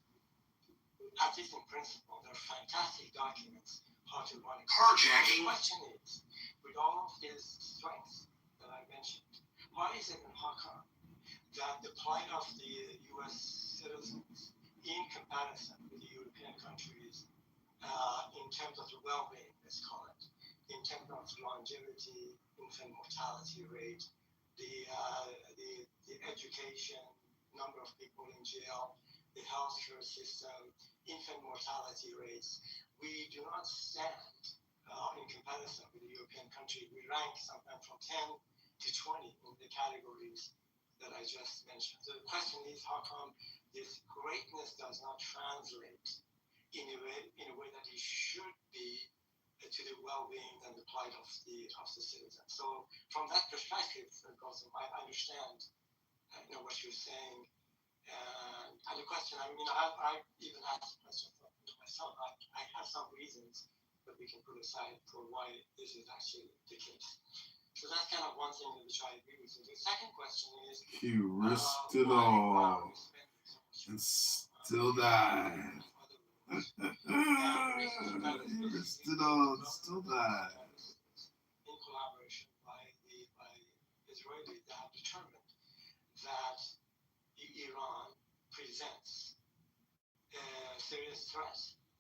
at least in principle, they're fantastic documents how to run a carjacking? The question is, with all of his strengths that I mentioned, why is it in how come that the plight of the U.S. citizens in comparison with the European countries in terms of the well-being, let's call it, in terms of longevity, infant mortality rate, the education, number of people in jail, the healthcare system, infant mortality rates, we do not stand in comparison with the European country. We rank sometimes from 10 to 20 in the categories that I just mentioned. So the question is, how come this greatness does not translate in a way that it should be to the well-being and the plight of the citizen? So from that perspective, Gautam, I understand what you're saying. And the question, I even asked the question myself. I have some reasons that we can put aside for why this is actually the case. So that's kind of one thing which I agree with. So the second question is, He risked it all and still died. He risked it all and still died. In collaboration by Israelis, they have determined that Iran presents a serious threat,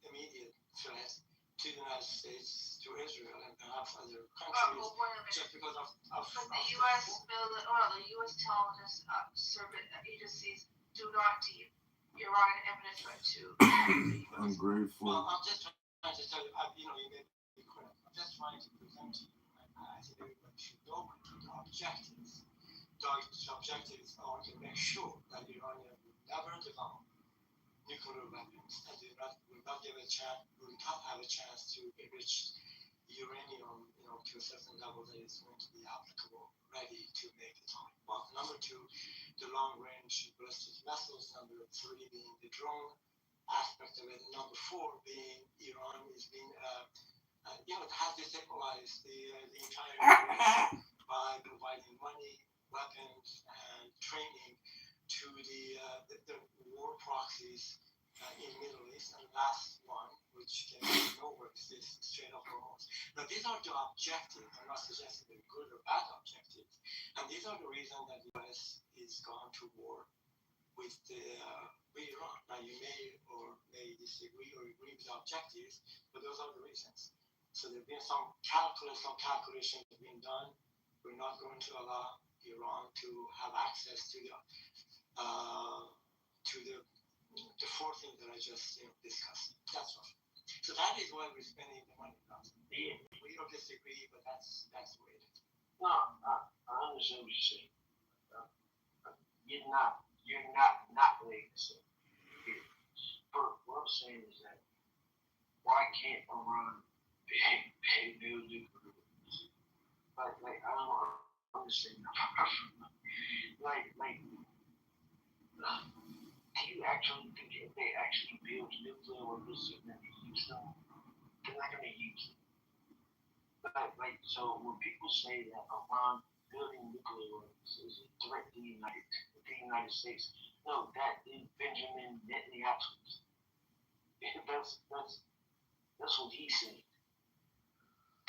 immediate threat to the United States, to Israel, and perhaps other countries, just because of but the U.S. the U.S. intelligence agencies do not deem Iran an imminent threat to the U.S. Ungrateful. Well, I'm just trying to tell you, you may be correct. I'm just trying to present to you, I think everybody should know the objectives. The objectives are to make sure that Iranian will never develop nuclear weapons, and will not have a chance to enrich uranium, to a certain level that is going to be applicable, ready to make atomic bomb. Number two, the long-range ballistic missiles. Number three being the drone aspect of it. Number four being Iran is being, it has destabilized the entire area by providing money, weapons, and training to the war proxies in the Middle East. And last one, which came out of nowhere, is this Strait of Hormuz. Now, these are the objectives. I'm not suggesting they're good or bad objectives. And these are the reasons that the U.S. is gone to war with Iran. Now, you may disagree or agree with the objectives, but those are the reasons. So there's been some calculations being done. We're not going to allow Iran to have access to the four things that I just discussed. That's all. So that is why we're spending the money. We don't disagree, but that's the way it is. No, I understand what you're saying. You're not ready to say. But what I'm saying is that why can't Iran build nuclear weapons? Like I don't understand that. Do you actually think if they actually build nuclear weapons, they're going to use them? They're not going to use them. So when people say that Iran building nuclear weapons is a threat to the United States, no, that is Benjamin Netanyahu. That's what he said.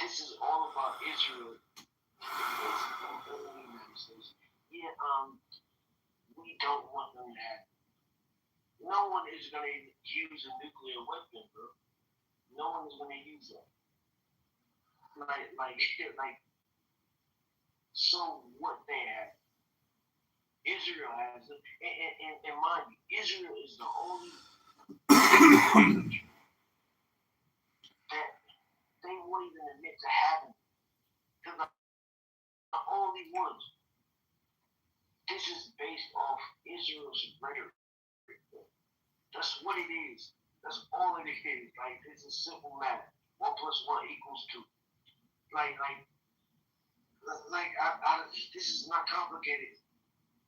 This is all about Israel. The United States. Yeah, we don't want them to have. No one is going to use a nuclear weapon, bro. No one is going to use that. So what they have. Israel has it, and mind you, Israel is the only country that they won't even admit to having. They're the only ones. This is based off Israel's rhetoric. That's what it is. That's all it is. It's a simple math. 1 + 1 = 2. This is not complicated.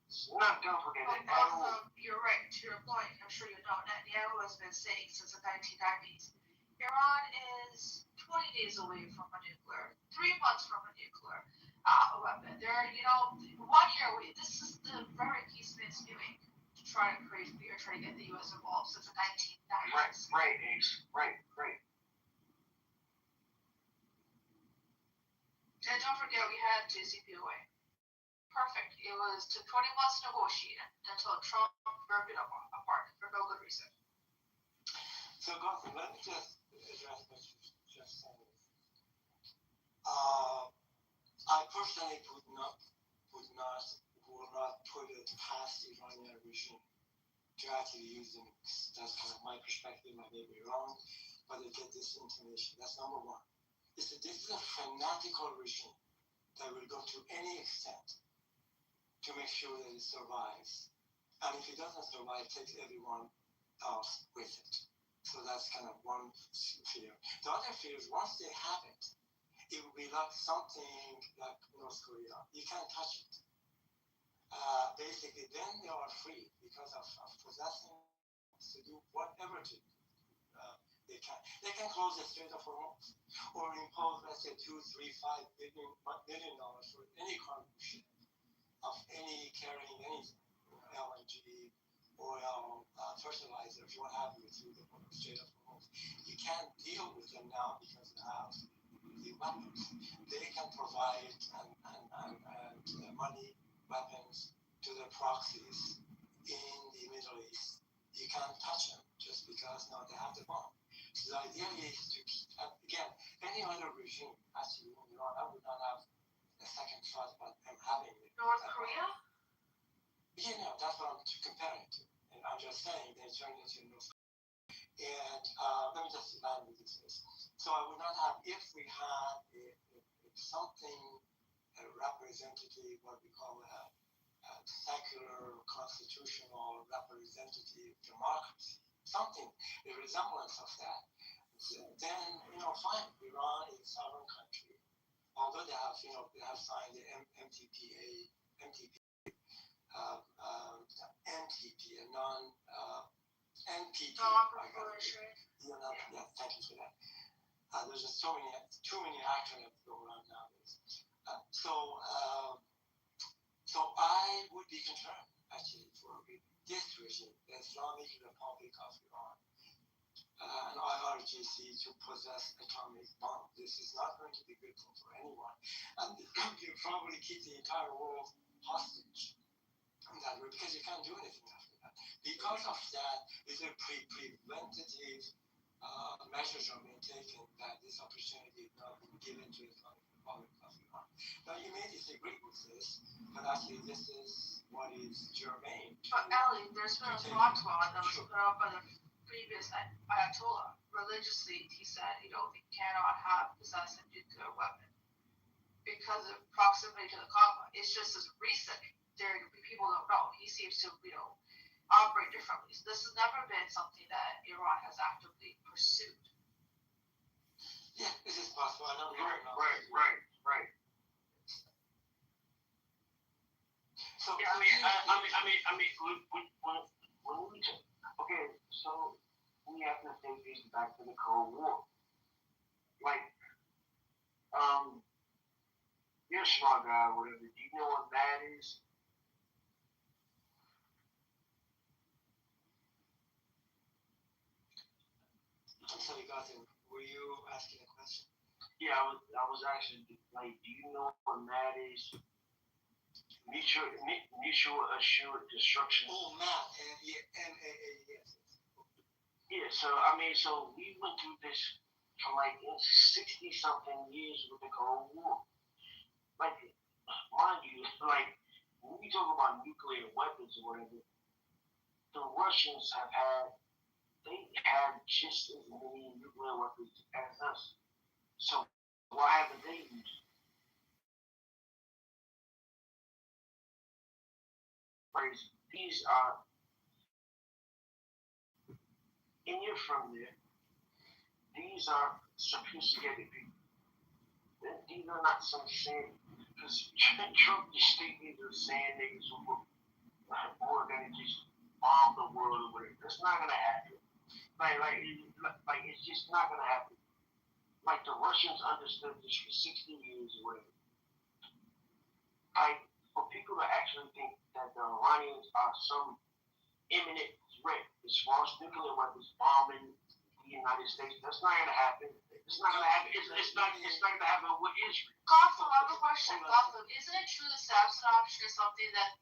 It's not complicated at all. You're right. To your point, I'm sure you know, Netanyahu has been saying since the 1990s, Iran is 20 days away from a nuclear, 3 months from a nuclear weapon. They're, 1 year away. This is the rhetoric he's been spewing to try to create fear, try to get the U.S. involved since the 1990s. Right, Ace. Right. And don't forget, we had JCPOA. Perfect. It was took 20 months to negotiate until Trump ripped it apart for no good reason. So, Gautam, let me just address what you just said. I personally will not put it past the Iranian regime to actually use them. That's kind of my perspective. I may be wrong, but they get this information. That's number one. This is a fanatical regime. that will go to any extent to make sure that it survives. And if it doesn't survive, takes everyone else with it. So that's kind of one fear. The other fear is once they have it, it will be like something like North Korea. You can't touch it. Basically, then they are free because of possessing to do whatever to they can. They can close the Strait of Hormuz or impose, let's say, $2, $3, $5 billion for any cargo ship of any carrying anything, LNG, oil, fertilizers, what have you, through the Strait of Hormuz. You can't deal with them now because they have the weapons. They can provide and money, weapons to the proxies in the Middle East. You can't touch them just because now they have the bomb. So the idea is to keep, again, any other regime, actually, in Iran, I would not have a second thought about them having it. North Korea? Yeah, no, that's what I'm comparing to. And I'm just saying they turned into North Korea. And let me just land with this. So I would not have, if we had something representative, what we call a secular, constitutional, representative democracy, something, a resemblance of that, then, fine, Iran is a sovereign country. Although they have signed the NTP, a non-NPT. Yeah, thank you for that. There's just too many acronyms go around nowadays. So I would be concerned, actually, for this regime, the Islamic Republic of Iran, an IRGC to possess atomic bomb. This is not going to be good for anyone. And you probably keep the entire world hostage in that way because you can't do anything after that. Because of that, these are preventative measures are being taken that this opportunity is not being given to the Islamic Republic of Iran. Now, you may disagree with this, but actually this is what is germane. But Ellie, there's been a fatwa that was put out by the previous Ayatollah. Religiously, he said, you cannot possess a nuclear weapon because of proximity to the Kaaba. It's just as recent. People don't know. He seems to, operate differently. So this has never been something that Iran has actively pursued. Yeah, this is possible. I don't know. Right. So yeah, I mean, when we talk, okay, so we have to take this back to the Cold War. Like, you're a smart guy, whatever. Do you know what that is? I'm sorry, Gotham. Were you asking a question? Yeah, I was actually like, do you know what MAD is? Mutual assured destruction. Oh, MAD, MAA, yes. Yeah, so we went through this for like 60-something years with the Cold War. Like, mind you, like when we talk about nuclear weapons or whatever, the Russians had just as many nuclear weapons as us. So why haven't they used it? These are, and you're from there, these are sophisticated people. These are not some sand, because Trump just think these are sand niggas who are going to just bomb the world or whatever. That's not going to happen. Like it's just not going to happen. Like the Russians understood this for 60 years or whatever. Like for people to actually think that the Iranians are some imminent threat as far as nuclear weapons bombing the United States, that's not going to happen. It's not going to happen. It's not going to happen with Israel. Gotham, I have a question. Gotham, isn't it true the Samson option is something that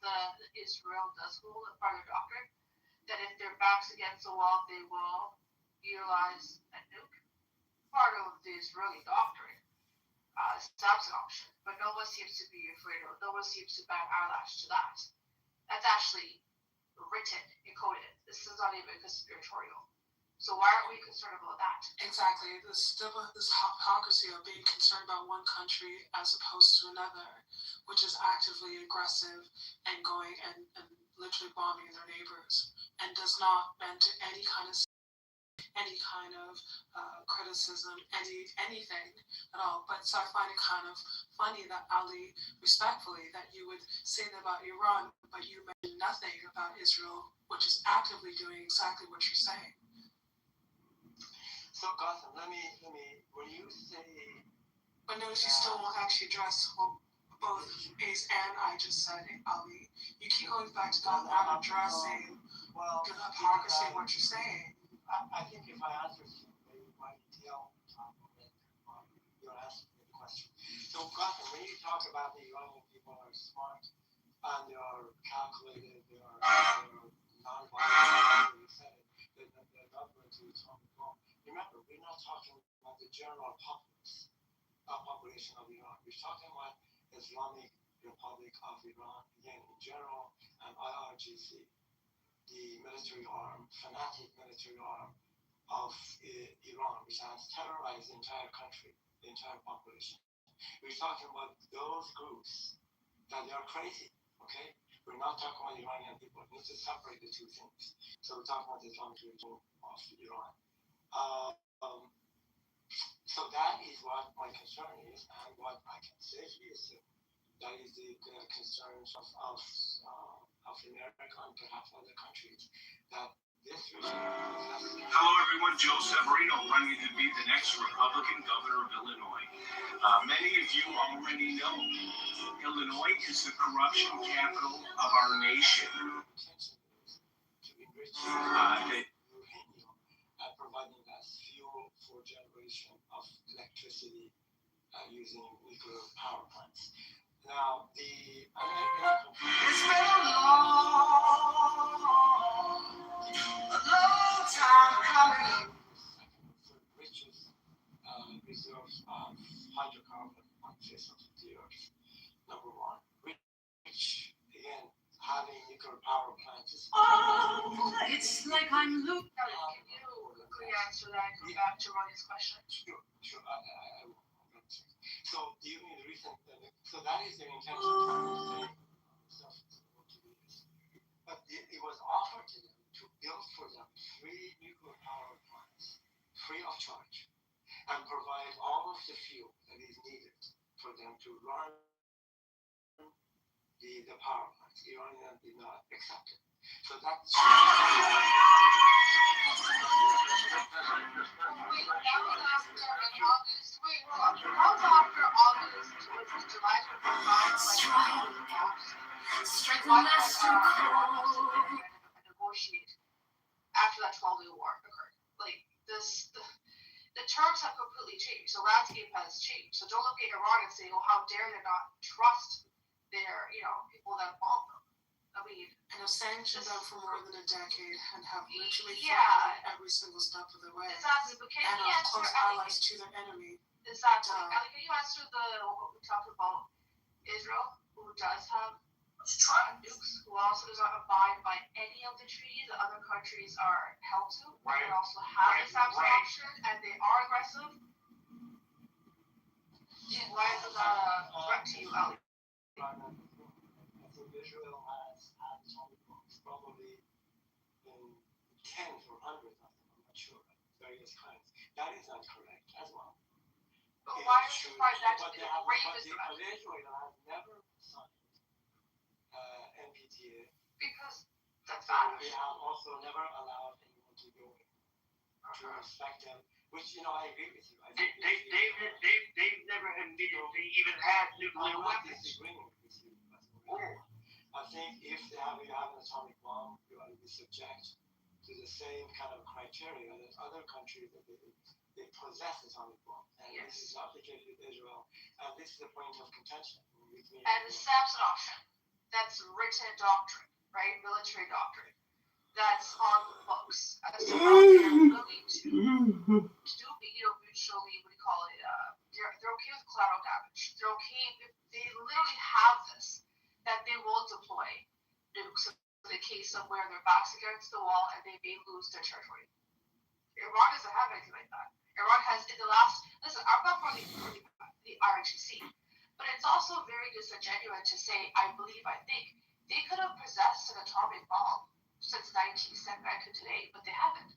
Israel does hold as part of their doctrine? That if their back's against the wall, they will utilize a nuke? Part of the Israeli doctrine, Samson option. But no one seems to be afraid of it. No one seems to bat eyelash to that. That's actually written, encoded. This is not even conspiratorial. So why aren't we concerned about that? Exactly. This hypocrisy of being concerned about one country as opposed to another, which is actively aggressive and going and literally bombing their neighbors, and does not bend to any kind of criticism, anything at all. But so I find it kind of funny that Ali, respectfully, that you would say that about Iran, but you mentioned nothing about Israel, which is actively doing exactly what you're saying. So, Gotham, let me, when you say... But notice you still won't actually address what both Ace and I just said, Ali. You keep going back to that without addressing the hypocrisy of what you're saying. I think if I answer you might detail, you'll ask me the question. So, Gotham, when you talk about the Iranian people are smart and they are calculated, they are non-violent, you said it, they're not going to Islamic law. Remember, we're not talking about the general population of Iran. We're talking about Islamic Republic of Iran, again, in general, and IRGC, the military arm, fanatic military arm of Iran, which has terrorized the entire country, the entire population. We're talking about those groups that they are crazy, okay? We're not talking about Iranian people. We need to separate the two things. So we're talking about the Islamic regime of Iran. So that is what my concern is, and what I can safely assume that is the concerns of America and perhaps other countries, that this regime possesses. Hello, everyone. Joe Severino running to be the next Republican governor of Illinois. Many of you already know Illinois is the corruption capital of our nation. Providing us fuel for generation of electricity using nuclear power plants. Now, it's been a long time coming. The richest reserves of hydrocarbon on the face of the earth. Number one. Which, again, having nuclear power plants is... It's like I'm looped. Can you quickly answer that and come back to Ronnie's question? Sure. I will. So, do you mean the reason? So that is their intention to say but it was offered to them to build for them 3 nuclear power plants, free of charge, and provide all of the fuel that is needed for them to run the power plants. Iranian did not accept it. So that's... Negotiate after that 12-day war occurred. Like this, the terms have completely changed. The landscape has changed. So don't look at Iran and say, "Oh, how dare they not trust their, people that bombed them." I mean, and have sanctioned them for more than a decade and have literally fought every single step of the way. Exactly, but can you answer close allies to their enemy? Exactly. Ali, can you answer what we talked about? Israel, who does have nukes, who also does not abide by any of the treaties that other countries are held to. Right. They also have the Samson option, and they are aggressive. Why is it not a threat to you, Ali? I think Israel has had atomic bombs, probably in tens or hundreds of them, I'm not sure, various kinds. That is not correct as well. But why don't you find that to be the gravest threat? But Israel has never signed NPTA. Because that's bad. They have also never allowed anyone to go in to respect them, which, I agree with you. They've never even had nuclear weapons. I think if you have an atomic bomb, you ought to be subject to the same kind of criteria that other countries that they possess atomic bombs. And this is applicated with Israel, and this is the point of contention. And the Samson option, that's written doctrine, right? Military doctrine. That's on the books as to how they're willing to do, mutually, what do you call it? They're okay with collateral damage. They're okay if they literally have this, that they will deploy nukes in the case of where their backs against the wall and they may lose their territory. Iran doesn't have anything like that. Iran has, in the last, listen, I'm not for the RHC, but it's also very disingenuous to say, I think they could have possessed an atomic bomb since 1979 to today, but they haven't.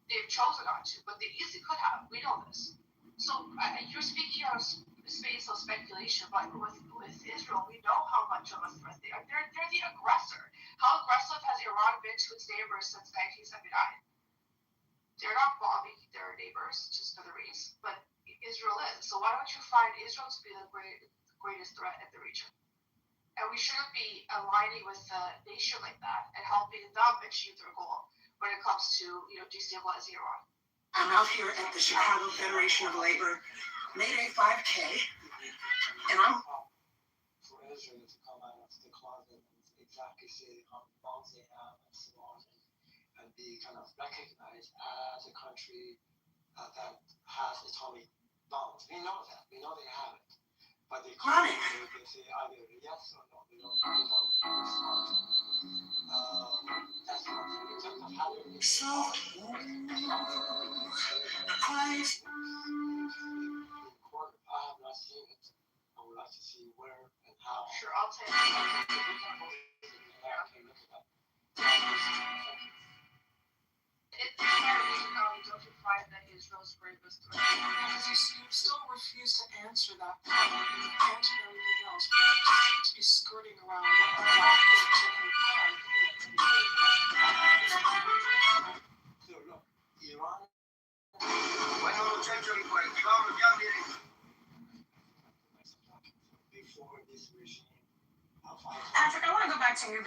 They've chosen not to, but they easily could have. We know this. So you're speaking out of space of speculation, but with Israel, we know how much of a threat they are. They're the aggressor. How aggressive has Iran been to its neighbors since 1979? They're not bombing their neighbors just for the race, but Israel is. So why don't you find Israel to be the greatest threat in the region? And we shouldn't be aligning with a nation like that and helping them achieve their goal when it comes to destabilizing Iran. I'm out here at the Chicago Federation of Labor Mayday 5K, and I'm for Israel to come out of the closet and exactly say how many bombs they have and so on, and be kind of recognized as a country that has atomic bombs. We know that. We know they have it. But they say either yes or no. They don't respond. That's one thing. In terms of how they soft. The quiet. I have not seen it. I would like to see where and how. Sure, I'll take it. It's don't you find that Israel's bravest threat? Because you still refuse to answer that problem. You answer everything else, but you just seem to be skirting around that particular part. So look, Iran. Before this regime. Patrick, I want to go back to you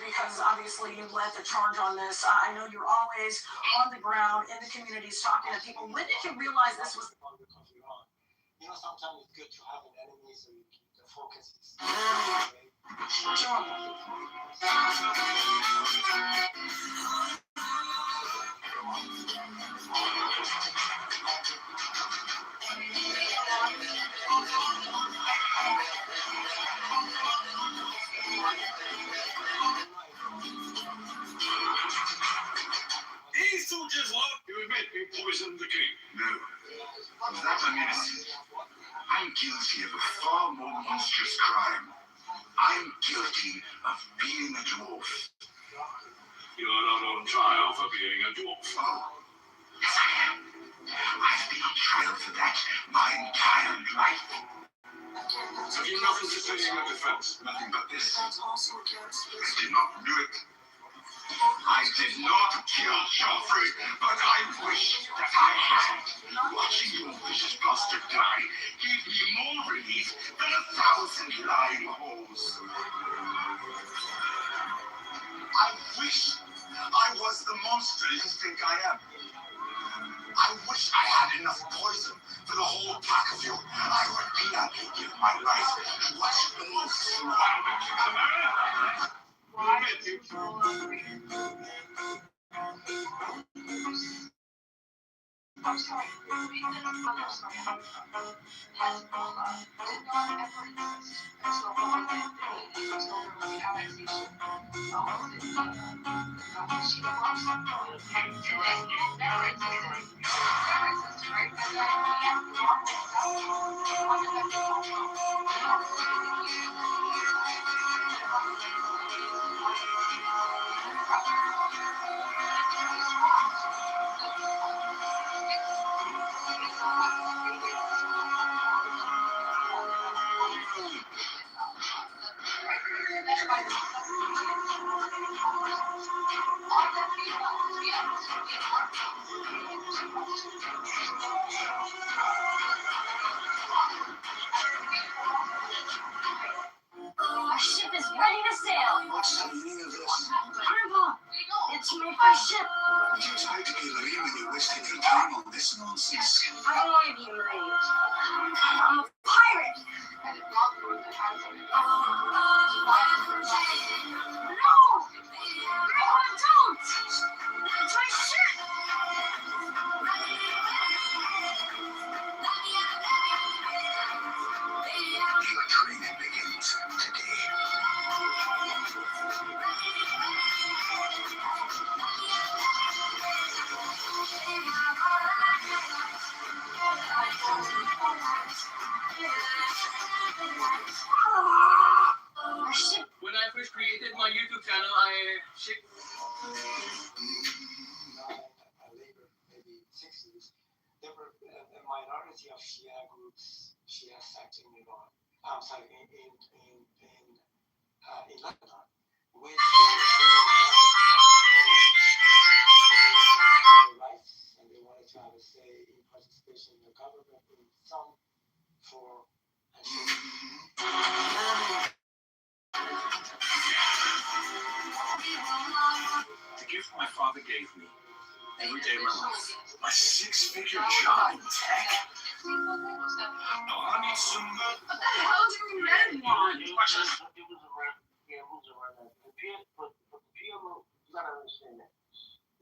because obviously you led the charge on this. I know you're always on the ground in the communities talking to people. When did you realize this was? Sometimes it's good to have an enemy so the focus is. These soldiers love you admit you poisoned the king. No. Of that I'm innocent. I'm guilty of a far more monstrous crime. I'm guilty of being a dwarf. You're not on trial for being a dwarf. Oh, yes I am. I've been on trial for that my entire life. Have you nothing to say in your defense? Nothing but this. I did not do it. I did not kill Joffrey, but I wish that I had. Watching your vicious bastard die gave me more relief than 1,000 lying holes. I wish I was the monster you think I am. I wish I had enough poison for the whole pack of you. I would gladly give my life to watch you all swallow. I'm sorry, Hezbollah did not ever exist until more than until the annexation of she lost it never existed. Never existed, right? And then we have the Our ship is ready to sail. What's the meaning of this? Grandpa, it's my first ship. Would you expect to be marine when you're wasting your time on this nonsense? I don't want to be a marine. I'm a pirate. No! Grandpa, don't! It's my ship! Your training begins today. When I first created my YouTube channel, I later, maybe 60s, there were a minority of Shia groups, Shia sect in Iran, in Lebanon, which rights, and they wanted to have a say in participation in the government in some form and The gift my father gave me, everyday relief, a six-figure job in tech. No, I need some. What the hell do men want? It was around. Yeah, it was around that. But the PLO, you gotta understand that.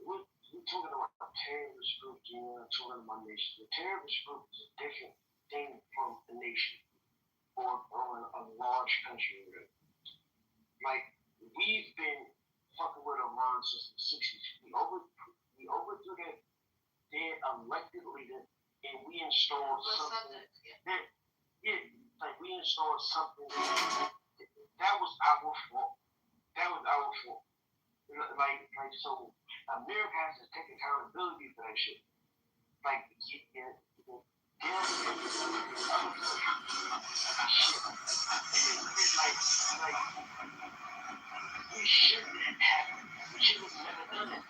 We're talking about a terrorist group, talking about nation. The terrorist group is a different thing from a nation or a large country. Like, we've been fucking with Iran since the 60s. We overthrew their elected leader, and we installed something. We installed something that was our fault. So America has to take accountability for that shit. We shouldn't have happened. We should have never done it.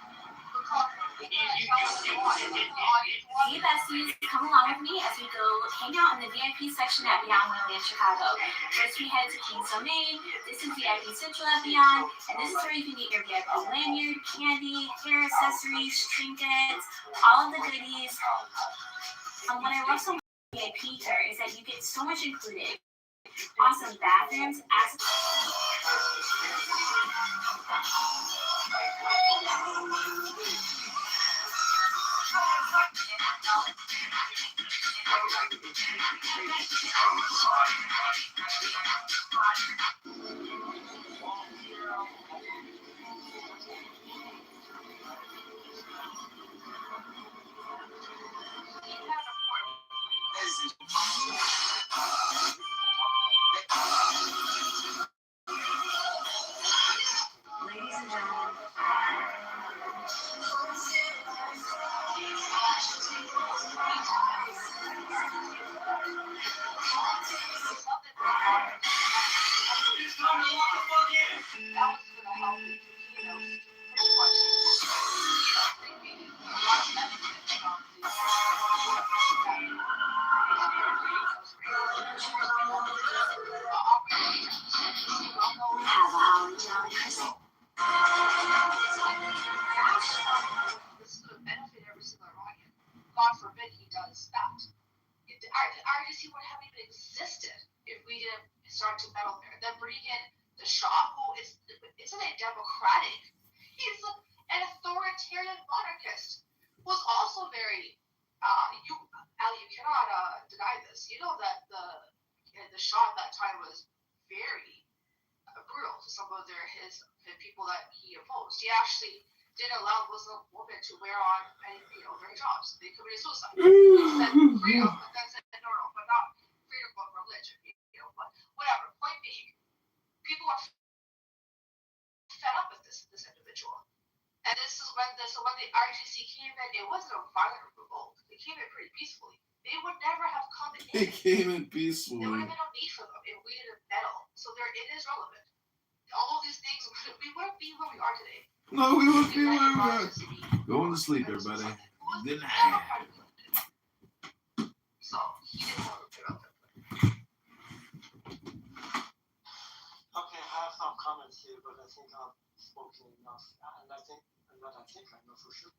Hey besties, come along with me as we go hang out in the VIP section at Beyond Wonderland Chicago. First we head to King's Domain. This is VIP Central at Beyond, and this is where you can get your VIP lanyard, candy, hair accessories, trinkets, all of the goodies. What I love so much about VIP here is that you get so much included. Awesome bathrooms, ladies and gentlemen. This is going to benefit every single Iranian. God forbid he does that. RGC would have even existed if we didn't start to meddle there. Then bring in the Shah, who isn't a democratic. He's an authoritarian monarchist. Was also very. You cannot deny this. You know that the Shah at that time was very brutal to some of the people that he opposed. He actually didn't allow Muslim women to wear on any their jobs. They committed suicide. He said freedom, that's normal, but not freedom of religion. But whatever. Point being, people are fed up with this individual. And this is when the RGC came in, it wasn't a violent revolt. They came in pretty peacefully. They would never have come in. They came in peacefully. There would have been no need for them if we didn't meddle. So it is relevant. All of these things, we wouldn't be where we are today. No, we wouldn't be where we are. Going to sleep, everybody. Didn't have. So he didn't want to put out there. Okay, I have some comments here, but I think I've spoken enough, and I know for sure.